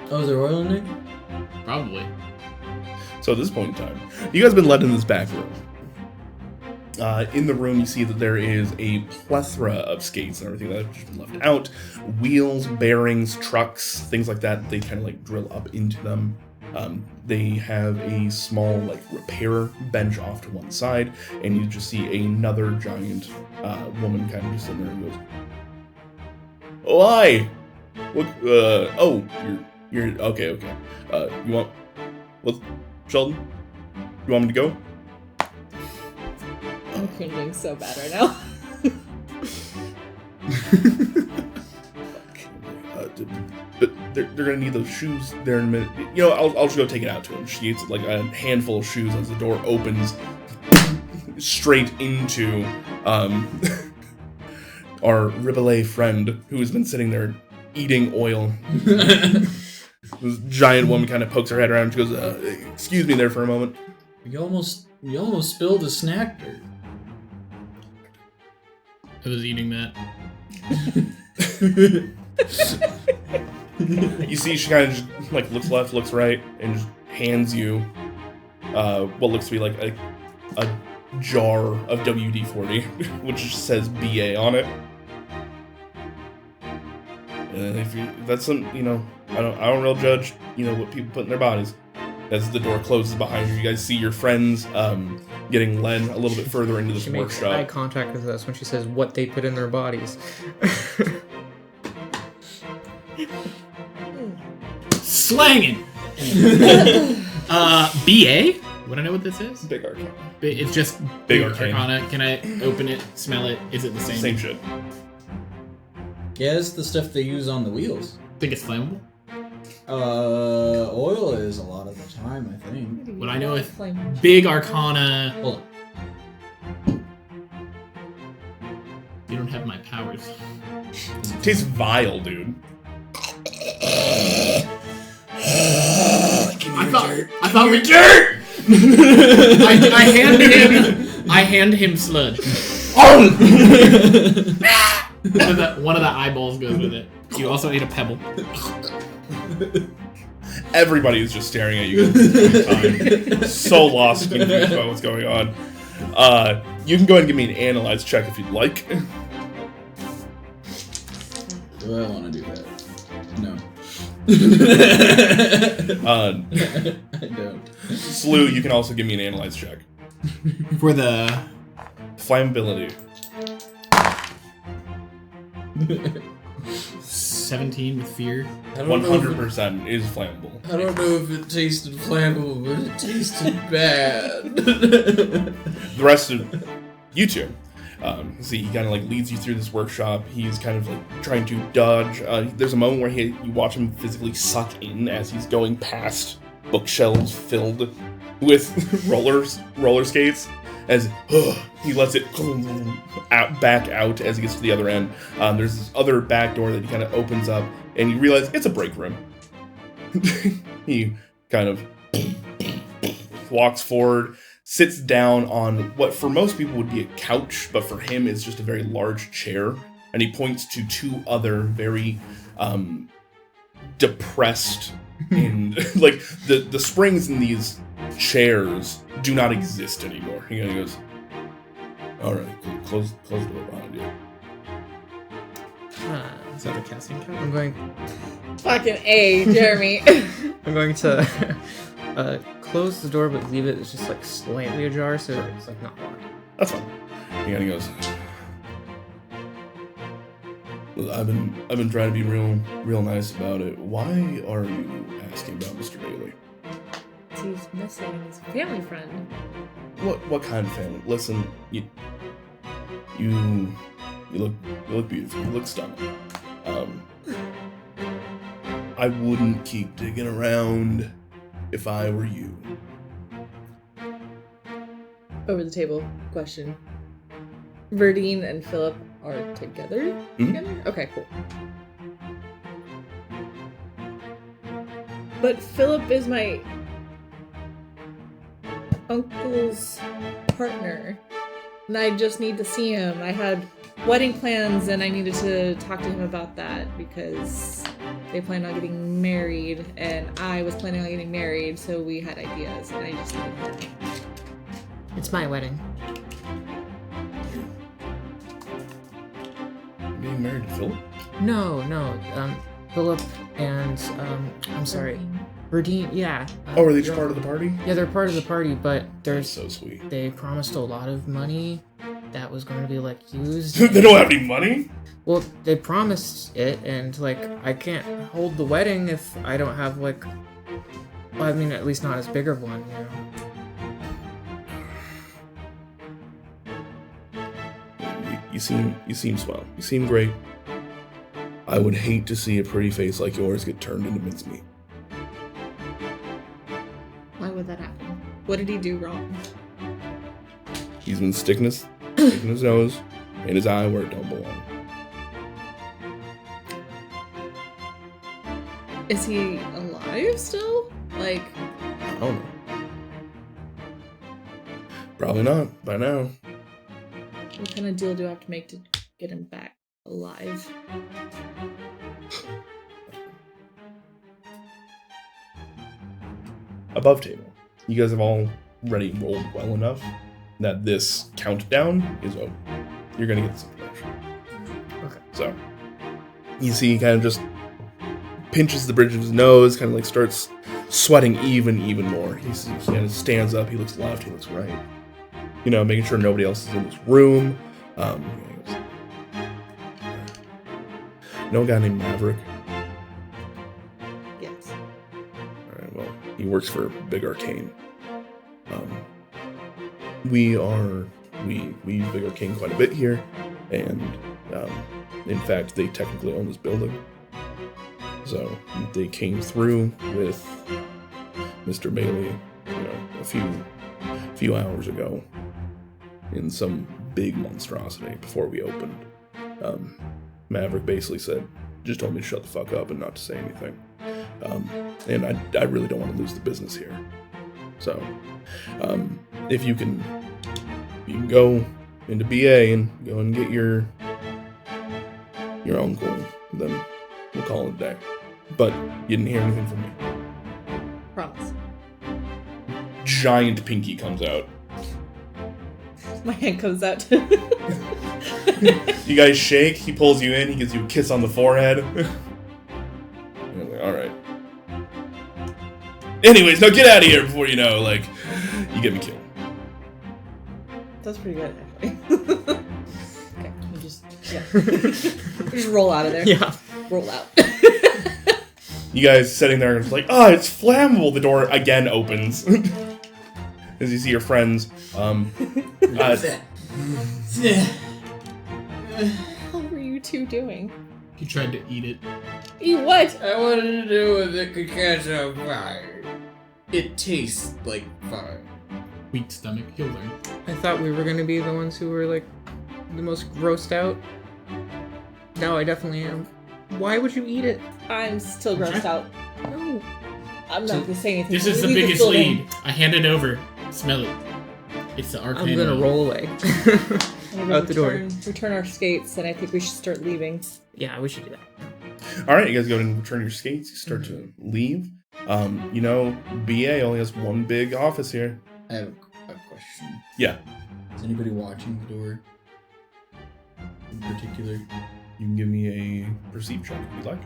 saw. Oh, is there oil in there? probably. So at this point in time, you guys have been led in this back room. In the room, you see that there is a plethora of skates and everything that have just been left out. Wheels, bearings, trucks, things like that. They kind of like drill up into them. They have a small like repair bench off to one side, and you just see another giant woman kind of just sitting there and goes, "Oh, hi! What? Oh, you're okay. You want? What, Sheldon? You want me to go?" I'm cringing so bad right now. But they're gonna need those shoes there in a minute. You know, I'll just go take it out to him. She gets like a handful of shoes as the door opens straight into our Ribelay friend who has been sitting there eating oil. This giant woman kind of pokes her head around and she goes, "Excuse me there for a moment." We almost spilled a snack dirt. I was eating that. You see, she kind of just like looks left, looks right, and just hands you what looks to be like a jar of WD-40, which just says BA on it. And if that's some, I don't real judge, what people put in their bodies. As the door closes behind you, you guys see your friends getting led a little bit further into this She makes workshop. eye contact with us when she says what they put in their bodies. Slanging. BA. Want to know what this is? Big Arcana. It's just Big Arcana. Can I open it? Smell it? Is it the same? Same shit. Yeah, it's the stuff they use on the wheels. Think it's flammable? Oil is a lot of the time, I think. What I know is Flame. Big Arcana. Hold on. You don't have my powers. It tastes vile, dude. I thought we dirt. I hand him sludge. One of the eyeballs goes with it. You also ate a pebble. Everybody is just staring at you guys at the same time. So lost and confused about what's going on. You can go ahead and give me an analyze check if you'd like. Do I want to do that? No. I don't. Slew, you can also give me an analyze check. For the Flammability. 17 with fear. 100% is flammable. I don't know if it tasted flammable, but it tasted bad. The rest of you two, see, he kind of like leads you through this workshop. He's kind of like trying to dodge. There's a moment where you watch him physically suck in as he's going past bookshelves filled with roller skates. As he lets it back out as he gets to the other end. There's this other back door that he kind of opens up, and you realize it's a break room. He kind of walks forward, sits down on what for most people would be a couch, but for him is just a very large chair, and he points to two other very depressed and like the springs in these chairs do not exist anymore. He kind of goes, all right, close the door behind you. Is that a casting count? I'm going Fucking A, Jeremy. I'm going to close the door, but leave it just like slightly ajar, so it's like not locked. That's fine. He kind of goes, well, I've been trying to be real nice about it. Why are you asking about Mr. Bailey? He's missing his family friend. What kind of family? Listen, you look beautiful. You look stunning. I wouldn't keep digging around if I were you. Over the table question. Verdine and Philip are together? Mhm. Okay, cool. But Philip is my uncle's partner. And I just need to see him. I had wedding plans and I needed to talk to him about that because they planned on getting married and I was planning on getting married, so we had ideas and I just needed him. It's my wedding. Being married to Philip? No. Philip and I'm sorry, Verdine. Yeah. Oh, are they each part of the party? Yeah, they're part of the party, but That's so sweet. they promised a lot of money that was going to be like used. They don't have any money? Well, they promised it, and like I can't hold the wedding if I don't have like. Well, I mean, at least not as big of one, you know. You seem swell. You seem great. I would hate to see a pretty face like yours get turned into mincemeat. Why would that happen? What did he do wrong? He's been sticking his nose in his eye where it don't belong. Is he alive still? Like, I don't know. Probably not by now. what kind of deal do I have to make to get him back alive? Above table. You guys have already rolled well enough that this countdown is over. You're gonna get this information. Okay. So you see, he kind of just pinches the bridge of his nose, kind of like starts sweating even more. He kind of stands up. He looks left. He looks right. You know, making sure nobody else is in this room. No guy named Maverick. Yes. All right. Well, he works for Big Arcane. We use Big Arcane quite a bit here, and in fact, they technically own this building. So they came through with Mr. Bailey, you know, a few hours ago in some big monstrosity before we opened. Maverick basically just told me to shut the fuck up and not to say anything. And I really don't want to lose the business here. So, if you can go into BA and go and get your uncle, then we'll call it a day. But you didn't hear anything from me. Promise. Giant pinky comes out. My hand comes out. You guys shake, he pulls you in, he gives you a kiss on the forehead. You're like, alright. Anyways, now get out of here before you know, like, you get me killed. That's pretty good, actually. Okay, we just roll out of there. Yeah. Roll out. You guys sitting there and it's like, oh, it's flammable. The door again opens. As you see your friends. What were you two doing? He tried to eat it. Eat what? I wanted to do with it could catch on fire. It tastes like fire. Weak stomach. He'll learn. I thought we were gonna be the ones who were like the most grossed out. Now I definitely am. Why would you eat it? I'm still grossed out. No. I'm not gonna say anything. This is the Leave biggest building. lead. I hand it over. Smell it. It's the arcane. I'm gonna roll away. I'm gonna Out the door. return our skates, and I think we should start leaving. Yeah, we should do that. Alright, you guys go and return your skates. You start to leave. You know, BA only has one big office here. I have a question. Yeah. Is anybody watching the door? In particular? You can give me a perceive check if you'd like.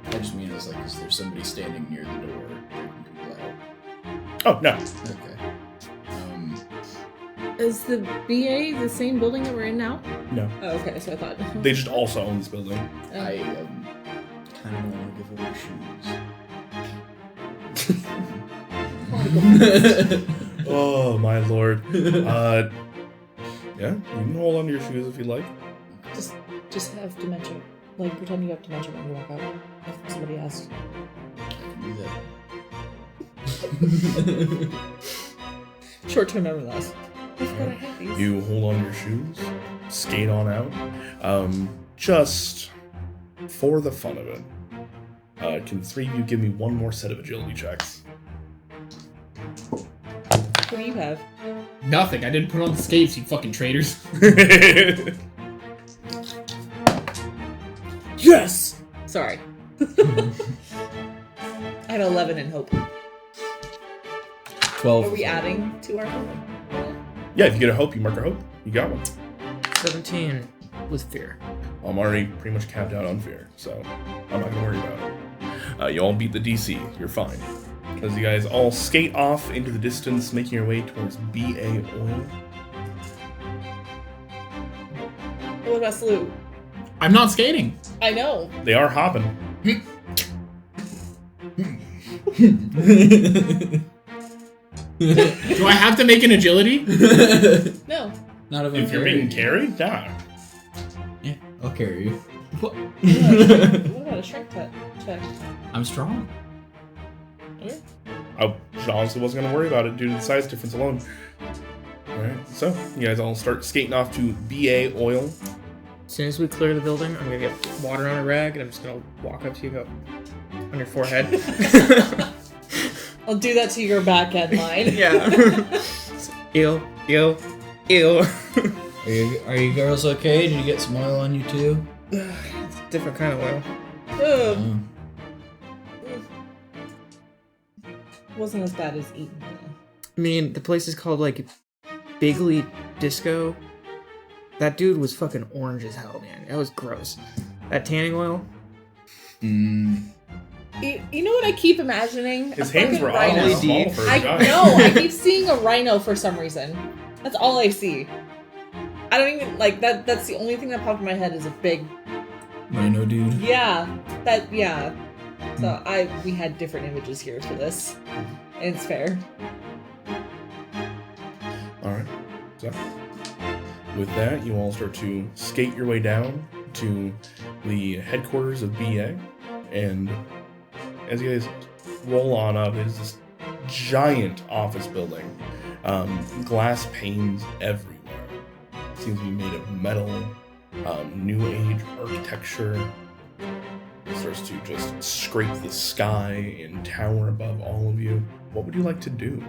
I just mean as like, is there somebody standing near the door taking people out? Oh, no. Okay. Is the BA the same building that we're in now? No. Oh, okay, so I thought. They just also own this building. I kind of want to give away shoes. Oh, my lord. Yeah, you can hold on to your shoes if you'd like. Just have dementia. Like, pretend you have dementia when you walk out. If somebody asks. I can do that. Short-term memory loss. I forgot I had these. You hold on to your shoes, skate on out. Just for the fun of it, can three of you give me one more set of agility checks? What do you have? Nothing. I didn't put on the skates, you fucking traitors. Yes! Sorry. I had 11 in hope. 12. Are we adding to our hope? Yeah, if you get a hope, you mark a hope. You got one. 17 with fear. I'm already pretty much capped out on fear, so I'm not gonna worry about it. You all beat the DC. You're fine. As you guys all skate off into the distance, making your way towards BA Oil. What about Salute? I'm not skating. I know. They are hopping. Do I have to make an agility? No. Not if, If you're being carried, nah. Yeah, I'll carry you. What? What about a strength check? I'm strong. Okay. I honestly wasn't gonna worry about it due to the size difference alone. Alright, so you guys all start skating off to BA Oil. As soon as we clear the building, I'm gonna get water on a rag and I'm just gonna walk up to you and go on your forehead. I'll do that to your back end line. Yeah. Ew. Are you girls okay? Did you get some oil on you too? It's a different kind of oil. Ugh. Wasn't as bad as eating. I mean, the place is called like Bigly Disco. That dude was fucking orange as hell, man. That was gross. That tanning oil. You know what I keep imagining? His A hands fucking were rhino. oddly small for a I guy. know. I keep seeing a rhino for some reason. That's all I see. I don't even like that. That's the only thing that popped in my head is a big. Rhino dude. Yeah. So we had different images here for this. And it's fair. Alright. So, with that, you all start to skate your way down to the headquarters of BA. And as you guys roll on up, it is this giant office building. Glass panes everywhere. Seems to be made of metal. New age architecture. It starts to just scrape the sky and tower above all of you. What would you like to do?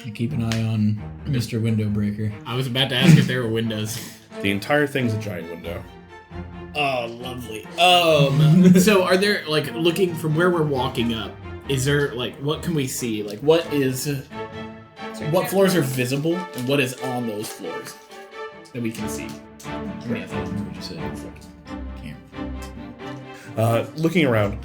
I keep an eye on Mr. Windowbreaker. I was about to ask if there were windows. The entire thing's a giant window. Oh, lovely. So are there, like, looking from where we're walking up, is there, like, what can we see? Like, what floors are visible, and what is on those floors that we can see? Yeah, that's what you said. It's like camera. Looking around,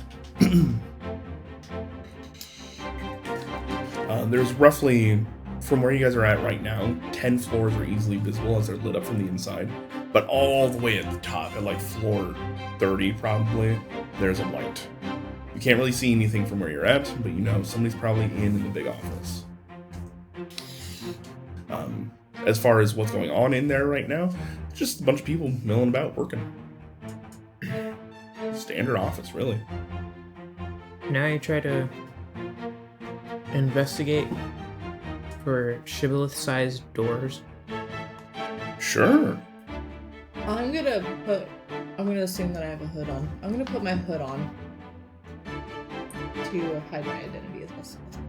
there's roughly, from where you guys are at right now, 10 floors are easily visible as they're lit up from the inside. But all the way at the top, at like floor 30 probably, there's a light. You can't really see anything from where you're at, but you know somebody's probably in the big office. As far as what's going on in there right now, just a bunch of people milling about, working. Standard office, really. Now you try to investigate for shibboleth-sized doors. Sure. I'm gonna assume that I have a hood on. I'm gonna put my hood on to hide my identity as best as possible.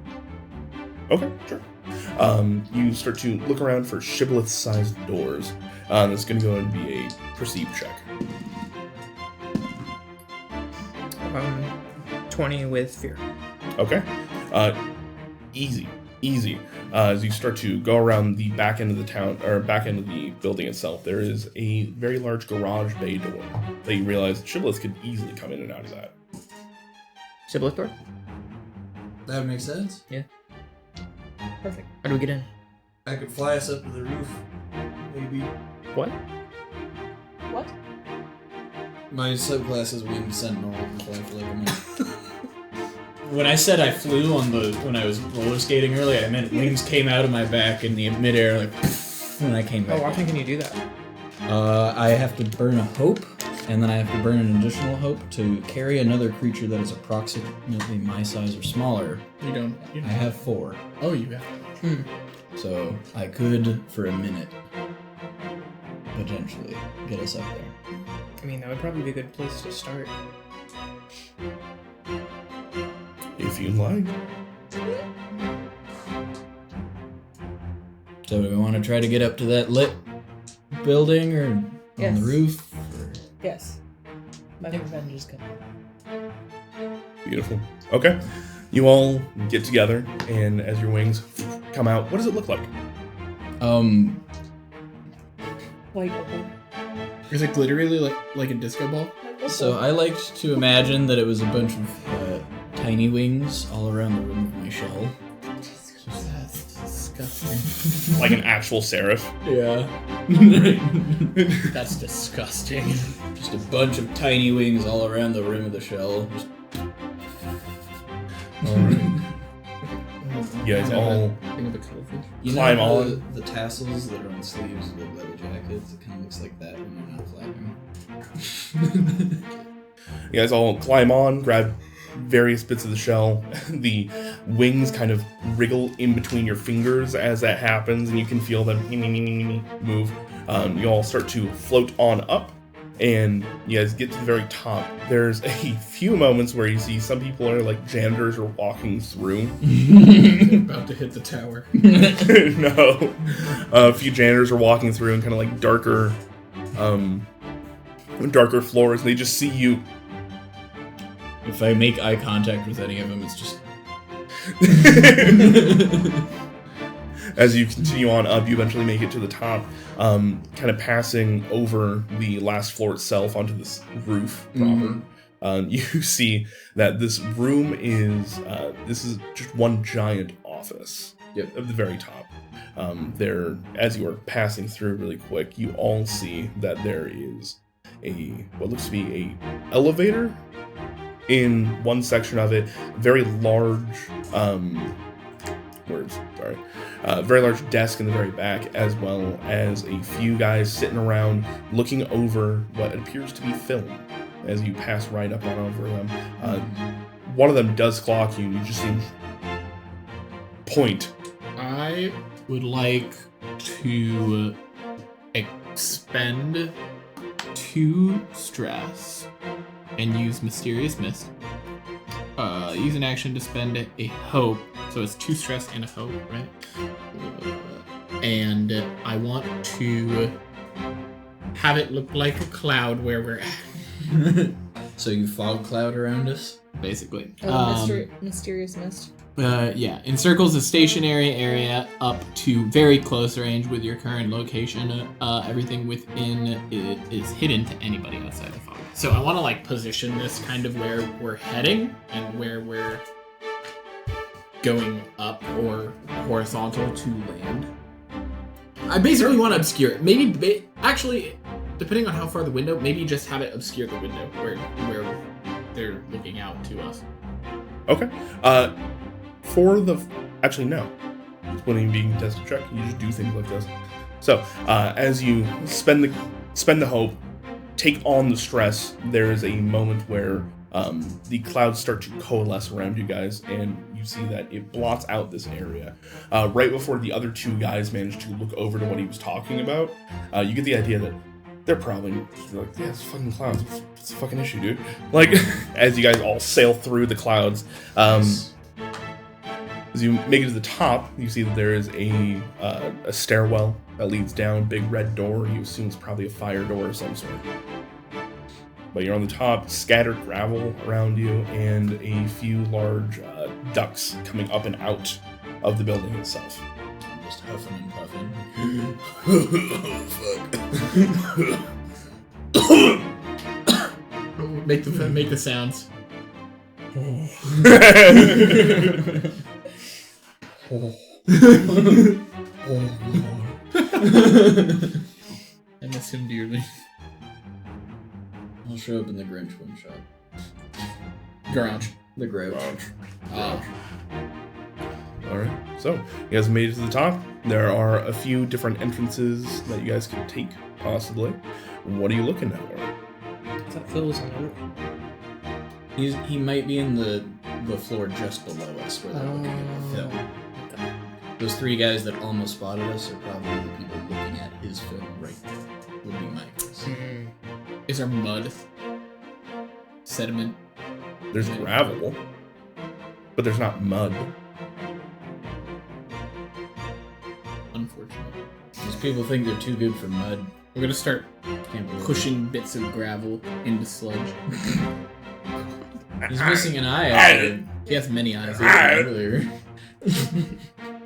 Okay, sure. You start to look around for shibboleth-sized doors. That's going to go and be a perceive check. 20 with fear. Okay. Easy. As you start to go around the back end of the town, or back end of the building itself, there is a very large garage bay door that you realize shibboleths could easily come in and out of that. Shibboleth door? That would make sense. Yeah. Perfect. How do we get in? I could fly us up to the roof. Maybe. What? What? My subclass is Winged Sentinel. I can fly for like a minute. When I said I flew when I was roller skating earlier, I meant wings came out of my back in the midair, like, when I came back. Oh, often can you do that? I have to burn a hope, and then I have to burn an additional hope to carry another creature that is approximately my size or smaller. You don't. I have 4. Oh, you have. So I could, for a minute, potentially get us up there. I mean, that would probably be a good place to start. If you like. So do we want to try to get up to that lit building or on Yes. the roof? Or... Yes. My revenge is coming. Beautiful. Okay. You all get together, and as your wings come out, what does it look like? Like, Is it glittery like a disco ball? So I liked to imagine that it was a bunch of tiny wings all around the rim of my shell. That's disgusting. Like an actual seraph? Yeah. That's disgusting. Just a bunch of tiny wings all around the rim of the shell. Just... Alright. You guys all Think of a cuttlefish. You Climb know on. the tassels that are on the sleeves of the leather jackets? It kind of looks like that when you're not flapping. You guys all climb on, grab various bits of the shell. The wings kind of wriggle in between your fingers as that happens, and you can feel them move. You all start to float on up, and you guys get to the very top. There's a few moments where you see some people are like janitors are walking through. About to hit the tower. No. A few janitors are walking through in kind of like darker floors. They just see you. If I make eye contact with any of them, it's just... As you continue on up, you eventually make it to the top, kind of passing over the last floor itself onto this roof proper. You see that this room is this is just one giant office. Yep. At the very top. There, as you are passing through really quick, you all see that there is what looks to be a elevator in one section of it. Very large, very large desk in the very back, as well as a few guys sitting around looking over what appears to be film. As you pass right up on over them, one of them does clock you. You just see him point. I would like to expend 2 stress and use Mysterious Mist. Use an action to spend a hope, so it's 2 stress and a hope, right? And I want to have it look like a cloud where we're at. So you fog cloud around us? Basically. Mysterious mist. Yeah, encircles a stationary area up to very close range with your current location. Everything within it is hidden to anybody outside the fog. So I want to position this kind of where we're heading and where we're going up or horizontal to land. I basically want to obscure it. Maybe, actually, depending on how far the window, maybe just have it obscure the window where they're looking out to us. Okay. Actually, no. It's when you're being tested check. You just do things like this. So, as you spend the hope, take on the stress, there is a moment where the clouds start to coalesce around you guys, and you see that it blots out this area. Right before the other 2 guys manage to look over to what he was talking about, you get the idea that they're probably like, yeah, it's fucking clouds. What's the fucking issue, dude? As you guys all sail through the clouds, as you make it to the top, you see that there is a stairwell that leads down, big red door. You assume it's probably a fire door of some sort. But you're on the top, scattered gravel around you, and a few large ducts coming up and out of the building itself. I'm just huffing and puffing. Make the sounds. I miss him dearly. I'll show up in the Grinch one shot. Garage. The Grouch. Alright, so you guys made it to the top. There are a few different entrances that you guys can take, possibly. What are you looking at? I thought Phil was on the roof. He might be in the floor just below us where they're looking at the film. Those 3 guys that almost spotted us are probably the people looking at his film right now, would be my guess. Is there mud? Sediment? There's gravel, but there's not mud. Unfortunate. These people think they're too good for mud. We're gonna start Can't believe pushing bits of gravel into sludge. He's missing an eye out there. He has many eyes. Earlier.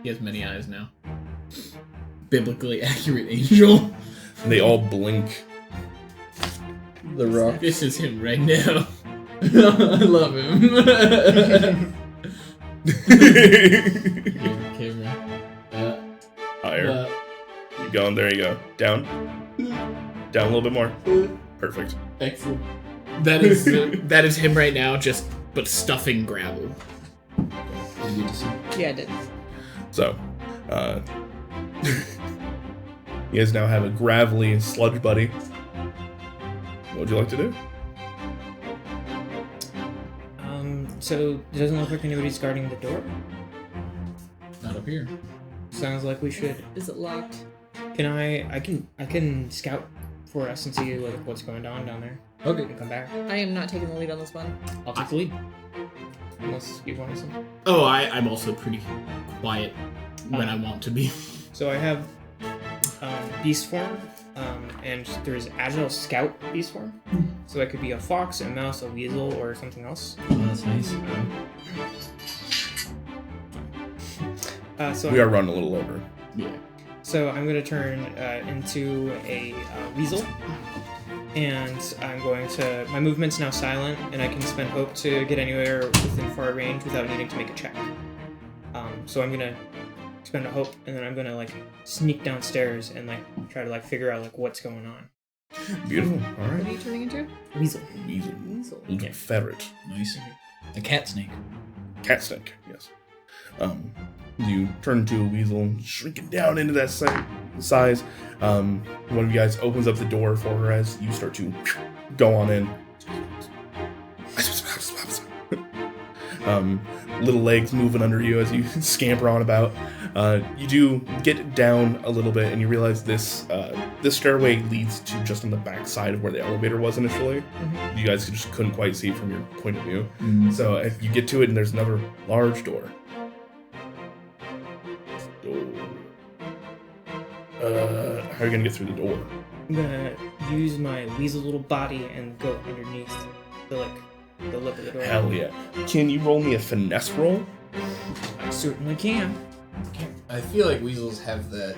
He has many eyes now. Biblically accurate angel. They all blink. The Rock. This is him right now. I love him. Camera. Higher. Keep going. There you go. Down. Down a little bit more. Perfect. Excellent. That is him right now, but stuffing gravel. Did you get to see? Yeah, I did. So, you guys now have a gravelly sludge buddy. What would you like to do? So it doesn't look like anybody's guarding the door. Not up here. Sounds like we should. Is it locked? Can I can scout for us and see what's going on down there. Okay. And come back. I am not taking the lead on this one. I'll take the lead. Unless you want to. Oh, I'm also pretty quiet when I want to be. So I have beast form, and there's agile scout beast form. So I could be a fox, a mouse, a weasel, or something else. Oh, that's nice. So We are running a little over. Yeah. So I'm going to turn into a weasel. And I'm going to... My movement's now silent, and I can spend hope to get anywhere within far range without needing to make a check. So I'm going to spend a hope, and then I'm going to, like, sneak downstairs and, like, try to, like, figure out, like, what's going on. Beautiful. All What are right. you turning into? Weasel. Weasel. Little ferret. Nice. A cat snake. Cat snake, yes. You turn into a weasel, shrinking down into that size. One of you guys opens up the door for her as you start to go on in. Little legs moving under you as you scamper on about. You do get down a little bit, and you realize this stairway leads to just on the back side of where the elevator was initially. Mm-hmm. You guys just couldn't quite see it from your point of view. Mm. So if you get to it, and there's another large door. How are you gonna get through the door? I'm going to use my weasel little body and go underneath the, like, the lip of the door. Hell yeah! Can you roll me a finesse roll? I certainly can. I feel like weasels have that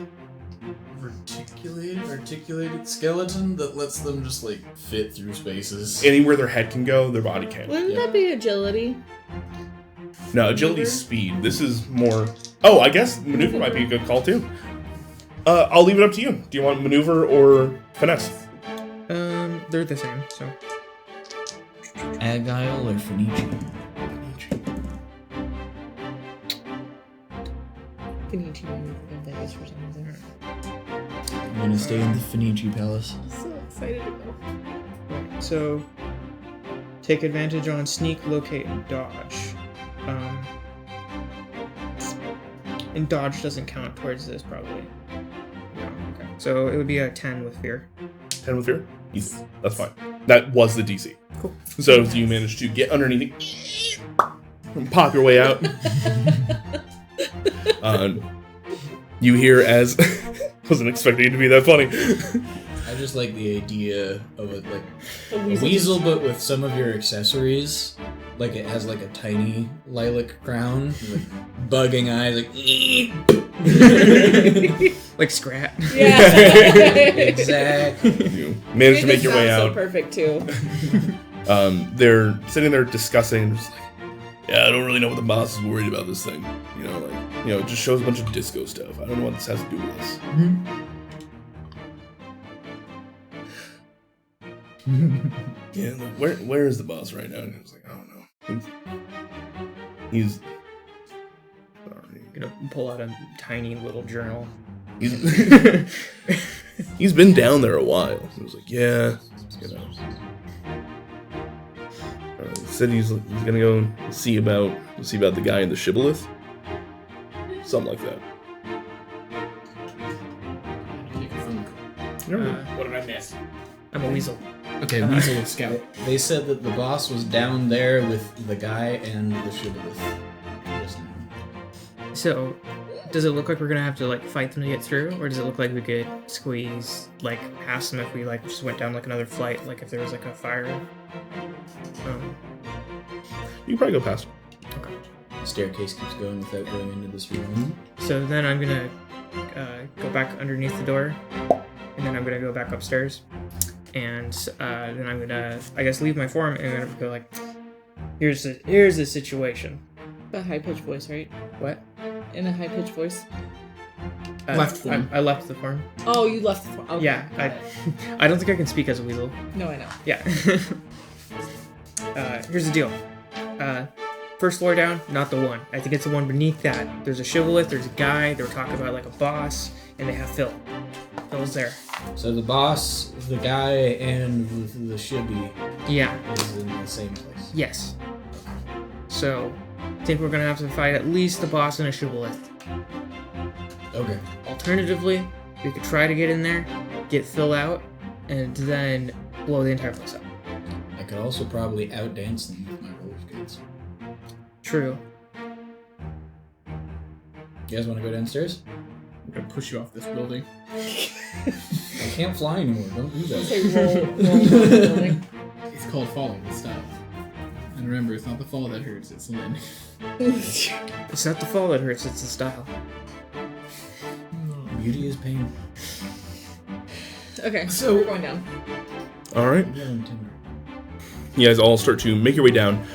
articulated skeleton that lets them just like fit through spaces. Anywhere their head can go, their body can. Wouldn't Yeah. that be agility? No, agility's speed. This is more. Oh, I guess maneuver might be a good call too. I'll leave it up to you. Do you want maneuver or finesse? They're the same, so... Agile or Fenici? Fenici in Vegas for some reason. I'm gonna stay in the Fenici Palace. I'm so excited to go. Right, so... Take advantage on sneak, locate, and dodge. And dodge doesn't count towards this, probably. No, okay. So it would be a 10 with fear. 10 with fear? Easy. That's fine. That was the DC. Cool. So you managed to get underneath it and pop your way out. You hear as... wasn't expecting it to be that funny. I just like the idea of a weasel, but with some of your accessories. Like it has like a tiny lilac crown, like bugging eyes, like Like Scrat. Yeah. exactly. You managed to make your way So out. perfect too. They're sitting there discussing, just like, yeah, I don't really know what the boss is worried about this thing. It just shows a bunch of disco stuff. I don't know what this has to do with this. Yeah, like, where is the boss right now? And I was like, I don't know. He's sorry. Gonna pull out a tiny little journal. He's been down there a while. I was like, yeah, he said he's gonna go and see about the guy in the shibboleth, something like that. Take a phone call. What did I miss? I'm a weasel. Okay, weasel with scout. They said that the boss was down there with the guy and the shibboleth. Just now. So, does it look like we're gonna have to, like, fight them to get through? Or does it look like we could squeeze, like, past them if we, like, just went down, like, another flight? Like, if there was, like, a fire? You can probably go past. The staircase keeps going without going into this room. So then I'm gonna go back underneath the door, and then I'm gonna go back upstairs, and then I'm gonna, I guess, leave my form, and I'm gonna go like, here's the situation. The high pitched voice, right? What? In a high pitched voice. Left form. I left the form. Oh, you left the form. Okay. Yeah, got it. I don't think I can speak as a weasel. No, I know. Yeah. Here's the deal. First floor down, not the one. I think it's the one beneath that. There's a shibboleth, there's a guy, they were talking about like a boss, and they have Phil. Phil's there. So the boss, the guy, and the shibby Yeah. is in the same place. Yes. So, I think we're gonna have to fight at least the boss and a shibboleth. Okay. Alternatively, we could try to get in there, get Phil out, and then blow the entire place up. I could also probably outdance them with my roller skates. True. You guys want to go downstairs? I'm gonna push you off this building. I can't fly anymore. Don't do that. Say roll. It's called falling with style. And remember, it's not the fall that hurts, it's the landing. It's not the fall that hurts, it's the style. Beauty is pain. Okay, So- we're going down. All right. You guys all start to make your way down,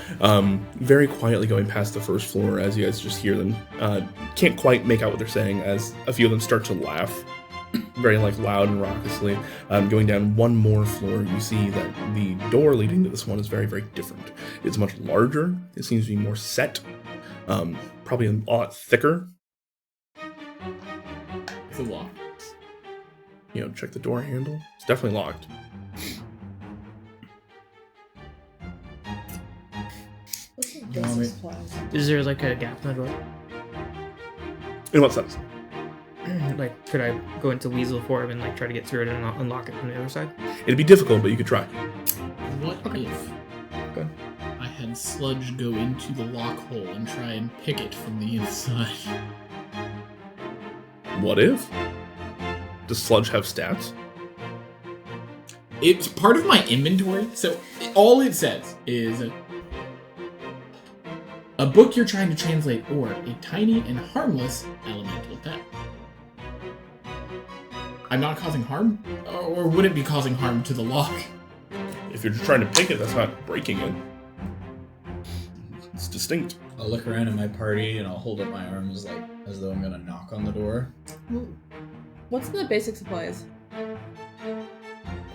very quietly going past the first floor as you guys just hear them. Can't quite make out what they're saying as a few of them start to laugh, very like loud and raucously. Going down one more floor, you see that the door leading to this one is very, very different. It's much larger. It seems to be more set, probably a lot thicker. It's a lock. You know, check the door handle. It's definitely locked. What's the want basic me- supplies? Is there like a gap in the door? In what sense? Like, could I go into weasel form and like try to get through it and unlock it from the other side? It'd be difficult, but you could try. What if I had Sludge go into the lock hole and try and pick it from the inside? What if? Does Sludge have stats? It's part of my inventory, so all it says is a book you're trying to translate or a tiny and harmless elemental pet. I'm not causing harm? Or would it be causing harm to the lock? If you're just trying to pick it, that's not breaking it. It's distinct. I'll look around at my party and I'll hold up my arms like as though I'm gonna knock on the door. What's in the basic supplies?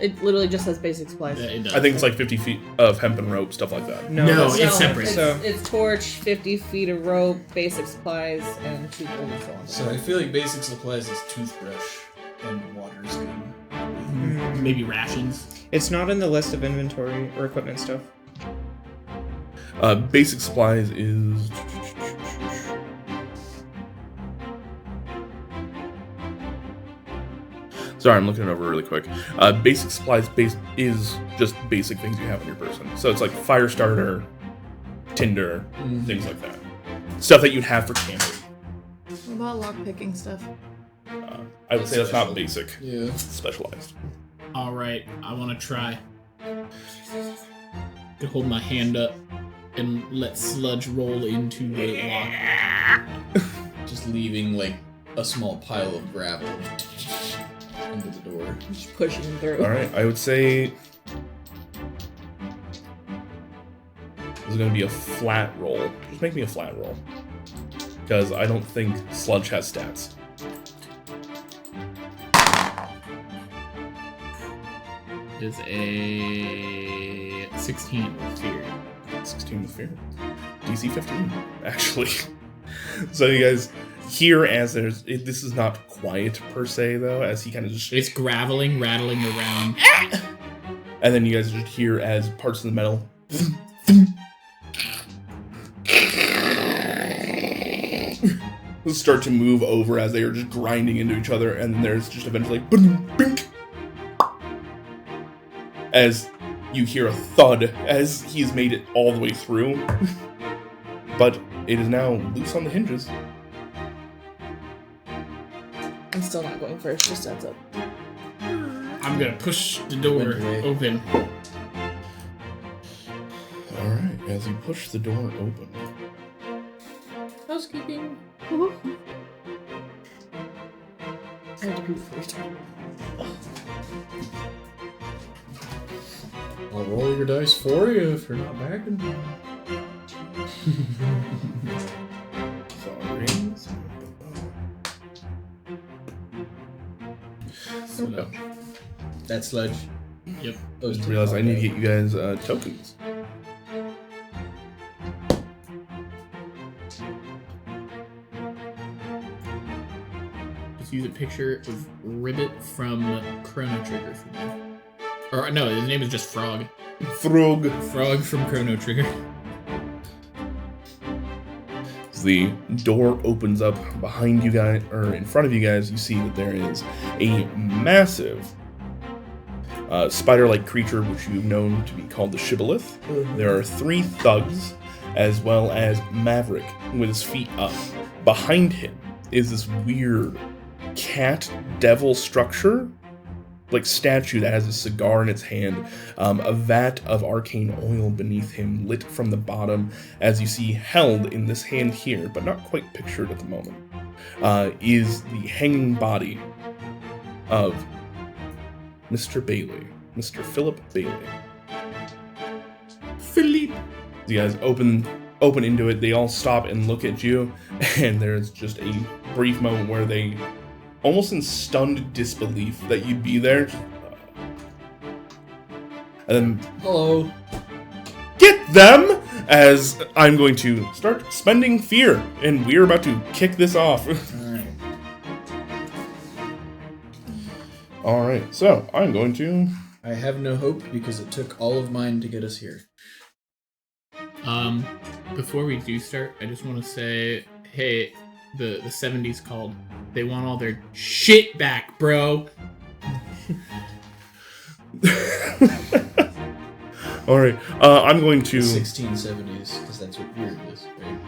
It literally just says basic supplies. It does. I think it's like 50 feet of hemp and rope, stuff like that. No, that's- it's separate. So- It's torch, 50 feet of rope, basic supplies, and 2 golden stones. So I feel like basic supplies is toothbrush and water is good. Maybe rations. It's not in the list of inventory or equipment stuff. Basic supplies is... Sorry, I'm looking it over really quick. Basic supplies is just basic things you have on your person. So it's like fire starter, tinder, things like that. Stuff that you'd have for camping. What about lock-picking stuff? I would say that's not basic. Yeah. It's specialized. Alright, I want to try. Could hold my hand up and let Sludge roll into the lock. Just leaving like a small pile of gravel into the door. Just pushing him through. Alright, I would say... This is going to be a flat roll. Just make me a flat roll. Because I don't think Sludge has stats. It is a 16 with fear. 16 with fear. DC 15, actually. So you guys hear as there's... this is not quiet per se, though, as he kind of just... It's graveling, rattling around. And then you guys just hear as parts of the metal... start to move over as they are just grinding into each other, and then there's just eventually... bink, as you hear a thud as he's made it all the way through. But it is now loose on the hinges. I'm still not going first, just heads up. I'm gonna push the door Wind away. open. Alright, as you push the door open. Housekeeping. I have to poop first. I'll roll your dice for you if you're not backing. Sorry. So, That Sludge. yep. I just realized I need to get you guys tokens. Just use a picture of Ribbit from Chrono Trigger for me. Or no, his name is just Frog. Frog. Frog from Chrono Trigger. As the door opens up behind you guys, or in front of you guys, you see that there is a massive spider-like creature, which you've known to be called the shibboleth. There are 3 thugs, as well as Maverick, with his feet up. Behind him is this weird cat devil structure, like statue that has a cigar in its hand, a vat of arcane oil beneath him, lit from the bottom, as you see held in this hand here, but not quite pictured at the moment. is the hanging body of Mr. Bailey, Mr. Philip Bailey. Philippe. You guys open into it. They all stop and look at you, and there's just a brief moment where they, almost in stunned disbelief that you'd be there, and then Hello. get them, as I'm going to start spending fear, and we're about to kick this off. Alright. Alright, so I'm going to... I have no hope because it took all of mine to get us here. Before we do start, I just want to say, hey, the 70s called. They want all their shit back, bro. Alright, I'm going to... 1670s, because that's what weird is, right?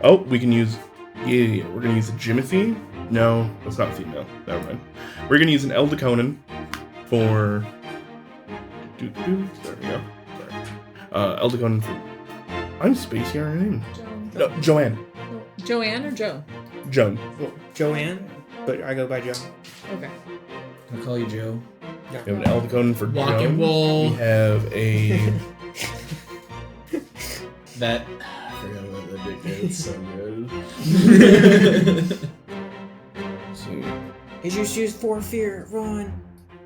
Oh, we can use... Yeah, we're going to use a Jimothy. No, that's not female. Never mind. We're going to use an Eldeconin for... There we go. Sorry. Eldeconin for... I'm spacey on her name. No, Joanne. Joanne or Joe? Joan. Well, Joanne, but I go by Joe. Okay. I'll call you Joe. Yeah. We have an Eldeconin for Walk Joan. and roll. We have a... That... I forgot about that nickname. It's so good. Let's see. He just used for fear. Run.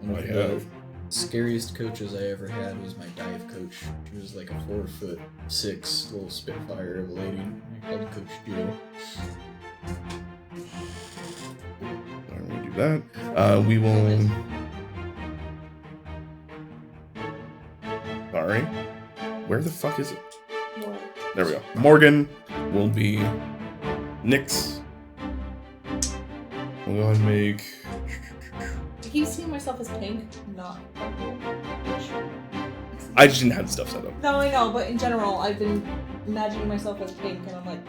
One I of have. the scariest coaches I ever had was my dive coach. She was like a 4'6" little spitfire of a lady. I called Coach Joe. Alright, we do that. We will... Sorry. Where the fuck is it? There we go. Morgan will be Nyx. We'll go ahead and make... I keep seeing myself as pink, not purple. I just didn't have the stuff set up. No, I know, but in general, I've been imagining myself as pink, and I'm like,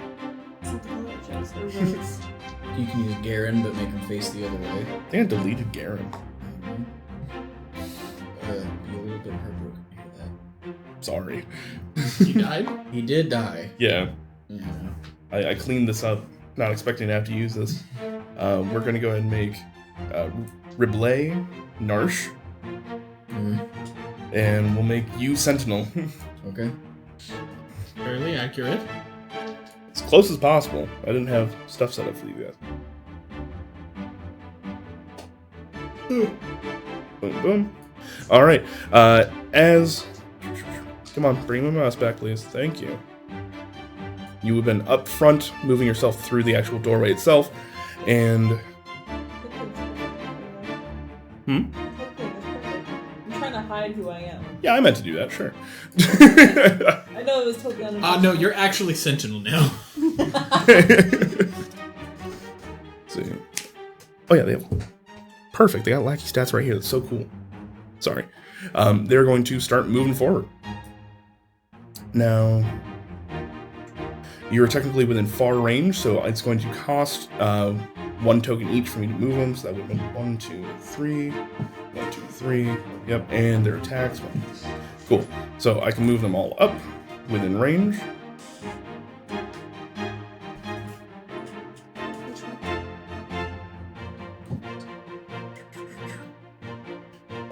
something allergies or rose. You can use Garen, but make him face the other way. I think I deleted Garen. Be a little bit heartbroken to hear that. Sorry. He died? He did die. Yeah. Yeah. I cleaned this up, not expecting to have to use this. We're going to go ahead and make Riblay, Narsh, and we'll make you Sentinel. Okay. Fairly accurate. As close as possible. I didn't have stuff set up for you guys. Boom, boom. Alright, come on, bring my mouse back, please. Thank you. You have been up front, moving yourself through the actual doorway itself, and... I'm trying to hide who I am. Yeah, I meant to do that, sure. I know it was totally unintentional. No, you're actually Sentinel now. See. Oh yeah, they have... Perfect, they got lackey stats right here. That's so cool. Sorry. They're going to start moving forward. Now, you're technically within far range, so it's going to cost 1 token each for me to move them. So that would have been 1, 2, 3, 1, 2, 3. Yep, and their attacks. Cool. So I can move them all up within range.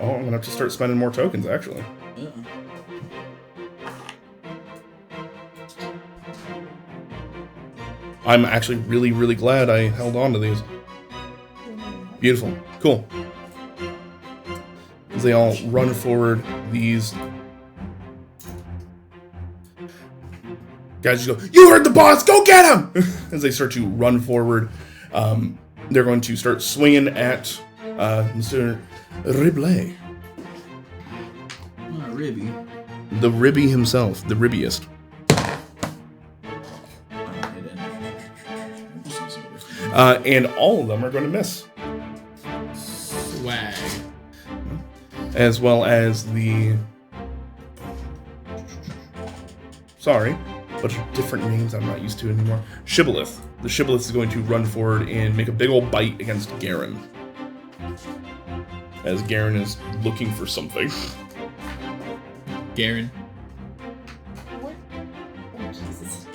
Oh, I'm gonna have to start spending more tokens, actually. I'm actually really, really glad I held on to these. Beautiful. Cool. As they all run forward, these guys just go, "You heard the boss! Go get him!" As they start to run forward, they're going to start swinging at Mr. Riblay. Ribby. The Ribby himself, the Ribbiest. And all of them are going to miss. Swag. As well as the... Sorry, bunch of different names I'm not used to anymore. Shibboleth. The Shibboleth is going to run forward and make a big old bite against Garen. As Garen is looking for something. Garen. What? Oh, Jesus.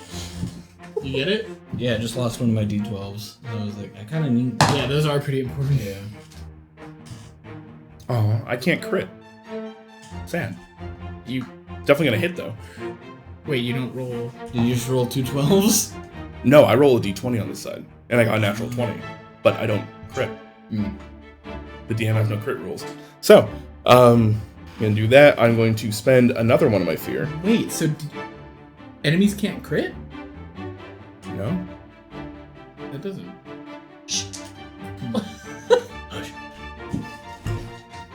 You get it? Yeah, I just lost one of my D12s. So I was like, I kind of need. Yeah, those are pretty important. Yeah. Oh, I can't crit. Sad. You Definitely gonna hit though. wait. You don't roll. Did you just roll 2 12s? No, I roll a d20 on this side, and I got a natural 20, but I don't crit. The DM has no crit rules. So, I'm gonna do that. I'm going to spend another one of my fear. Wait. So enemies can't crit? No? That doesn't.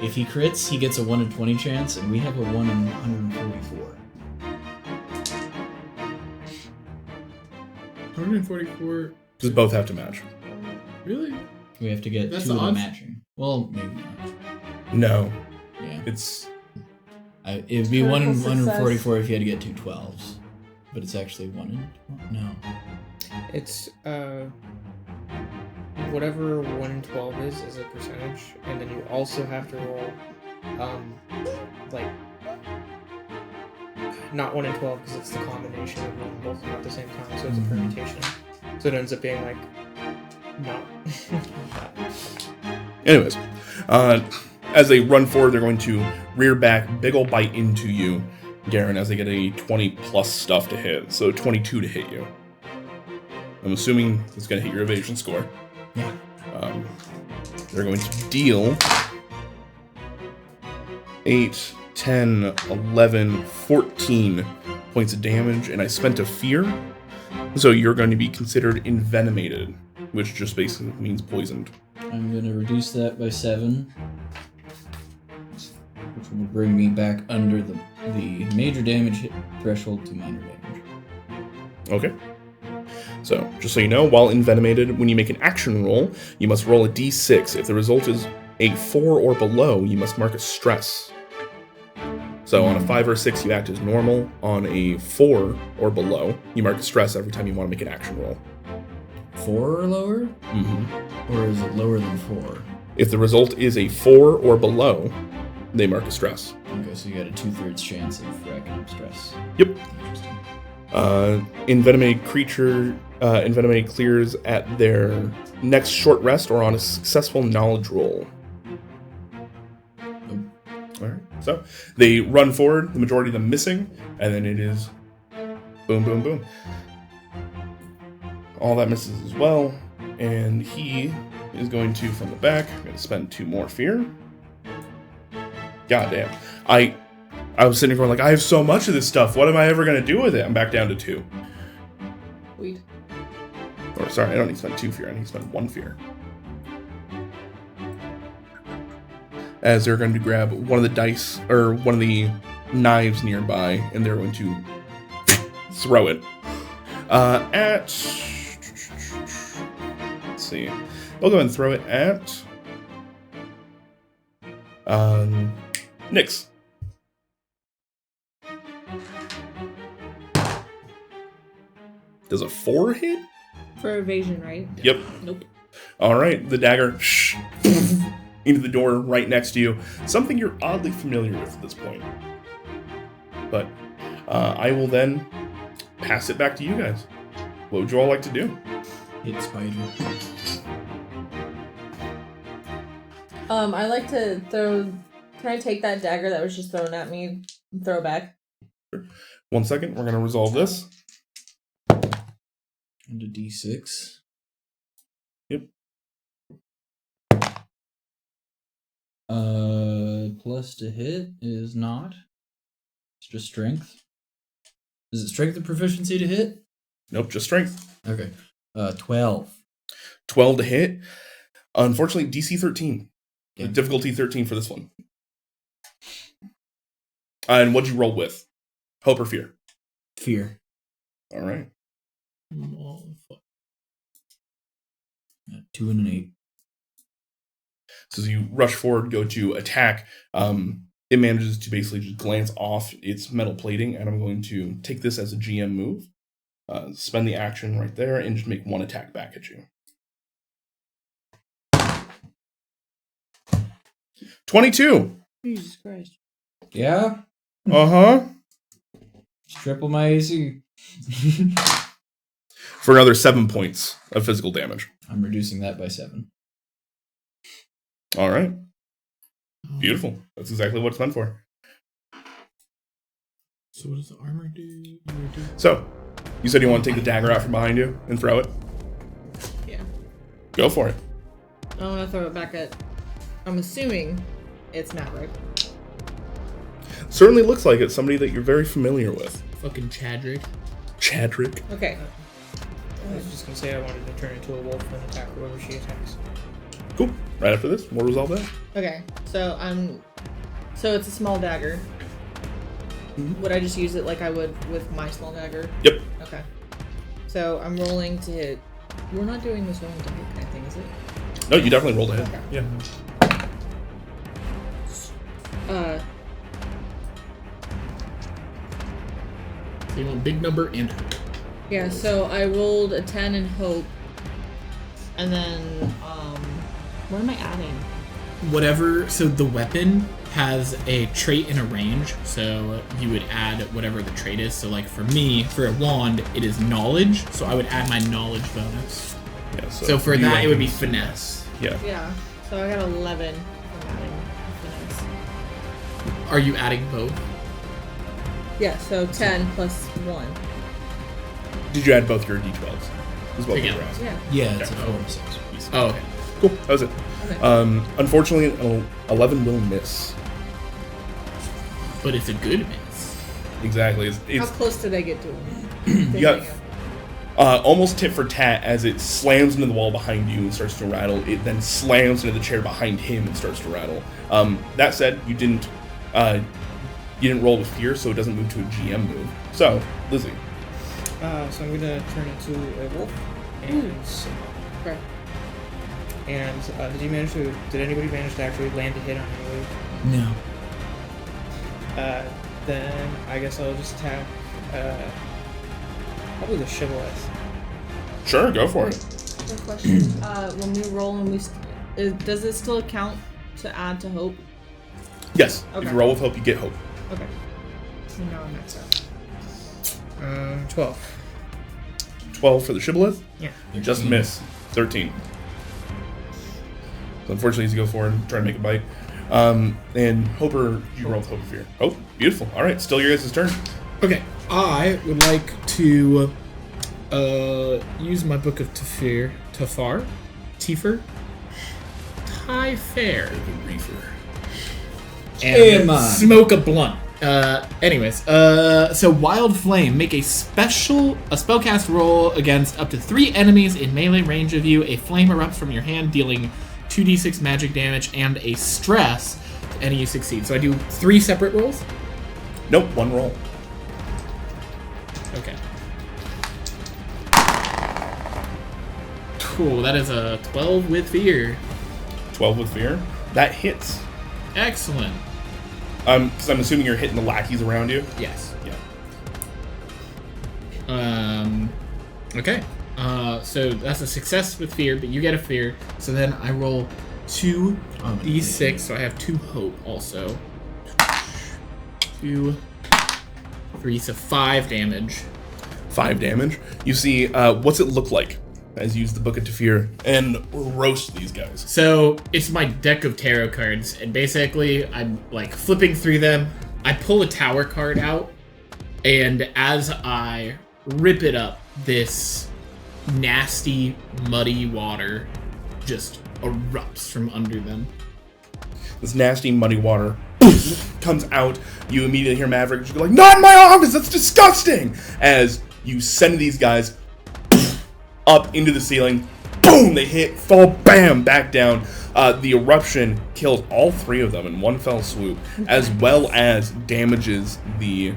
If he crits, he gets a 1 in 20 chance, and we have a 1 in 144. 144. Because both have to match. Really? We have to get That's 2 the of them odds? matching. Well, maybe not. No. Yeah. It's... It'd be 1 in Critical success. 144 if you had to get 2 12s. But it's actually 1 in... No. It's whatever 1 in 12 is a percentage, and then you also have to roll like not 1 in 12 because it's the combination of rolling both of them at the same time, so it's a permutation. So it ends up being like not. Anyways, as they run forward, they're going to rear back, big ol' bite into you, Garen, as they get a 20 plus stuff to hit, so 22 to hit you. I'm assuming it's going to hit your evasion score. Yeah. They're going to deal 8, 10, 11, 14 points of damage, and I spent a fear, so you're going to be considered envenomated, which just basically means poisoned. I'm going to reduce that by 7. Which will bring me back under the major damage hit threshold to minor damage. Okay. So, just so you know, while envenomated, when you make an action roll, you must roll a d6. If the result is a 4 or below, you must mark a stress. So on a 5 or 6, you act as normal. On a 4 or below, you mark a stress every time you want to make an action roll. 4 or lower? Mm-hmm. Or is it lower than 4? If the result is a 4 or below, they mark a stress. Okay, so you got a 2/3 chance of racking up stress. Yep. Interesting. Envenomated creature, envenomated clears at their next short rest or on a successful knowledge roll. Alright, so they run forward, the majority of them missing, and then it is boom, boom, boom. All that misses as well, and he is going to, from the back, going to spend 2 more fear. God damn. I was sitting here going like, I have so much of this stuff. What am I ever going to do with it? I'm back down to 2. Weed. Or sorry, I don't need to spend 2 fear. I need to spend 1 fear. As they're going to grab one of the dice, or one of the knives nearby, and they're going to throw it. Let's see. They'll go ahead and throw it at Nyx. Does a 4 hit? For evasion, right? Yep. Nope. All right, the dagger into the door right next to you. Something you're oddly familiar with at this point. But I will then pass it back to you guys. What would you all like to do? Hit spider. I like to throw. Can I take that dagger that was just thrown at me and throw it back? 1 second, we're going to resolve this. And a d6. Yep. Plus to hit is not. It's just strength. Is it strength and proficiency to hit? Nope, just strength. Okay. 12. 12 to hit. Unfortunately, DC 13. Yeah. Difficulty 13 for this one. And what'd you roll with? Hope or fear? Fear. All right. Oh, fuck. 2 and an 8. So as you rush forward, go to attack, it manages to basically just glance off its metal plating, and I'm going to take this as a GM move, spend the action right there, and just make 1 attack back at you. 22! Jesus Christ. Yeah? Uh-huh. It's triple my AC. for another 7 points of physical damage. I'm reducing that by 7. All right. Beautiful. That's exactly what it's meant for. So what does the armor do? So, you said you want to take the dagger out from behind you and throw it? Yeah. Go for it. I want to throw it back at. I'm assuming it's Matt, right? Certainly looks like it's somebody that you're very familiar with. Fucking Chadrick. Chadrick. Okay. I was just gonna say I wanted to turn into a wolf and attack whoever she attacks. Cool. Right after this, we'll resolve that. Okay. So So it's a small dagger. Mm-hmm. Would I just use it like I would with my small dagger? Yep. Okay. So I'm rolling to hit. We're not doing this rolling to hit kind of thing, is it? No, you definitely rolled ahead. Okay. Yeah. So you want big number and hope. Yeah, so I rolled a 10 in hope. And then, what am I adding? Whatever, so the weapon has a trait and a range, so you would add whatever the trait is. So like for me, for a wand, it is knowledge, so I would add my knowledge bonus. Yeah. So for you that, it would be can- finesse. Yeah. Yeah, so I got 11 from adding finesse. Are you adding both? Yeah, so 10 plus 1. Did you add both your d12s? Is what we Together. were asking. Yeah. Yeah, it's Yeah. a 4 and 6. Oh, okay. Cool. That was it. Okay. Unfortunately, an 11 will miss. But it's a good miss. Exactly. How It's close did I get to him? you got almost tit for tat as it slams into the wall behind you and starts to rattle. It then slams into the chair behind him and starts to rattle. That said, you didn't roll with fear, so it doesn't move to a GM move. So, Lizzie. So I'm gonna turn into a wolf. And Okay. and did anybody manage to actually land a hit on anybody? No. Then I guess I'll just attack probably the shibboleth. Sure, go for it. Good question. When we roll and does it still count to add to hope? Yes. Okay. If you roll with hope, you get hope. Okay. So now I'm maxed out. 12. 12 for the shibboleth. Yeah. Just miss. 13. So unfortunately, you go forward and try to make a bite. And Hoper, you roll with hope or fear. Oh, beautiful. All right, still your guys' turn. Okay, I would like to use my book of Tefir, Tifer, Reefer. and on. smoke a blunt. So Wild Flame, make a spellcast roll against up to 3 enemies in melee range of you. A flame erupts from your hand, dealing 2d6 magic damage and a stress to any you succeed. So I do 3 separate rolls? Nope, one roll. Okay. Cool, that is a 12 with fear. 12 with fear. That hits. Excellent. Because I'm assuming you're hitting the lackeys around you. Yes. Yeah. Okay. So that's a success with fear, but you get a fear. So then I roll 2d6, so I have 2 hope also. 2, 3, so 5 damage. 5 damage. You see, what's it look like as you use the Book of Tefir and roast these guys? So it's my deck of tarot cards, and basically I'm like flipping through them. I pull a tower card out, and as I rip it up, this nasty, muddy water just erupts from under them. This nasty, muddy water comes out. You immediately hear Maverick just go like, "Not in my office! That's disgusting!" As you send these guys up into the ceiling. Boom! They hit, fall, bam, back down. The eruption kills all 3 of them in one fell swoop, as well as damages the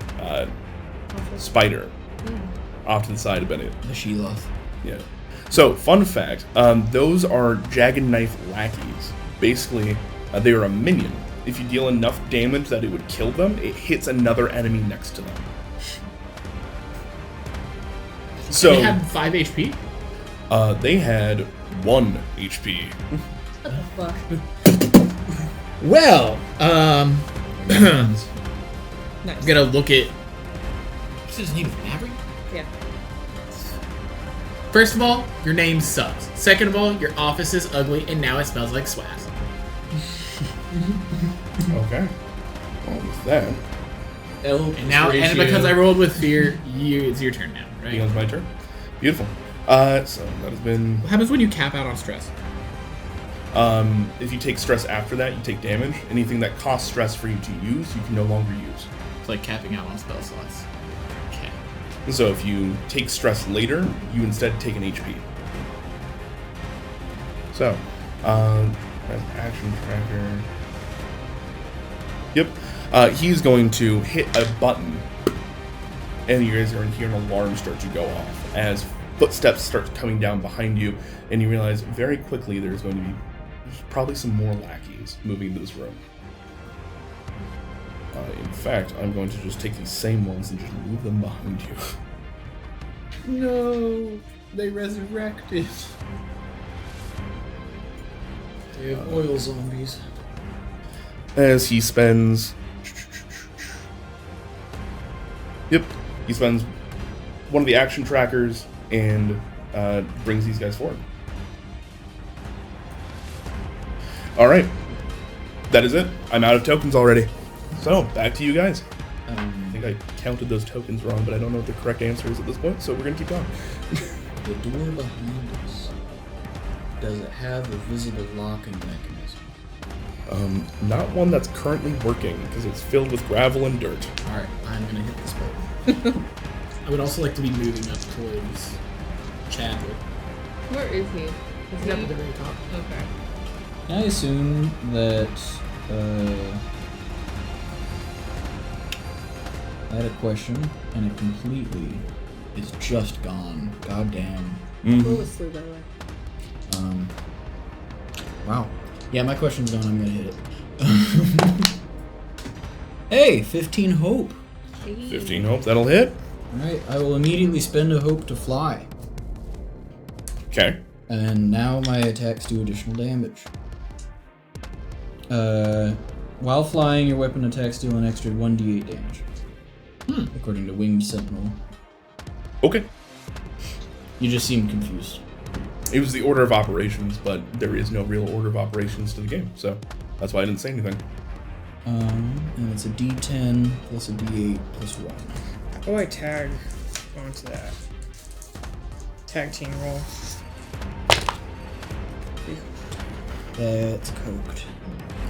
spider off to the side of Bennett. The Sheloth. Yeah. So, fun fact, those are Jagged Knife lackeys. Basically, they are a minion. If you deal enough damage that it would kill them, it hits another enemy next to them. So, They had 5 HP? they had 1 HP. What the fuck? Well, I'm Nice. gonna look at... What's his name? Maverick? Yeah. First of all, your name sucks. Second of all, your office is ugly, and now it smells like swaz. Okay. Well, with that, And because I rolled with fear, it's your turn now, right? becomes my turn. Beautiful. So that has been. What happens when you cap out on stress? If you take stress after that, you take damage. Anything that costs stress for you to use, you can no longer use. It's like capping out on spell slots. Okay. So if you take stress later, you instead take an HP. So, press action tracker. Yep. He's going to hit a button, and you guys are going to hear an alarm start to go off as footsteps start coming down behind you, and you realize very quickly there's probably some more lackeys moving into this room. In fact, I'm going to just take these same ones and just move them behind you. No, they resurrected. They have oil zombies. As he spends... Yep, he spends one of the action trackers and brings these guys forward. Alright, that is it. I'm out of tokens already. So, back to you guys. I think I counted those tokens wrong, but I don't know what the correct answer is at this point, so we're going to keep going. The door behind us, does it have a visible locking mechanism? Not one that's currently working, because it's filled with gravel and dirt. Alright, I'm gonna hit this button. I would also like to be moving up towards Chadwick. Where is he? He's up at the very top. Okay. Can I assume that, I had a question, and it completely is just gone. Goddamn. Go to sleep, by the way. Wow. Yeah, my question's gone. I'm gonna hit it. Hey, 15 hope. 15 hope, that'll hit. Alright, I will immediately spend a hope to fly. Okay. And now my attacks do additional damage. While flying, your weapon attacks deal an extra 1d8 damage. According to Winged Sentinel. Okay. You just seem confused. It was the order of operations, but there is no real order of operations to the game, so that's why I didn't say anything. And it's a d10 plus a d8 plus 1. Oh, I tag onto that. Tag team roll. That's coked.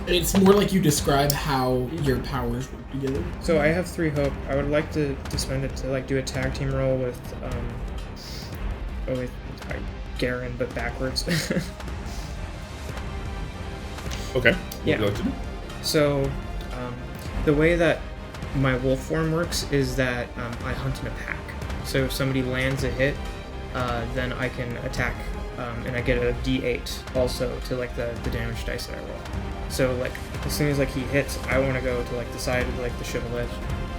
It's more like you describe how your powers work together. So I have 3 hope. I would like to spend it to like do a tag team roll with Garen, but backwards. Okay. What Yeah. would you like to do? So the way that my wolf form works is that I hunt in a pack. So if somebody lands a hit, then I can attack, and I get a d8 also to like the damage dice that I roll. So like as soon as like he hits, I want to go to like the side of like the shibboleth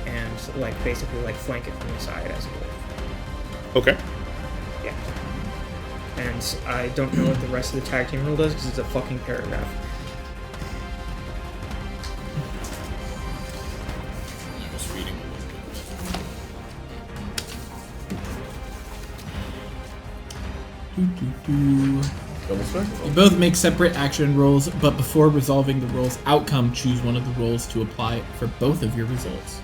and like basically like flank it from the side as a wolf. Okay. Yeah. And I don't know what the rest of the tag team rule does because it's a fucking paragraph. I was reading Double strike. You both make separate action rolls, but before resolving the roll's outcome, choose one of the rolls to apply for both of your results.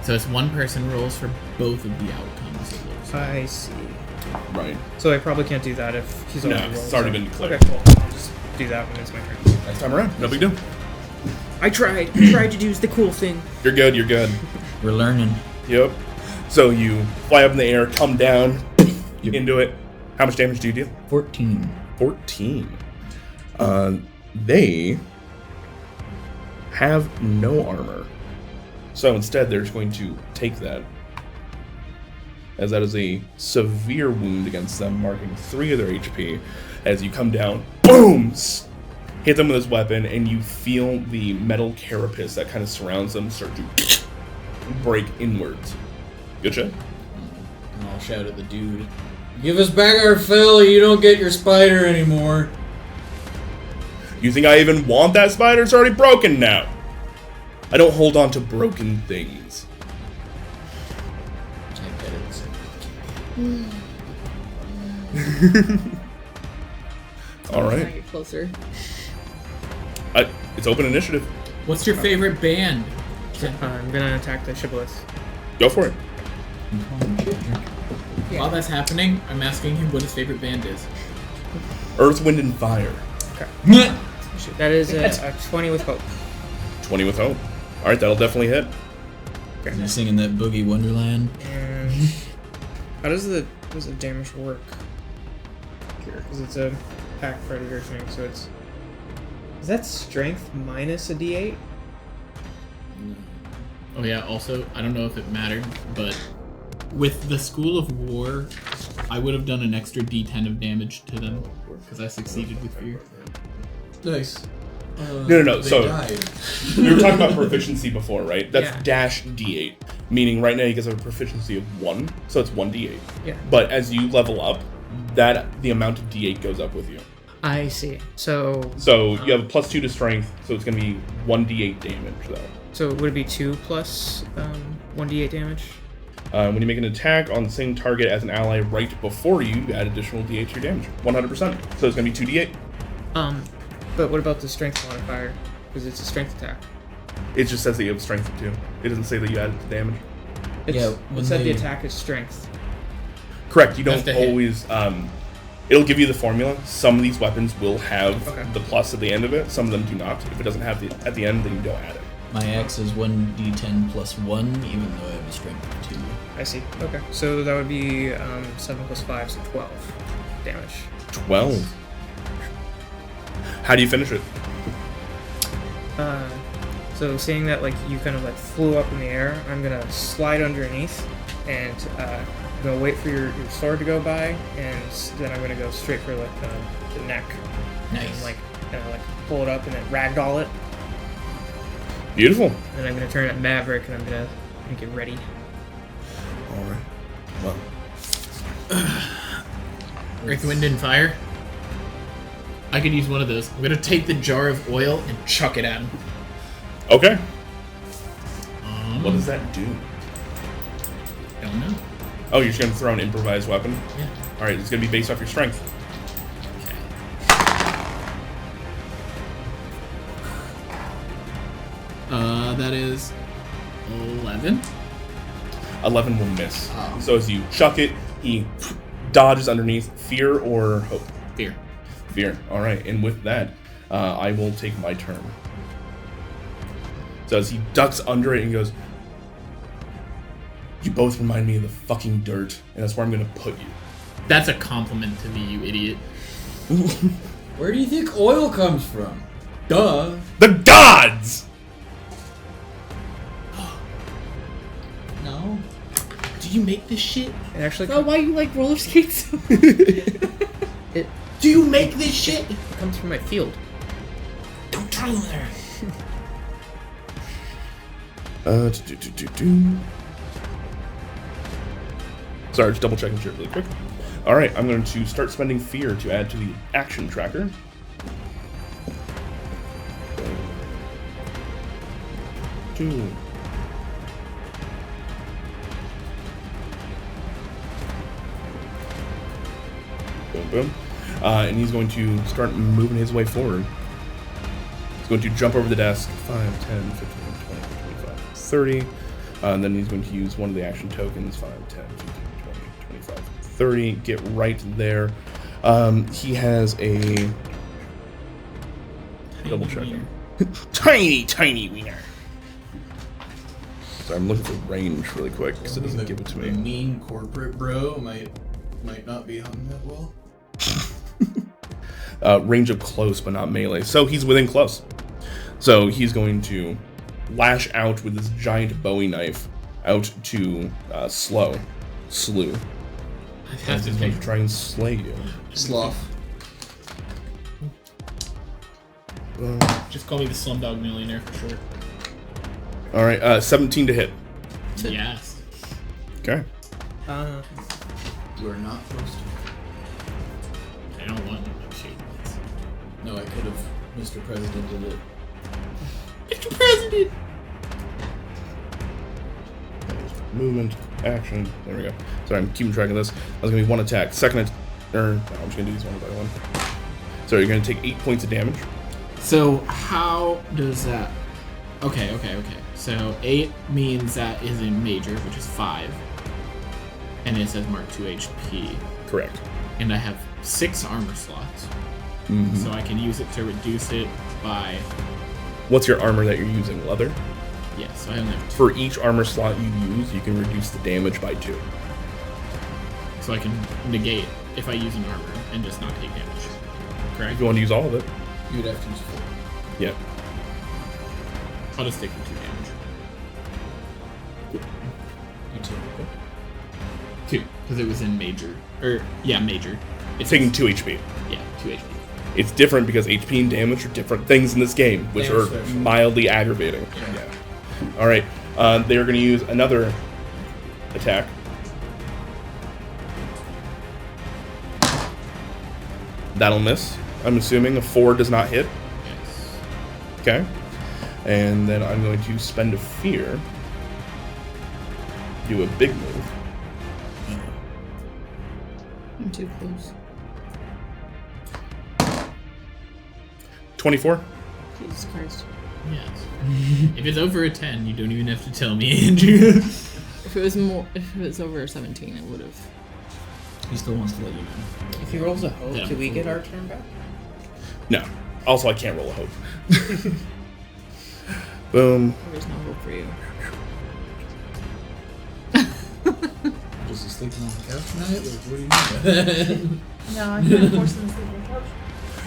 So it's one person rolls for both of the outcomes. It looks like. I see. Right. So I probably can't do that if he's No, already rolled. it's already been declared. Okay, cool. I'll just do that when it's my turn. Next time around. No big deal. I tried to do the cool thing. You're good. You're good. We're learning. Yep. So you fly up in the air, come down into it. How much damage do you deal? 14. 14. They have no armor. So instead, they're just going to take that, as that is a severe wound against them, marking 3 of their HP. As you come down, boom! Hit them with his weapon, and you feel the metal carapace that kind of surrounds them start to break inwards. Good shot. And I'll shout at the dude. Give us back our fill, you don't get your spider anymore. You think I even want that spider? It's already broken now. I don't hold on to broken things. I bet it's... All When I right. get closer. It's open initiative. What's your favorite band? I'm gonna attack the shibboleth. Go for it. Yeah. While that's happening, I'm asking him what his favorite band is. Earth, Wind, and Fire. That is a 20 with hope. 20 with hope. All right, that'll definitely hit. Am I singing that Boogie Wonderland? And how does the damage work here? Because it's a pack predator thing, so it's. Is that strength minus a d8? Oh yeah, also, I don't know if it mattered, but with the School of War, I would have done an extra d10 of damage to them, because I succeeded with fear. Nice. No. They So died. we were talking about proficiency before, right? That's Yeah. dash d8, meaning right now you guys have a proficiency of 1, so it's 1d8. Yeah. But as you level up, the amount of d8 goes up with you. I see. So You have a +2 to strength, so it's going to be 1d8 damage, though. would it be 2 plus 1d8 damage? When you make an attack on the same target as an ally right before you, you add additional d8 to your damage. 100%. So it's going to be 2d8. But what about the strength modifier? Because it's a strength attack. It just says that you have strength of 2. It doesn't say that you added the damage. Yeah, It when said the they- attack is strength. Correct. You That's don't the hit. always. It'll give you the formula. Some of these weapons will have Okay. the plus at the end of it. Some of them do not. If it doesn't have the at the end, then you don't add it. My axe is 1d10 plus 1, even though I have a strength of 2. I see. Okay. So that would be 7 plus 5, so 12 damage. 12. How do you finish it? So seeing that like you kind of like flew up in the air, I'm gonna slide underneath and I'm gonna wait for your sword to go by, and then I'm gonna go straight for like the neck. Nice. And like kind of like pull it up and then ragdoll it. Beautiful. And then I'm gonna turn at Maverick and I'm gonna get ready. All right. Well, Earth, Wind, and Fire? I could use one of those. I'm gonna take the jar of oil and chuck it at him. okay. What does that do? Don't know. Oh, you're just gonna throw an improvised weapon. Yeah. All right. It's gonna be based off your strength. That is 11. 11 will miss. Oh. So as you chuck it, he dodges underneath. Fear or hope? Fear. Fear. All right. And with that, I will take my turn. So as he ducks under it and goes, "You both remind me of the fucking dirt, and that's where I'm gonna put you." That's a compliment to me, you idiot. Where do you think oil comes from? Duh. The gods. No. Do you make this shit? It actually Is that why you like roller skates? it Do you make this shit? comes from my field. Don't try him there. Sorry, just double checking shit really quick. All right, I'm going to start spending fear to add to the action tracker. Two. Boom, boom. And he's going to start moving his way forward. He's going to jump over the desk. 5, 10, 15, 20, 25, 30. And then he's going to use one of the action tokens. 5, 10, 15, 20, 25, 30. Get right there. He has a... Double checking. Tiny wiener. Sorry, I'm looking for range really quick because it doesn't give it to The me. mean corporate bro might not be hung that well. Range of close, but not melee. So he's within close. So he's going to lash out with this giant Bowie knife out to slew. I have As to he's going take. to try and slay you. Sloth. Just call me the Slumdog Millionaire for short. All right, 17 to hit. Yes. Okay. You are not supposed to. I don't want to shoot this. No, I could have Mr. President did it. Mr. President! Movement, action. There we go. Sorry, I'm keeping track of this. That was going to be one attack. Second I'm just gonna do these one by one. So you're gonna take 8 points of damage. So how does that? Okay. So 8 means that is in major, which is 5, and it says mark 2 HP. Correct. And I have 6 armor slots, so I can use it to reduce it by. What's your armor that you're using? Leather? Yeah, so I only have 2. For each armor slot you use, you can reduce the damage by 2. So I can negate if I use an armor and just not take damage. Correct? If you want to use all of it. You'd have to use 4. Yeah. I'll just take the 2 damage. You too. 2, because it was in major. Major. It's taking 2 HP. Yeah, 2 HP. It's different because HP and damage are different things in this game, which Damage are special. mildly aggravating. Yeah. Alright. They're going to use another attack. That'll miss. I'm assuming a 4 does not hit. Yes. Okay. And then I'm going to spend a fear. Do a big move. I'm too close. 24. Jesus Christ. Yes. If it's over a 10, you don't even have to tell me, Andrew. If it was over 17, it would have. He still wants to let you know. If he rolls a hope, Yeah. do we get our turn back? No. Also, I can't roll a hope. Boom. There's no hope for you. Is he sleeping on the couch tonight? Like, what do you mean? No, I can't force him to sleep on the couch.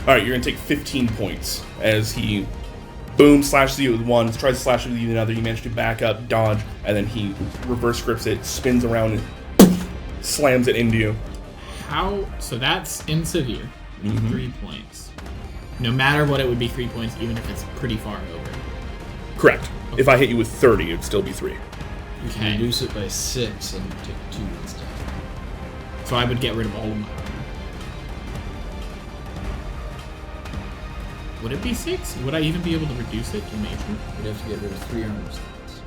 Alright, you're going to take 15 points as he boom, slashes you with one, tries to slash you with another. You manage to back up, dodge, and then he reverse grips it, spins around, and slams it into you. How? So that's in severe. Mhm. 3 points. No matter what, it would be 3 points, even if it's pretty far over. Correct. If I hit you with 30, it'd still be 3. You can Okay. reduce it by 6 and take 2 instead. So I would get rid of all of my armor. Would it be 6? Would I even be able to reduce it to major? You'd have to get rid of 3 armor slots.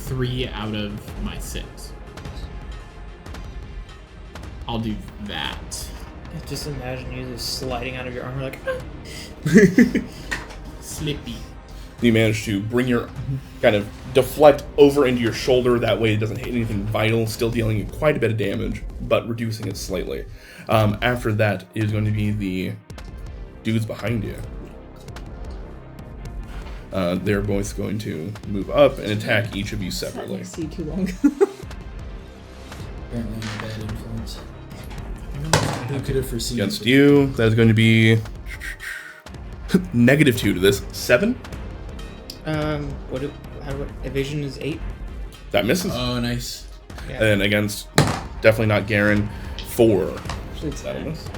3 out of my 6. I'll do that. Just imagine you just sliding out of your armor like. Slippy. You manage to bring your kind of deflect over into your shoulder. That way it doesn't hit anything vital, still dealing you quite a bit of damage, but reducing it slightly. After that is going to be the dudes behind you. They're both going to move up and attack each of you separately. See too long. Apparently, I'm a bad influence. Who could have foreseen Against it? you, that is going to be -2 to this. 7? Evasion is 8? That misses. Oh, nice. And then against, definitely not Garen, 4. Actually, it's That'll 9. miss.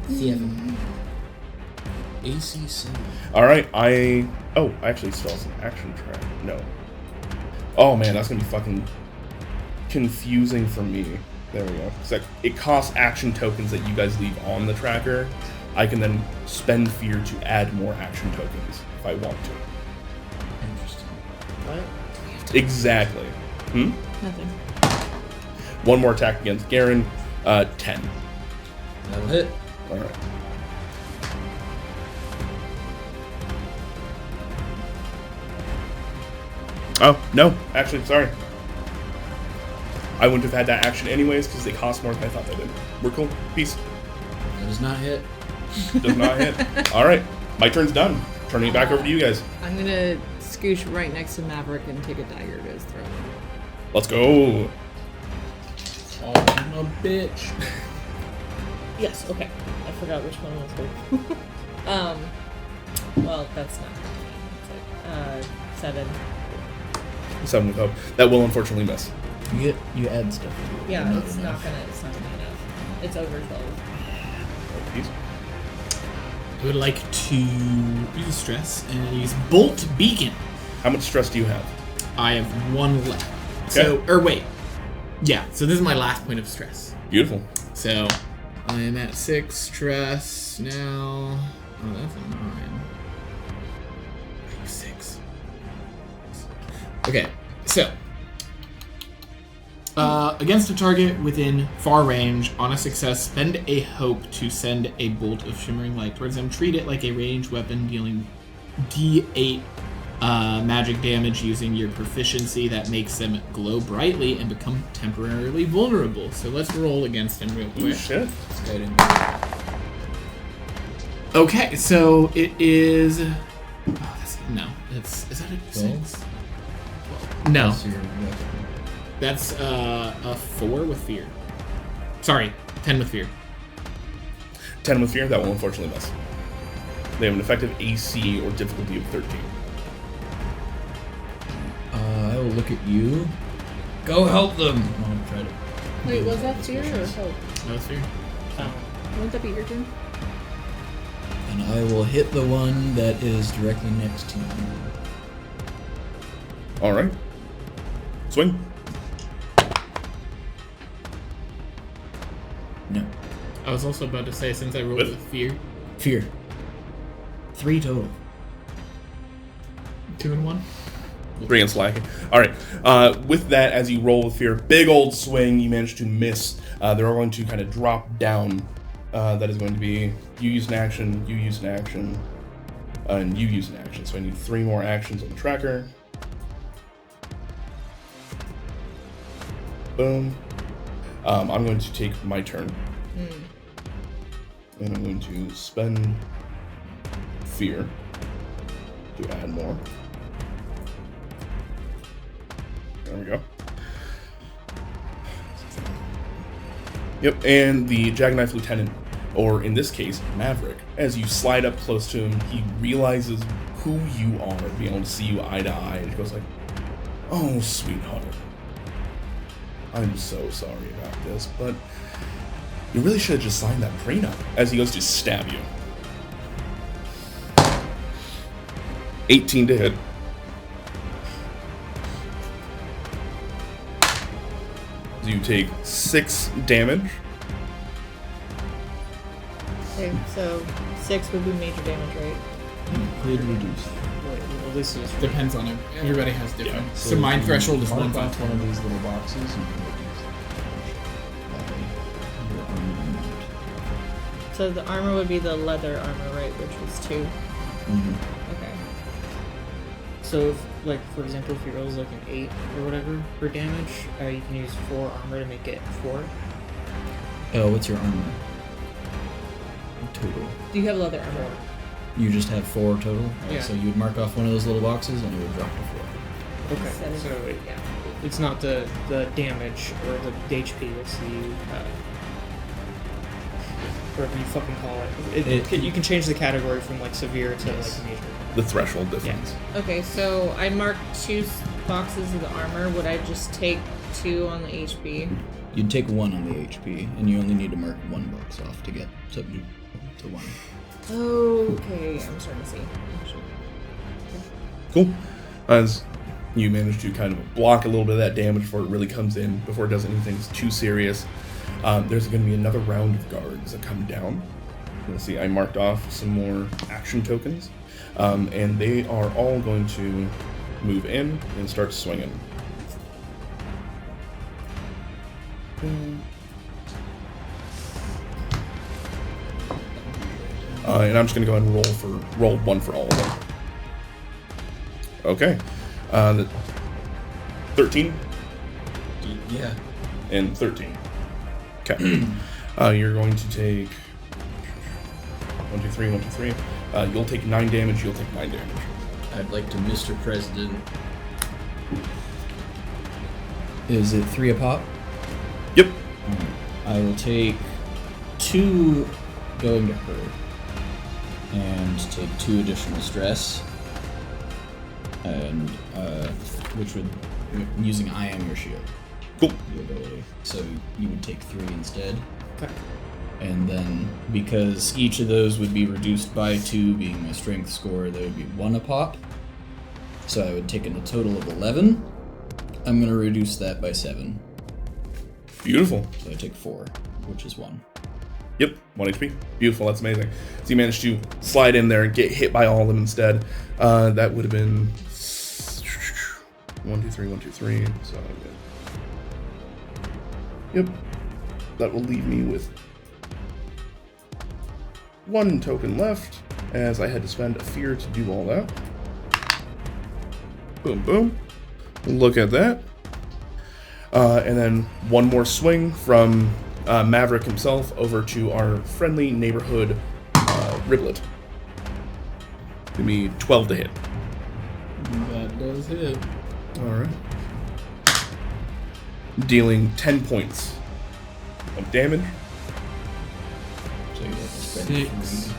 7. AC 7. Alright, I actually still have some action track. No. Oh man, that's gonna be fucking confusing for me. There we go. It's like, it costs action tokens that you guys leave on the tracker. I can then spend fear to add more action tokens if I want to. Interesting. What? Exactly. Nothing. One more attack against Garen. 10. That'll hit. Alright. Oh, no. Actually, sorry. I wouldn't have had that action anyways because they cost more than I thought they did. We're cool. Peace. That does not hit. Does not hit. Alright. My turn's done. Turning it back over to you guys. I'm gonna scooch right next to Maverick and take a dagger to his throat. Let's go. Oh, I'm a bitch. Yes, okay. I forgot which one was which. Well, that's not. It's like, 7. 7 with hope. That will unfortunately miss. You add stuff to it. Yeah, Not it's enough. not gonna be enough. It's over 12. Peace. I would like to use stress and use Bolt Beacon. How much stress do you have? I have 1 left. So, or wait. Yeah, so this is my last point of stress. Beautiful. So, I am at 6 stress now. Oh, that's a 9. 6. Okay, so Against a target within far range, on a success, spend a hope to send a bolt of shimmering light towards them. Treat it like a ranged weapon, dealing D8 magic damage using your proficiency that makes them glow brightly and become temporarily vulnerable. So let's roll against him real quick. Shit. This guy didn't do it. Okay, so it is. Oh, no, is that a 6? No, So you're weapon. that's a 4 with fear. Sorry, 10 with fear. 10 with fear, that will unfortunately miss. They have an effective AC or difficulty of 13. I will look at you. Go help them. I'll try to. Wait, was that fear or hope? No, it's fear. Wouldn't that be your turn? And I will hit the one that is directly next to you. Alright. Swing. No. I was also about to say, since I rolled With- with fear, Fear. 3 total. 2 and 1. 3 and slacking. Alright. With that, as you roll with fear, big old swing, you manage to miss. They're all going to kind of drop down. That is going to be you use an action, you use an action, and you use an action. So I need 3 more actions on the tracker. Boom. I'm going to take my turn. And I'm going to spend fear to add more. There we go. Yep, and the Jackknife Lieutenant, or in this case, Maverick, as you slide up close to him, he realizes who you are, being able to see you eye to eye, and he goes like, "Oh, sweetheart, I'm so sorry about this, but you really should have just signed that prenup," as he goes to stab you. 18 to hit. You take 6 damage. Okay, so 6 would be major damage, right? Could reduce. Well, this is Depends on it. Everybody has different. Yeah. So mine if you threshold is mark 1 off 5. one of these little boxes, you can reduce that. Your armor amount. So the armor would be the leather armor, right? Which was 2. Okay. So, if, like, for example, if he rolls like an 8 or whatever for damage, you can use 4 armor to make it 4. Oh, what's your armor? Total. Do you have leather armor? You just have 4 total? Yeah. So you would mark off one of those little boxes and it would drop to 4. Okay. Instead of- So yeah. it's not the damage or the HP, it's the whatever you fucking call it. You can change the category from like severe to Yes. like major. The threshold difference. Okay, so I marked 2 boxes of the armor. Would I just take 2 on the HP? You'd take 1 on the HP, and you only need to mark 1 box off to get to 1. Okay, I'm starting to see. Cool. As you manage to kind of block a little bit of that damage before it really comes in, before it does anything too serious, there's going to be another round of guards that come down. Let's see, I marked off some more action tokens, and they are all going to move in and start swinging. And I'm just going to go ahead and roll 1 for all of them. Okay. 13 Yeah. and 13. Okay. You're going to take 1, 2, 3, 1, 2, 3. You'll take 9 damage. You'll take 9 damage. I'd like to, Mr. President. Is it 3 a pop? Yep. I will take 2 going to her. And take 2 additional stress. And, which would, using I am your shield. Cool. The ability. So you would take 3 instead. Okay. And then, because each of those would be reduced by 2, being my strength score, there would be 1 a pop. So I would take in a total of 11. I'm going to reduce that by 7. Beautiful. So I take 4, which is 1. Yep. 1 HP. Beautiful. That's amazing. So you managed to slide in there and get hit by all of them instead. That would have been 1, 2, 3, 1, 2, 3. So Yep. That will leave me with 1 token left, as I had to spend a fear to do all that. Boom, boom. Look at that. And then 1 more swing from Maverick himself over to our friendly neighborhood Riblet. Give me 12 to hit. That does hit. Alright. Dealing 10 points of damage. So you have to spend 6.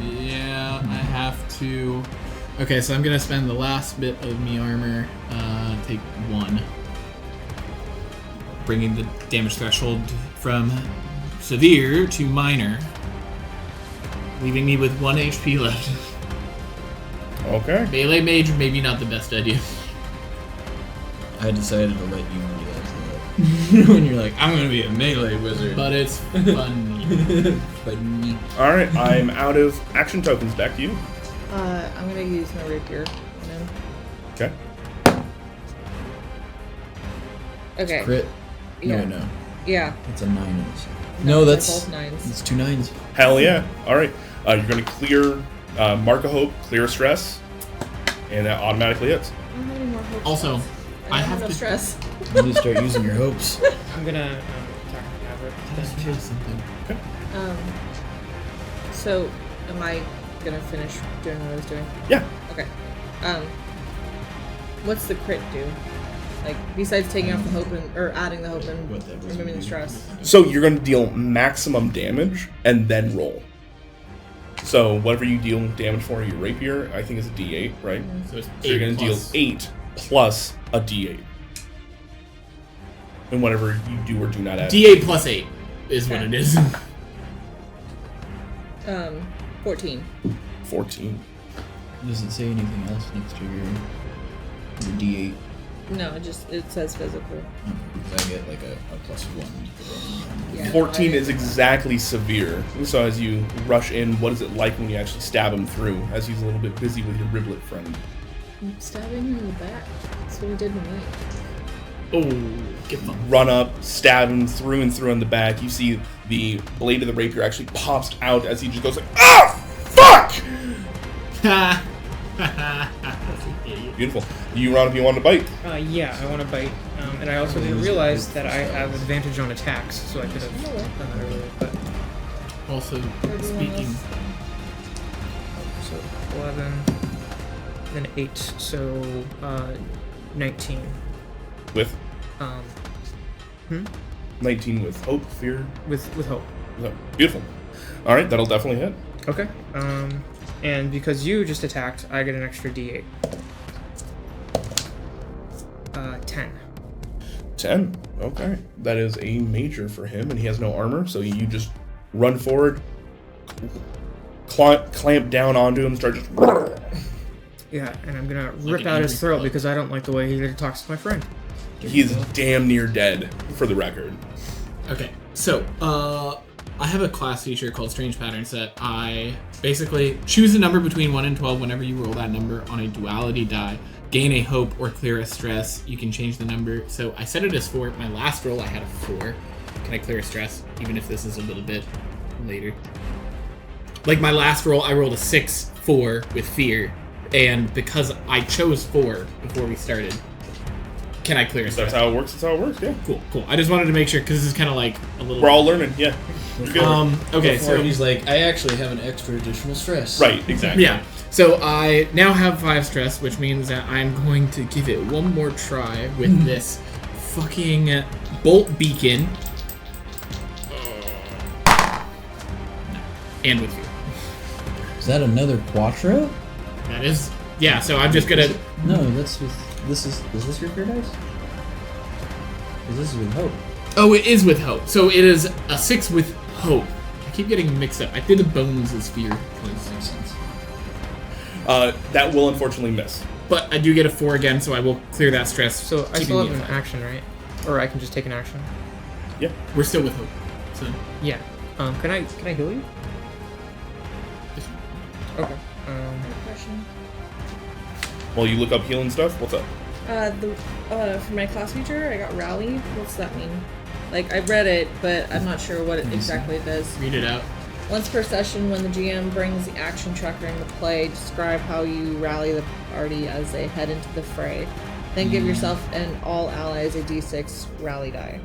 Yeah, I have to. Okay, so I'm gonna spend the last bit of me armor. Take 1, bringing the damage threshold from severe to minor, leaving me with 1 HP left. Okay. Melee mage, maybe not the best idea. I decided to let you realize that. When you're like, I'm gonna be a melee wizard. But it's funny. Funny. Alright, I'm out of action tokens. Back to you. I'm gonna use my rapier. Okay. Okay. Crit? Yeah. No. Yeah. It's a 9 in this. No, they're that's both 9s. it's 2 9s. Hell yeah. Alright. You're going to clear Mark of Hope, clear stress, and that automatically hits. I don't have any more hopes. Also, I don't have no to- stress. You need to start using your hopes. I'm gonna attack Maverick. So, am I gonna finish doing what I was doing? Yeah. Okay. What's the crit do? Like, besides taking off the hope or adding the hope and What that was removing the would be. stress. So you're going to deal maximum damage and then roll. So whatever you deal damage for your rapier, I think is a D8, right? So it's So you're going to deal 8 plus a D8. And whatever you do or do not add. D8 plus 8 is what Okay. it is. 14. 14. Does it say anything else next to your D8? No, it says physical. Because I get like a +1. Yeah, 14 I- is exactly severe. So as you rush in, what is it like when you actually stab him through? As he's a little bit busy with your riblet friend. I'm stabbing him in the back. That's what he did to me. Oh, get fucked. Run up, stab him through and through in the back. You see the blade of the rapier actually pops out as he just goes like, ah, fuck! Beautiful. You run if you want to bite. Yeah, I want to bite. And I also realized that I have advantage on attacks, so I could have done that earlier. But Also, speaking. so 11, then 8, so 19. With Um, 19 with hope, fear. with hope. So, beautiful. All right, that'll definitely hit. Okay. And because you just attacked, I get an extra D8. 10. 10. Okay. That is a major for him, and he has no armor, so you just run forward, clamp down onto him, start just... Yeah, and I'm gonna rip an out his angry throat club. because I don't like the way he talks to my friend. He is damn near dead, for the record. Okay, so, I have a class feature called Strange Patterns that I basically choose a number between 1 and 12 whenever you roll that number on a duality die. Gain a hope or clear a stress. You can change the number. So I set it as 4. My last roll I had a 4. Can I clear a stress? Even if this is a little bit later. Like my last roll, I rolled a 6, 4 with fear. And because I chose 4 before we started, can I clear a stress? That's how it works. That's how it works, yeah. Cool. I just wanted to make sure because this is kind of like a little. We're all learning, yeah. You're good. Okay, Before so he's like, I actually have an extra additional stress. Right, exactly. yeah. So I now have 5 stress, which means that I'm going to give it one more try with this fucking bolt beacon. And with fear. Is that another Quattro? That is, yeah. So I'm just gonna. No, that's with. Is this your fear dice? Is this with hope? Oh, it is with hope. So it is a 6 with hope. I keep getting mixed up. I did the bones as fear. Makes sense. That will unfortunately miss. But I do get a 4 again, so I will clear that stress. So I keeping still me have at an 5. action, right? Or I can just take an action. Yeah. We're still with hope. So Yeah. Can I heal you? Okay. Question. While you look up healing stuff, what's up? For my class feature, I got rally. What's that mean? Like, I read it, but I'm not sure what exactly it does. Read it out. Once per session, when the GM brings the action tracker into play, describe how you rally the party as they head into the fray. Then give yourself and all allies a d6 rally die.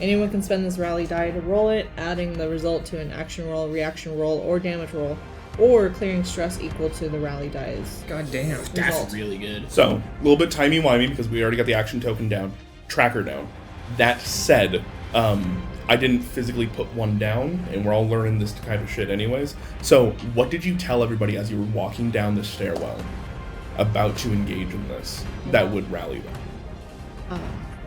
Anyone can spend this rally die to roll it, adding the result to an action roll, reaction roll, or damage roll, or clearing stress equal to the rally die's. God damn. That's really good. So, a little bit timey-wimey because we already got the action token down, tracker down. That said, I didn't physically put one down, and we're all learning this kind of shit anyways. So, what did you tell everybody as you were walking down the stairwell about to engage in this that would rally them?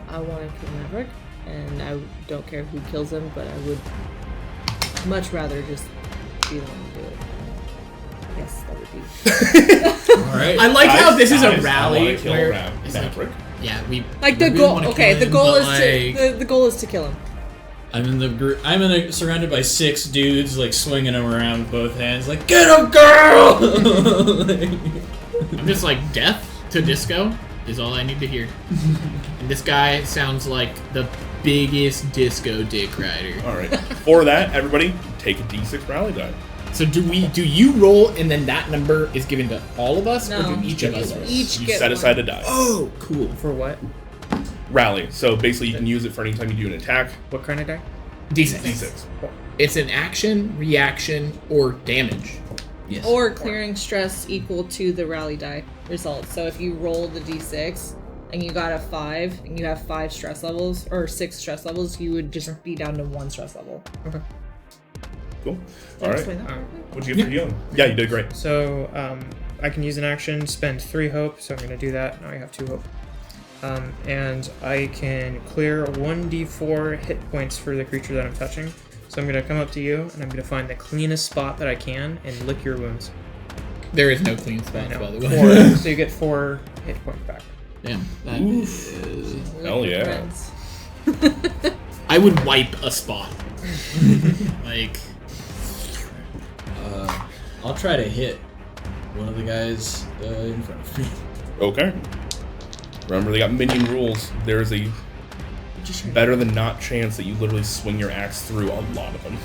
I want to kill Maverick, and I don't care who kills him, but I would much rather just be the one to do it. Yes, that would be. All right. I like how this is a rally. I want to kill where Maverick. Yeah, we Like the we goal. wanna Okay, kill the him, goal but, is to the goal is to kill him. I'm in the group. Surrounded by 6 dudes, like swinging him around with both hands, like get him, girl. I'm just like death to disco is all I need to hear. And this guy sounds like the biggest disco dick rider. All right. For that, everybody take a d6 rally die. So do you roll and then that number is given to all of us, or No. do each of us roll? Each You get set one. aside a die. Oh, cool. For what? Rally. So basically, you can use it for any time you do an attack. What kind of die? D6. D6. It's an action, reaction, or damage. Yes. Or clearing stress equal to the rally die result. So if you roll the d6 and you got a 5 and you have 5 stress levels or 6 stress levels, you would just be down to 1 stress level. Okay. Cool. Did I All right. explain that Um, correctly? What'd you get for healing? Yeah, you did great. So, I can use an action, spend 3 hope, so I'm going to do that. Now I have 2 hope. And I can clear 1d4 hit points for the creature that I'm touching. So I'm going to come up to you, and I'm going to find the cleanest spot that I can and lick your wounds. There is no clean spots, No, by the way. 4. So you get 4 hit points back. Damn. That is... Hell yeah. Friends. I would wipe a spot. Like... I'll try to hit one of the guys in front of me. Okay. Remember, they got minion rules. There is a better than not chance that you literally swing your axe through a lot of them.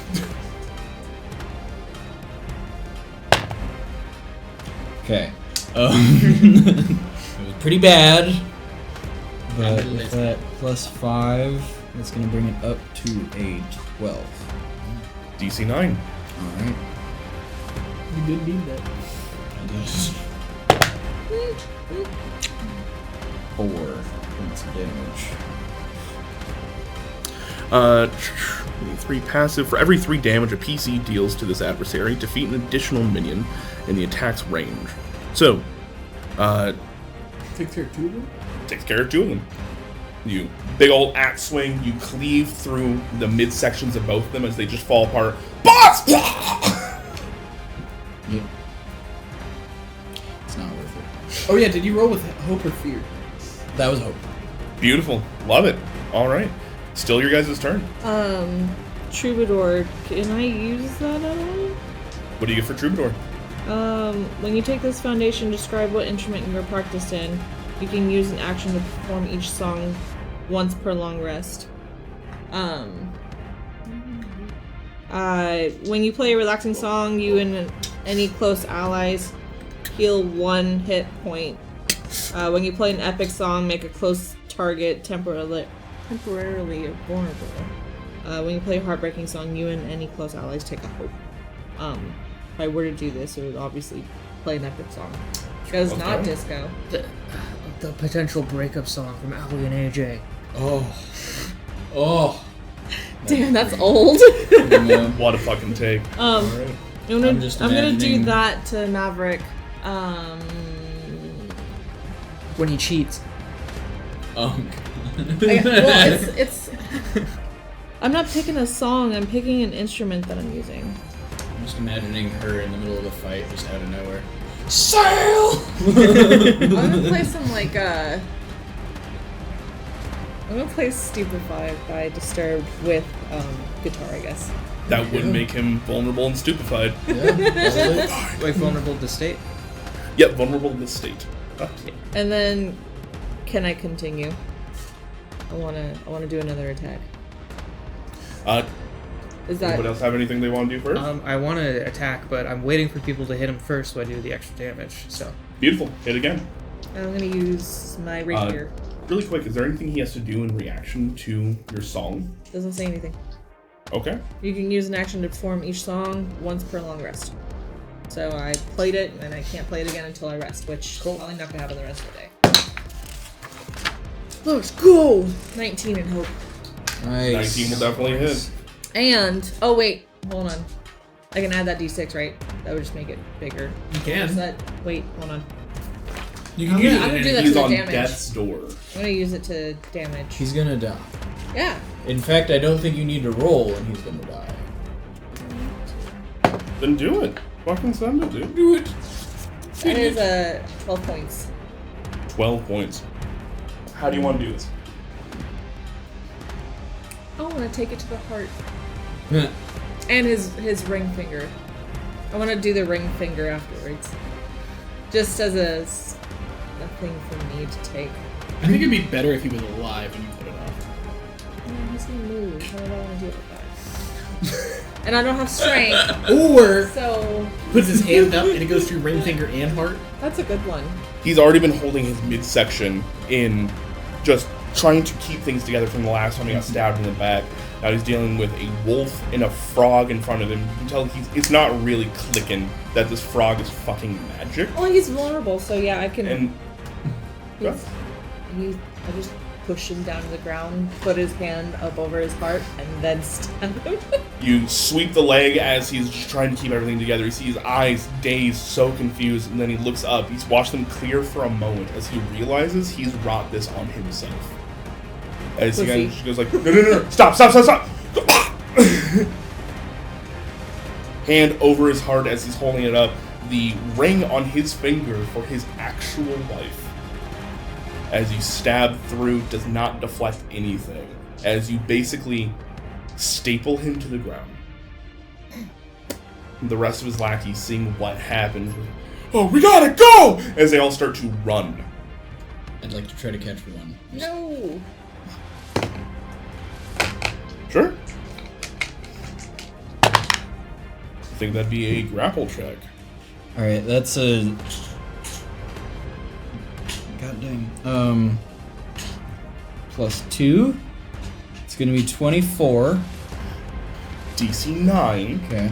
Okay. It was pretty bad, but And with that +5, that's gonna bring it up to a 12. DC 9. All right. You did need that. 4 points of damage. 3 passive. For every 3 damage a PC deals to this adversary, defeat an additional minion in the attack's range. So, Take care of 2 of them? takes care of 2 of them. You big old axe swing, you cleave through the midsections of both of them as they just fall apart. Boss! Yep. It's not worth it. Oh yeah, did you roll with hope or fear? That was hope. Beautiful. Love it. Alright. Still your guys' turn. Troubadour, can I use that at all? What do you get for Troubadour? When you take this foundation, describe what instrument you are practiced in. You can use an action to perform each song once per long rest. When you play a relaxing song, you and any close allies heal 1 hit point. When you play an epic song, make a close target temporarily vulnerable. When you play a heartbreaking song, you and any close allies take a hope. If I were to do this, it would obviously play an epic song. Because not Okay. disco. The potential breakup song from Ali and AJ. Oh. Damn, that's old. Yeah. What a fucking take. Alright. I'm I'm just gonna do imagining- that to Maverick. When he cheats. Oh. Well, it's. I'm not picking a song. I'm picking an instrument that I'm using. I'm just imagining her in the middle of a fight, just out of nowhere. Sail! I'm gonna play some like I'm gonna play "Stupefy" by Disturbed with guitar, I guess. That would make him vulnerable and stupefied. Like vulnerable to state. Yep, vulnerable in this state. Okay. And then Can I continue? I wanna do another attack. Is that? Anybody else have anything they want to do first? I want to attack, but I'm waiting for people to hit him first, so I do the extra damage. So Beautiful. Hit again. I'm gonna use my rapier. Really quick, is there anything he has to do in reaction to your song? Doesn't say anything. Okay. You can use an action to perform each song once per long rest. So I played it, and I can't play it again until I rest, which probably not gonna happen the rest of the day. Let's go! 19 in hope. Nice. 19 will definitely hit. And, oh wait, hold on. I can add that d6, right? That would just make it bigger. You can. Is that, wait, hold on. You can I'm use gonna it. do that He's to the on damage. death's door. I'm gonna use it to damage. He's gonna die. Yeah. In fact, I don't think you need to roll and he's gonna die. Then do it. Fucking send it, dude. Do it. That is 12 points. 12 points. How do you want to do this? I want to take it to the heart. And his ring finger. I want to do the ring finger afterwards. Just as a thing for me to take. I think it'd be better if he was alive when you put it off. He's gonna move. How do I want to deal with that? And I don't have strength. Or So puts his hand up and it goes through ring finger and heart. that's a good one. He's already been holding his midsection in, just trying to keep things together from the last time he got stabbed in the back. Now he's dealing with a wolf and a frog in front of him. You can tell it's not really clicking that this frog is fucking magic. Well, he's vulnerable, so yeah, I can. And I just push him down to the ground, put his hand up over his heart, and then stab him. you sweep the leg as he's just trying to keep everything together. You see his eyes dazed, so confused, and then he looks up. He's watched them clear for a moment as he realizes he's wrought this on himself. As he Pussy. she goes like, no, stop. Hand over his heart as he's holding it up. The ring on his finger for his actual life, as you stab through, does not deflect anything. As you basically staple him to the ground. The rest of his lackeys, seeing what happened, oh, we gotta go! As they all start to run. I'd like to try to catch one. No. Sure. I think that'd be a grapple check. Alright, that's a... God dang. Plus 2. It's gonna be 24. DC 9. Okay.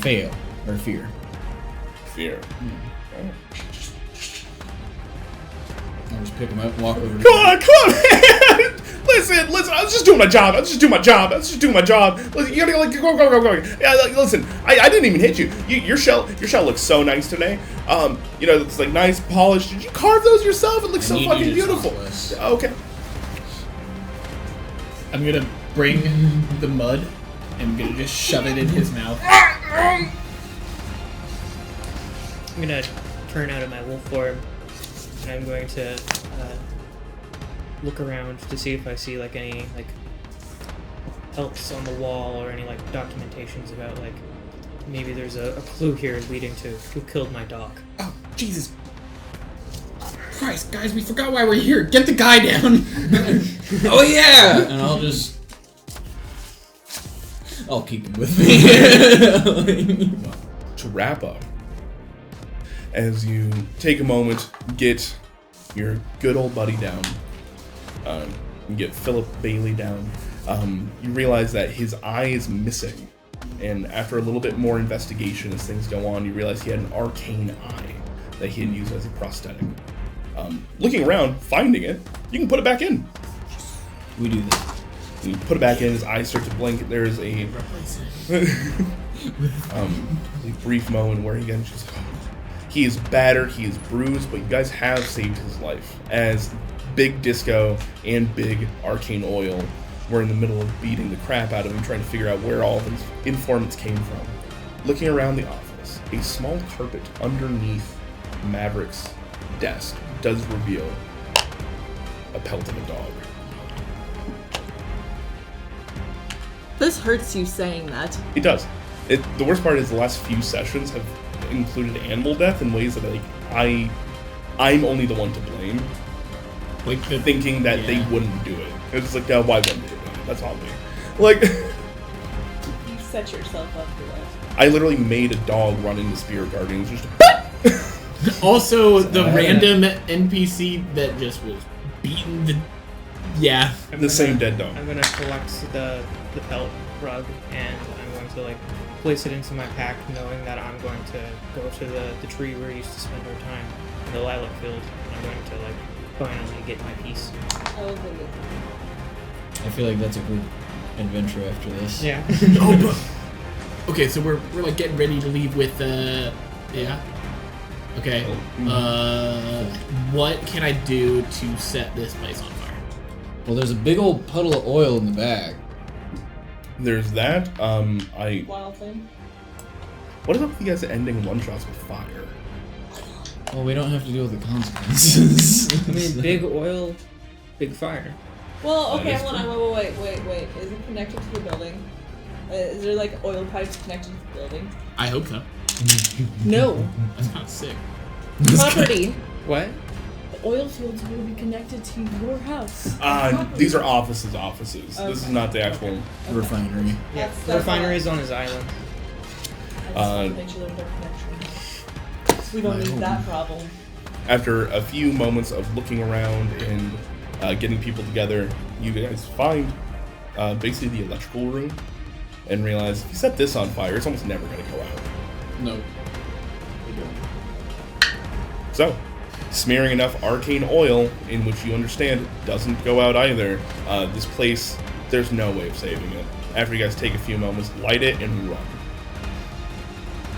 Fail. Or fear. Fear. I'll just pick him up and walk over to Come on, man! Listen, I was just doing my job. Listen, you gotta like go. Yeah, like, listen, I didn't even hit you. Your shell looks so nice today. It's like nice, polished. Did you carve those yourself? It looks so fucking beautiful. Okay. I'm gonna bring the mud and I'm gonna just shove it in his mouth. I'm gonna turn out of my wolf form, and I'm going to look around to see if I see like any like helps on the wall or any like documentations about like maybe there's a clue here leading to who killed my dog. Oh, Jesus Christ, guys, we forgot why we're here. Get the guy down. Oh yeah! And I'll keep him with me. To wrap up, as you take a moment, get your good old buddy down, you get Philip Bailey down, you realize that his eye is missing, and after a little bit more investigation as things go on, you realize he had an arcane eye that he had used as a prosthetic. Looking around, finding it, you can put it back in. We do that. You put it back in, his eyes start to blink. There's a brief moment where he is battered, he is bruised, but you guys have saved his life. As Big Disco and Big Arcane Oil were in the middle of beating the crap out of him, trying to figure out where all of his informants came from. Looking around the office, a small carpet underneath Maverick's desk does reveal a pelt of a dog. This hurts you saying that. It does. The worst part is the last few sessions have included animal death in ways that I'm only the one to blame. Like thinking that they wouldn't do it. It's like, why wouldn't they do it? That's on me. Like, You set yourself up for that. I literally made a dog run into Spirit Guardians. Just also, the random NPC that just was beating the... Yeah. the same dead dog. I'm gonna collect the pelt rug, and I'm going to like place it into my pack, knowing that I'm going to go to the tree where we used to spend our time, the lilac field, and I'm going to like finally get my piece. I was thinking. I feel like that's a good adventure after this. Yeah. Oh, but... Okay, so we're like getting ready to leave with yeah. Okay. What can I do to set this place on fire? Well, there's a big old puddle of oil in the bag. There's that. Wild thing. What is up with you guys ending one-shots with fire? Well, we don't have to deal with the consequences. I mean, big oil, big fire. Well, That okay, is hold on, wait. Is it connected to the building? Is there like oil pipes connected to the building? I hope so. No. That's kind of sick. Property. What? The oil fields will be connected to your house. These are offices. Okay. This is not the actual. Refinery. Yeah, That's the refinery is on his island. I just want to make sure there's no connection. We don't need that problem. After a few moments of looking around and getting people together, you guys find basically the electrical room and realize if you set this on fire, it's almost never going to go out. No. So, smearing enough arcane oil, in which you understand doesn't go out either, this place, there's no way of saving it. After you guys take a few moments, light it and run.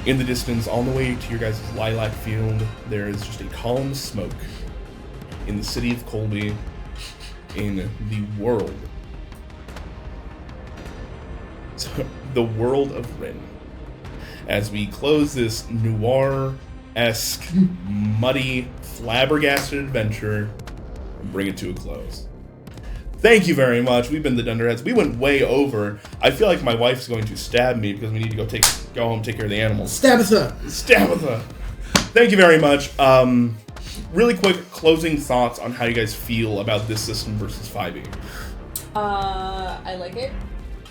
In the distance, on the way to your guys' lilac field, there is just a column of smoke. In the city of Colby, in the world. So, the world of Rin. As we close this noir-esque, muddy, flabbergasted adventure and bring it to a close. Thank you very much. We've been the Dunderheads. We went way over. I feel like my wife's going to stab me because we need to go home, take care of the animals. Stabitha! Thank you very much. Really quick closing thoughts on how you guys feel about this system versus 5e. I like it.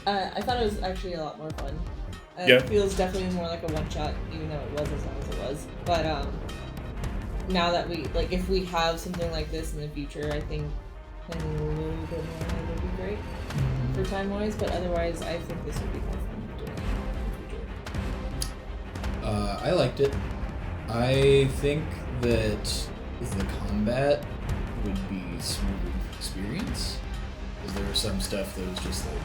I thought it was actually a lot more fun. Yeah. It feels definitely more like a one-shot, even though it was as long as it was. But now that if we have something like this in the future, I think playing a little bit more would be great for time-wise. But otherwise, I think this would be more fun to do in the future. I liked it. I think that the combat would be a smooth experience. Because there was some stuff that was just like,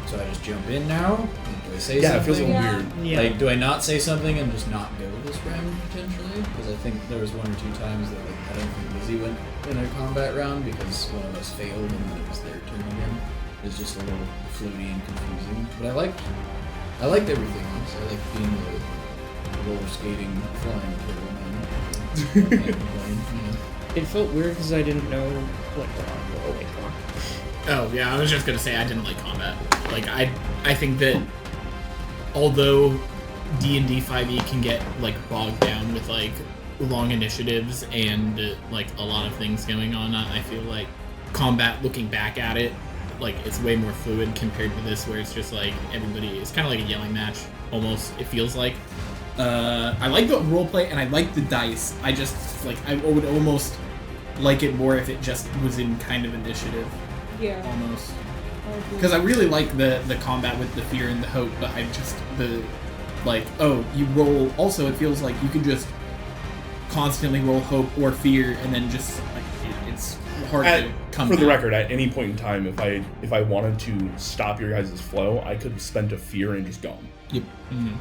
so I just jump in now? Do I say something? Yeah, it feels a little weird. Yeah. Like, do I not say something and just not go this round potentially? Because I think there was 1 or 2 times that I don't think Lizzie went in a combat round because one of us failed and then it was their turn again. It's just a little floaty and confusing. But I liked everything else. I liked being the roller skating flying turtle. It felt weird because I didn't know what oh wait, come on. Oh yeah, I was just gonna say I didn't like combat. Like I think that although D&D 5e can get like bogged down with like long initiatives and like a lot of things going on, I feel like combat, looking back at it, like it's way more fluid compared to this where it's just like everybody, it's kind of like a yelling match almost, it feels like. I like the roleplay and I like the dice. I just like I would almost like it more if it just was in kind of initiative. Yeah. Almost. Because I really like the combat with the fear and the hope, but I just you roll. Also, it feels like you can just constantly roll hope or fear, and then just like it's hard to come. For the back. record, at any point in time, if I wanted to stop your guys' flow, I could have spent a fear and just gone. Yep. Mm-hmm.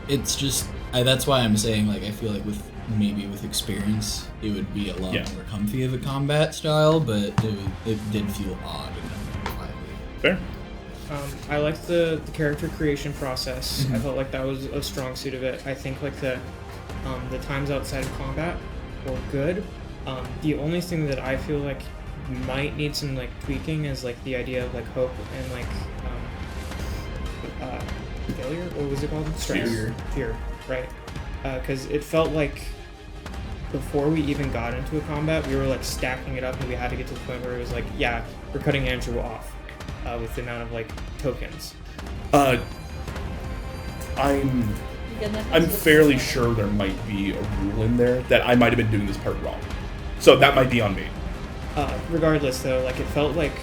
It's just that's why I'm saying like I feel like with experience it would be a lot more comfy of a combat style, but it did feel odd and Fair. I liked the character creation process. Mm-hmm. I felt like that was a strong suit of it. I think like the times outside of combat were good. The only thing that I feel like might need some like tweaking is like the idea of like hope and like failure. What was it called? Stress. Fear. Fear. Right. Because it felt like before we even got into a combat, we were like stacking it up, and we had to get to the point where it was like, yeah, we're cutting Andrew off with the amount of like tokens. I'm fairly sure there might be a rule in there that I might have been doing this part wrong, so that might be on me. Regardless, though, like it felt like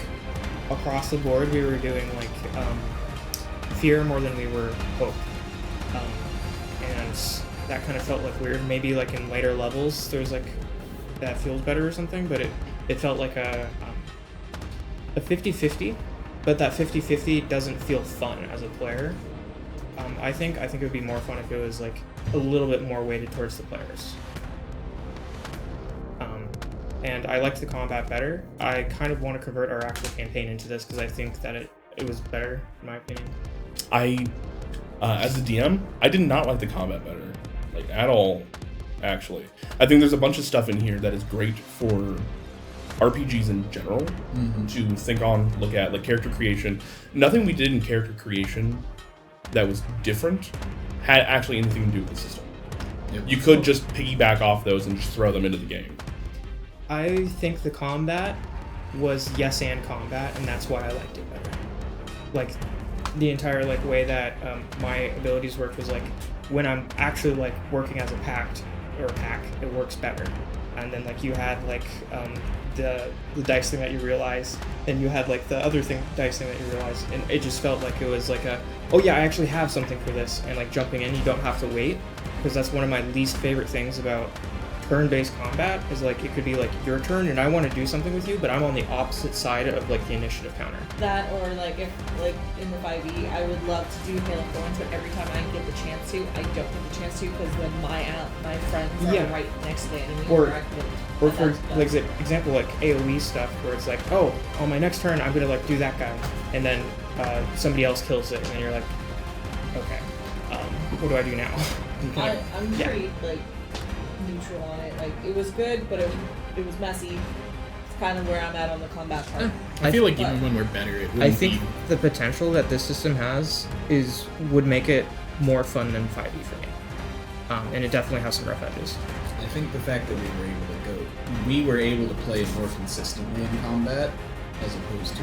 across the board we were doing like fear more than we were hope, and that kind of felt like weird. Maybe like in later levels there's like that feels better or something, but it felt like a 50-50, but that 50-50 doesn't feel fun as a player. I think it would be more fun if it was like a little bit more weighted towards the players. And I liked the combat better. I kind of want to convert our actual campaign into this because I think that it was better, in my opinion. As a DM, I did not like the combat better, like at all, actually. I think there's a bunch of stuff in here that is great for RPGs in general to think on, look at, like character creation. Nothing we did in character creation that was different had actually anything to do with the system. Yep. You could just piggyback off those and just throw them into the game. I think the combat was yes and combat, and that's why I liked it better. Like the entire like way that my abilities worked was like when I'm actually like working as a pack, it works better. And then like you had like the dice thing that you realize, and you had like the other dice thing that you realize, and it just felt like it was like oh yeah, I actually have something for this, and like jumping in, you don't have to wait, because that's one of my least favorite things about turn-based combat is like it could be like your turn and I want to do something with you, but I'm on the opposite side of like the initiative counter. That, or like if like in the 5e, I would love to do Hail of Thorns, but every time I get the chance to, I don't get the chance to because then my friends are right next to the enemy. Or for like example, like AoE stuff where it's like, oh, on my next turn I'm gonna like do that guy, and then somebody else kills it, and then you're like, okay, what do I do now? I'm pretty like neutral on it. Like it was good, but it was messy. It's kind of where I'm at on the combat part. I feel like even when we're better, it I think the potential that this system has would make it more fun than 5e for me, and it definitely has some rough edges. I think the fact that we were able to play more consistently in combat, as opposed to,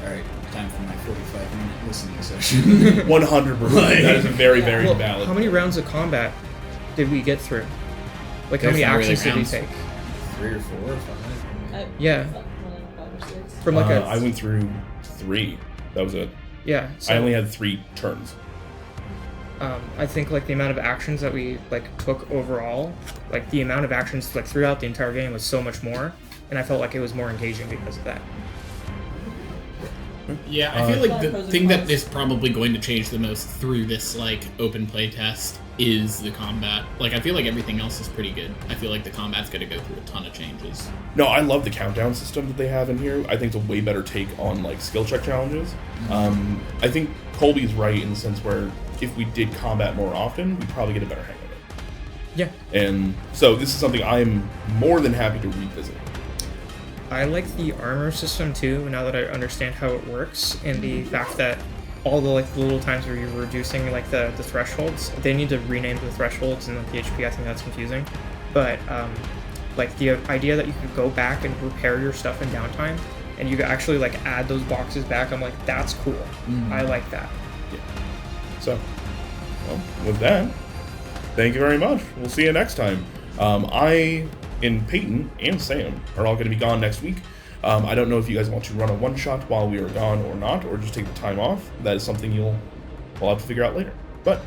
all right, time for my 45-minute listening session. 100%. That is a very, very valid. How many rounds of combat did we get through? Like how many actions did we take? 3 or 4 or 5. Yeah. 5 or 6. From like I went through 3. That was it. Yeah. So, I only had 3 turns. I think like the amount of actions that we like took overall, like the amount of actions like throughout the entire game was so much more, and I felt like it was more engaging because of that. Yeah, I feel like the thing that is probably going to change the most through this like open play test is the combat. Like I feel like everything else is pretty good. I feel like the combat's going to go through a ton of changes. No, I love the countdown system that they have in here. I think it's a way better take on like skill check challenges. I think Colby's right in the sense where if we did combat more often, we'd probably get a better hang of it. Yeah. And so this is something I'm more than happy to revisit. I like the armor system too, now that I understand how it works, and the fact that all the like little times where you're reducing like the thresholds, they need to rename the thresholds in the PHP. I think that's confusing. But like the idea that you could go back and repair your stuff in downtime, and you could actually like add those boxes back, I'm like, that's cool. I like that. Yeah. So, well, with that, thank you very much. We'll see you next time. And Peyton and Sam are all going to be gone next week. I don't know if you guys want to run a one-shot while we are gone or not, or just take the time off. That is something we'll have to figure out later. But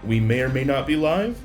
we may or may not be live